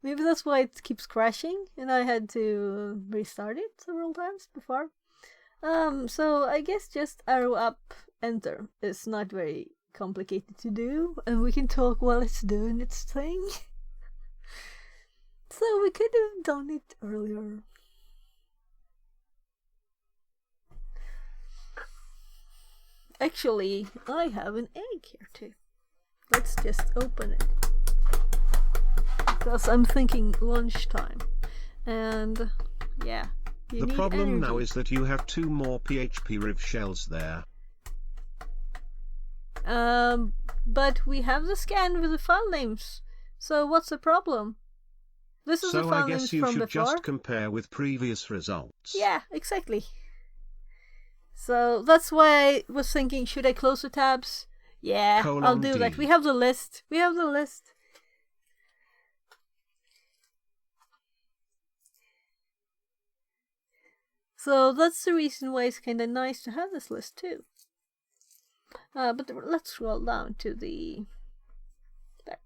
Maybe that's why it keeps crashing, and I had to restart it several times before. So I guess just arrow up, enter is not very complicated to do, and we can talk while it's doing its thing. So we could have done it earlier. Actually, I have an egg here too. Let's just open it. Because I'm thinking lunchtime. And yeah. The problem now is that you have 2 more PHP riff shells there. But we have the scan with the file names. So what's the problem? This is the file names from before. So I guess you should just compare with previous results. Yeah, exactly. So that's why I was thinking, should I close the tabs? Yeah, I'll do that. We have the list. We have the list. So that's the reason why it's kind of nice to have this list too. But let's scroll down to the... There.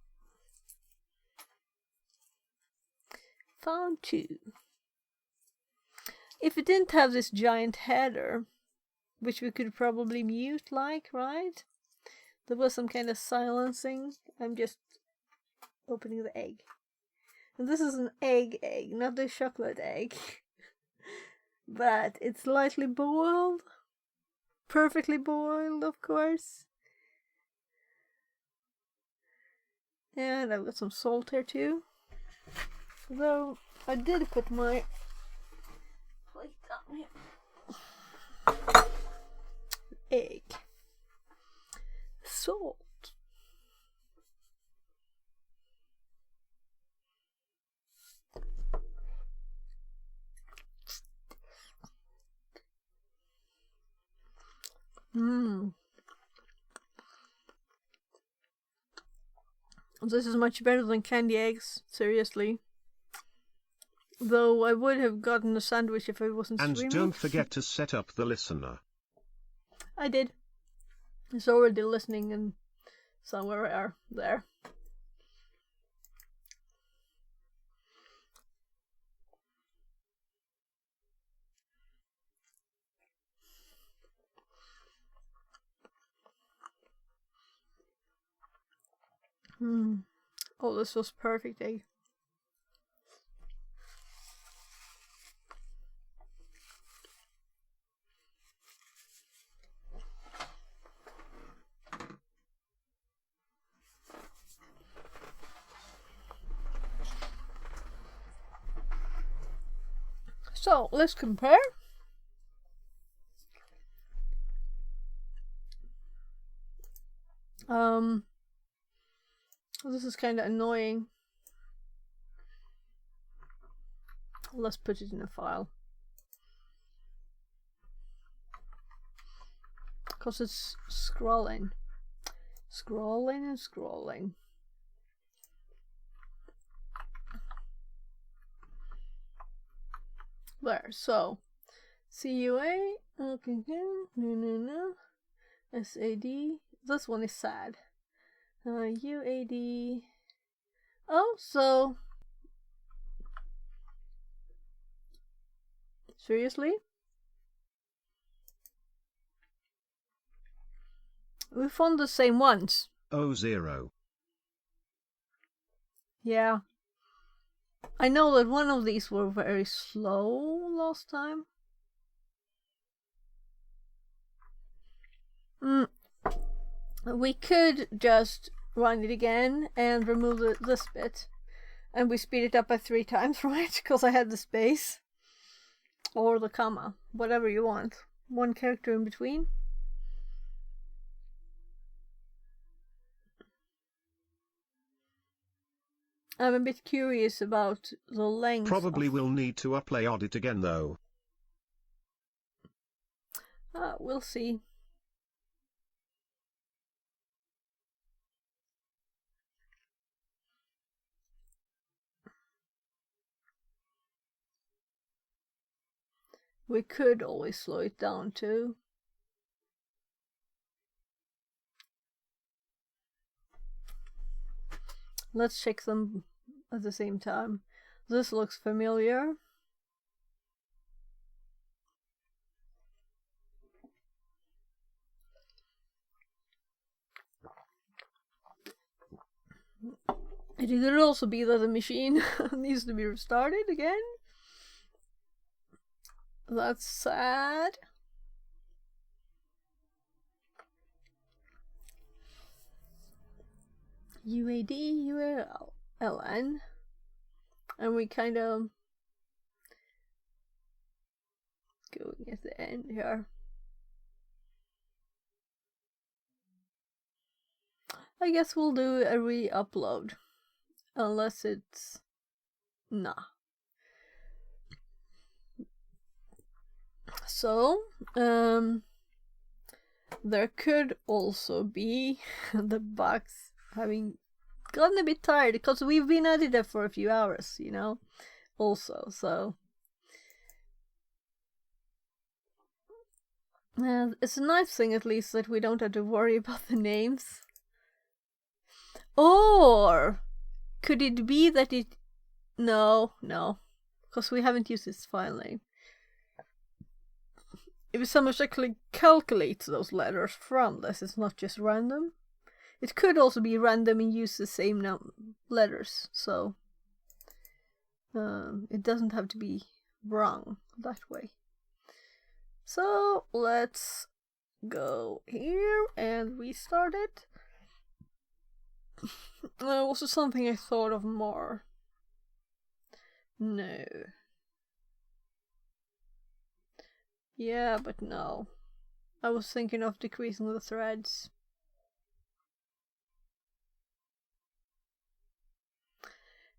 Found 2. If it didn't have this giant header, which we could probably mute, like, right? There was some kind of silencing. I'm just opening the egg. And this is an egg, not a chocolate egg. But it's lightly boiled. Perfectly boiled, of course. And I've got some salt here too. Though I did put my plate down here. Egg. Salt. This is much better than candy eggs, seriously. Though I would have gotten a sandwich if I wasn't streaming. And don't forget to set up the listener. I did. It's already listening and somewhere there. Oh, this was perfect egg. So let's compare. This is kind of annoying. Let's put it in a file. Because it's scrolling. Scrolling and scrolling. There, so CUA, okay, no, SAD, this one is sad. UAD, oh, so, seriously? We found the same ones. 00. Yeah. I know that one of these were very slow last time. We could just run it again and remove this bit. And we speed it up by 3 times, right? Because I had the space. Or the comma. Whatever you want. One character in between. I'm a bit curious about the length. Probably will need to upload it again though. We'll see. We could always slow it down too. Let's check them at the same time. This looks familiar. It could also be that the machine needs to be restarted again. That's sad. UAD, ULN. And we kind of going at the end here. I guess we'll do a re-upload. Unless it's... nah. So, there could also be the bugs having gotten a bit tired because we've been at it for a few hours, you know, also, so. It's a nice thing at least that we don't have to worry about the names. Or could it be that it... No, because we haven't used its file name. If someone actually calculates those letters from this, it's not just random. It could also be random and use the same letters, so it doesn't have to be wrong that way. So let's go here and restart it. Also something I thought of more. No. Yeah, but no. I was thinking of decreasing the threads.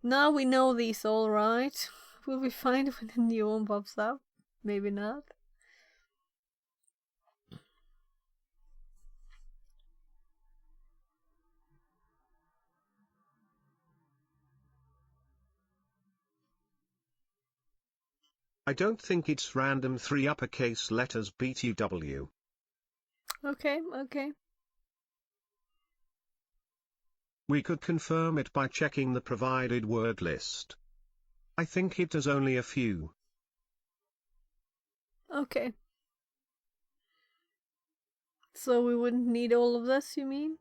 Now we know these all right. Will we find when a new one pops up? Maybe not. I don't think it's random 3 uppercase letters BTW. Okay. We could confirm it by checking the provided word list. I think it has only a few. Okay. So we wouldn't need all of this, you mean?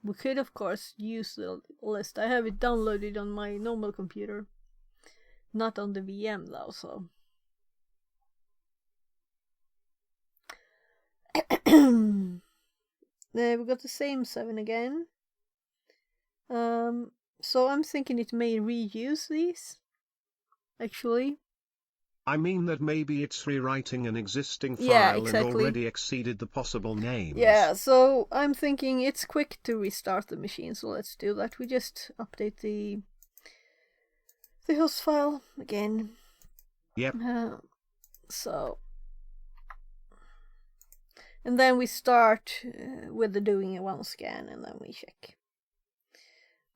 We could, of course, use the list. I have it downloaded on my normal computer. Not on the VM, though, so... There we got the same 7 again. So I'm thinking it may reuse these, actually. I mean that maybe it's rewriting an existing file Yeah, exactly. and already exceeded the possible names. Yeah, so I'm thinking it's quick to restart the machine, so let's do that. We just update the host file again. Yep. So... And then we start with the doing a one scan, and then we check.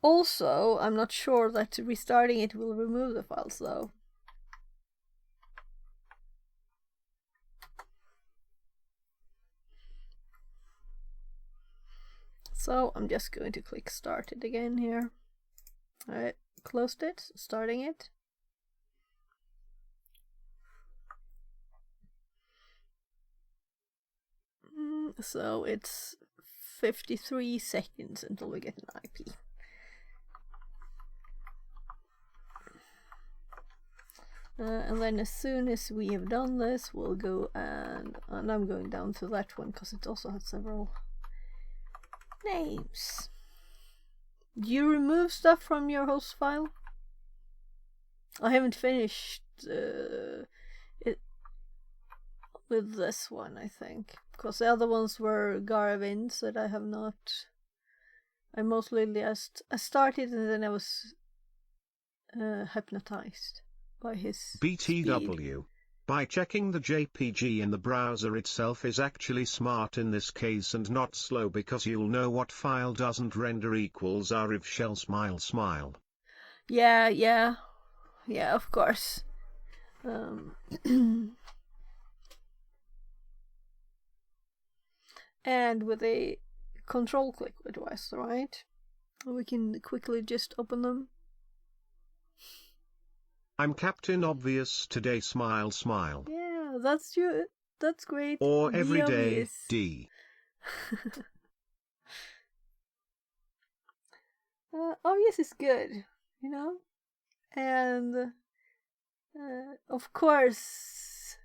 Also, I'm not sure that restarting it will remove the files, though. So I'm just going to click start it again here. I closed it, starting it. So it's 53 seconds until we get an IP. And then as soon as we have done this, we'll go and I'm going down to that one because it also has several names. Do you remove stuff from your host file? I haven't finished it with this one, I think, because the other ones were Garavins that I have not. I mostly just started and then I was hypnotized by his BTW. speed. By checking the JPG in the browser itself is actually smart in this case and not slow, because you'll know what file doesn't render equals arif shell smile smile. Yeah, of course. And with a control click device, right? We can quickly just open them. I'm Captain Obvious today, smile smile. Yeah, that's you. That's great. Or Be every day, obvious. D. Obvious is good, you know? And of course,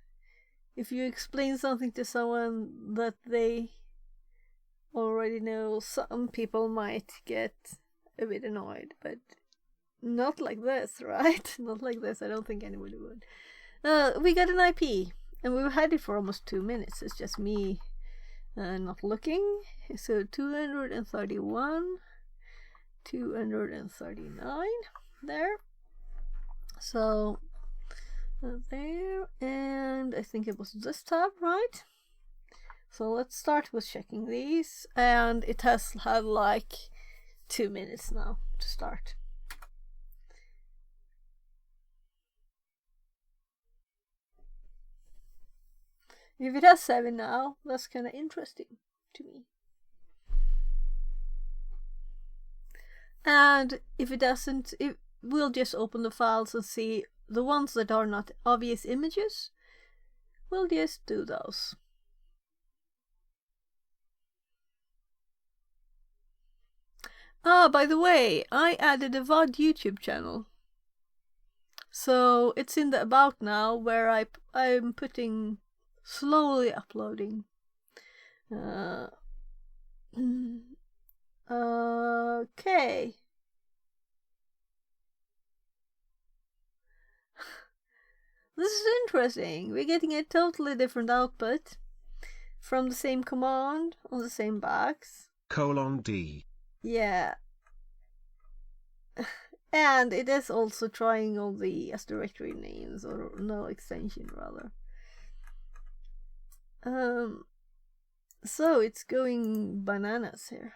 if you explain something to someone that they already know, some people might get a bit annoyed, but not like this, right? Not like this. I don't think anybody would. We got an IP, and we've had it for almost 2 minutes. It's just me not looking. So 231, 239 there. So there, and I think it was this tab, right? So let's start with checking these, and it has had like 2 minutes now to start. If it has 7 now, that's kind of interesting to me. And if it doesn't, we'll just open the files and see the ones that are not obvious images. We'll just do those. By the way, I added a VOD YouTube channel. So it's in the about now, where I'm putting slowly uploading. Okay. This is interesting. We're getting a totally different output from the same command on the same box. :D. Yeah. And it is also trying all the S directory names, or no extension rather. So it's going bananas here.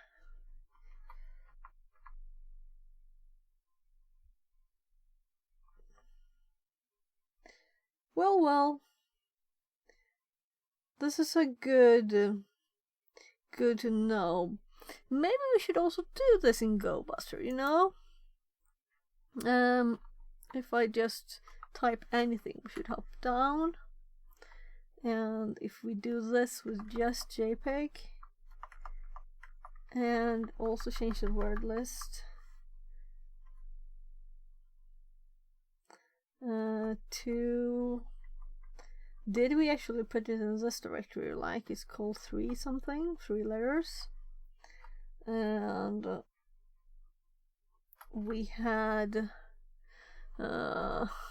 Well. This is a good to know. Maybe we should also do this in GoBuster, you know? If I just type anything, we should hop down. And if we do this with just JPEG, and also change the word list to, did we actually put it in this directory? Like it's called 3 something, 3 letters, and we had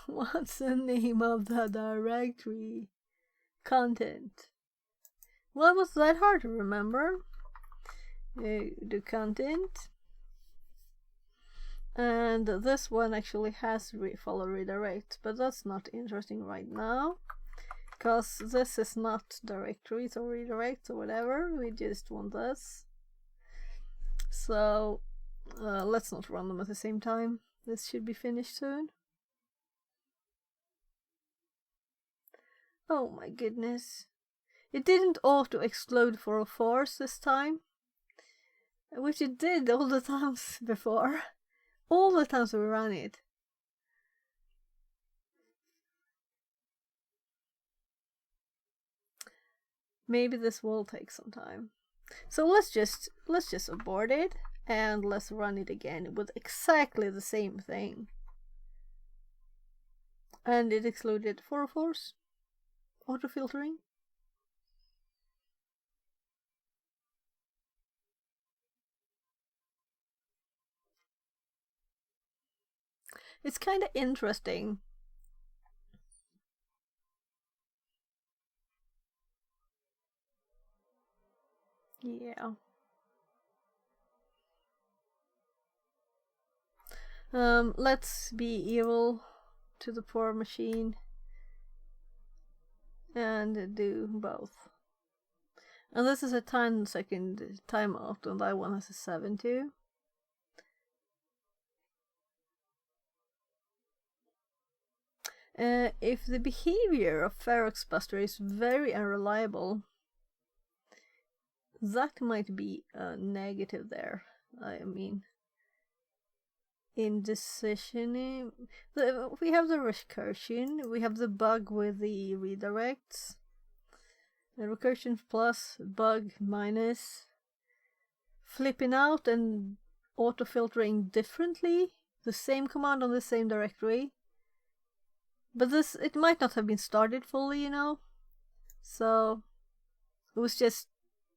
what's the name of the directory? Content. Well, was that hard to remember? The content, and this one actually has follow redirect, but that's not interesting right now because this is not directories or redirects or whatever. We just want this, so let's not run them at the same time. This should be finished soon. Oh my goodness, it didn't auto explode for a force this time, which it did all the times before. All the times we ran it. Maybe this will take some time. So let's just abort it and let's run it again with exactly the same thing. And it exploded for a force. Auto filtering. It's kind of interesting. Yeah. Let's be evil to the poor machine and do both. And this is a 10-second timeout, and that one has a 7 too. If the behavior of Ferox Buster is very unreliable, that might be a negative there. I mean, in decisioning, we have the recursion, we have the bug with the redirects, the recursion plus, bug minus, flipping out and auto filtering differently, the same command on the same directory. But this, it might not have been started fully, you know? So, it was just,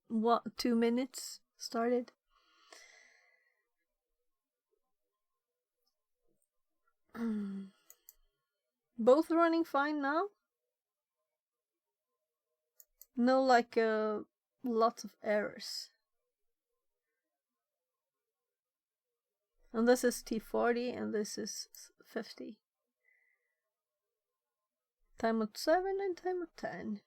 2 minutes started? Both running fine now? No, like, lots of errors. And this is T40 and this is 50. Timeout 7 and timeout 10.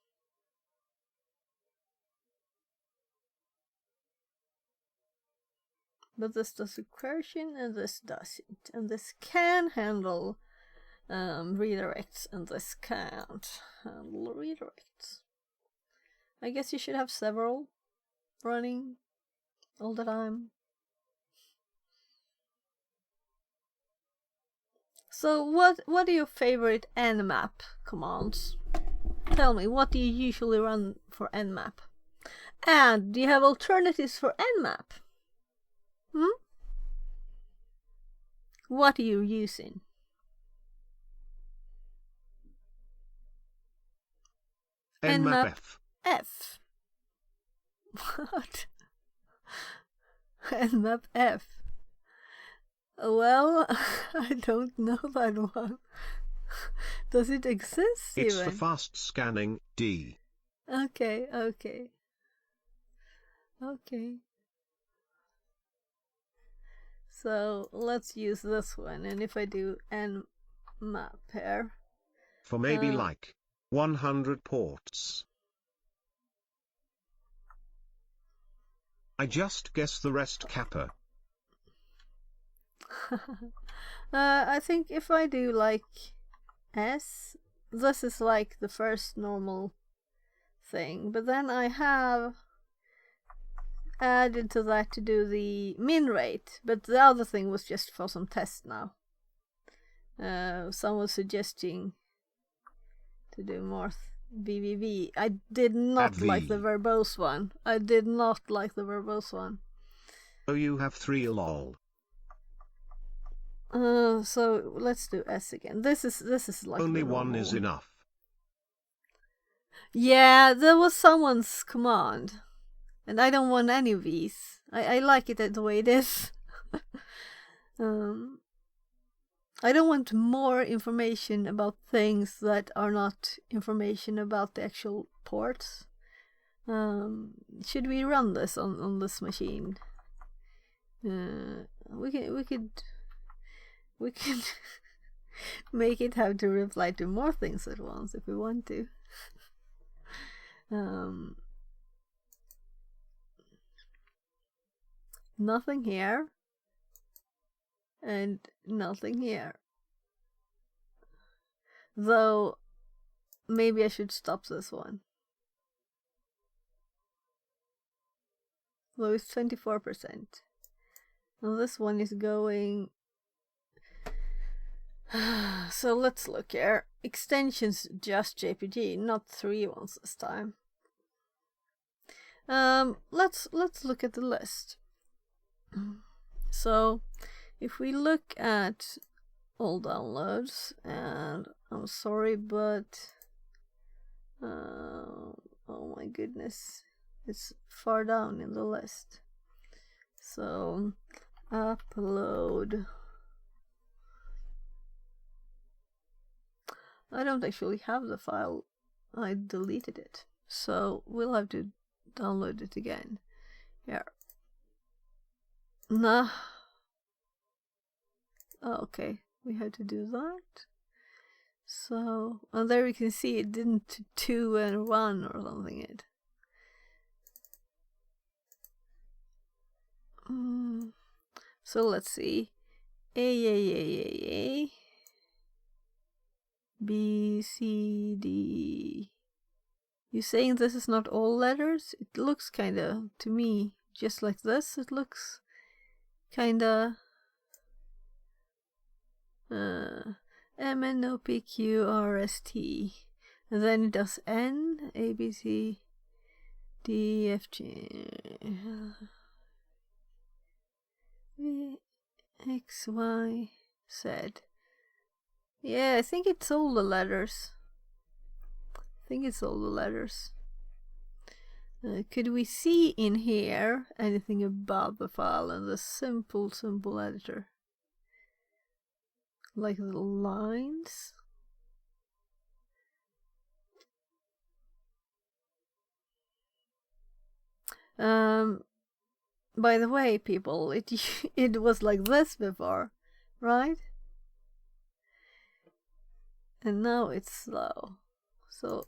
But this does recursion and this doesn't. And this can handle redirects and this can't handle redirects. I guess you should have several running all the time. So what are your favorite nmap commands? Tell me, what do you usually run for nmap? And do you have alternatives for nmap? What are you using? Nmap F. What? Nmap F. Well, I don't know that one. Does it exist It's even? for fast scanning, D. Okay. So let's use this one, and if I do nmap here. For maybe like 100 ports. I just guess the rest kappa. I think if I do like S, this is like the first normal thing, but then I have added to that to do the min rate, but the other thing was just for some tests now. Someone was suggesting to do more VVV. I did not like the verbose one. Oh, you have 3 lol. So let's do S again. This is like only one is enough. Yeah, there was someone's command, and I don't want any of these. I like it the way it is. I don't want more information about things that are not information about the actual ports. Should we run this on this machine? We could make it have to reply to more things at once if we want to. Nothing here. And nothing here. Though, maybe I should stop this one. Though it's 24%. And this one is going... So let's look here. Extensions just JPG, not 3 ones this time. Let's look at the list. So if we look at all downloads, and I'm sorry, but oh my goodness, it's far down in the list. So upload. I don't actually have the file. I deleted it, so we'll have to download it again. Here. Nah. Oh, okay, we had to do that. So, and there you can see it didn't 2 and 1 or something. So let's see. A B C D. You saying this is not all letters? It looks kinda, to me, just like this. It looks kinda M N O P Q R S T, and then it does N A B C D F G V X Y Z. Yeah, I think it's all the letters. Could we see in here anything about the file in the simple editor? Like the lines? By the way, people, it was like this before, right? And now it's slow. So,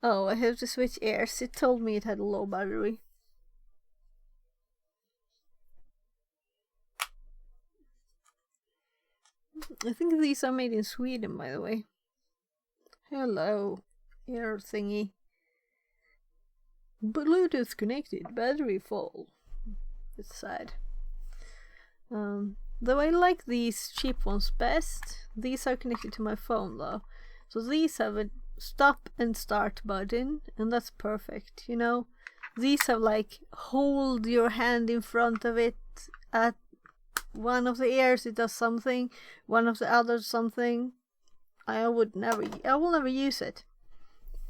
oh, I have to switch ears. It told me it had a low battery. I think these are made in Sweden, by the way. Hello, ear thingy. Bluetooth connected, battery full. It's sad. Though I like these cheap ones best. These are connected to my phone though. So these have a stop and start button, and that's perfect, you know. These have like hold your hand in front of it. At one of the ears it does something, one of the others something. I will never use it.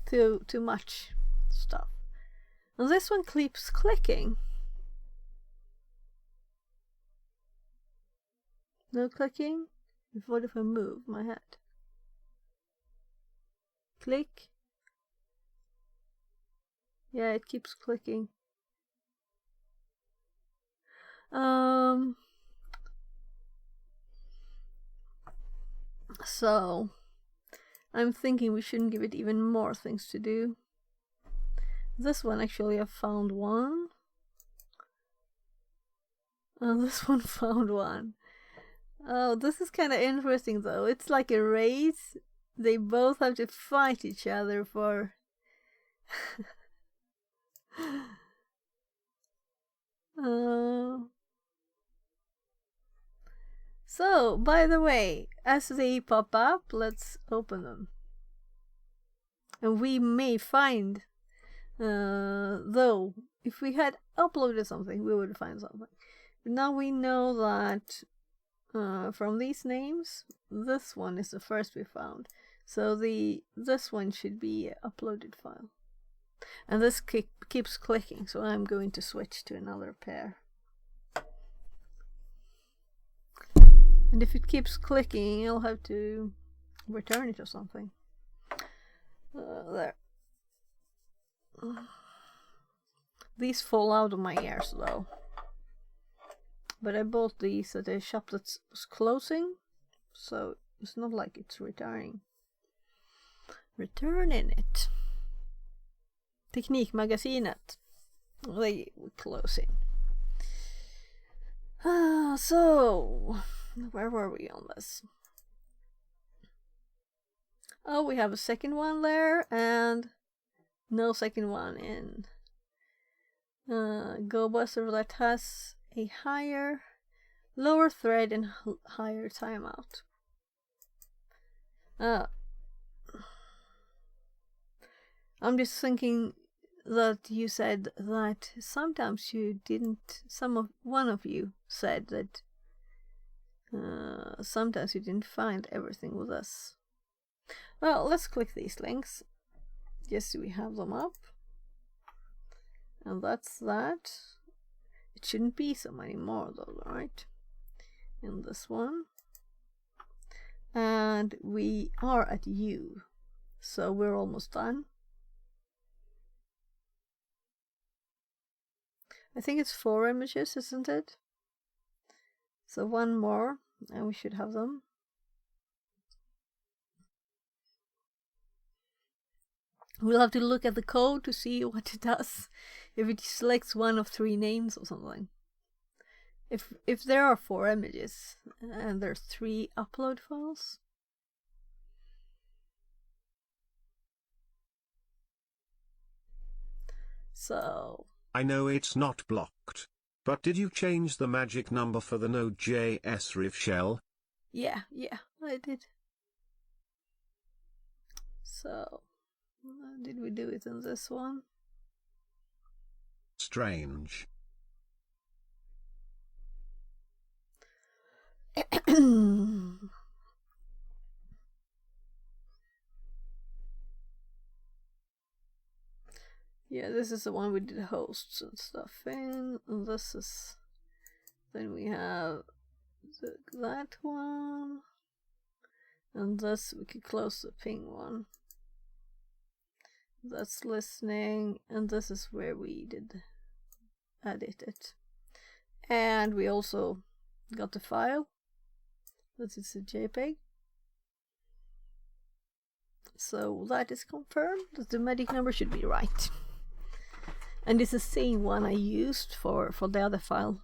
Too much stuff. And this one keeps clicking. No clicking? What if I move my head? Click. Yeah, it keeps clicking. So I'm thinking we shouldn't give it even more things to do. This one actually I found one. And this one found one. Oh, this is kind of interesting though. It's like a race. They both have to fight each other for So, by the way, as they pop up, let's open them. And we may find, though, if we had uploaded something, we would find something. But now we know that from these names, this one is the first we found. So this one should be an uploaded file. And this keeps clicking, so I'm going to switch to another pair. And if it keeps clicking, I'll have to return it or something. There. These fall out of my ears though. But I bought these at a shop that's closing, so it's not like it's returning. Returning it. Teknikmagasinet. They were closing. So, where were we on this? Oh, we have a second one there, and no second one in GoBuzzer that has a lower thread and higher timeout. I'm just thinking that you said that sometimes you didn't. One of you said that sometimes you didn't find everything with us. Well, let's click these links. Yes, we have them up. And that's that. It shouldn't be so many more though, right? In this one. And we are at U. So we're almost done. I think it's 4 images, isn't it? So one more and we should have them. We'll have to look at the code to see what it does. If it selects one of 3 names or something. If there are 4 images and there's 3 upload files. So I know it's not blocked, but did you change the magic number for the Node.js Riff shell? Yeah, I did. So did we do it in this one? Strange. Yeah, this is the one we did hosts and stuff in, and this is, then we have that one, and this, we could close the ping one. That's listening, and this is where we did edit it. And we also got the file. This is a JPEG. So that is confirmed that the magic number should be right. And it's the same one I used for the other file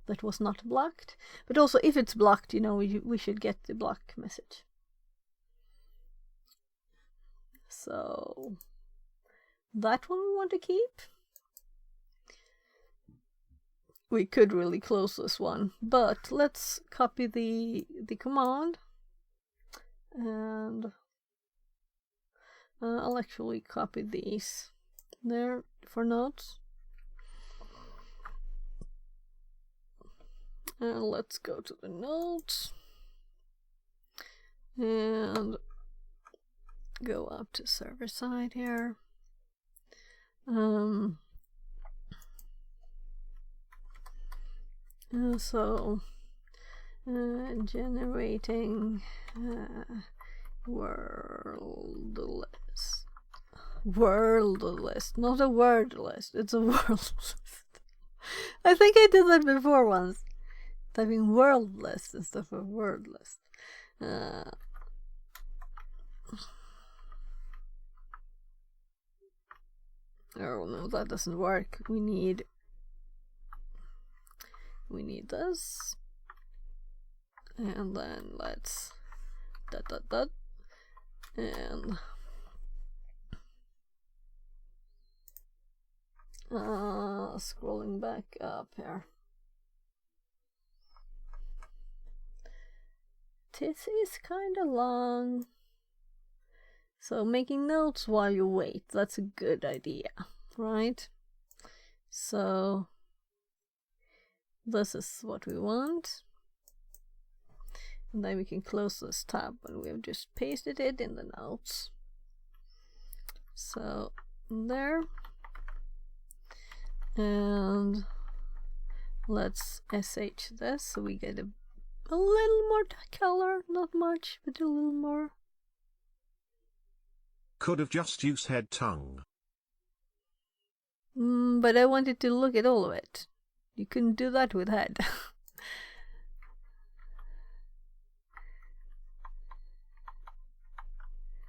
that was not blocked. But also if it's blocked, you know, we should get the block message. So that one we want to keep. We could really close this one, but let's copy the command, and I'll actually copy these there for notes. And let's go to the notes and go up to server side here. So generating world list, not a word list, it's a world list. I think I did that before once, typing world list instead of word list. Oh no, that doesn't work. We need this, and then let's Scrolling back up here. This is kind of long. So making notes while you wait, that's a good idea, right? So this is what we want. And then we can close this tab when we have just pasted it in the notes. So there. And let's sh this so we get a little more color, not much, but a little more. Could have just used head tongue. But I wanted to look at all of it. You couldn't do that with head.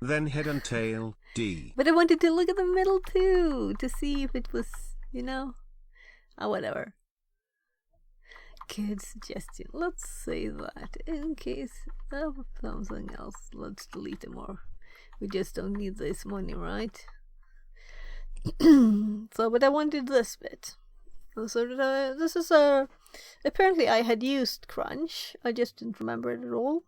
Then head and tail, D. But I wanted to look at the middle too, to see if it was, you know, whatever. Good suggestion. Let's say that in case of something else. Let's delete them all. We just don't need this money, right? So, but I wanted this bit. So this is apparently I had used Crunch. I just didn't remember it at all.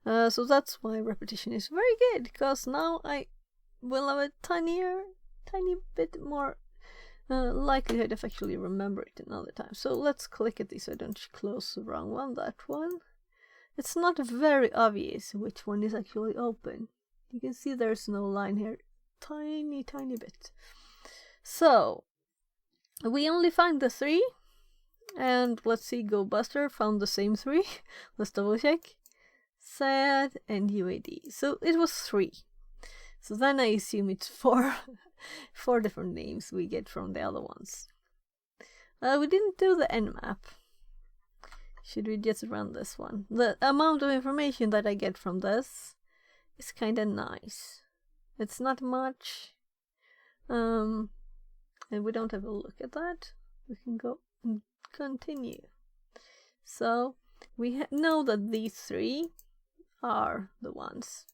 So that's why repetition is very good, because now I will have a tiny bit more likelihood of actually remember it another time. So let's click at this so I don't close the wrong one. That one. It's not very obvious which one is actually open. You can see there's no line here. Tiny bit. So we only find the 3. And let's see, Go Buster found the same 3. Let's double check. Sad and UAD. So it was 3. So then I assume it's 4 different names we get from the other ones. We didn't do the Nmap. Should we just run this one? The amount of information that I get from this is kind of nice. It's not much. And we don't have a look at that. We can go and continue. So we know that these 3 are the ones,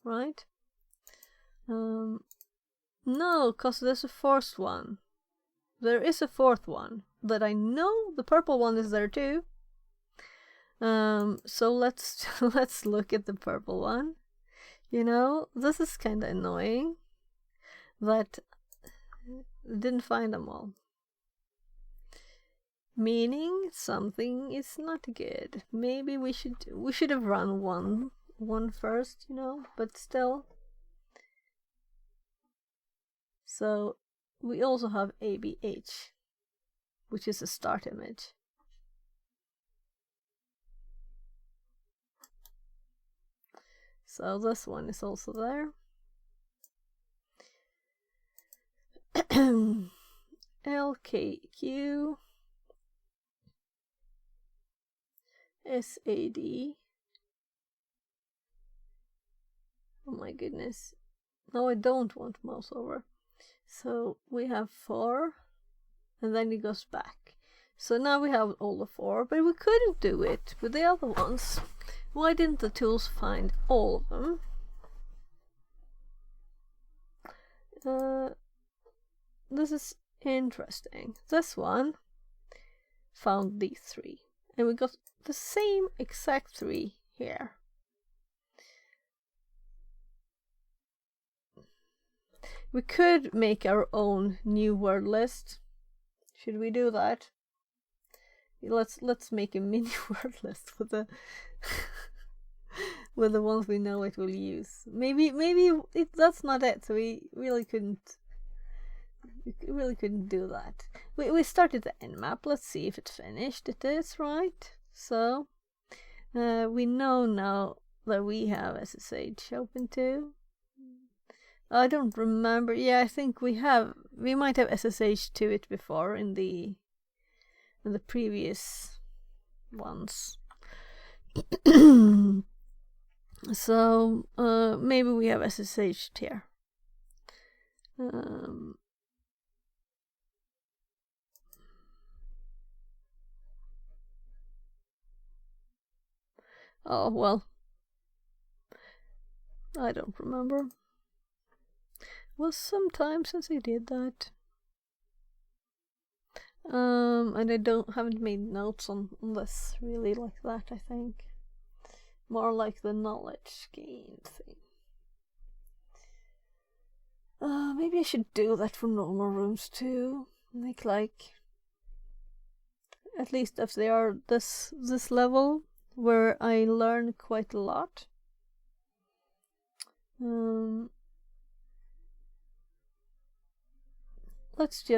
right? No, because there's a 4th one. There is a 4th one that I know. The purple one is there too. So let's look at the purple one. You know, this is kind of annoying that I didn't find them all. Meaning something is not good. Maybe we should have run one first, you know, but still. So we also have ABH, which is a start image. So this one is also there. LKQ, SAD. Oh my goodness. No, I don't want mouse over. So we have 4, and then it goes back. So now we have all the 4, but we couldn't do it with the other ones. Why didn't the tools find all of them? This is interesting. This one found these 3, and we got the same exact 3 here. We could make our own new word list. Should we do that? Let's make a mini word list with the with the ones we know it will use. Maybe that's not it. So we really couldn't do that. We started the Nmap. Let's see if it's finished. It is, right? So we know now that we have SSH open too. I don't remember. Yeah, I think we might have SSH to it before in the previous ones. So maybe we have SSH here. Oh well, I don't remember. Was some time since I did that. And I haven't made notes on this really like that, I think. More like the knowledge gain thing. Maybe I should do that for normal rooms too. Make like at least if they are this level where I learn quite a lot. Let's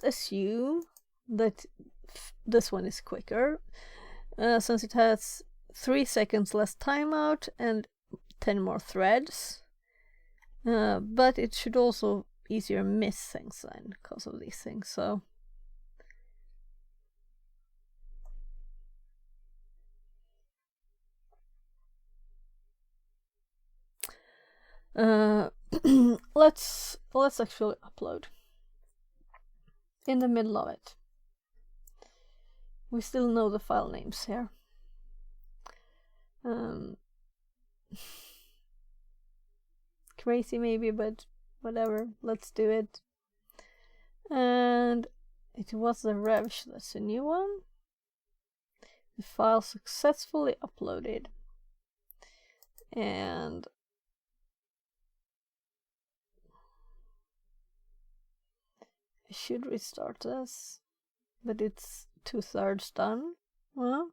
assume that this one is quicker, since it has 3 seconds less timeout and 10 more threads. But it should also easier miss things then because of these things. So let's actually upload in the middle of it. We still know the file names here. Crazy maybe, but whatever, let's do it. And it was the Revsh, that's a new one. The file successfully uploaded. And I should restart this, but it's 2/3 done. Well,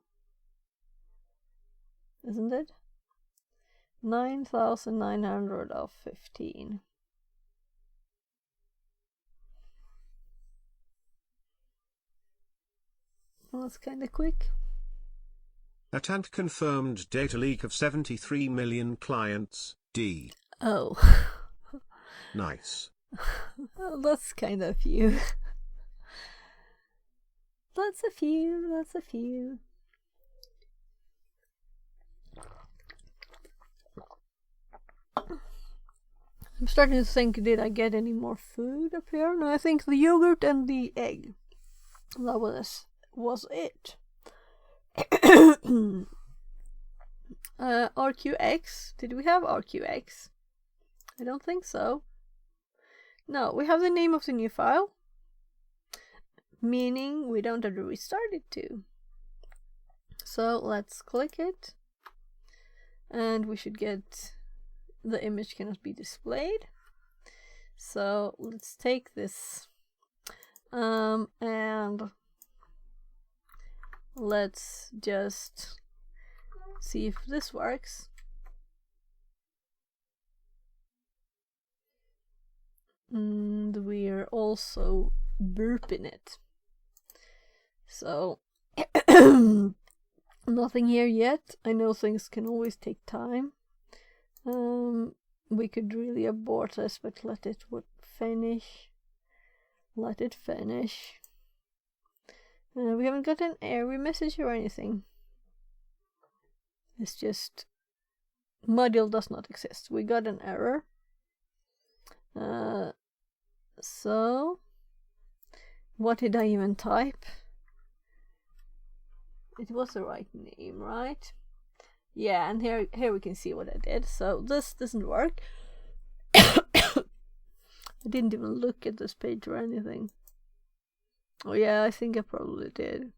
isn't it? 9,915. Well, that's kind of quick. Attant confirmed data leak of 73 million clients, D. Oh. Nice. Well, that's kind of few. That's a few. I'm starting to think, did I get any more food up here? No, I think the yogurt and the egg. That was it. RQX. Did we have RQX? I don't think so. No, we have the name of the new file, meaning we don't have to restart it too. So let's click it, and we should get the image cannot be displayed. So let's take this and let's just see if this works. And we're also burping it. So nothing here yet. I know things can always take time. We could really abort this, but let it finish. Let it finish. We haven't got an error message or anything. It's just module does not exist. We got an error. So what did I even type? It was the right name, right? Yeah, and here we can see what I did. So this doesn't work. I didn't even look at this page or anything. Oh yeah, I think I probably did.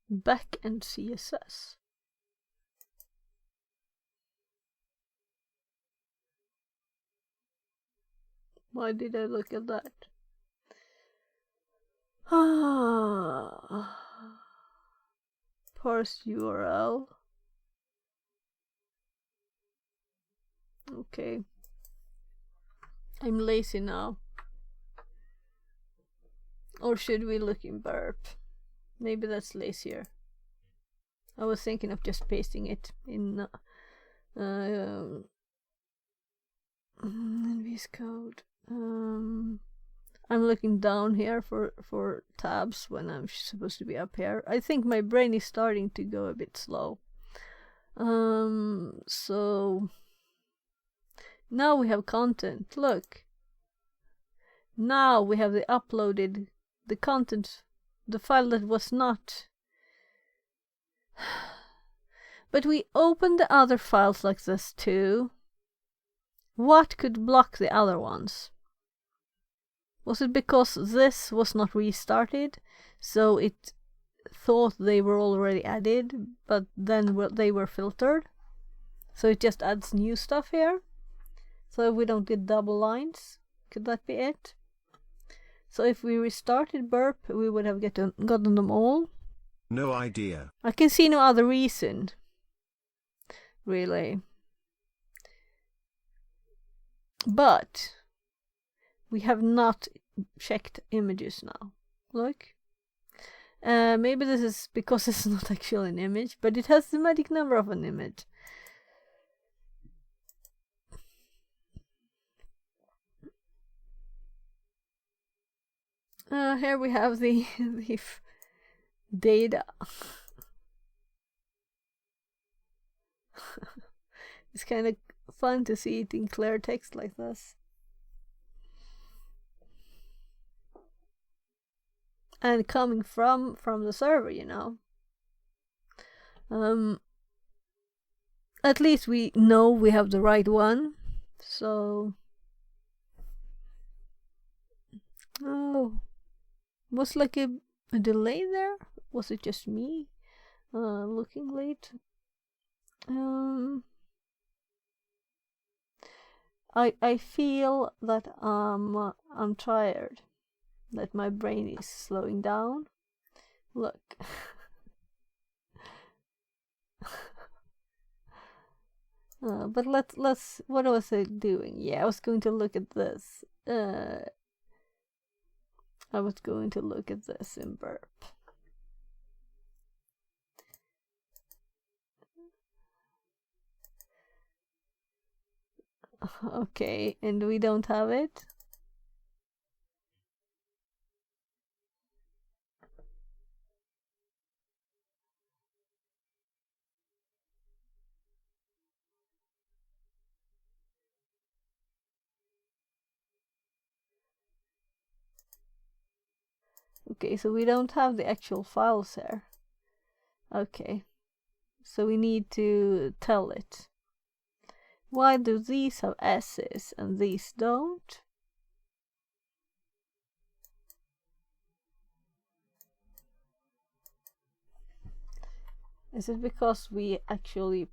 Backend CSS. Why did I look at that? Parse URL. Okay. I'm lazy now. Or should we look in burp? Maybe that's lazier. I was thinking of just pasting it in VS Code. I'm looking down here for tabs when I'm supposed to be up here. I think my brain is starting to go a bit slow. So now we have content. Look. Now we have the content the file that was not. But we opened the other files like this too. What could block the other ones? Was it because this was not restarted, so it thought they were already added, but then they were filtered? So it just adds new stuff here? So we don't get double lines? Could that be it? So if we restarted burp, we would have gotten them all? No idea. I can see no other reason. Really. But we have not checked images now. Look. Maybe this is because it's not actually an image, but it has the magic number of an image. Here we have the data. It's kind of fun to see it in clear text like this. And coming from the server, you know. At least we know we have the right one. So was like a delay there? Was it just me looking late? I feel that I'm tired, that my brain is slowing down. Look. But let's what was I doing? Yeah, I was going to look at this. I was going to look at this in burp. Okay, and we don't have it. Okay, so we don't have the actual files here. Okay, so we need to tell it. Why do these have S's and these don't? Is it because we actually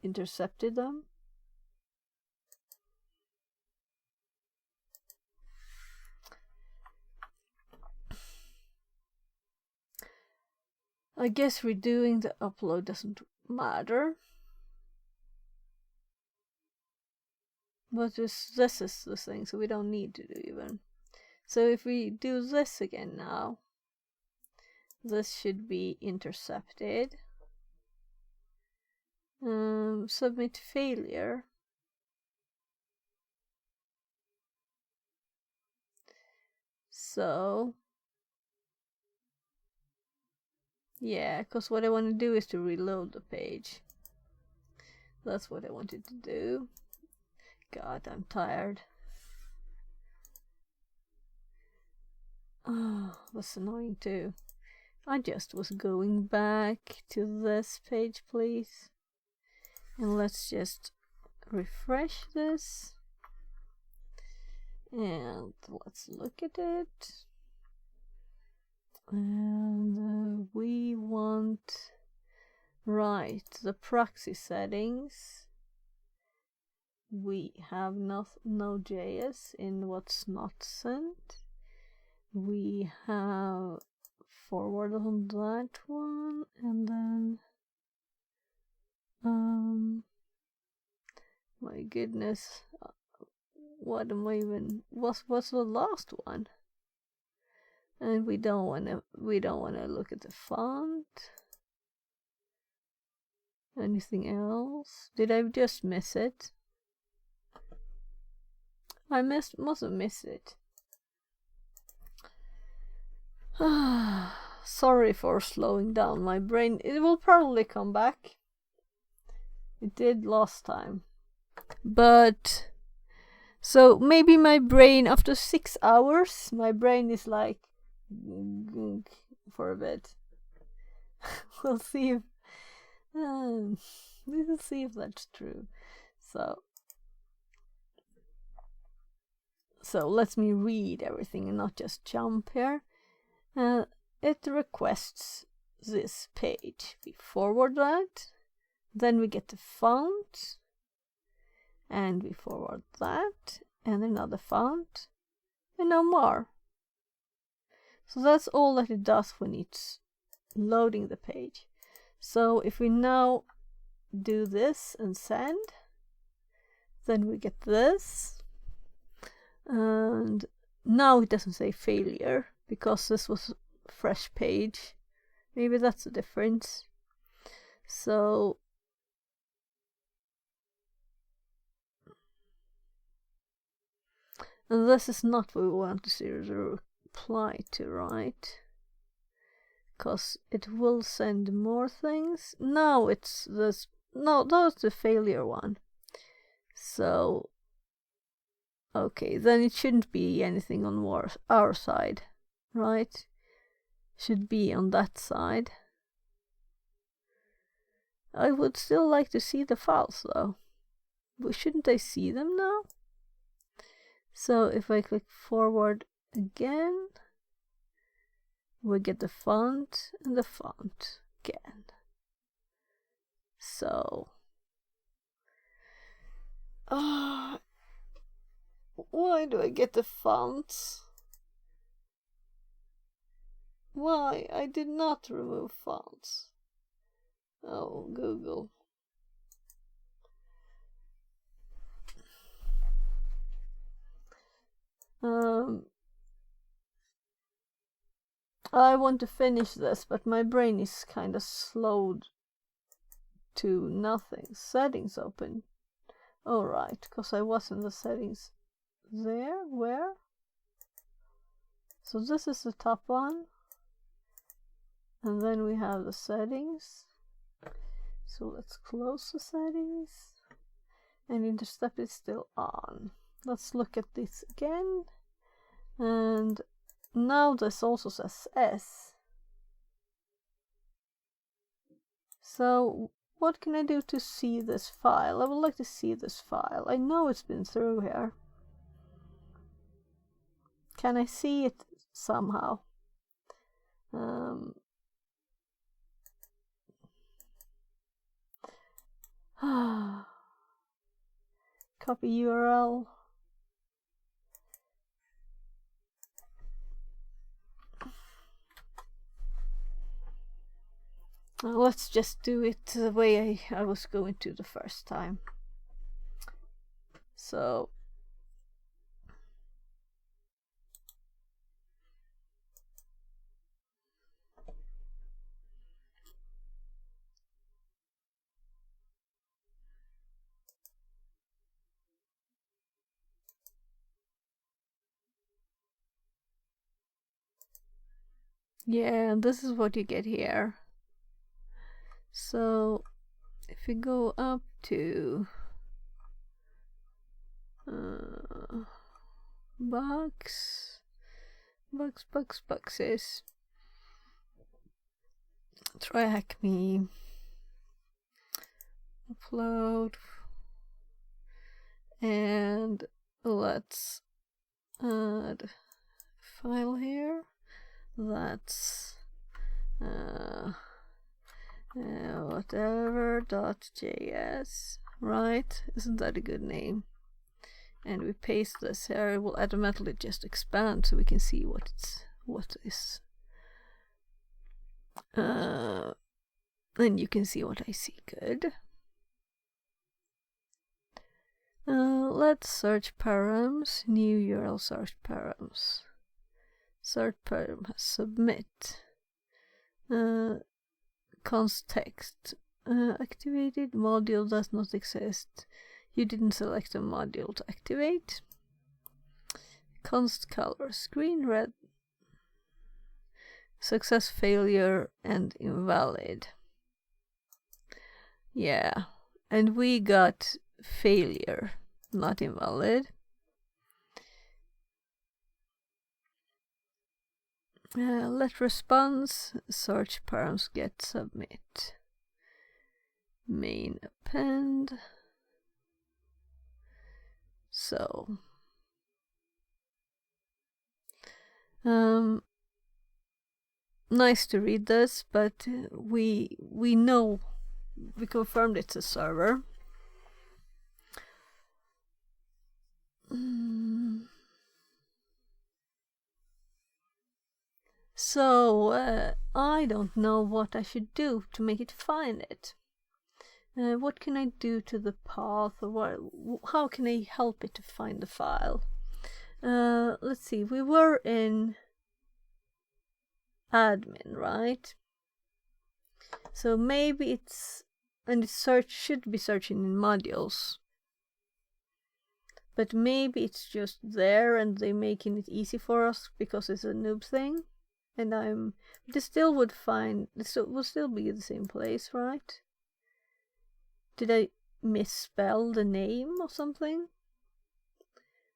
intercepted them? I guess redoing the upload doesn't matter. But this is the thing, so we don't need to do even. So if we do this again now, this should be intercepted. Submit failure. So yeah, because what I want to do is to reload the page. That's what I wanted to do. God, I'm tired. Oh, that's annoying too. I just was going back to this page, please. And let's just refresh this. And let's look at it. And we want, right, the proxy settings. We have no JS in what's not sent. We have forward on that one, and then my goodness, what am I even? What's the last one? And we don't wanna look at the font. Anything else? Did I just miss it? I must have missed it. Sorry for slowing down my brain. It will probably come back. It did last time. But so maybe my brain, after 6 hours, my brain is like, for a bit. We'll see if we'll see if that's true. So let me read everything and not just jump here. It requests this page. We forward that, then we get the font, and we forward that, and another font, and no more. So that's all that it does when it's loading the page. So if we now do this and send, then we get this, and now it doesn't say failure because this was a fresh page. Maybe that's the difference. So and this is not what we want to see the reply to, right? Because it will send more things. No, it's this. No, that's the failure one. So, okay, then it shouldn't be anything on our side, right? Should be on that side. I would still like to see the files though. But shouldn't I see them now? So if I click forward again, we get the font and the font again. So, why do I get the fonts? Why? I did not remove fonts. Oh, Google. I want to finish this, but my brain is kind of slowed to nothing. Settings open. Alright, because I was in the settings there. Where? So this is the top one. And then we have the settings. So let's close the settings. And Intercept is still on. Let's look at this again. And now this also says S. So what can I do to see this file? I would like to see this file. I know it's been through here. Can I see it somehow? Copy URL. Let's just do it the way I was going to the first time. So yeah, this is what you get here. So if we go up to boxes, try hack me, upload, and let's add file here. That's whatever.js, right? Isn't that a good name? And we paste this here. It will automatically just expand so we can see what is. And you can see what I see. Good. Let's search params. New URL search params. Search param has submit. Const text activated. Module does not exist. You didn't select a module to activate. Const color screen red. Success, failure, and invalid. Yeah, and we got failure, not invalid. Let response, search params get submit. Main append. So nice to read this, but we know, we confirmed it's a server. So I don't know what I should do to make it find it. What can I do to the path, or how can I help it to find the file? Let's see, we were in admin, right? So maybe it's, and it should be searching in modules. But maybe it's just there and they're making it easy for us because it's a noob thing. And this still would find, this will still be the same place, right? Did I misspell the name or something?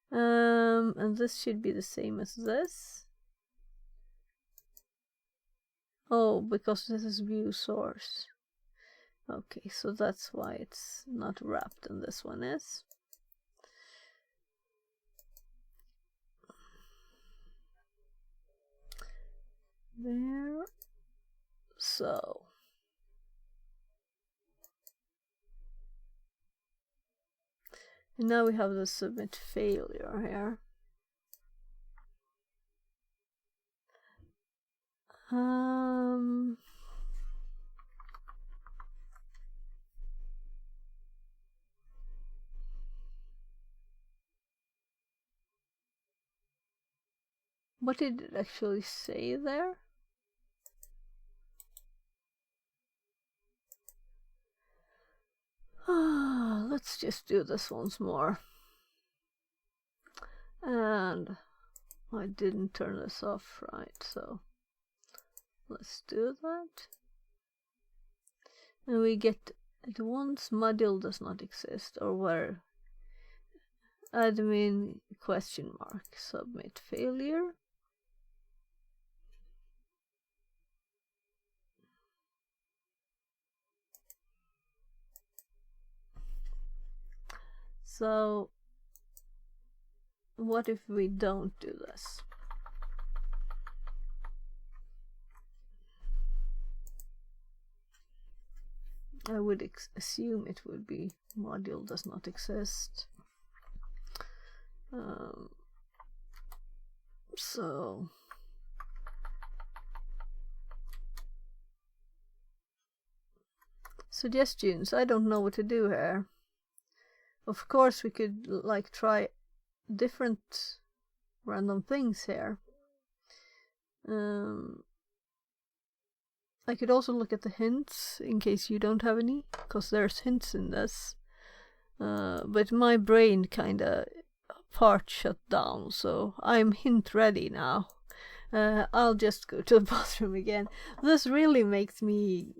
And this should be the same as this. Oh, because this is view source. Okay, so that's why it's not wrapped and this one is. There. So. And now we have the submit failure here. What did it actually say there? Let's just do this once more. And I didn't turn this off right, so let's do that. And we get at once module does not exist, or where admin question mark submit failure. So what if we don't do this? I would assume it would be module does not exist. So suggestions, I don't know what to do here. Of course we could like try different random things here. I could also look at the hints in case you don't have any, because there's hints in this. But my brain kinda part shut down, so I'm hint ready now. I'll just go to the bathroom again. This really makes me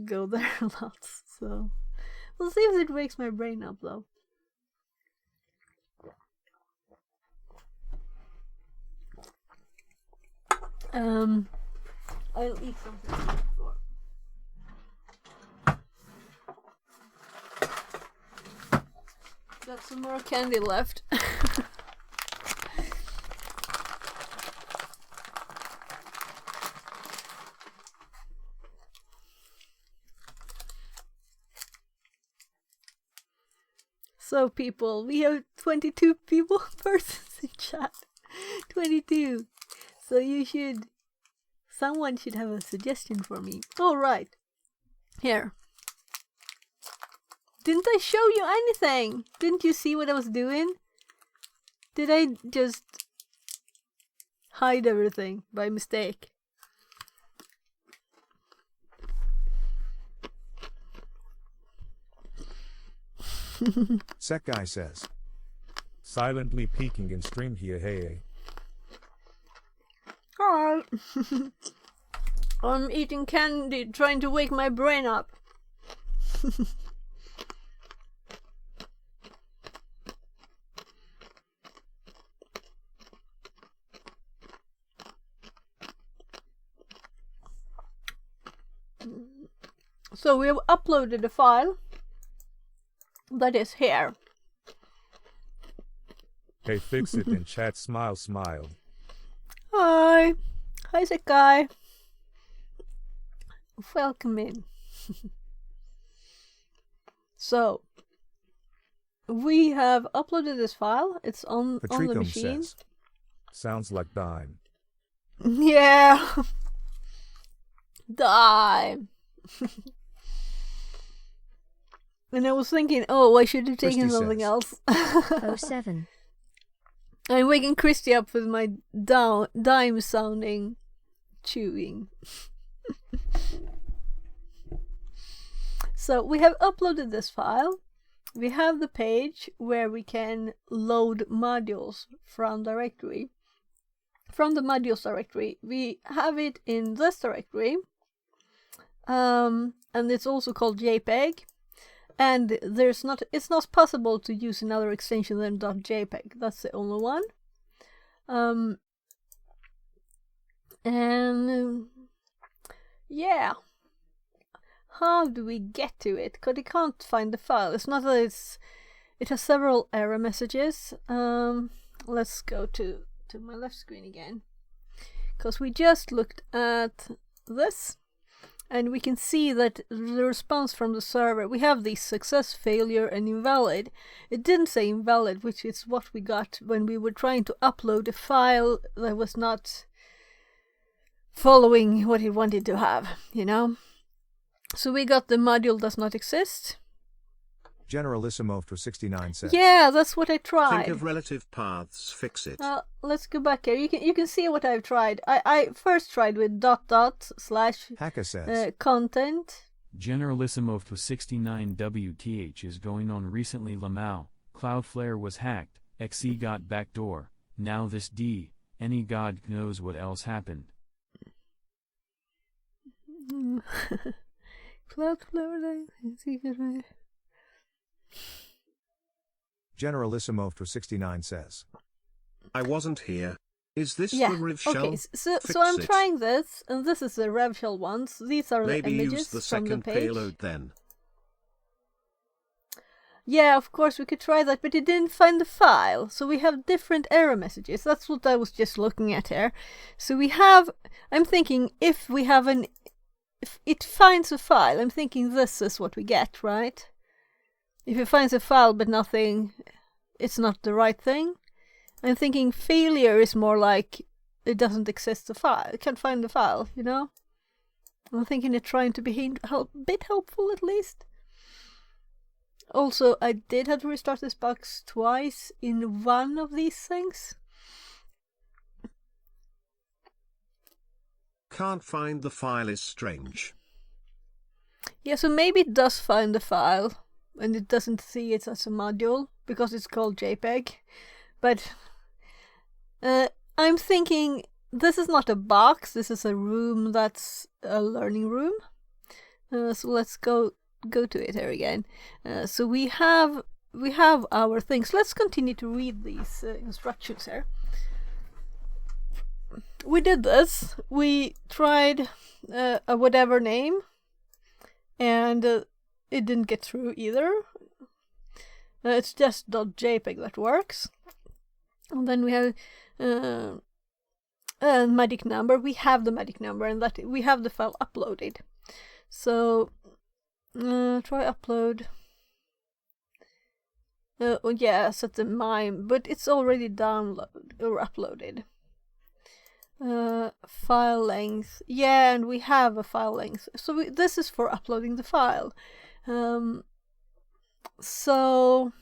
go there a lot, so we'll see if it wakes my brain up though. I'll eat something before. Got some more candy left. So people, we have 22 persons in chat. 22. So someone should have a suggestion for me. All right. Here. Didn't I show you anything? Didn't you see what I was doing? Did I just hide everything by mistake? Sec guy says. Silently peeking in stream here, hey. Alright. I'm eating candy, trying to wake my brain up. So we have uploaded a file that is here. Hey, fix it in chat. Smile, smile. Hi. Hi, Sakai. Welcome in. So, we have uploaded this file. It's on the Patricum machine. says. Sounds like dime. Yeah. Die. And I was thinking, oh, I should have taken Christy something says. else. 07. I'm waking Christy up with my dime sounding chewing. So we have uploaded this file. We have the page where we can load modules from directory. From the modules directory, we have it in this directory. And it's also called JPEG. And it's not possible to use another extension than .jpeg. That's the only one. Yeah. How do we get to it? Because I can't find the file. It's not that it has several error messages. Let's go to my left screen again. Because we just looked at this. And we can see that the response from the server, we have the success, failure, and invalid. It didn't say invalid, which is what we got when we were trying to upload a file that was not following what it wanted to have, you know? So we got the module does not exist. Generalissimo for 69 says. Yeah, that's what I tried. Think of relative paths, fix it. Let's go back here. You can see what I've tried. I first tried with .. Haka says. content. Generalissimo for 69 WTH is going on recently. Lamau, Cloudflare was hacked, XE got backdoor, now this D, any god knows what else happened. Cloudflare, Generalissimo for 69 says. I wasn't here. Is this Yeah. the Riv shell? Okay, so Fix I'm it. trying this, and this is the Rev shell ones. These are Maybe the use images the from the second page. payload then. Yeah, of course we could try that, but it didn't find the file. So we have different error messages. That's what I was just looking at here. So I'm thinking if it finds a file, I'm thinking this is what we get, right? If it finds a file but nothing, it's not the right thing. I'm thinking failure is more like it doesn't exist the file. It can't find the file, you know? I'm thinking it's trying to be a bit helpful at least. Also, I did have to restart this box twice in one of these things. Can't find the file is strange. Yeah, so maybe it does find the file, and it doesn't see it as a module, because it's called JPEG. But I'm thinking this is not a box, this is a room that's a learning room. So let's go to it here again. So we have our things. Let's continue to read these instructions here. We did this. We tried a whatever name, and it didn't get through either. It's just .jpeg that works. And then we have a magic number. We have the magic number, and that we have the file uploaded. So try upload. Oh yeah, set the MIME, but it's already downloaded or uploaded. File length. Yeah, and we have a file length. So this is for uploading the file. So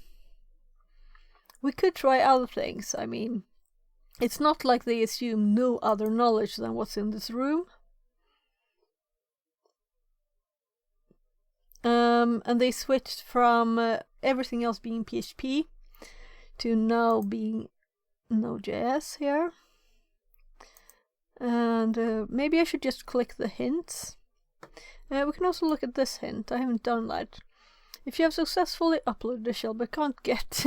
we could try other things. I mean, it's not like they assume no other knowledge than what's in this room. And they switched from everything else being PHP to now being Node.js here. And maybe I should just click the hints. We can also look at this hint. I haven't done that. If you have successfully uploaded the shell but can't get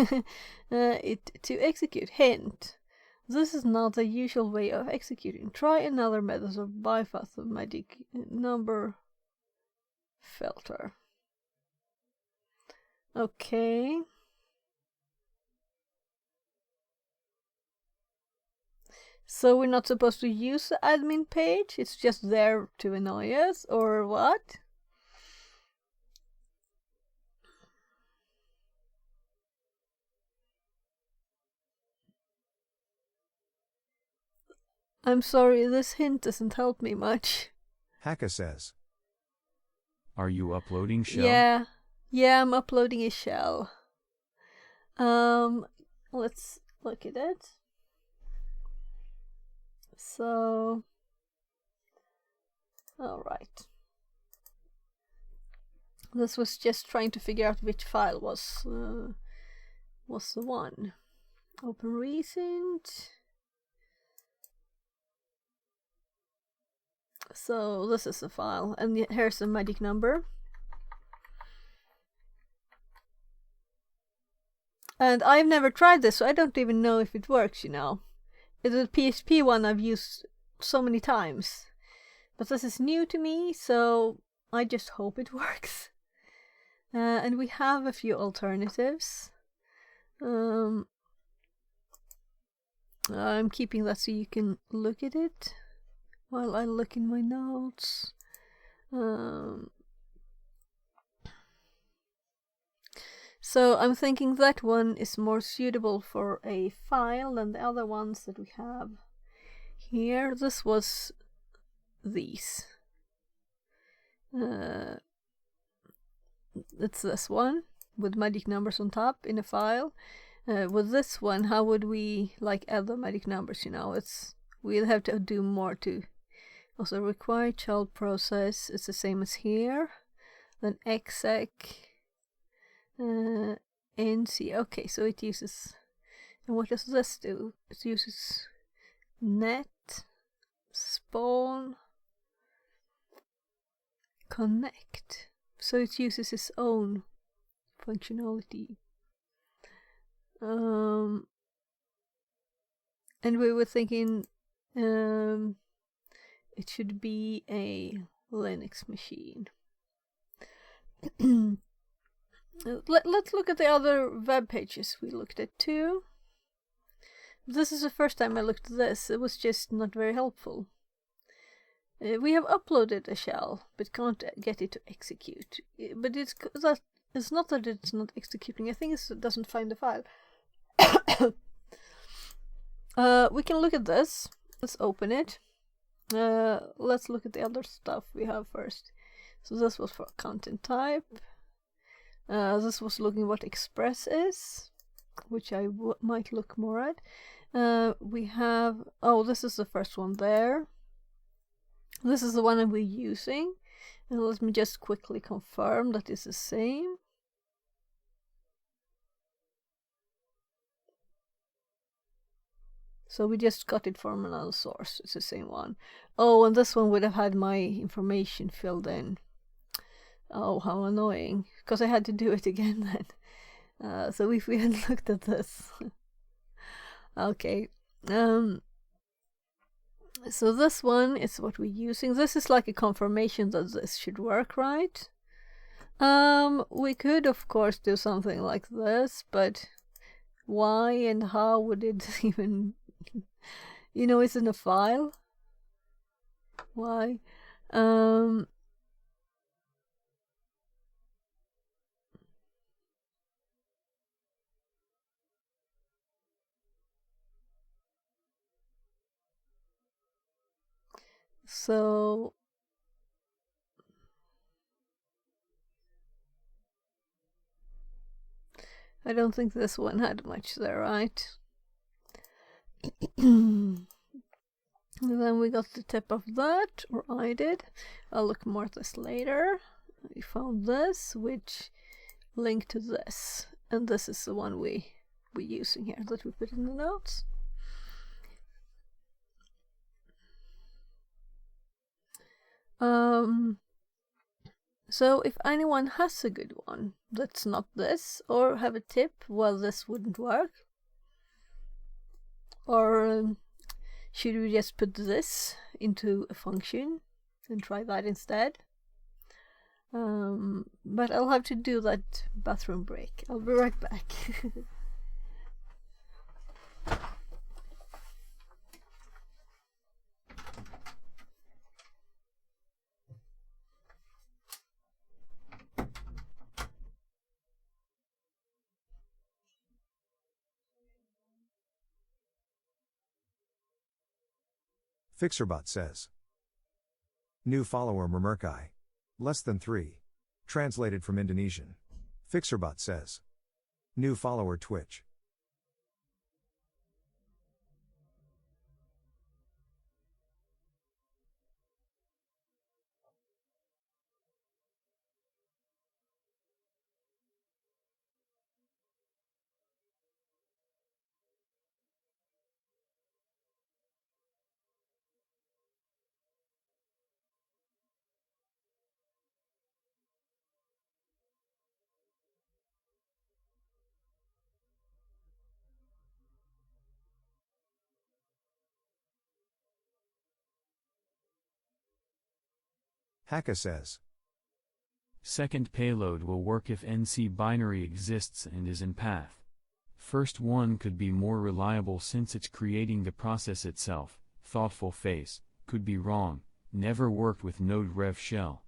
it to execute, hint. This is not the usual way of executing. Try another method of bypass of magic number filter. Okay. So we're not supposed to use the admin page? It's just there to annoy us, or what? I'm sorry, this hint doesn't help me much. Haka says. Are you uploading shell? Yeah, I'm uploading a shell. Let's look at it. So, all right. This was just trying to figure out which file was the one. Open recent. So this is the file, and here's the magic number. And I've never tried this, so I don't even know if it works, you know. It's a PHP one I've used so many times. But this is new to me, so I just hope it works. And we have a few alternatives. I'm keeping that so you can look at it while I look in my notes. So I'm thinking that one is more suitable for a file than the other ones that we have here. This was these. It's this one with magic numbers on top in a file. With this one, how would we like add the magic numbers? You know, we'll have to do more to. Also require child process. It's the same as here. Then exec. NC. Okay, so it uses. And what does this do? It uses net, spawn, connect. So it uses its own functionality. And we were thinking it should be a Linux machine. Let's look at the other web pages we looked at too. This is the first time I looked at this. It was just not very helpful. We have uploaded a shell, but can't get it to execute. But it's not that it's not executing. I think it doesn't find the file. We can look at this. Let's open it. Let's look at the other stuff we have first. So this was for content type. This was looking what Express is, which I might look more at. We have, this is the first one there. This is the one we're using. And let me just quickly confirm that it's the same. So we just got it from another source. It's the same one. Oh, and this one would have had my information filled in. Oh, how annoying. Because I had to do it again then. So if we had looked at this. Okay. So this one is what we're using. This is like a confirmation that this should work, right? We could, of course, do something like this, but why and how would it even... You know, it's in a file. Why? So I don't think this one had much there, right? And then we got the tip of that, or I did. I'll look more at this later. We found this, which linked to this. And this is the one we're using here that we put in the notes. So if anyone has a good one that's not this, or have a tip, well, this wouldn't work, or should we just put this into a function and try that instead? But I'll have to do that bathroom break. I'll be right back. Fixerbot says. New follower Murmurkai. Less than 3. Translated from Indonesian. Fixerbot says. New follower Twitch. Haka says. Second payload will work if NC binary exists and is in path. First one could be more reliable since it's creating the process itself. Thoughtful face, could be wrong, never worked with Node Rev Shell.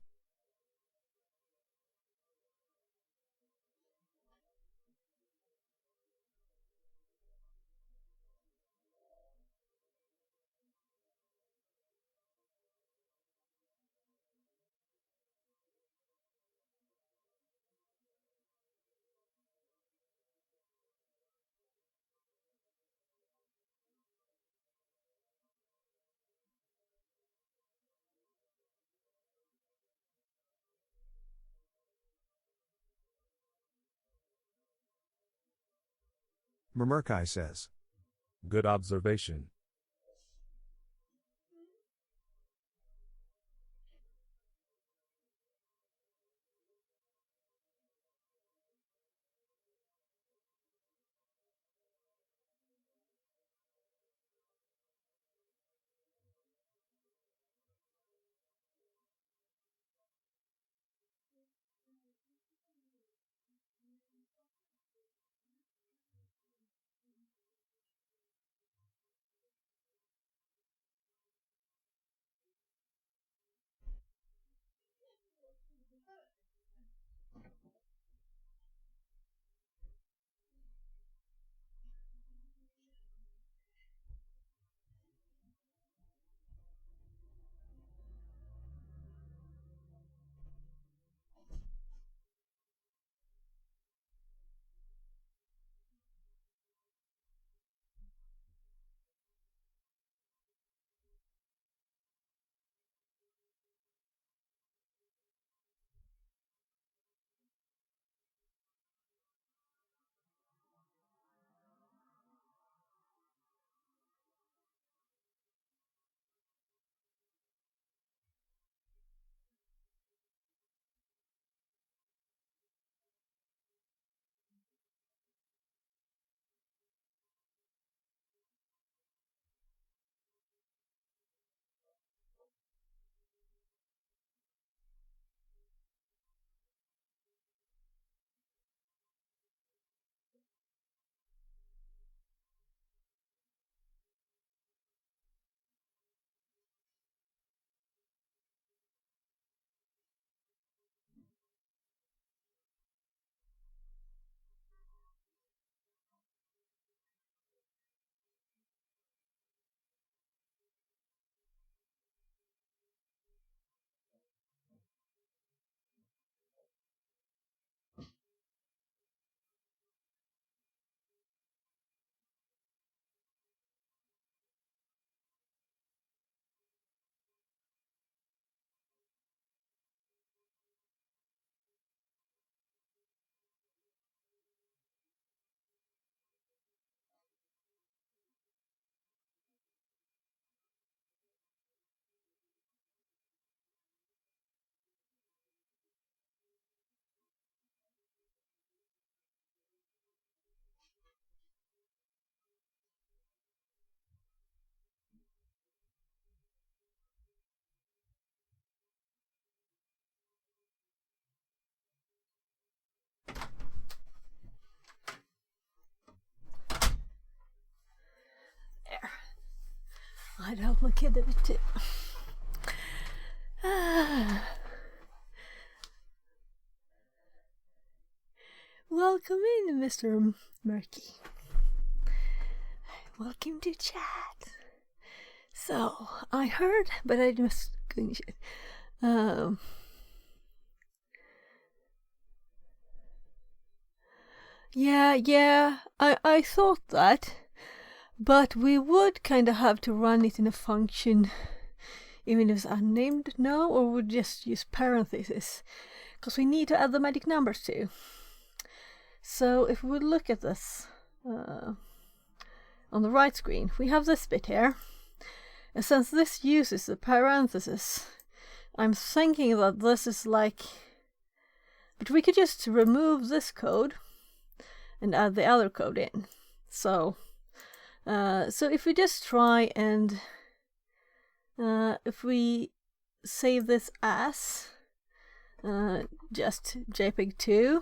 Murmurkai says. Good observation. I'd help my kid a bit too. Welcome in, Mr. Murky. Welcome to chat. So, I heard, but I just couldn't shit. Yeah, I thought that, but we would kind of have to run it in a function, even if it's unnamed, no, or would just use parentheses, because we need to add the magic numbers too. So if we look at this on the right screen, we have this bit here, and since this uses the parentheses, I'm thinking that this is like, but we could just remove this code and add the other code in. So if we just try and if we save this as just JPEG2,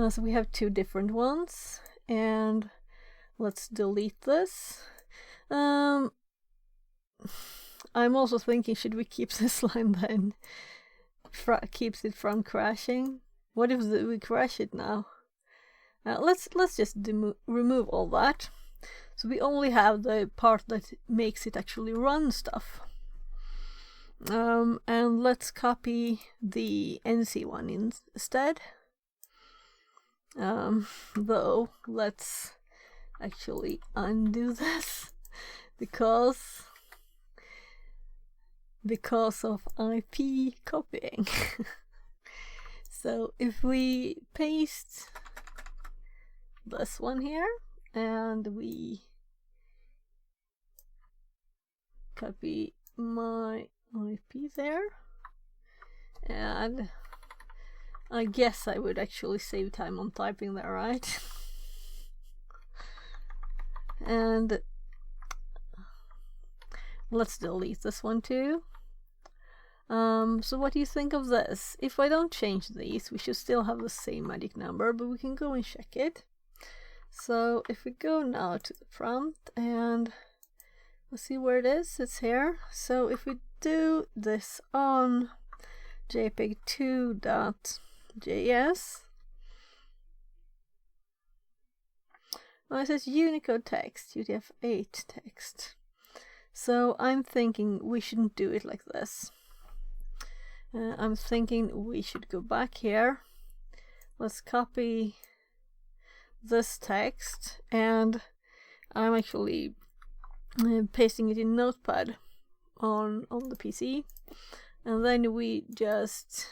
so we have two different ones, and let's delete this. I'm also thinking, should we keep this line then? Keeps it from crashing. What if we crash it now? Let's just remove all that, so we only have the part that makes it actually run stuff. And let's copy the NC one instead. Though let's actually undo this because of IP copying. So if we paste this one here and we copy my IP there, and I guess I would actually save time on typing there, right? And let's delete this one too. So what do you think of this? If I don't change these, we should still have the same magic number, but we can go and check it. So if we go now to the prompt and let's see where it is, it's here. So if we do this on jpeg2.js, it says Unicode text, UTF-8 text. So I'm thinking we shouldn't do it like this. I'm thinking we should go back here. Let's copy this text, and I'm actually pasting it in Notepad on the PC, and then we just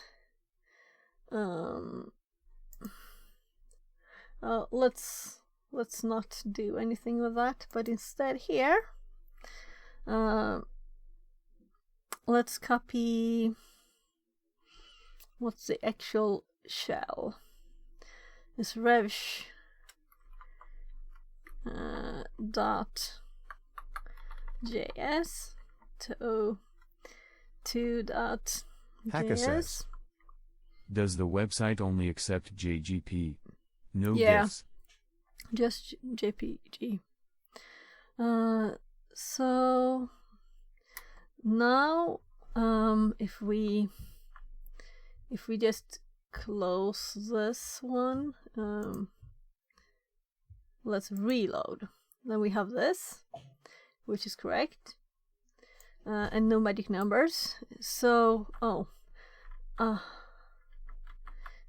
let's not do anything with that, but instead here let's copy what's the actual shell. It's revsh dot js to 2.js. Hacka says. Does the website only accept JGP? No Yeah. GIFs? Just JPG. So now if we just close this one, let's reload. Then we have this, which is correct, and no magic numbers. So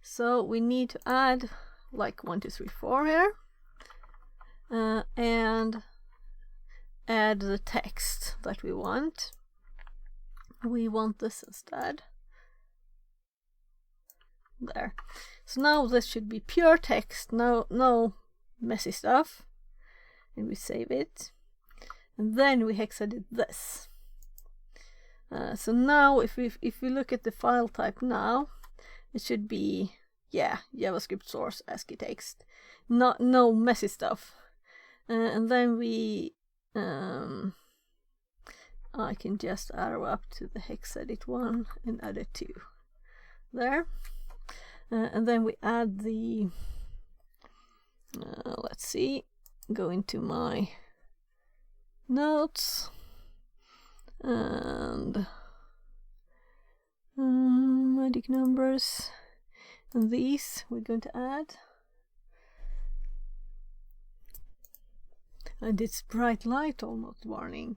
so we need to add like 1, 2, 3, 4 here, and add the text that we want. We want this instead. There. So now this should be pure text, no messy stuff. And we save it. And then we hexedit this. So now if we look at the file type now, it should be, yeah, JavaScript source ASCII text. No messy stuff. And then we I can just arrow up to the hexedit one and add it to there. And then we add the let's see, go into my notes, and magic numbers, and these we're going to add. And it's bright light almost warning.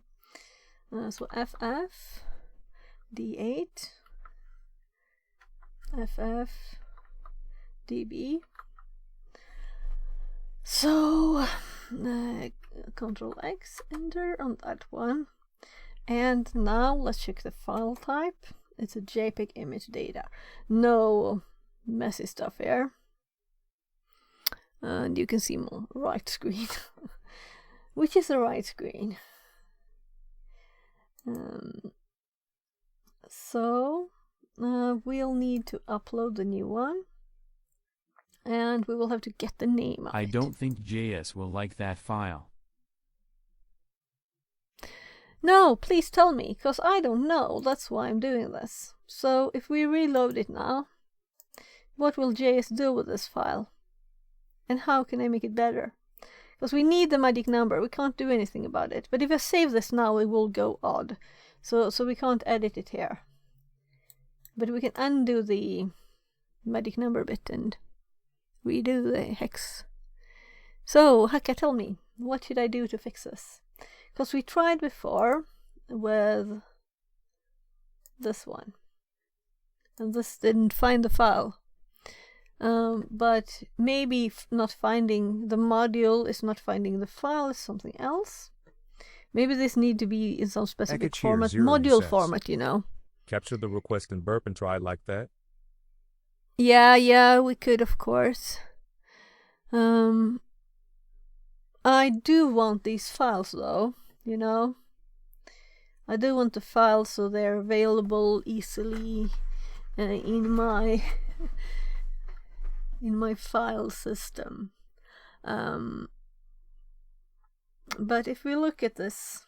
So FF, D8, FF, DB. So Control X, enter on that one. And now let's check the file type. It's a JPEG image data. No messy stuff here. And you can see more right screen. Which is the right screen. So we'll need to upload the new one. And we will have to get the name of it. I don't think JS will like that file. No, please tell me, because I don't know. That's why I'm doing this. So if we reload it now, what will JS do with this file? And how can I make it better? Because we need the magic number. We can't do anything about it. But if I save this now, it will go odd. So we can't edit it here. But we can undo the magic number bit and redo the hex. So, Hakka, tell me, what should I do to fix this? Because we tried before with this one. And this didn't find the file. But maybe not finding the module is not finding the file, is something else. Maybe this need to be in some specific format, module format, you know. Capture the request in burp and try it like that. Yeah, we could, of course. I do want these files, though, you know. I do want the files so they're available easily in my file system. But if we look at this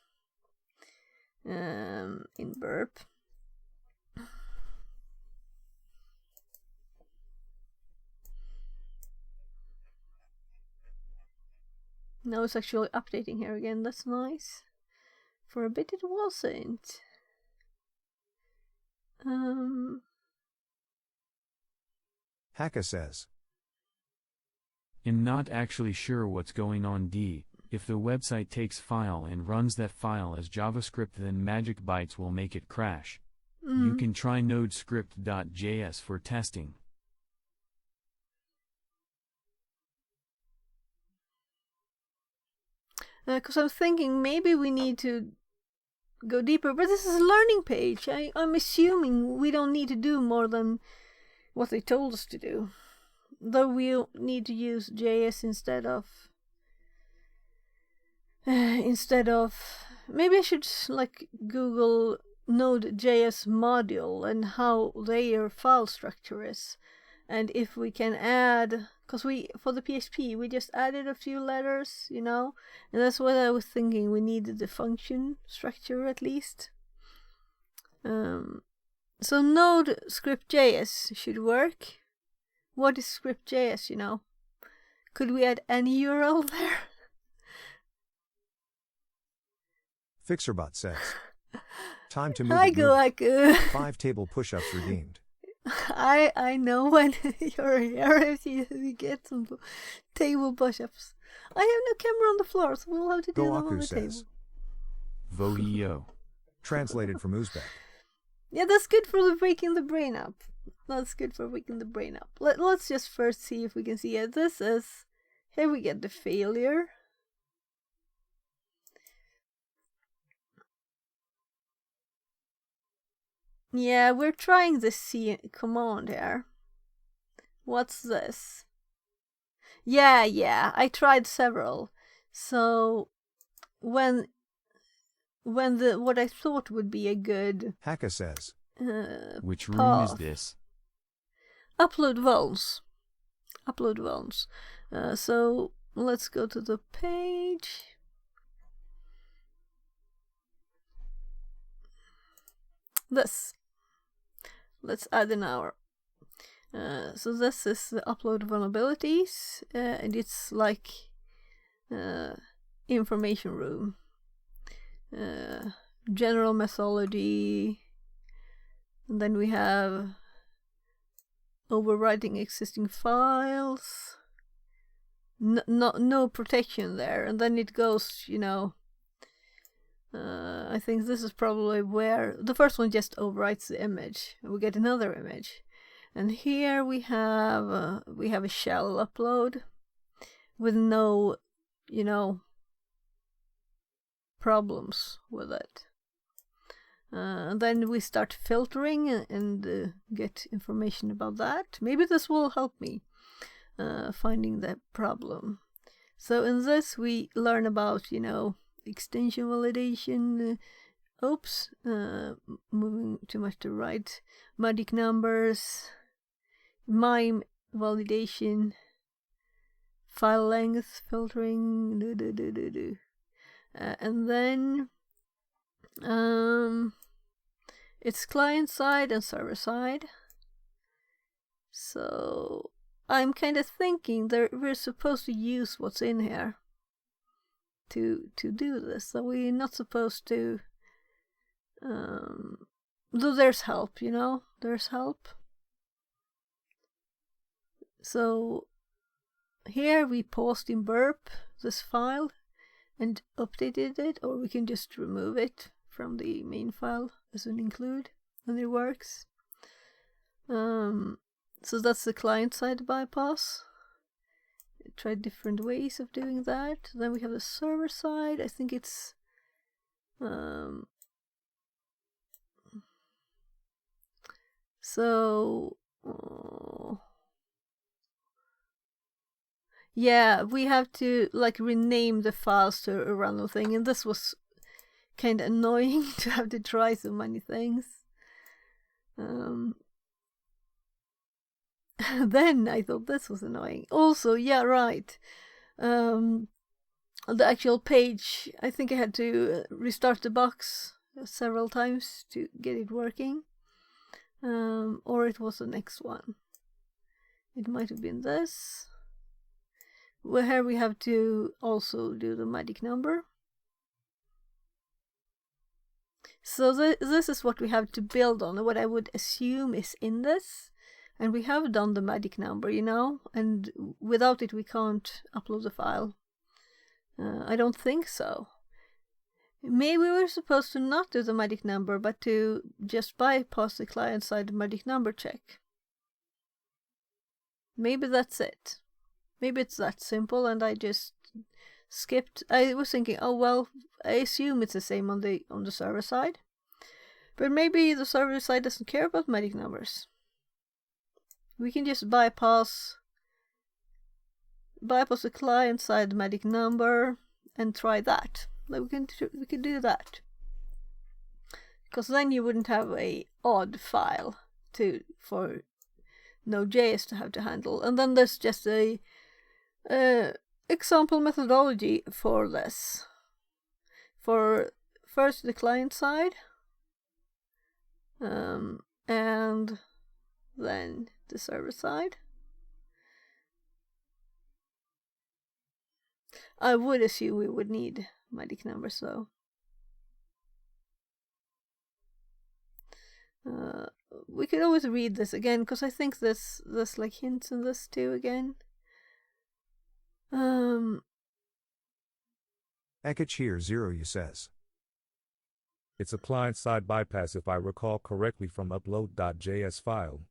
in burp, now it's actually updating here again. That's nice. For a bit it wasn't. Hakka says. I'm not actually sure what's going on. If the website takes file and runs that file as JavaScript, then Magic Bytes will make it crash. You can try nodescript.js for testing. Because I'm thinking maybe we need to go deeper, but this is a learning page. I'm assuming we don't need to do more than what they told us to do. Though we'll need to use JS instead of maybe I should like Google Node.js module and how their file structure is, and if we can add, because for the PHP we just added a few letters, you know, and that's what I was thinking. We needed the function structure at least. So Node script.js should work. What is script.js, you know? Could we add any URL there? Fixerbot says. Time to move. Hi, Guaku. 5 table push-ups redeemed. I know when you're here if you get some table push-ups. I have no camera on the floor, so we'll have to do them on the table. Vohio. Translated from Uzbek. Yeah, that's good for waking the brain up. That's good for waking the brain up. Let's just first see if we can see it. This is... Here we get the failure. Yeah, we're trying the C command here. What's this? Yeah, I tried several. So when what I thought would be a good Hakka says. Which room is this? Upload vulns. So let's go to the page. This. Let's add an hour. So this is the upload vulnerabilities, and it's like information room. general methodology, and then we have overwriting existing files. No protection there, and then it goes, you know, I think this is probably where the first one just overwrites the image and we get another image. And here we have a shell upload with no, you know, problems with it. And then we start filtering and get information about that. Maybe this will help me finding the problem. So in this we learn about, you know, extension validation. Oops, moving too much to right. Magic numbers, MIME validation, file length filtering, and then it's client side and server side. So I'm kind of thinking that we're supposed to use what's in here to do this. So we're not supposed to. Though there's help, you know, there's help. So here we paused in burp this file and updated it, or we can just remove it from the main file as an include, and it works. So that's the client side bypass. Try different ways of doing that. Then we have the server side. I think it's yeah, we have to like rename the files to a random thing, and this was kind of annoying to have to try so many things. Then I thought this was annoying. Also, yeah, right. The actual page, I think I had to restart the box several times to get it working. Or it was the next one. It might have been this. Well, here we have to also do the magic number. So this is what we have to build on, what I would assume is in this. And we have done the magic number, you know, and without it we can't upload the file. I don't think so. Maybe we were supposed to not do the magic number, but to just bypass the client-side magic number check. Maybe that's it. Maybe it's that simple and I just skipped. I was thinking, oh well, I assume it's the same on the server side. But maybe the server side doesn't care about magic numbers. We can just bypass the client-side magic number and try that. We can do that, because then you wouldn't have a odd file for Node.js to have to handle. And then there's just a example methodology for this. For first the client side, and then the server side. I would assume we would need magic numbers though. We could always read this again, because I think there's like hints in this too again. Ekich here 0 you says. It's a client-side bypass if I recall correctly from upload.js file.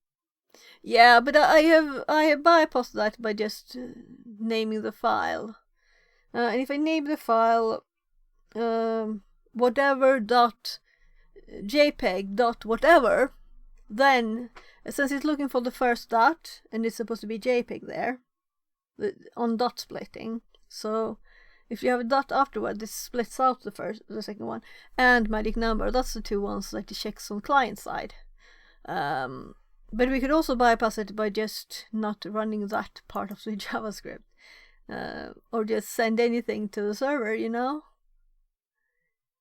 Yeah, but I have bypassed that by just naming the file. And if I name the file whatever dot jpeg dot whatever, then since it's looking for the first dot and it's supposed to be JPEG there on dot splitting, so if you have a dot afterward, this splits out the second one, and magic number. That's the two ones that it checks on client side. But we could also bypass it by just not running that part of the JavaScript, or just send anything to the server, you know.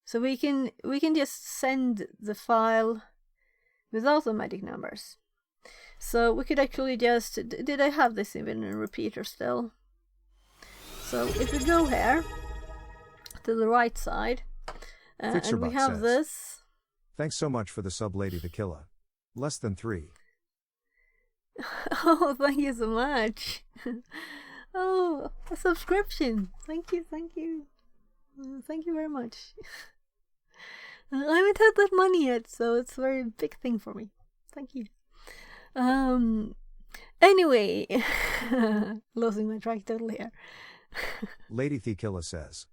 So we can just send the file without the magic numbers. So we could actually just, did I have this even in repeater still? So if we go here to the right side, And we Fixerbot have says, this. Thanks so much for the sub, Lady the Killer. Less than 3. Oh, thank you so much. Oh, a subscription. Thank you, thank you. Thank you very much. I haven't had that money yet, so it's a very big thing for me. Thank you. Anyway, losing my track totally here. Lady the Killer says,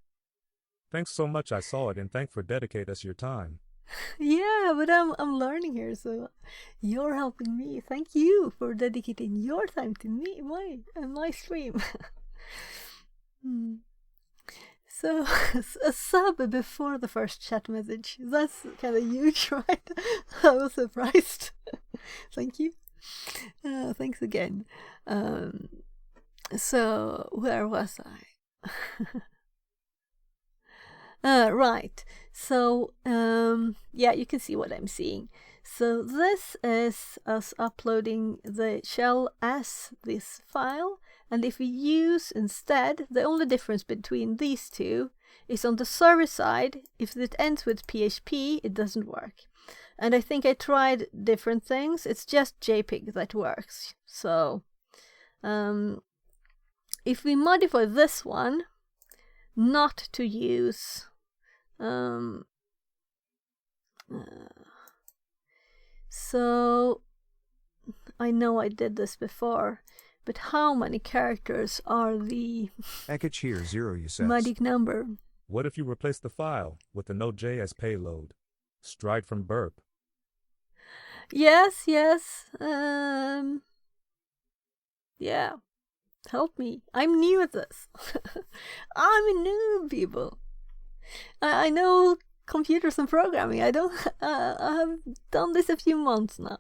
Thanks so much, I saw it, and thank for dedicate us your time. Yeah, but I'm learning here, so you're helping me. Thank you for dedicating your time to me, my stream. So a sub before the first chat message. That's kind of huge, right? I was surprised. Thank you. Thanks again. So where was I? Right. So yeah, you can see what I'm seeing. So this is us uploading the shell as this file, and if we use instead, the only difference between these two is on the server side, if it ends with PHP, it doesn't work. And I think I tried different things, it's just JPEG that works. So if we modify this one not to use so I know I did this before, but how many characters are the Ekich here 0 you says. magic number? What if you replace the file with the Node.js payload? Stride from burp. Yes. Yeah. Help me. I'm new at this. I'm a noob, people. I know computers and programming. I have done this a few months now.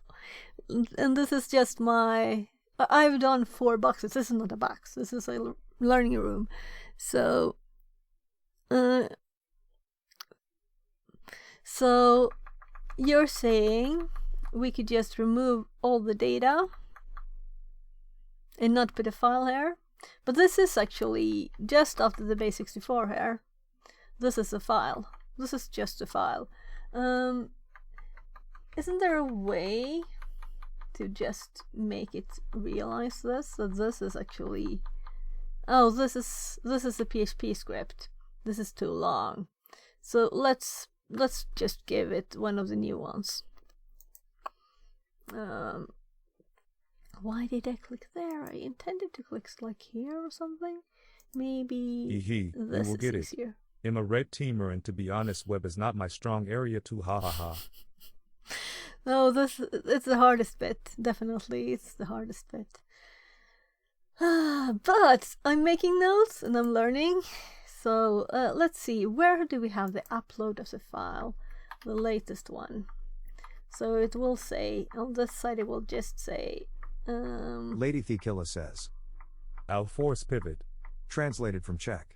And this is just I've done 4 boxes. This is not a box. This is a learning room. So, so you're saying we could just remove all the data and not put a file here? But this is actually just after the base64 here. This is a file. This is just a file. Isn't there a way to just make it realize this? That this is actually... Oh, this is a PHP script. This is too long. So let's just give it one of the new ones. Why did I click there? I intended to click like here or something. Maybe this will is get easier. I'm a red teamer, and to be honest, web is not my strong area too, ha ha ha. Oh, it's the hardest bit. Definitely, it's the hardest bit. But I'm making notes and I'm learning. So let's see, where do we have the upload of the file? The latest one. So it will say, on this side it will just say... Lady the Killer says, I'll force pivot. Translated from Czech.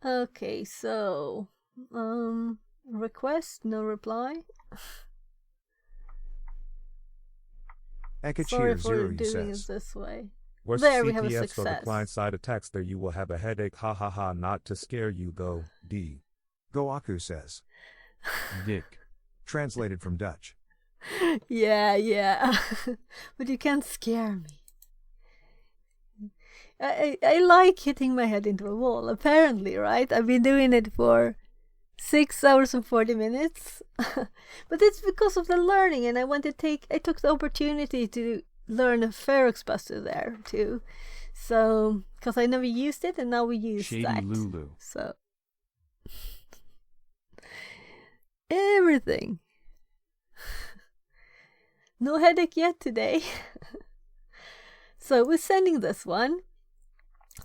Okay, so request, no reply. Ekich Sorry here for 0 you doing it says. this way. Worst There we have a CTFs for the success. client-side attacks. There you will have a headache, ha ha ha, not to scare you though, D. Goaku says. Dick. Translated from Dutch. Yeah. But you can't scare me. I like hitting my head into a wall, apparently, right? I've been doing it for 6 hours and 40 minutes. But it's because of the learning, and I took the opportunity to learn a Ferox Buster there too. So, because I never used it, and now we use Shady that. Lulu. So, everything. No headache yet today. So we're sending this one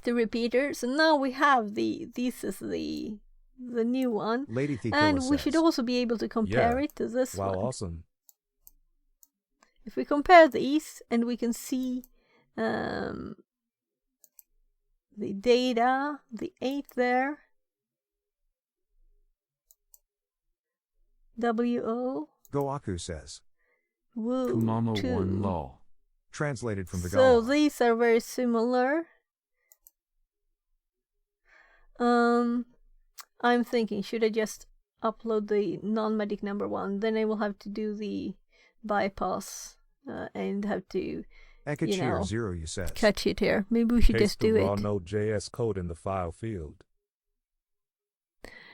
to repeater. So now we have this is the new one. Lady the Killer And we says. should also be able to compare Yeah. it to this Wow, one. awesome. If we compare these, and we can see the data, the 8 there. WO. Goaku says. Woo. Kumama 2. 1 lol. Translated from So Tagalog. these are very similar. I'm thinking, should I just upload the non-magic number one? Then I will have to do the bypass and have to Ekachir 0 you says. catch it here. Maybe we should Paste just do the raw it. Node.js code in the file field.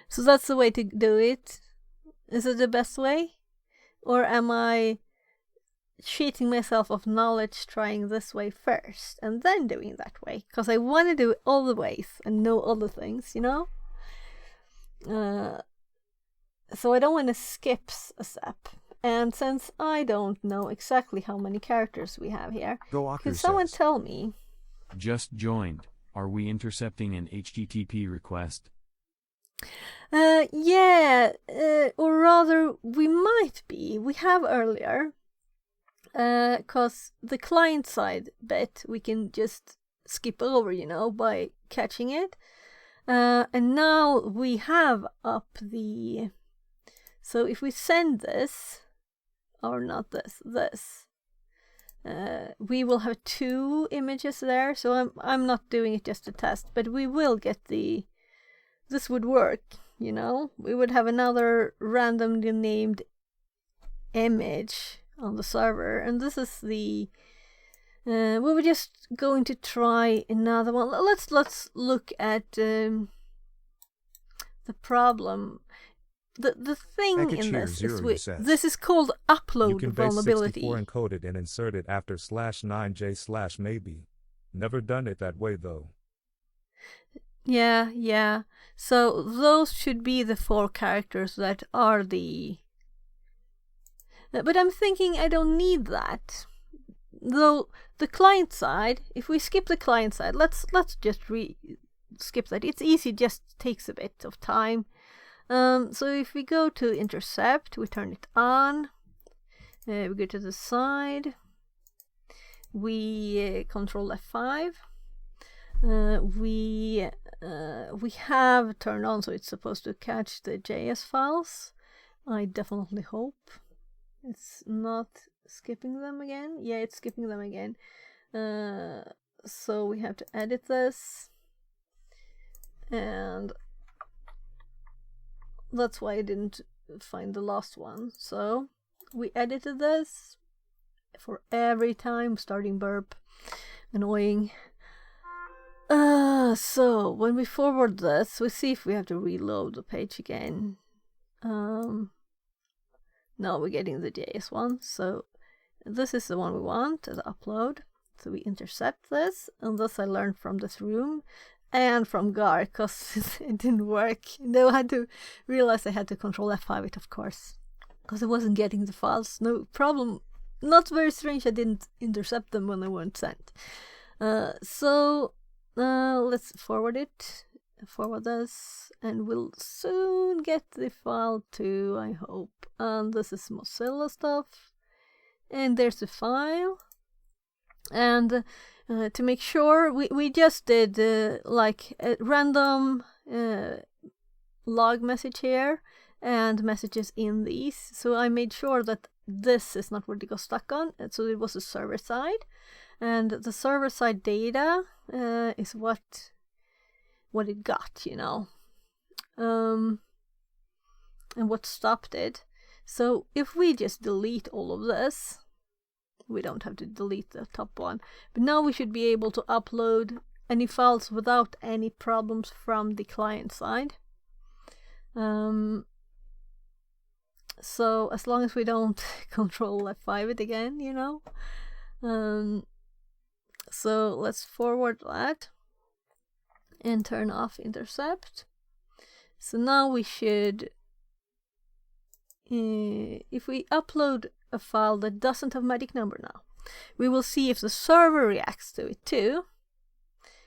So that's the way to do it. Is it the best way? Or am I cheating myself of knowledge trying this way first and then doing that way? Because I want to do it all the ways and know all the things, you know? So I don't want to skip a step. And since I don't know exactly how many characters we have here, Goaku could someone says. tell me? Just joined. Are we intercepting an HTTP request? Yeah, or rather, we might be. We have earlier. Because the client side bit we can just skip over, you know, by catching it. And now we have up the. So if we send this, or not this, we will have 2 images there. So I'm not doing it just to test, but we will get the. This would work, you know. We would have another randomly named image on the server, and this is the. We were just going to try another one. Let's look at the problem. The thing in this is this is called upload You can vulnerability. base 64 encoded and insert it after /9j/maybe. Never done it that way though. Yeah. So those should be the 4 characters that are the. But I'm thinking I don't need that. Though the client side, if we skip the client side, let's just skip that. It's easy, just takes a bit of time. So if we go to intercept, we turn it on. We go to the side. We control F5. We have turned on, so it's supposed to catch the JS files. I definitely hope it's not skipping them again. Yeah, it's skipping them again. So we have to edit this, and that's why I didn't find the last one. So we edited this for every time starting burp. Annoying. So when we forward this, we see if we have to reload the page again. No, we're getting the JS one. So this is the one we want, the upload. So we intercept this, and this I learned from this room and from Gar, because it didn't work. No, I had to realize I had to control F5 it, of course, because I wasn't getting the files. No problem. Not very strange I didn't intercept them when they weren't sent. So let's forward this, and we'll soon get the file too, I hope. And this is Mozilla stuff, and there's the file. And to make sure, we just did like a random log message here and messages in these. So I made sure that this is not what it got stuck on. And so it was a server side, and the server side data is what it got, you know, and what stopped it. So if we just delete all of this, we don't have to delete the top one, but now we should be able to upload any files without any problems from the client side. So as long as we don't control F5 it again, you know. So let's forward that and turn off intercept. So now we should, if we upload a file that doesn't have magic number now, we will see if the server reacts to it too,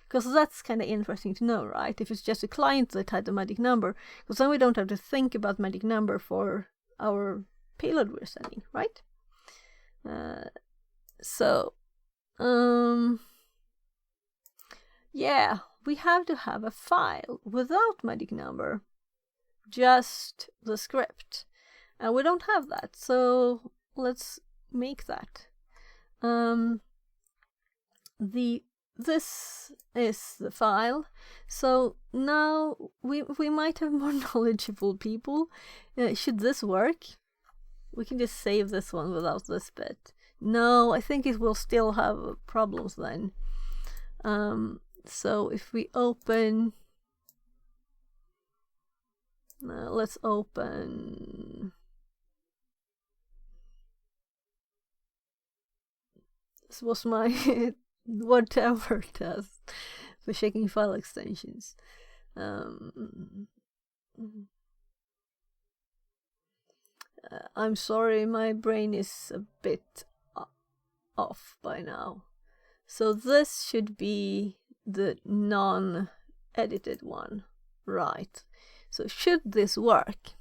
because that's kind of interesting to know, right? If it's just a client that had the magic number, because then we don't have to think about magic number for our payload we're sending, right? Yeah, we have to have a file without magic number, just the script. And we don't have that, so let's make that. This is the file. So now we might have more knowledgeable people. Should this work? We can just save this one without this bit. No, I think it will still have problems then. So if we open, let's open. This was my whatever test for checking file extensions. I'm sorry, my brain is a bit off by now. So this should be the non-edited one, right? So should this work,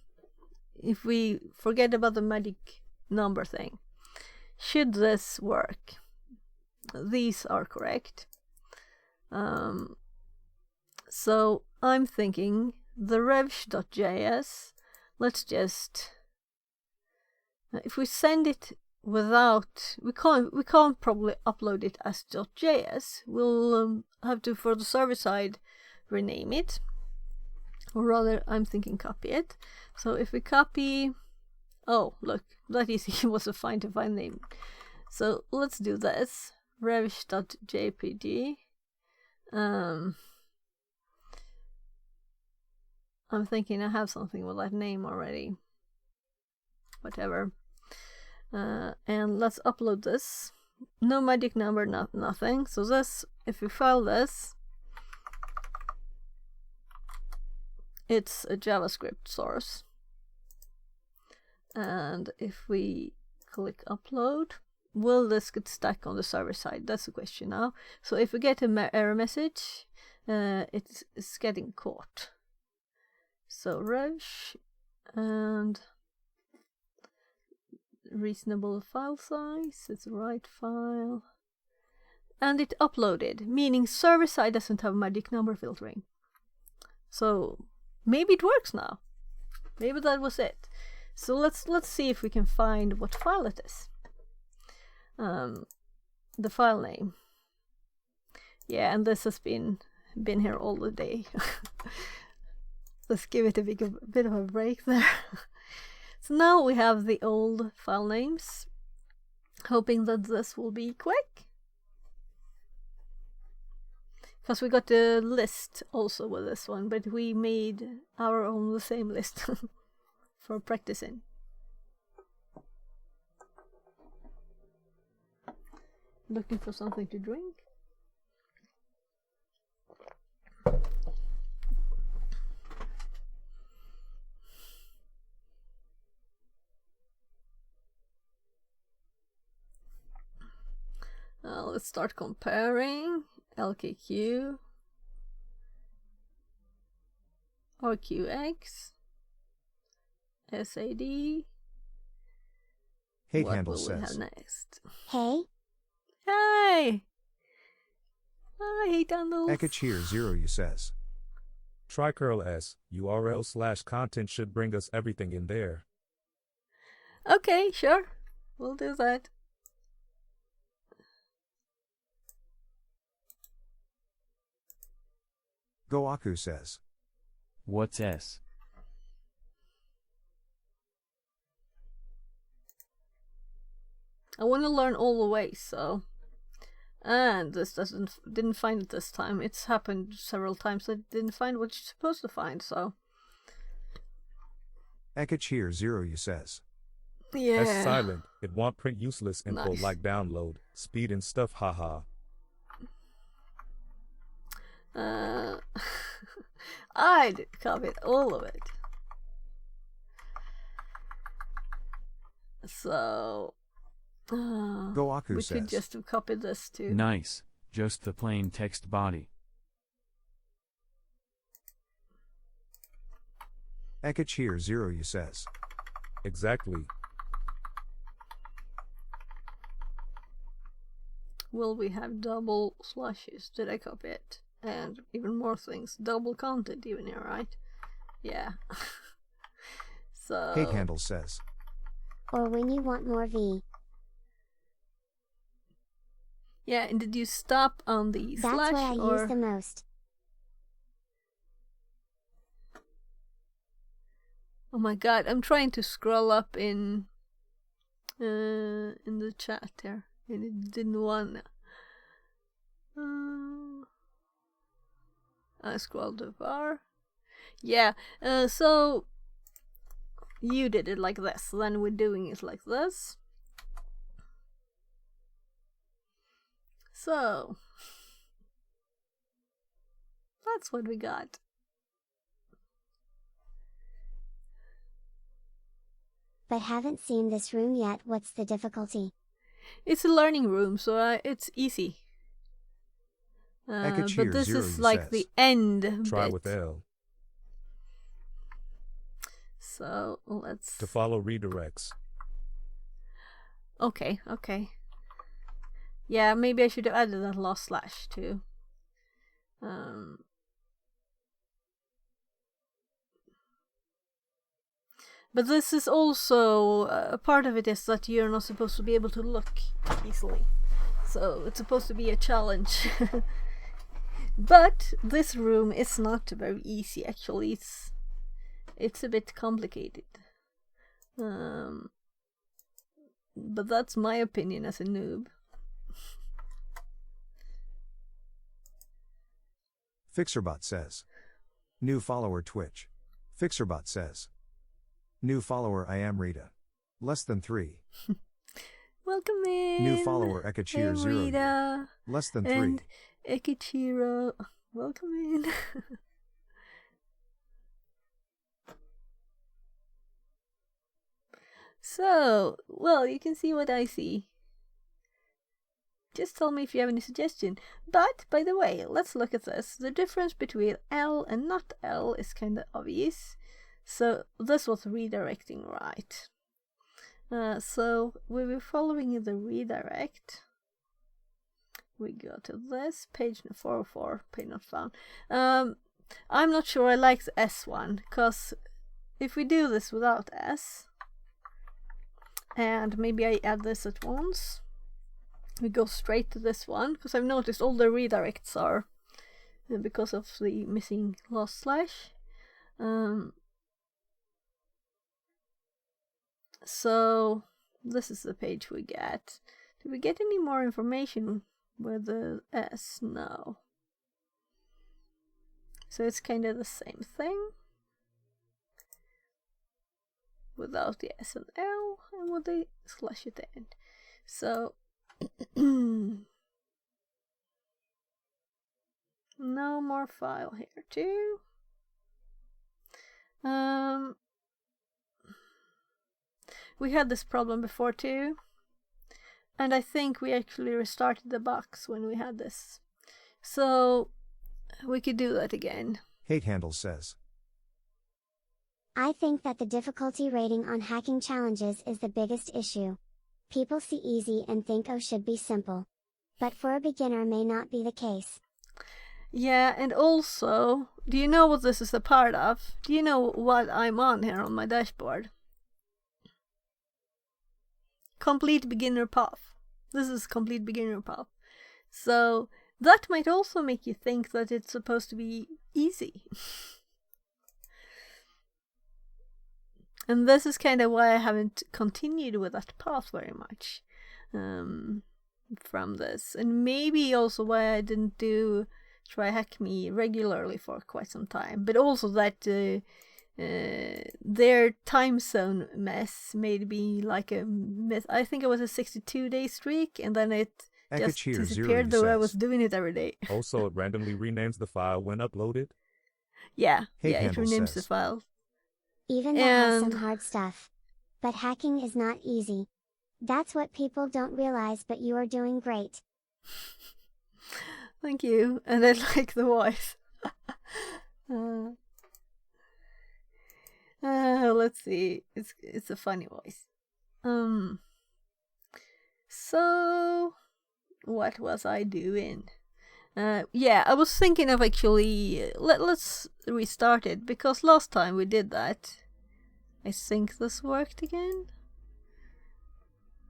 if we forget about the magic number thing, should this work? These are correct. So I'm thinking the revsh.js, let's just, if we send it without, we can't probably upload it as .js. We'll have to, for the server side, rename it, or rather I'm thinking copy it. So if we copy, oh look, that easy was a find name. So let's do this, revsh.jpg. I'm thinking I have something with that name already. Whatever. And let's upload this. No magic number, nothing. So this, if we file this, it's a JavaScript source. And if we click upload, will this get stuck on the server side? That's the question now. So if we get an error message, it's getting caught. So revsh and reasonable file size, it's the right file, and it uploaded, meaning server side doesn't have magic number filtering. So maybe it works now. Maybe that was it. So let's see if we can find what file it is. The file name. Yeah, and this has been here all the day. Let's give it a bit of a break there. So now we have the old file names, hoping that this will be quick. Because we got the list also with this one, but we made our own the same list for practicing. Looking for something to drink. Let's start comparing LKQ, RQX, SAD. Hate what Handle will we have says. next? Hey, Hey! Hi, Hate Handles. Ekachir 0 you says. Try curl s URL/content should bring us everything in there. Okay, sure. We'll do that. Goaku says. What's S? I want to learn all the ways, so. And this didn't find it this time. It's happened several times. I didn't find what you're supposed to find, so. Ekachir 0 you says. Yeah. S silent. It won't print useless info Nice. like download, speed and stuff, haha. I'd copy all of it. So. Goaku we says. could just have copied this too. Nice, just the plain text body. Ekachir 0 you says. Exactly. Will we have double slashes? Did I copy it? And even more things. Double content even here, right? Yeah. So Hate Handle says. Or when you want more V. yeah, and did you stop on the That's slash what I or use the most. oh my god, I'm trying to scroll up in the chat there, and it didn't wanna. I scrolled too far. Yeah, so you did it like this, then we're doing it like this. So that's what we got. But haven't seen this room yet. What's the difficulty? It's a learning room, so it's easy. Eka But this Cheer is 0 like says. the end Try bit. with L. So let's. To follow redirects. Okay. Yeah, maybe I should have added that last slash too. But this is also a part of it is that you're not supposed to be able to look easily. So it's supposed to be a challenge. But this room is not very easy actually. It's a bit complicated. But that's my opinion as a noob. Fixerbot says. New follower Twitch. Fixerbot says. New follower I am Rita. Less than 3. Welcome in. New follower Hey, Ekachir 0. Rita. Less than 3. And Ekichiro. Welcome in. So, well, you can see what I see. Just tell me if you have any suggestion. But, by the way, let's look at this. The difference between L and not L is kind of obvious. So, this was redirecting right. So, we were following the redirect. We go to this, page 404, page not found. I'm not sure I like the S one, because if we do this without S, and maybe I add this at once, we go straight to this one, because I've noticed all the redirects are because of the missing last slash. So this is the page we get. Do we get any more information with the S? No. So it's kind of the same thing without the S and L and with the slash at the end. So no more file here too. We had this problem before too, and I think we actually restarted the box when we had this, so we could do that again. Hate Handle says. I think that the difficulty rating on hacking challenges is the biggest issue. People see easy and think oh should be simple. But for a beginner may not be the case. Yeah, and also, do you know what this is a part of? Do you know what I'm on here on my dashboard? Complete beginner path. This is complete beginner path. So that might also make you think that it's supposed to be easy. And this is kind of why I haven't continued with that path very much from this. And maybe also why I didn't do Try Hack Me regularly for quite some time. But also that their time zone mess made me like a mess. I think it was a 62-day streak, and then it just Ekachir 0 disappeared the way I says. was doing it every day. Also, it randomly renames the file when uploaded. Yeah, Hate yeah, it Handle renames the says. file. Even that has And- some hard stuff. But hacking is not easy. That's what people don't realize, but you are doing great. Thank you, and I like the voice. Let's see. It's a funny voice. So what was I doing? Yeah, I was thinking of actually let's restart it, because last time we did that, I think this worked again.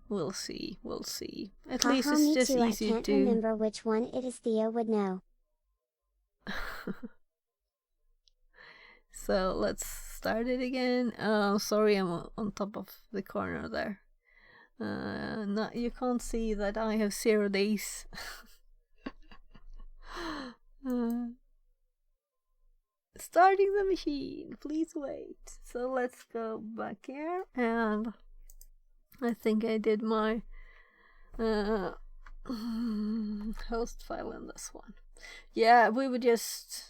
We'll see, we'll see. At least it's me just too, easy I can't to... remember which one it is. Theo would know. So let's start it again. Oh, sorry, I'm on top of the corner there. No, you can't see that I have 0 days. Starting the machine, please wait. So let's go back here, and I think I did my host file in this one. Yeah, we were just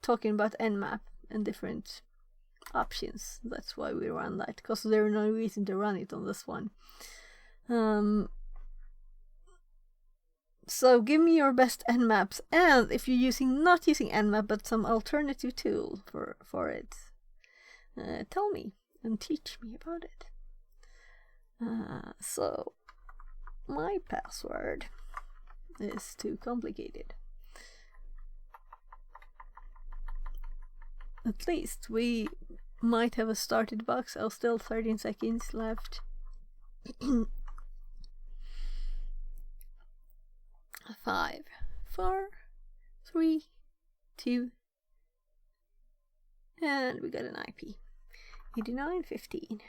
talking about Nmap and different options. That's why we run that, because there is no reason to run it on this one. So give me your best Nmaps, and if you're not using Nmap but some alternative tool for it, tell me and teach me about it. So my password is too complicated. At least we might have a started box. Oh, still 13 seconds left. 5, 4, 3, 2, and we got an IP 8915.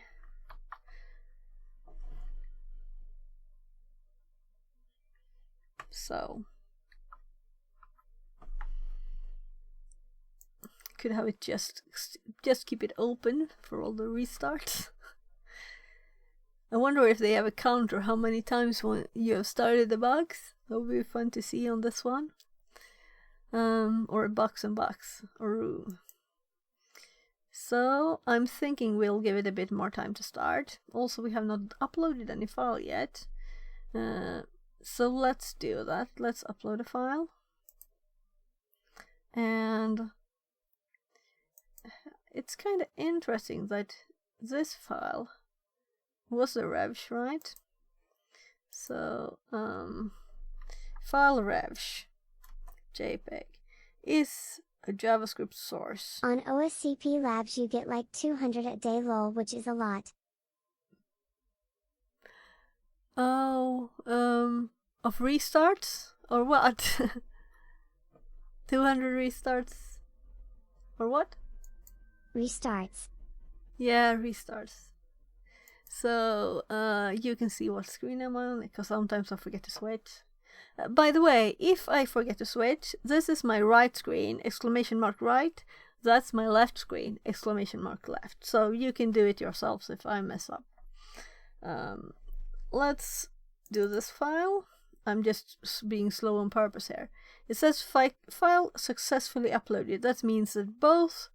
So could have it just keep it open for all the restarts. I wonder if they have a counter how many times when you have started the box. That would be fun to see on this one. Or a box and box or room. So I'm thinking we'll give it a bit more time to start. Also, we have not uploaded any file yet. So let's do that. Let's upload a file. And it's kind of interesting that this file was a revs, right? So file revs JPEG is a JavaScript source. On OSCP Labs you get like 200 a day lol, which is a lot. Oh, of restarts or what? 200 restarts or what? Restarts. Yeah, restarts. So you can see what screen I'm on, because sometimes I forget to switch. By the way, if I forget to switch, this is my right screen, exclamation mark right. That's my left screen, exclamation mark left. So you can do it yourselves if I mess up. Let's do this file. I'm just being slow on purpose here. It says file successfully uploaded. That means that both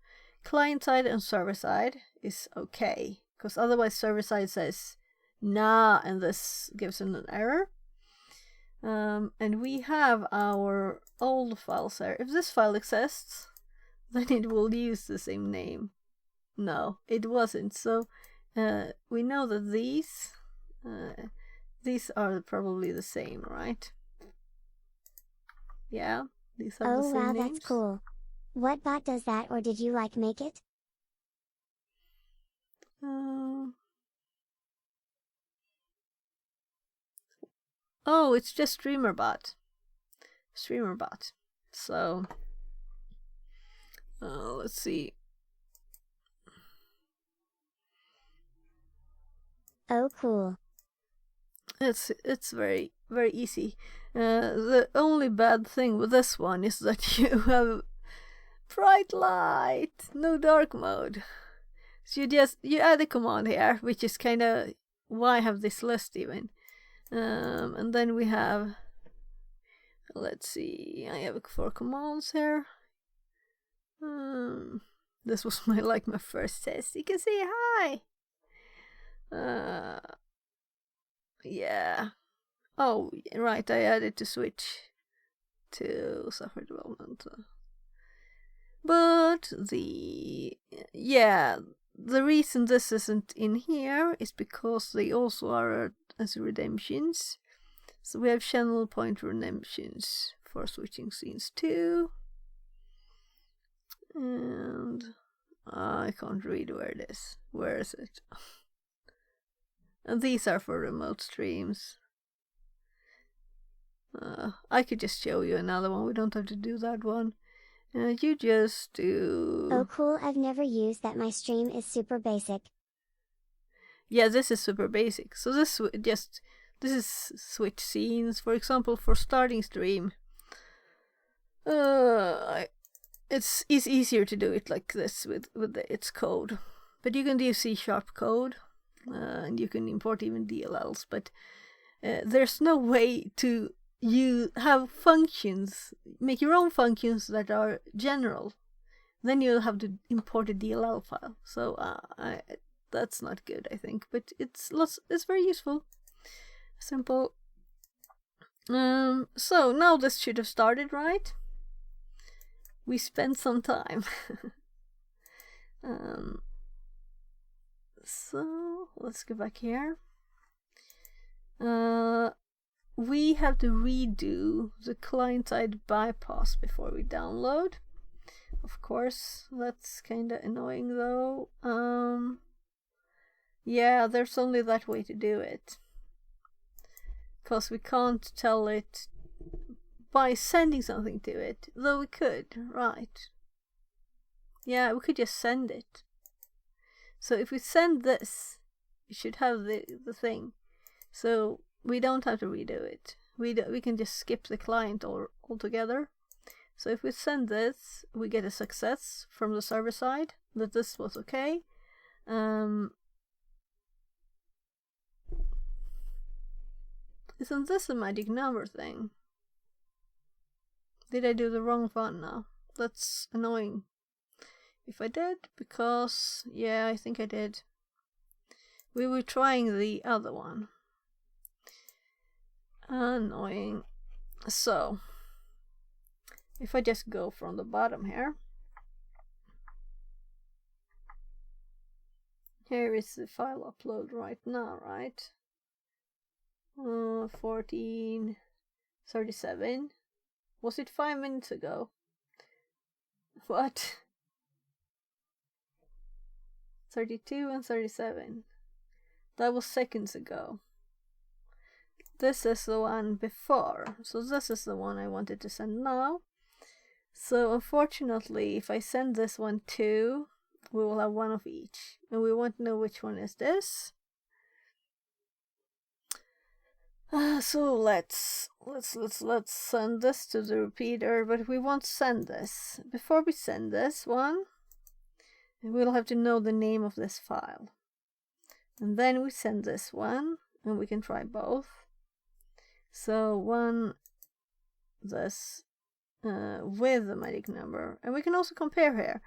client side and server side is okay, because otherwise server side says nah and this gives an error. And we have our old files here. If this file exists, then it will use the same name. No, it wasn't. So we know that these are probably the same, right? Yeah, these are the same names. Oh wow, that's cool. What bot does that, or did you like make it? Oh, it's just StreamerBot. StreamerBot. So let's see. Oh cool. It's very easy. The only bad thing with this one is that you have bright light, no dark mode. So you add a command here, which is kind of why I have this list even. And then we have, let's see, I have 4 commands here. This was my first test. You can say hi. Yeah. Oh, right, I added to switch to software development. But the reason this isn't in here is because they also are as redemptions. So we have channel point redemptions for switching scenes too. And I can't read where it is. Where is it? And these are for remote streams. I could just show you another one. We don't have to do that one. You just do... Oh cool, I've never used that. My stream is super basic. Yeah, this is super basic. So this is switch scenes. For example, for starting stream, it's easier to do it like this with its code. But you can do C# code, and you can import even DLLs. But there's no way to have functions, make your own functions that are general. Then you'll have to import a DLL file. So that's not good, I think. But it's very useful. Simple. So now this should have started, right? We spent some time. So let's go back here. We have to redo the client-side bypass before we download. Of course, that's kind of annoying though. Yeah, there's only that way to do it. Because we can't tell it by sending something to it, though we could, right? Yeah, we could just send it. So if we send this, it should have the thing. So we don't have to redo it. We can just skip the client altogether. So if we send this, we get a success from the server side that this was okay. Isn't this a magic number thing? Did I do the wrong one now? That's annoying. If I did, because yeah, I think I did. We were trying the other one. Annoying. So if I just go from the bottom here, here is the file upload right now, right? 14:37. Was it 5 minutes ago? What? 32 and 37. That was seconds ago. This is the one before. So this is the one I wanted to send now. So unfortunately, if I send this one too, we will have one of each. And we won't know which one is this. So let's send this to the repeater, but we won't send this. Before we send this one, we'll have to know the name of this file. And then we send this one, and we can try both. So this with the magic number. And we can also compare here.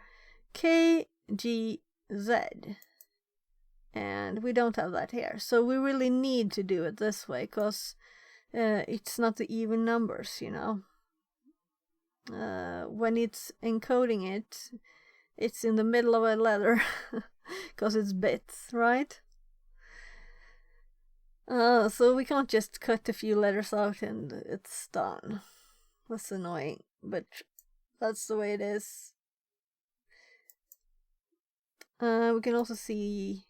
KGZ. And we don't have that here. So we really need to do it this way, because it's not the even numbers, you know. When it's encoding it, it's in the middle of a letter, because it's bits, right? So we can't just cut a few letters out and it's done. That's annoying, but that's the way it is. We can also see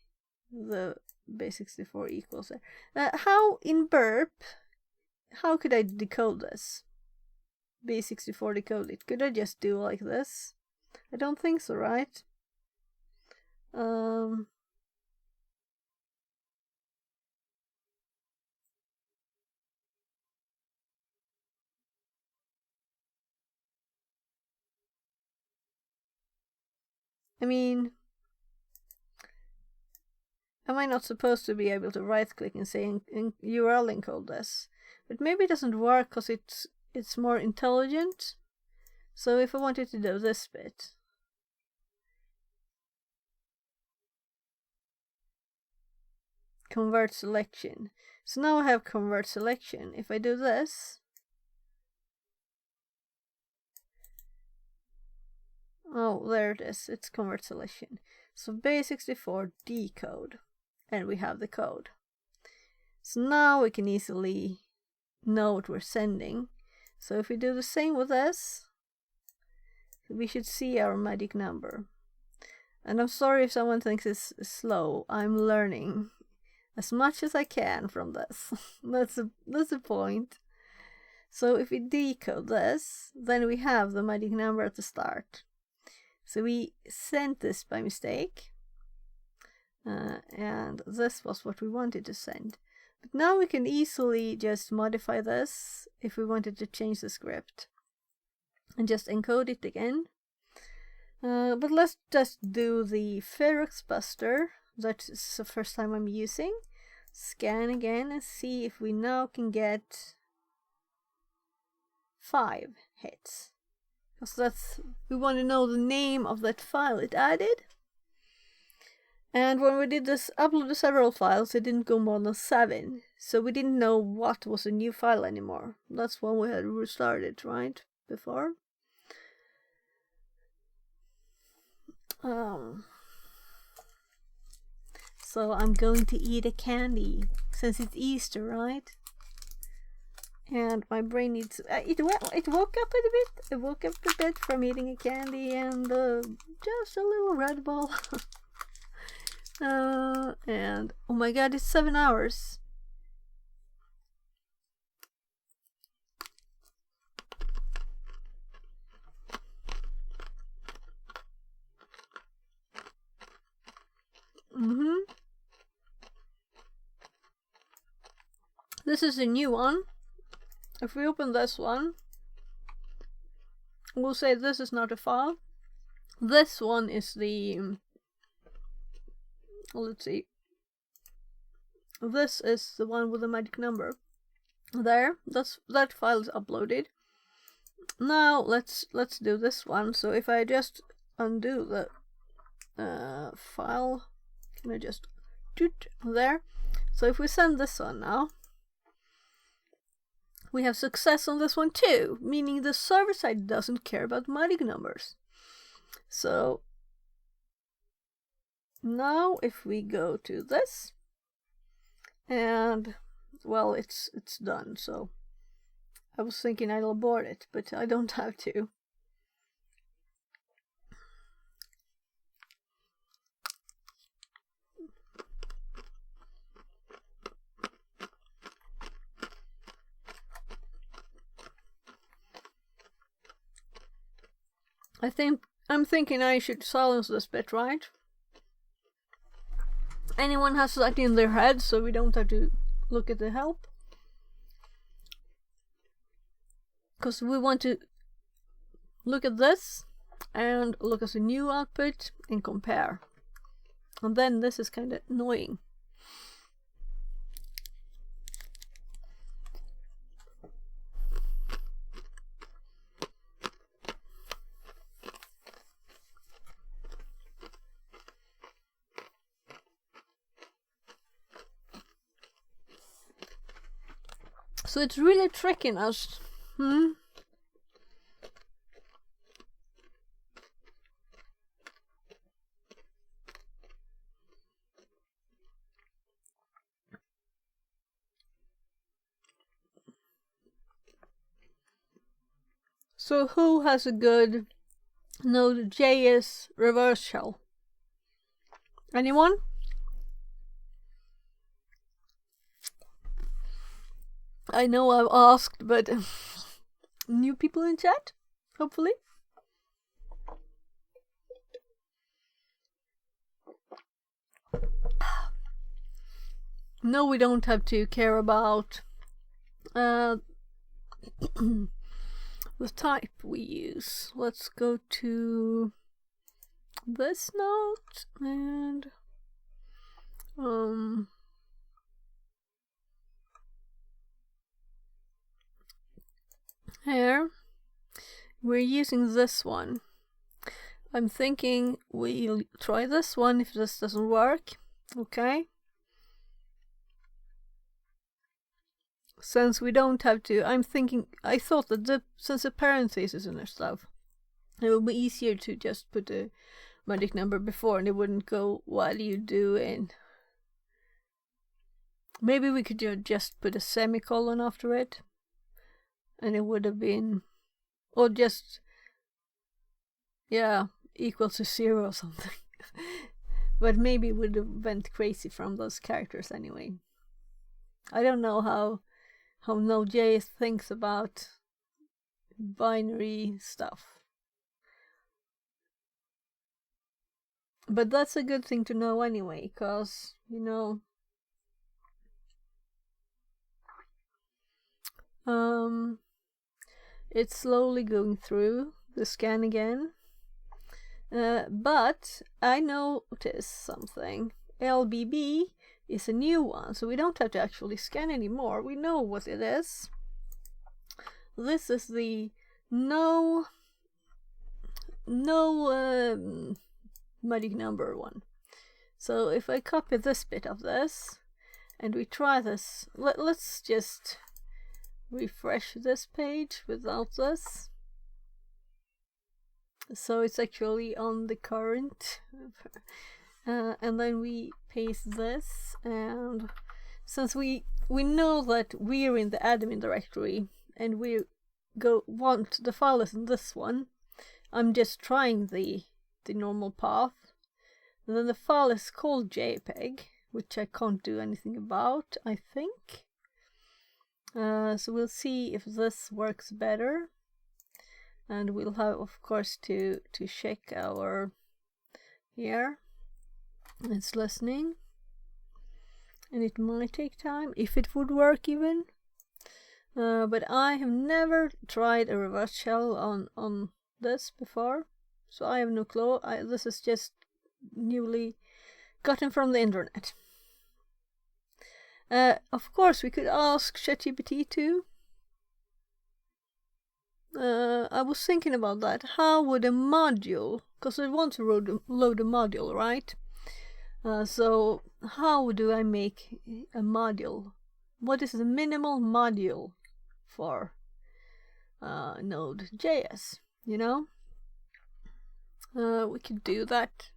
the base64 equals there. How in burp, how could I decode this? base64 decode it. Could I just do like this? I don't think so, right? I mean, am I not supposed to be able to right click and say URL encode this? But maybe it doesn't work because it's more intelligent. So if I wanted to do this bit, convert selection. So now I have convert selection. If I do this, oh, there it is. It's convert selection. So base64 decode, and we have the code. So now we can easily know what we're sending. So if we do the same with this, we should see our magic number. And I'm sorry if someone thinks it's slow. I'm learning as much as I can from this. That's the point. So if we decode this, then we have the magic number at the start. So we sent this by mistake. And this was what we wanted to send. But now we can easily just modify this if we wanted to change the script. And just encode it again. But let's just do the Ferox Buster. That's the first time I'm using. Scan again and see if we now can get 5 hits. Because we want to know the name of that file it added. And when we did this upload to several files, it didn't go more than 7. So we didn't know what was a new file anymore. That's when we had restarted, right? Before. So I'm going to eat a candy since it's Easter, right? And my brain needs. It woke up a bit. It woke up a bit from eating a candy and just a little Red Bull. And oh my god, it's 7 hours. This is a new one. If we open this one, we'll say this is not a file. This one is the... let's see. This is the one with the magic number. There, that file is uploaded. Now let's do this one. So if I just undo the file, can I just there? So if we send this one now, we have success on this one too, meaning the server side doesn't care about magic numbers. So now if we go to this, and well, it's done. So I was thinking I'll abort it, but I don't have to. I'm thinking I should silence this bit, right? Anyone has that in their head, so we don't have to look at the help. Because we want to look at this and look at the new output and compare. And then this is kind of annoying. So it's really tricking us. So who has a good Node.js reverse shell? Anyone? I know I've asked, but new people in chat, hopefully. No, we don't have to care about the type we use. Let's go to this note and here we're using this one. I'm thinking we'll try this one if this doesn't work. Okay. Since we don't have to, I thought that since the parentheses and stuff, it would be easier to just put a magic number before and it wouldn't go, what are you doing? Maybe we could just put a semicolon after it. And it would have been, or just, yeah, equal to 0 or something. But maybe would have went crazy from those characters anyway. I don't know how Node.js thinks about binary stuff. But that's a good thing to know anyway, because, you know, it's slowly going through the scan again. But I noticed something. LBB is a new one, so we don't have to actually scan anymore. We know what it is. This is the no magic number one. So if I copy this bit of this and we try this, let's just refresh this page without this. So it's actually on the current. And then we paste this, and since we know that we're in the admin directory and we want the file is in this one, I'm just trying the normal path. And then the file is called JPEG, which I can't do anything about, I think. So we'll see if this works better, and we'll have, of course, to check our here. It's listening, and it might take time if it would work even. But I have never tried a reverse shell on this before, so I have no clue. This is just newly gotten from the internet. Of course, we could ask ChatGPT too. I was thinking about that. How would a module, because I want to load a module, right? So how do I make a module? What is the minimal module for Node.js? You know, we could do that.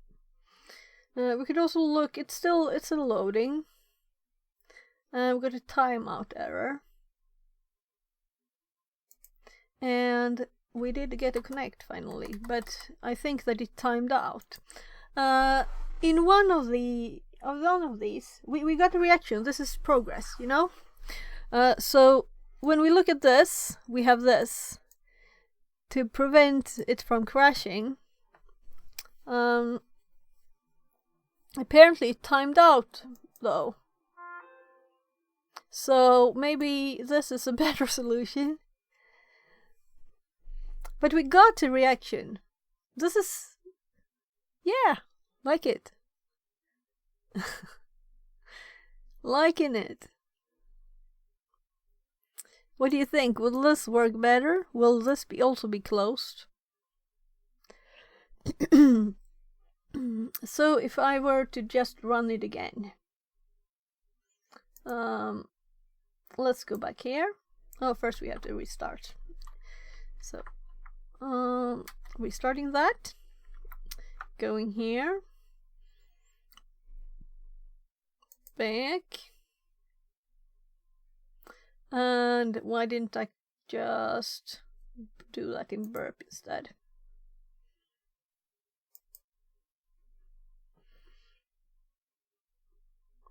We could also look. It's still loading. We've got a timeout error, and we did get a connect finally, but I think that it timed out. In one of these, we got a reaction. This is progress, you know? So when we look at this, we have this. To prevent it from crashing, apparently it timed out, though. So maybe this is a better solution. But we got a reaction. This is... yeah, like it. Liking it. What do you think? Will this work better? Will this also be closed? So if I were to just run it again. Let's go back here. Oh, first we have to restart. So, restarting that. Going here. Back. And why didn't I just do that in burp instead?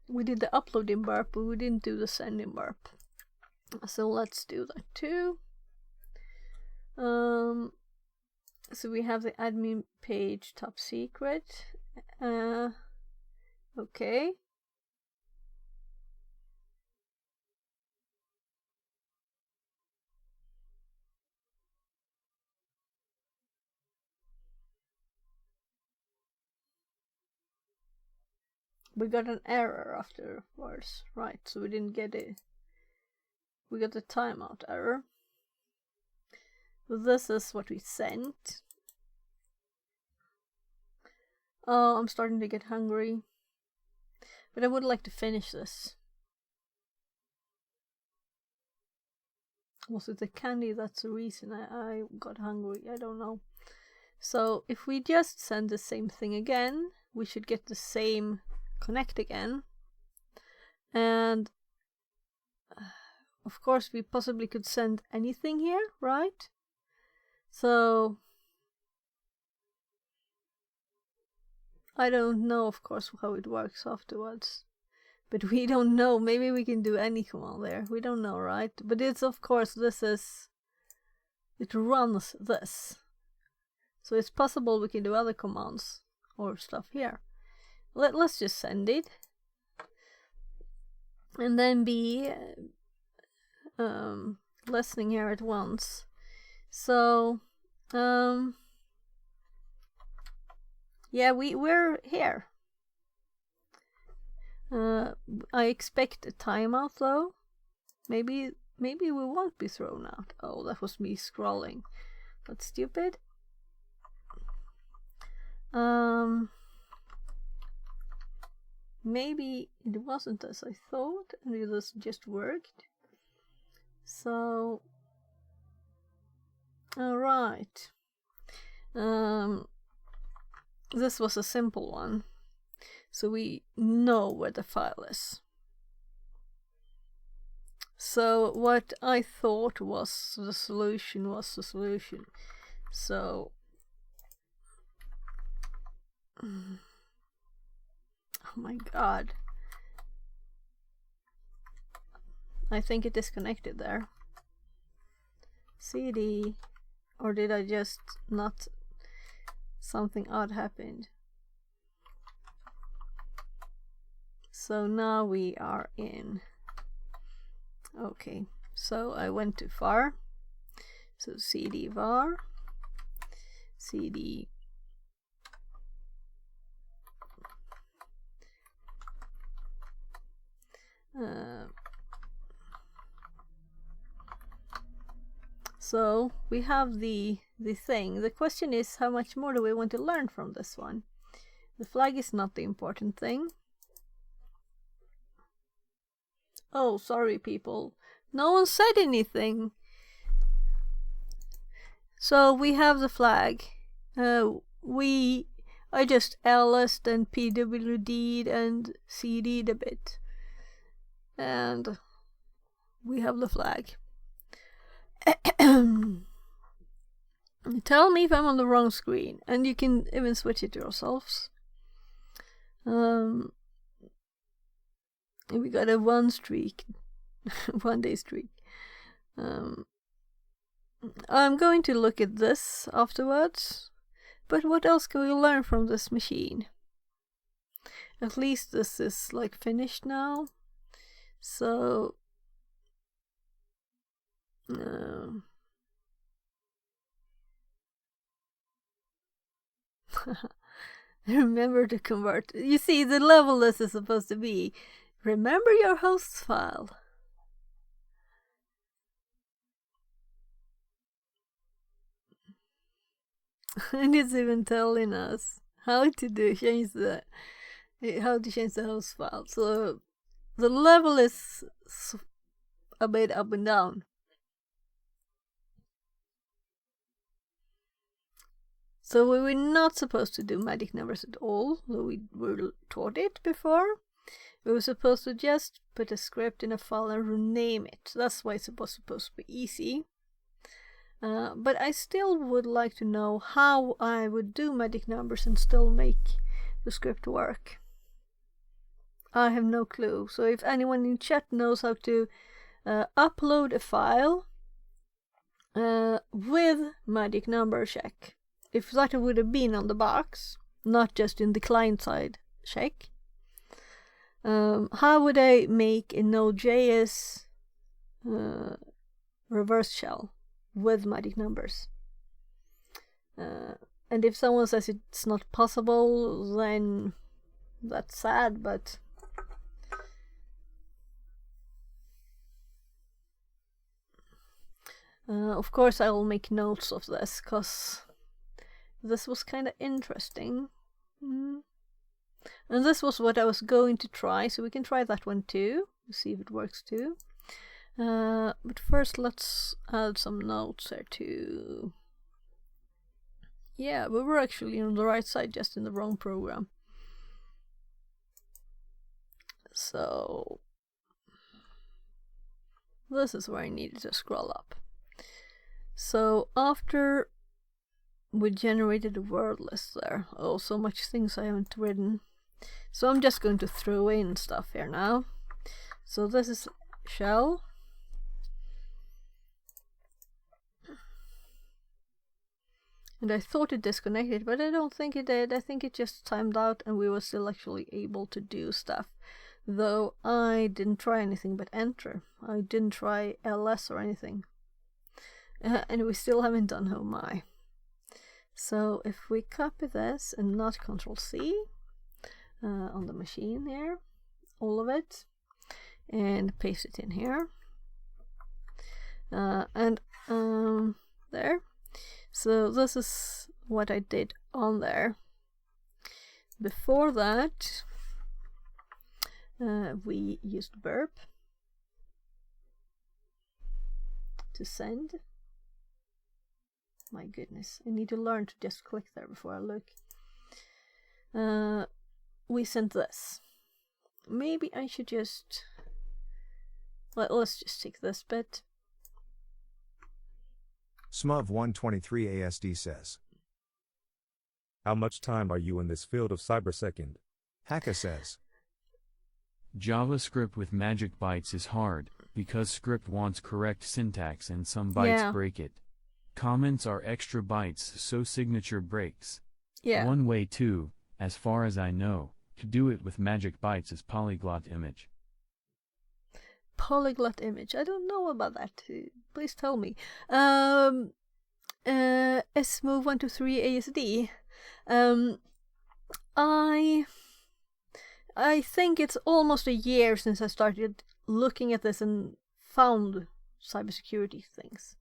We did the upload in burp, but we didn't do the send in burp. So let's do that too. So we have the admin page top secret. Okay. We got an error afterwards, right? So we didn't get it. We got the timeout error. So this is what we sent. Oh, I'm starting to get hungry. But I would like to finish this. Was it the candy that's the reason I got hungry? I don't know. So if we just send the same thing again, we should get the same connect again. And of course we possibly could send anything here, right? So I don't know, of course, how it works afterwards. But we don't know. Maybe we can do any command there. We don't know, right? But it's, of course, it runs this. So it's possible we can do other commands or stuff here. Let's just send it. And then be listening here at once. So, yeah, we're here. I expect a timeout though. Maybe we won't be thrown out. Oh, that was me scrolling. That's stupid. Maybe it wasn't as I thought, and it just worked. So, all right. This was a simple one, so we know where the file is. So what I thought was the solution was the solution. So, oh my god. I think it disconnected there. CD, or did I just not, something odd happened. So now we are in. Okay, so I went too far. So CD var, CD so we have the thing. The question is, how much more do we want to learn from this one? The flag is not the important thing. Oh, sorry people. No one said anything. So we have the flag. I just LS'd and PWD'd and CD'd a bit. And we have the flag. Tell me if I'm on the wrong screen, and you can even switch it yourselves. We got a 1 day streak. I'm going to look at this afterwards, but what else can we learn from this machine? At least this is like finished now, so remember to convert. You see, the level this is supposed to be. Remember your host's file. And it's even telling us how to change the host file. So the level is a bit up and down. So we were not supposed to do magic numbers at all, though we were taught it before. We were supposed to just put a script in a file and rename it. That's why it's supposed to be easy. But I still would like to know how I would do magic numbers and still make the script work. I have no clue. So if anyone in chat knows how to upload a file with magic number check, if that would have been on the box, not just in the client side check, how would I make a Node.js reverse shell with magic numbers? And if someone says it's not possible, then that's sad, but of course I will make notes of this, because this was kind of interesting. And this was what I was going to try, so we can try that one too, see if it works too. But first let's add some notes there too. Yeah, we were actually on the right side, just in the wrong program. So this is where I needed to scroll up. So after we generated a word list there. Oh, so much things I haven't written. So I'm just going to throw in stuff here now. So this is shell. And I thought it disconnected, but I don't think it did. I think it just timed out and we were still actually able to do stuff. Though I didn't try anything but enter. I didn't try ls or anything. And we still haven't done home I. So if we copy this and not Control C on the machine here, all of it, and paste it in here, and there. So this is what I did on there. Before that, we used burp to send. My goodness, I need to learn to just click there before I look. We sent this. Maybe I should just... let's just take this bit. Smuv123 ASD says. How much time are you in this field of cybersecond? Haka says. JavaScript with magic bytes is hard, because script wants correct syntax and some bytes break it. Comments are extra bytes, so signature breaks. Yeah. One way too, as far as I know, to do it with magic bytes is polyglot image. Polyglot image. I don't know about that. Please tell me. Smove123 ASD. I think it's almost a year since I started looking at this and found cybersecurity things.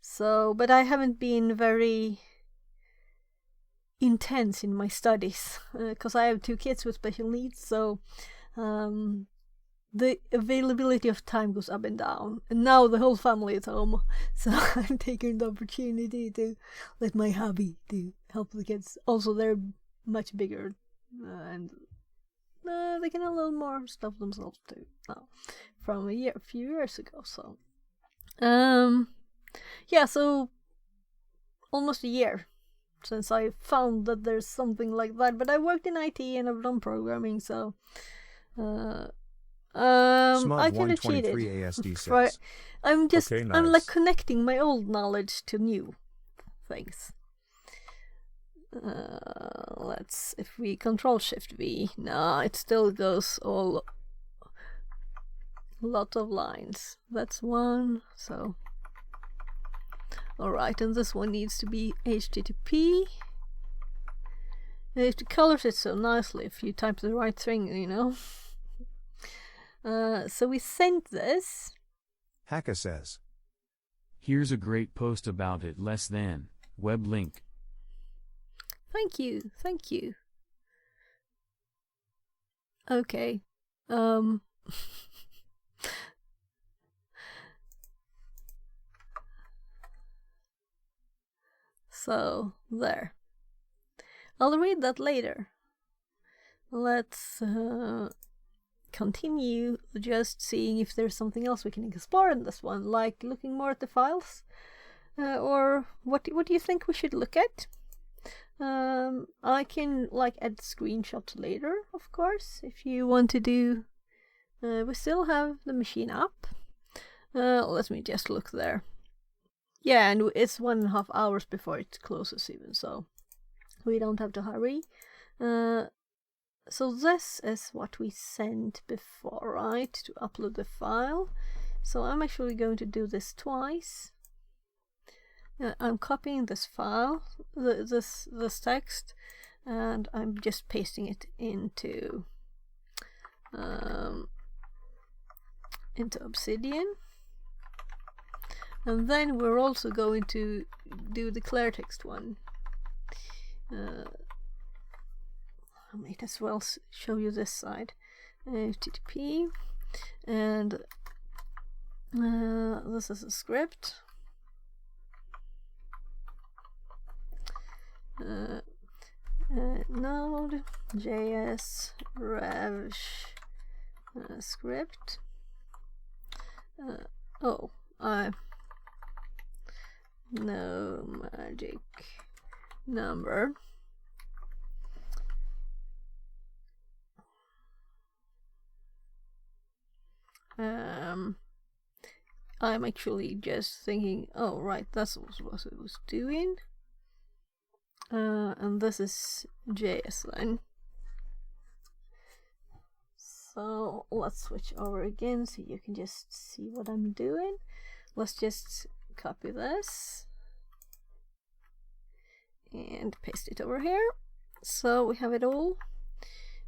So, but I haven't been very intense in my studies because I have 2 kids with special needs. So, the availability of time goes up and down. And now the whole family is home. So I'm taking the opportunity to let my hobby to help the kids. Also, they're much bigger and they can a little more stuff themselves too now from a few years ago. So, yeah, so almost a year since I found that there's something like that. But I worked in IT and I've done programming, so I kind of cheated. ASD says. I'm just, okay, nice. I'm like connecting my old knowledge to new things. Let's, if we Control Shift V, no, it still goes all, lot of lines. That's one, so. Alright, and this one needs to be HTTP. It colors it so nicely if you type the right thing, you know. So we sent this. Haka says. Here's a great post about it, less than web link. Thank you, thank you. Okay. So there. I'll read that later. Let's continue just seeing if there's something else we can explore in this one, like looking more at the files, or what do you think we should look at? I can like add screenshots later, of course, if you want to do. We still have the machine up. Let me just look there. Yeah, and it's 1.5 hours before it closes even, so we don't have to hurry. So this is what we sent before, right? To upload the file. So I'm actually going to do this twice. I'm copying this file, this text, and I'm just pasting it into Obsidian. And then we're also going to do the Clartext one. I might as well show you this side. HTTP, and this is a script. Node.js rev script. No magic number. I'm actually just thinking, oh right, that's what it was doing. And this is JS then. So let's switch over again so you can just see what I'm doing. Let's just copy this and paste it over here. So we have it all.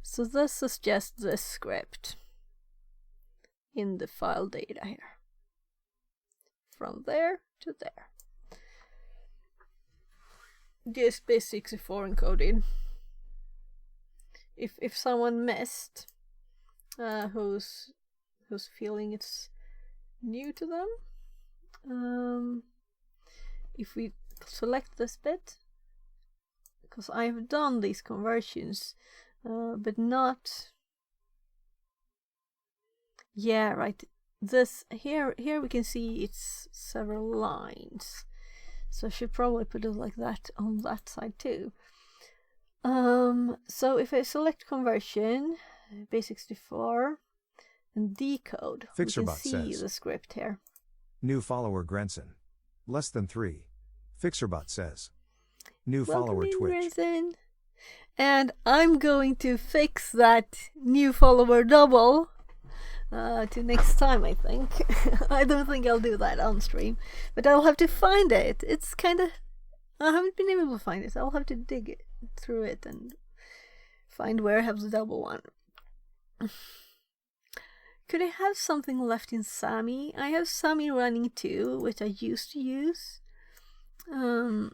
So this is just this script in the file data here. From there to there. Just base64 encoding. If someone missed, who's feeling it's new to them, if we select this bit, because I've done these conversions, but not. Yeah, right. This here we can see it's several lines, so I should probably put it like that on that side too. So if I select conversion, base64, and decode, we can Fixerbot see says, the script here. New follower Grenson. Less than 3. Fixerbot says. New Welcome follower in, Twitch. Grenson. And I'm going to fix that new follower double to next time, I think. I don't think I'll do that on stream, but I'll have to find it. It's kind of, I haven't been able to find it. I'll have to dig it through it and find where I have the double one. Could I have something left in Sami? I have Sami running too, which I used to use. So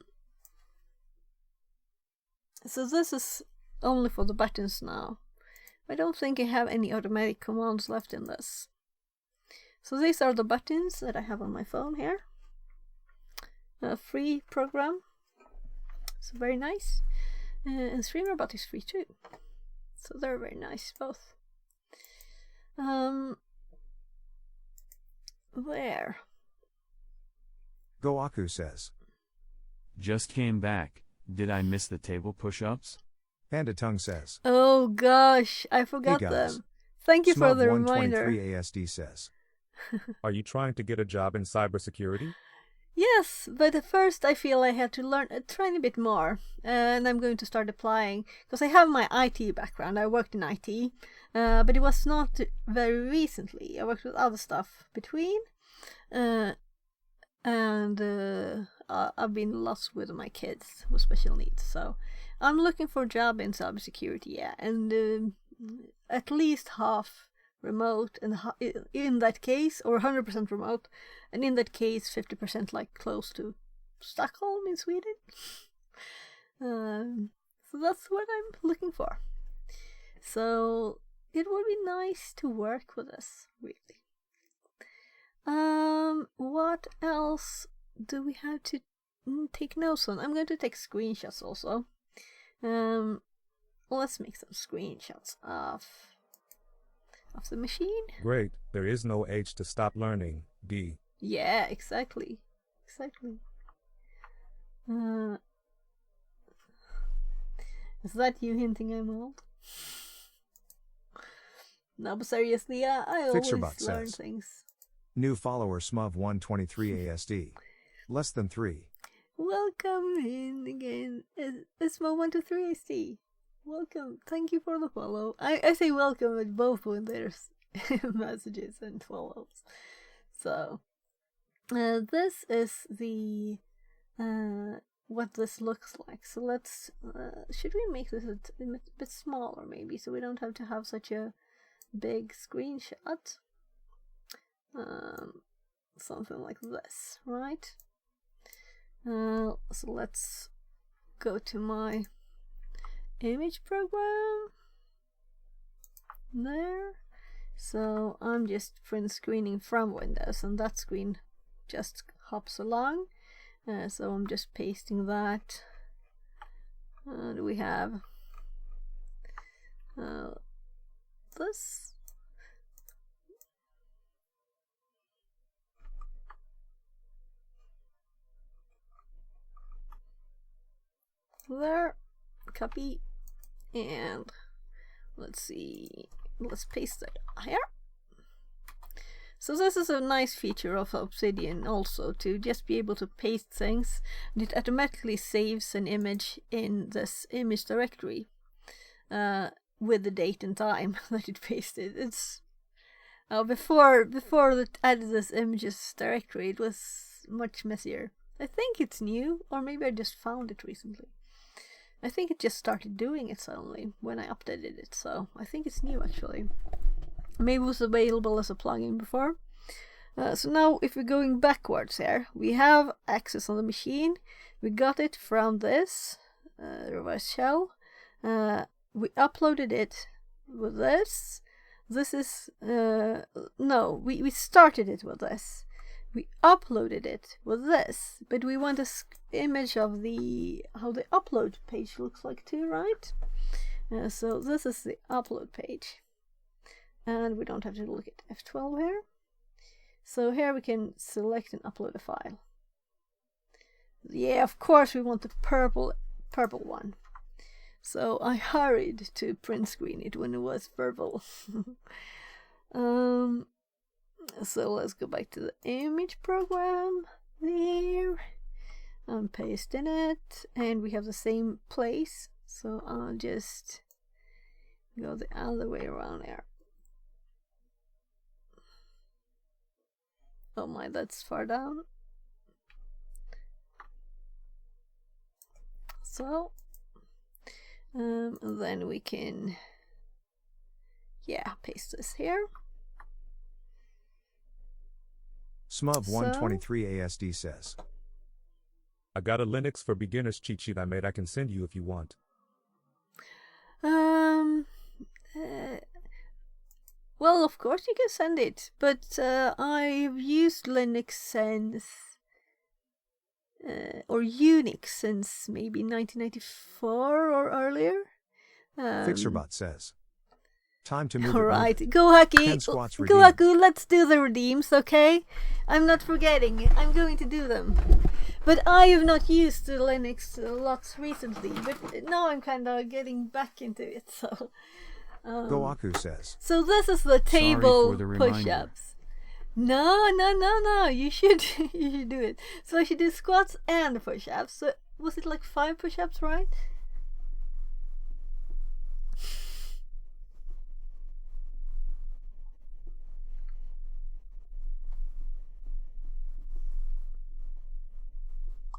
this is only for the buttons now. I don't think I have any automatic commands left in this. So these are the buttons that I have on my phone here. A free program. So very nice. And Streamerbot is free too. So they're very nice both. There. Goaku says. Just came back. Did I miss the table push-ups? Panda Tongue says. Oh gosh, I forgot Hey guys. them. Thank you for the reminder. Smub123 ASD says. Are you trying to get a job in cybersecurity? Yes, but at first I feel I have to learn a tiny bit more, and I'm going to start applying, because I have my IT background. I worked in IT, but it was not very recently. I worked with other stuff between, and I've been lost with my kids with special needs, so I'm looking for a job in cybersecurity, yeah, and at least half remote, and in that case, or 100% remote, and in that case 50% like close to Stockholm in Sweden. So that's what I'm looking for. So it would be nice to work with us, really. What else do we have to take notes on? I'm going to take screenshots also. Let's make some screenshots of the machine. Great, there is no age to stop learning, D. Yeah, exactly. Is that you hinting I'm old? No, but seriously, I always Fixerbot learn says. things. New follower Smub123 ASD. Less than 3. Welcome in again. It's Mo123 AC. Welcome. Thank you for the follow. I say welcome at both when there's messages and follows. So, this is the what this looks like. So let's should we make this a bit smaller maybe, so we don't have to have such a big screenshot. Something like this, right? So let's go to my image program there. So I'm just print screening from Windows, and that screen just hops along. So I'm just pasting that. And we have this. there, copy, and let's see, let's paste it here. So this is a nice feature of Obsidian also, to just be able to paste things, and it automatically saves an image in this image directory with the date and time that it pasted. It's before it added this images directory, it was much messier. I think it's new, or maybe I just found it recently. I think it just started doing it suddenly when I updated it, so I think it's new actually. Maybe it was available as a plugin before. So now if we're going backwards here, we have access on the machine. We got it from this reverse shell. We uploaded it with this. This is no, we started it with this. We uploaded it with this, but we want an image of how the upload page looks like too, right? So this is the upload page. And we don't have to look at F12 here. So here we can select and upload a file. Yeah, of course we want the purple one. So I hurried to print screen it when it was purple. So let's go back to the image program there. I'm pasting it, and we have the same place. So I'll just go the other way around there. Oh my, that's far down. So, then we can, paste this here. Smub123 ASD says, I got a Linux for beginners cheat sheet I made. I can send you if you want. Well, of course you can send it, but I've used Linux since, or Unix since maybe 1994 or earlier. Fixerbot says, time to move. Alright, go Hacky, go Haku, let's do the redeems, okay? I'm not forgetting, I'm going to do them. But I have not used the Linux lots recently, but now I'm kind of getting back into it, so... Goaku says. So this is the table push-ups. No. You should do it. So I should do squats and push-ups. So was it like 5 push-ups, right?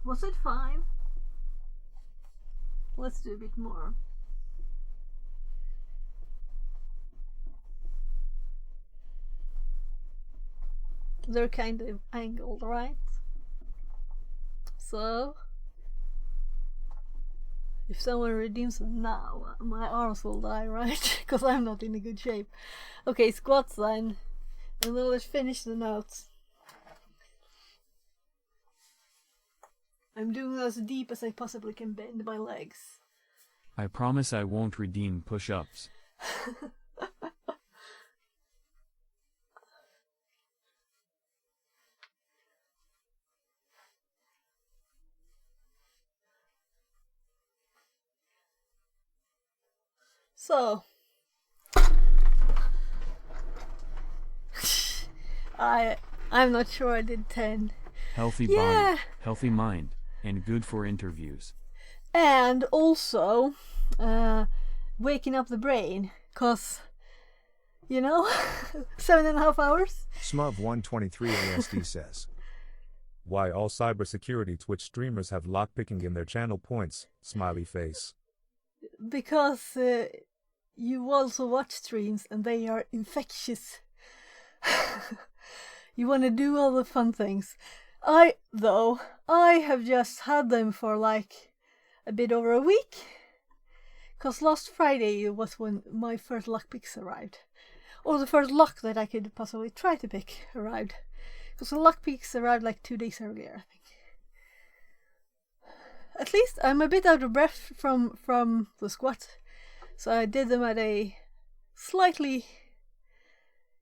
Was it 5? Let's do a bit more. They're kind of angled, right? So if someone redeems them now, my arms will die, right? Because I'm not in a good shape. Okay, squats then, and then let's finish the notes. I'm doing as deep as I possibly can bend my legs. I promise I won't redeem push-ups. So, I'm not sure I did 10. Healthy body, healthy mind, and good for interviews. And also, waking up the brain, cause, 7.5 hours. Smub123 ASD says, why all cybersecurity Twitch streamers have lockpicking in their channel points, smiley face. Because you also watch streams and they are infectious. You want to do all the fun things. I have just had them for like a bit over a week. Because last Friday was when my first lockpicks arrived. Or the first lock that I could possibly try to pick arrived. Because the lockpicks arrived like 2 days earlier, I think. At least I'm a bit out of breath from the squat. So I did them at a slightly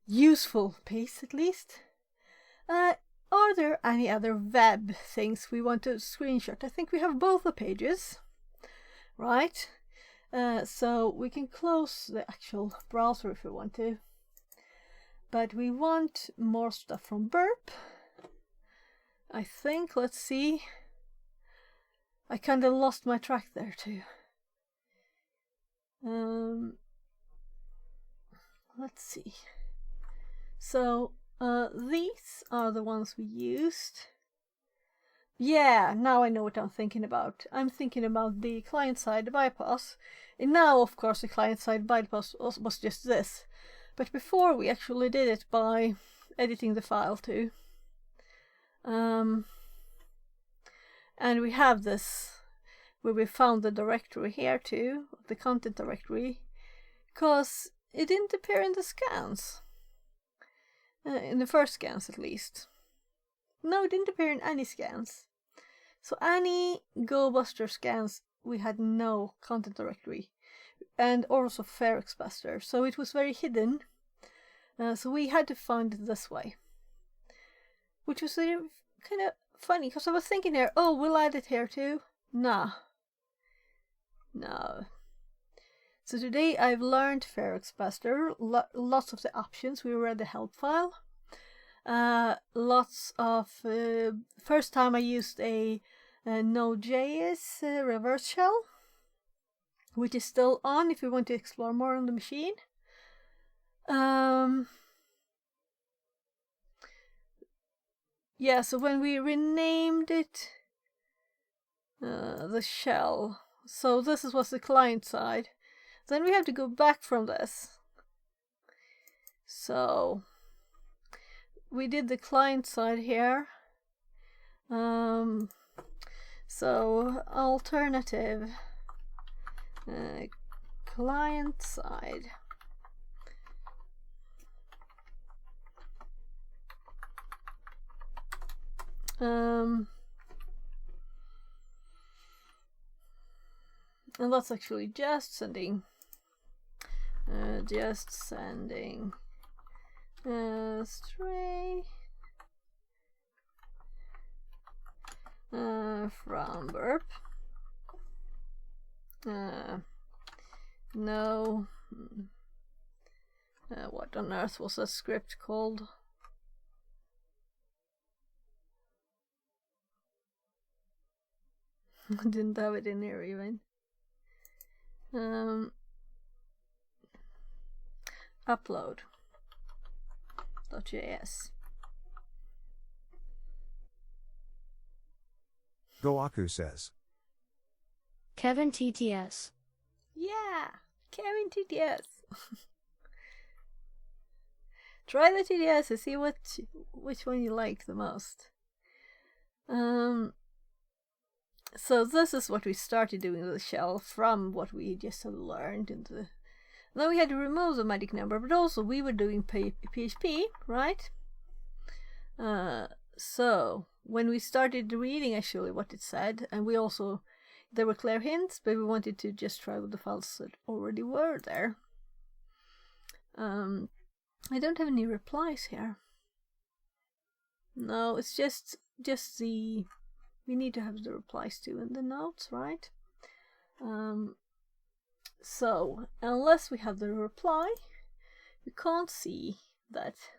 useful pace at least. Are there any other web things we want to screenshot? I think we have both the pages. right? So we can close the actual browser if we want to. But we want more stuff from Burp. I think, let's see. I kind of lost my track there too. Let's see. So these are the ones we used. Yeah, now I know what I'm thinking about. I'm thinking about the client-side bypass. And now, of course, the client-side bypass was just this. But before, we actually did it by editing the file too. And we have this, where we found the directory here too, the content directory, because it didn't appear in the scans. In the first scans, at least. No, it didn't appear in any scans. So any GoBuster scans, we had no content directory, and also FairXbuster. So it was very hidden. So we had to find it this way, which was kind of funny, because I was thinking here, oh, we'll add it here too. Nah. No. So today I've learned FairXbuster, lots of the options. We read the help file. Lots of first time I used a Node.js reverse shell, which is still on if you want to explore more on the machine. Yeah, so when we renamed it, the shell, so this was the client side, then we have to go back from this. So we did the client side here. So alternative client side. And that's actually just sending stray from Burp. No. What on earth was that script called? I didn't have it in here even. Upload.js. Goaku says. Kevin TTS. Yeah, Kevin TTS. Try the TTS and see which one you like the most. So this is what we started doing with the shell from what we just had learned. Then we had to remove the magic number, but also we were doing PHP, right? So when we started reading actually what it said, and there were clear hints, but we wanted to just try with the files that already were there. I don't have any replies here. No, it's just the... We need to have the replies too in the notes, right? So, unless we have the reply, we can't see that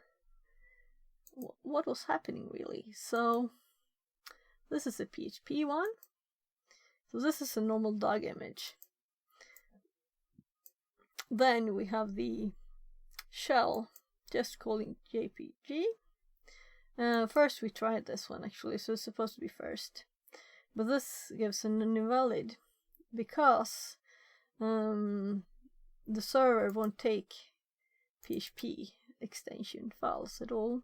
what was happening really. So, this is a PHP one. So this is a normal dog image. Then we have the shell, just calling JPG. First we tried this one actually, so it's supposed to be first. But this gives an invalid because the server won't take PHP extension files at all.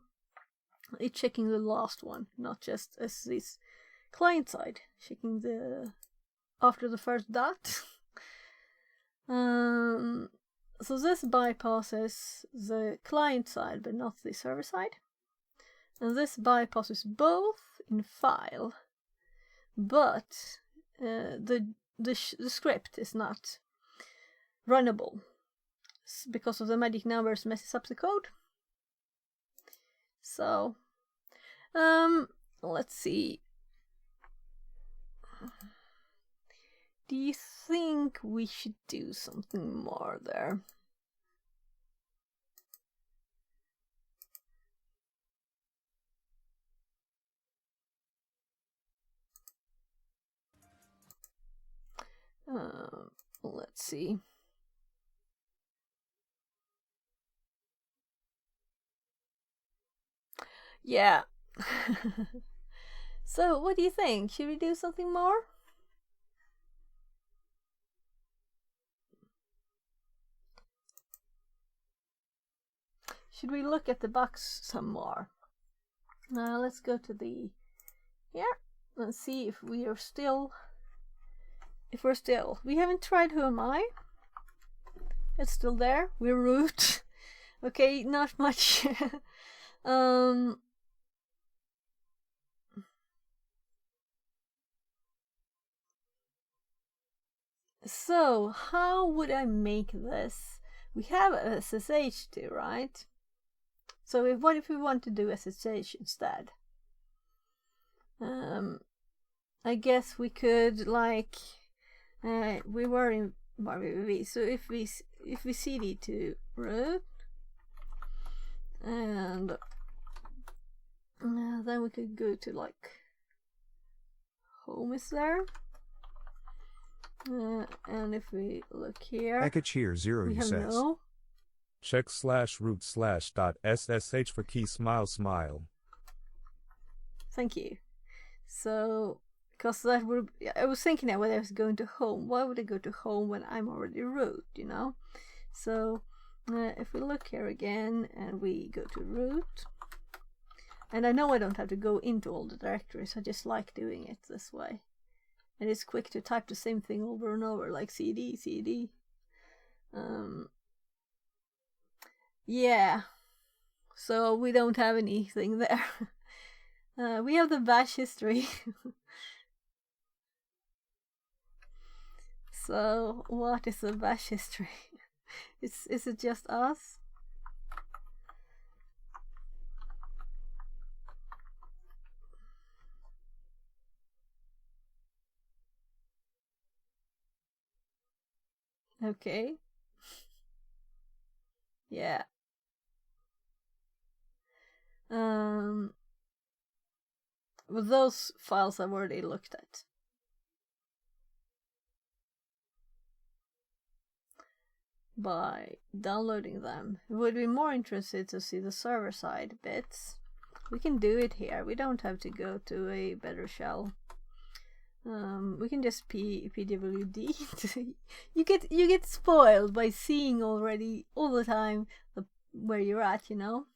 It's checking the last one, not just as this client side, checking the after the first dot. So this bypasses the client side but not the server side. And this bypasses both in file, but the script is not runnable because of the magic numbers messes up the code. So let's see. Do you think we should do something more there? Let's see. Yeah. So, what do you think? Should we do something more? Should we look at the box some more? Let's go to the here and see if we are still. We haven't tried Who Am I? It's still there. We're root. Okay, not much. So how would I make this? We have a SSH too, right? So what if we want to do SSH instead? I guess we could like we were in BarVVV, so if we cd to root and then we could go to like home is there. And if we look here, Ekach here 0 we have says. no. Check /root/.ssh for key smile. Thank you. So, because that would, I was thinking that when I was going to home, why would I go to home when I'm already root, you know? So, if we look here again and we go to root, and I know I don't have to go into all the directories, I just like doing it this way. And it's quick to type the same thing over and over, like cd. Yeah. So we don't have anything there. We have the bash history. So what is the bash history? Is it just us? Okay. Yeah. Well, those files I've already looked at. By downloading them. We would be more interested to see the server side bits. We can do it here. We don't have to go to a better shell. We can just pwd. you get spoiled by seeing already all the time where you're at, you know.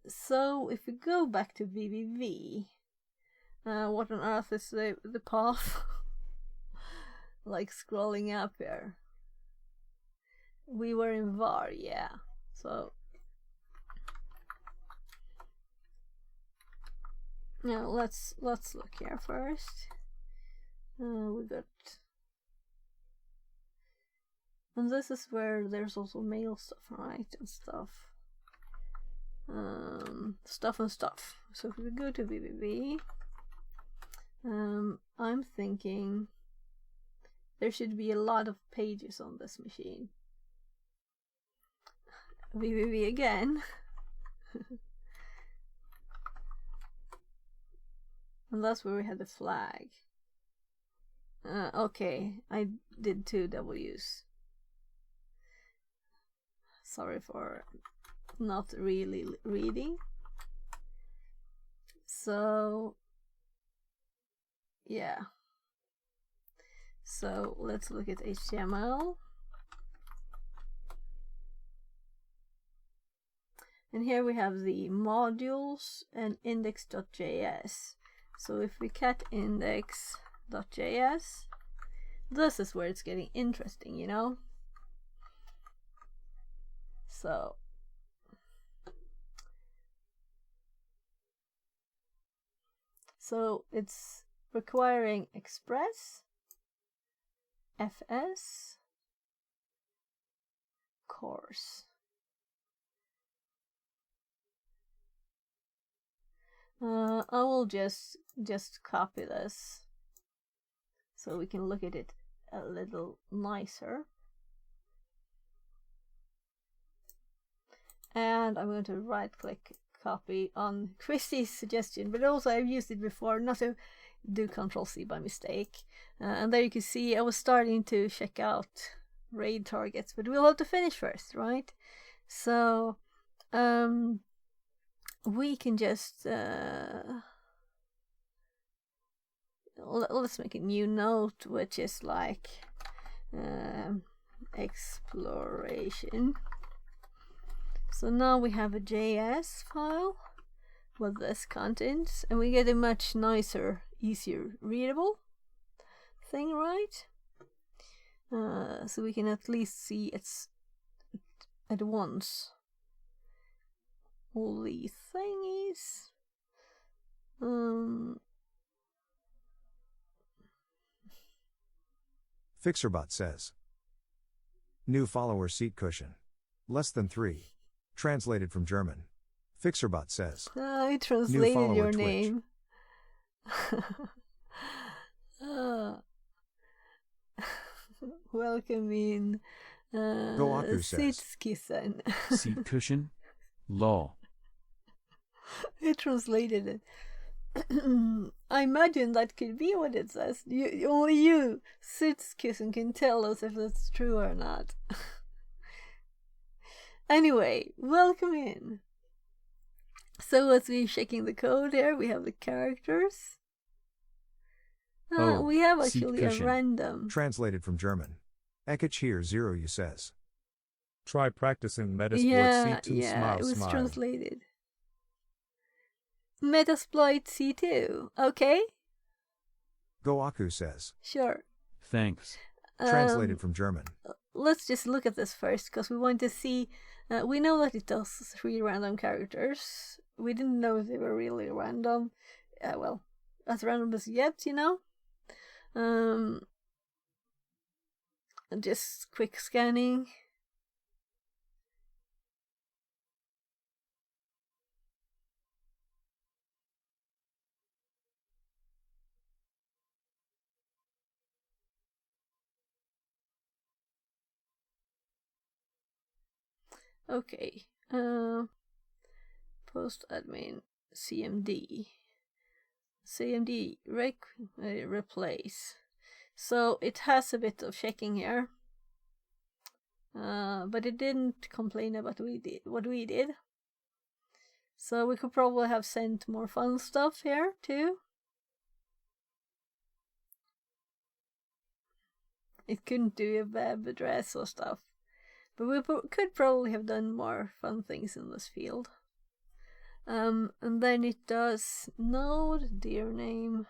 So if we go back to VVV, what on earth is the path? Like scrolling up here. We were in var, yeah. So now let's look here first. We got, and this is where there's also mail stuff, right, and stuff. Stuff. So if we go to VVV, I'm thinking there should be a lot of pages on this machine. VVV again. And that's where we had the flag. Okay, I did 2 W's. Sorry for not really reading. So, yeah. So let's look at HTML. And here we have the modules and index.js. So if we cat index.js, this is where it's getting interesting, you know? So it's requiring Express, FS, course. I will just copy this so we can look at it a little nicer. And I'm going to right click copy on Christie's suggestion, but also I've used it before, not to do Ctrl+C by mistake. And there you can see I was starting to check out raid targets, but we'll have to finish first, right? So we can just let's make a new note, which is like exploration. So now we have a JS file with this content, and we get a much nicer, easier readable thing, right? So we can at least see it's at once all these thingies. Fixerbot says. New follower seat cushion. Less than 3. Translated from German. Fixerbot says. I translated your Twitch. name. Welcome in. Goaku says. Sitzkissen. Seat cushion? Lol. I translated it. I imagine that could be what it says. Only you, Sitzkissen, can tell us if that's true or not. Anyway, welcome in. So as we're checking the code here, we have the characters. We have actually a random. Translated from German. Ekich here 0 you says. Try practicing Metasploit C2 smile it was smile. translated. Metasploit C2. Okay. Goaku says. Sure. Thanks. Translated from German. Let's just look at this first, because we want to see. We know that it does 3 random characters. We didn't know if they were really random. Well, as random as yet, you know. Just quick scanning. Okay, post admin CMD replace. So it has a bit of checking here, but it didn't complain about what we did. So we could probably have sent more fun stuff here too. It couldn't do a web address or stuff. But we could probably have done more fun things in this field. And then it does node, dear name.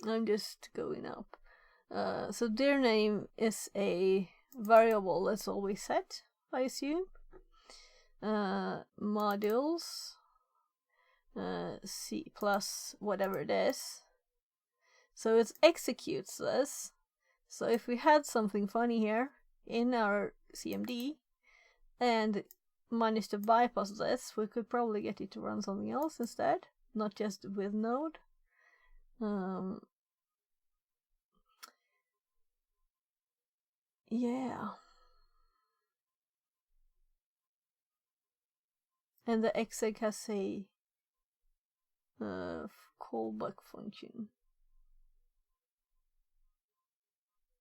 I'm just going up. So dear name is a variable that's always set, I assume. Modules, C plus whatever it is. So it executes this. So if we had something funny here in our CMD and managed to bypass this, we could probably get it to run something else instead, not just with Node. Yeah. And the exec has a callback function.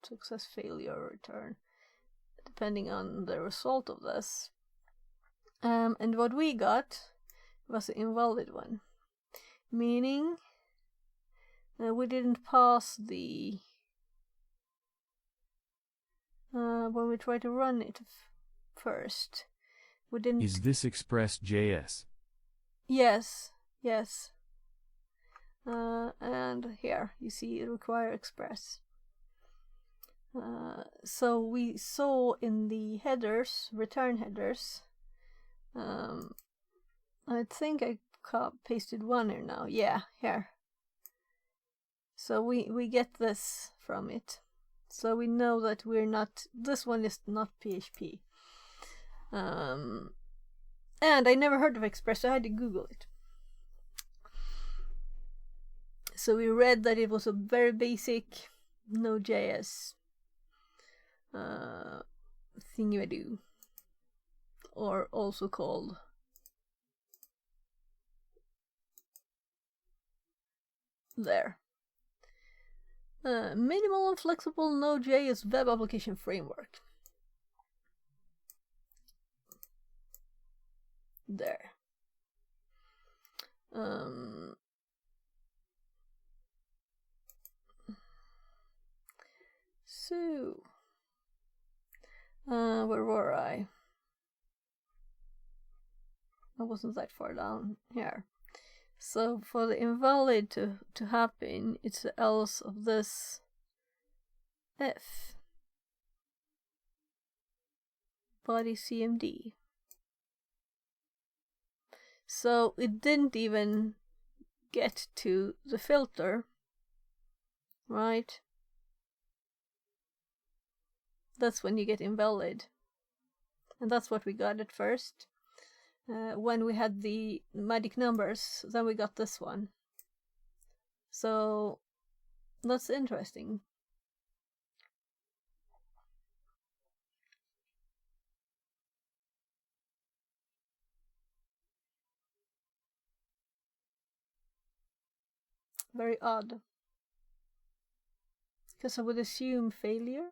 Success, failure, return, depending on the result of this. And what we got was an invalid one, meaning we didn't pass the when we try to run it first. We didn't. Is this Express.js? Yes, yes. And here you see it requires Express. So we saw in the headers, return headers. I think I pasted one here now. Yeah, here. So we get this from it. So we know that we're not, this one is not PHP. And I never heard of Express, so I had to Google it. So we read that it was a very basic Node.js thingy-ma-do, or also called there. Minimal and flexible Node.js web application framework. There. So, where were I? I wasn't that far down here. So for the invalid to happen, it's the else of this if body CMD. So it didn't even get to the filter, right? That's when you get invalid. And that's what we got at first. When we had the magic numbers, then we got this one. So that's interesting. Very odd. Because I would assume failure.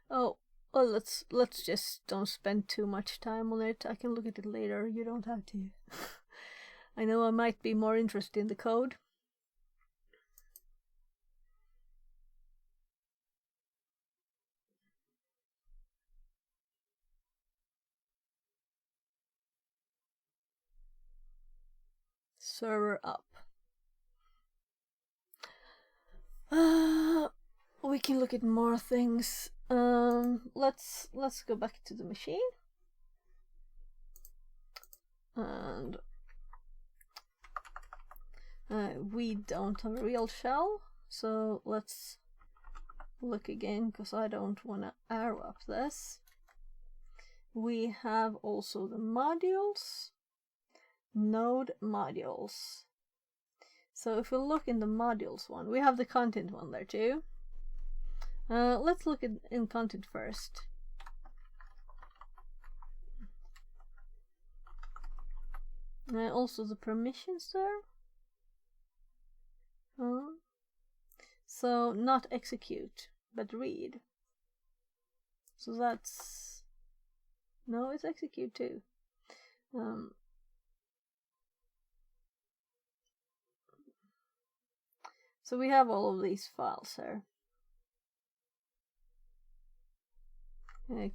Oh, well, let's just don't spend too much time on it. I can look at it later. You don't have to. I know I might be more interested in the code. Server up. We can look at more things. Let's go back to the machine. And we don't have a real shell, so let's look again, because I don't want to arrow up this. We have also the modules, node modules. So if we look in the modules one, we have the content one there too. Let's look in content first. Also the permissions there. So not execute, but read. So that's, no, it's execute too. So we have all of these files here.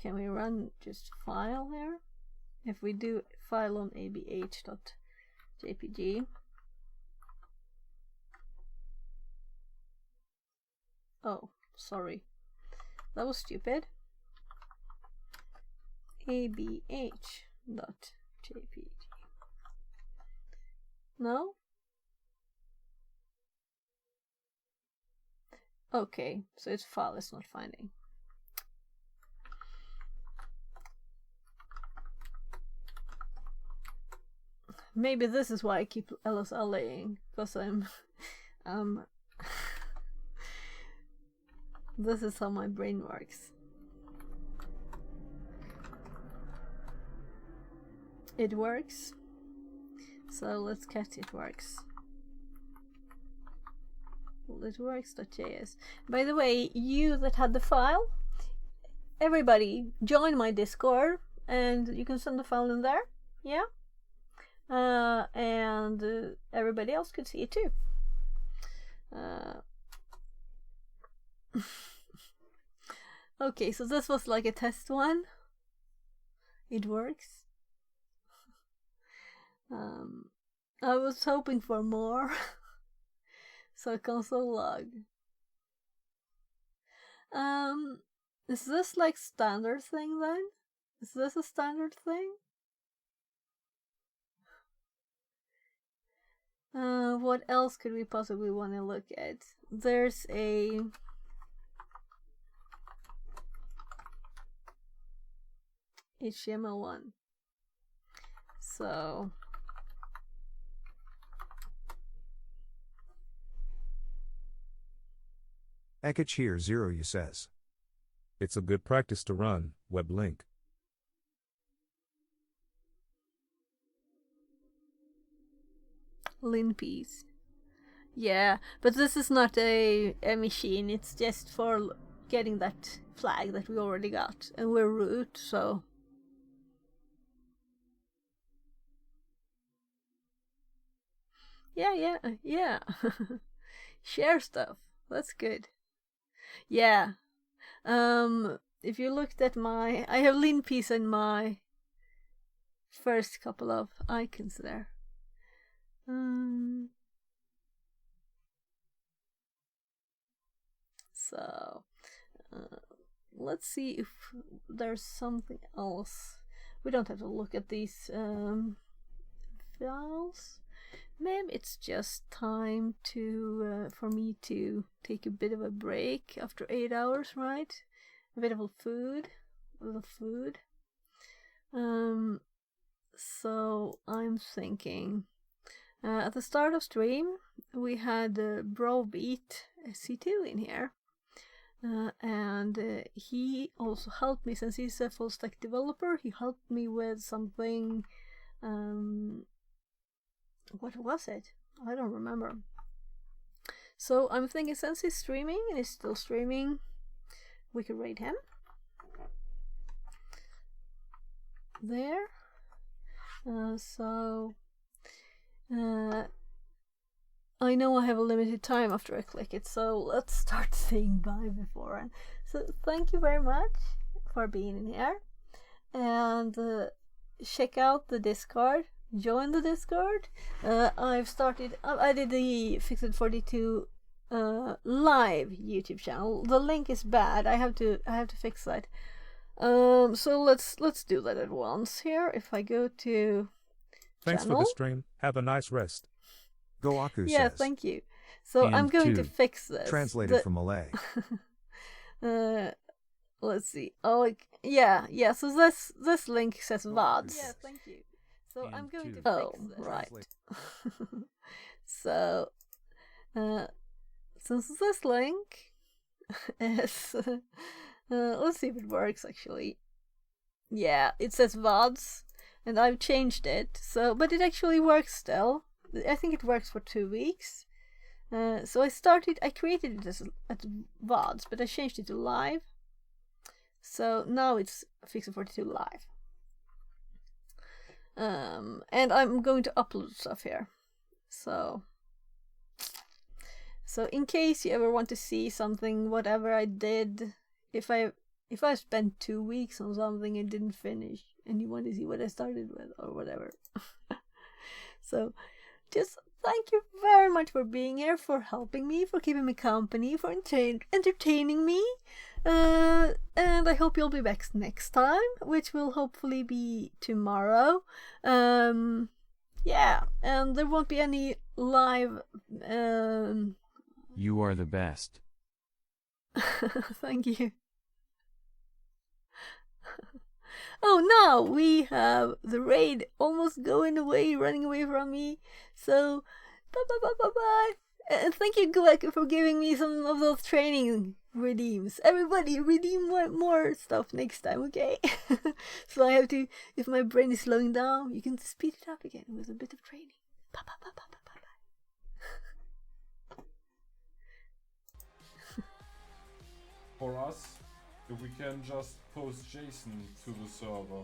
Can we run just file here? If we do file on abh.jpg. Oh, sorry. That was stupid. abh.jpg. No? Okay, so its file is not finding. Maybe this is why I keep LSLing, because I'm this is how my brain works. It works. So let's catch it works. Well, it works.js. By the way, you that had the file, everybody join my Discord and you can send the file in there. Yeah. And everybody else could see it too. Okay, so this was like a test one. It works. I was hoping for more. So console log. Is this like standard thing then? Is this a standard thing? What else could we possibly want to look at? There's a HTML1. So Ekich here 0 you says. It's a good practice to run, web link. Linpiece. Yeah, but this is not a machine, it's just for getting that flag that we already got. And we're root, so... Yeah. Share stuff. That's good. Yeah. If you looked at my... I have Linpiece in my first couple of icons there. So, let's see if there's something else. We don't have to look at these files. Maybe it's just time to for me to take a bit of a break after 8 hours, right? A bit of food, So I'm thinking. At the start of stream, we had Brobeat C2 in here. And he also helped me, since he's a full stack developer, he helped me with something. What was it? I don't remember. So I'm thinking, since he's streaming, and he's still streaming, we could rate him. There. I know I have a limited time after I click it, so let's start saying bye beforehand. So thank you very much for being in here, and check out the Discord. Join the Discord. I did the Fixit42 live YouTube channel. The link is bad. I have to fix that. So let's do that at once here. If I go to Thanks channel. For the stream. Have a nice rest. Goaku Yeah, says. thank you. So And I'm going to two. fix this. Translated from Malay. Let's see. Oh, yeah. So this link says VODs. Yeah, thank you. So And I'm going two. to fix this. Right. So, since this link is, let's see if it works actually. Yeah, it says VODs, and I've changed it. So, but it actually works still. I think it works for 2 weeks. So I created it as VODs, but I changed it to live. So now it's Fixit42 live. And I'm going to upload stuff here. So in case you ever want to see something, whatever I did, if I spent 2 weeks on something and didn't finish, and you want to see what I started with or whatever. So just thank you very much for being here, for helping me, for keeping me company, for entertaining me. And I hope you'll be back next time, which will hopefully be tomorrow. Yeah, and there won't be any live. You are the best. Thank you. Oh, now we have the raid almost going away, running away from me. So, bye. And thank you, Goaku, for giving me some of those training redeems. Everybody, redeem more stuff next time, okay? So I have to, if my brain is slowing down, you can speed it up again with a bit of training. Bye. For us, we can just post JSON to the server.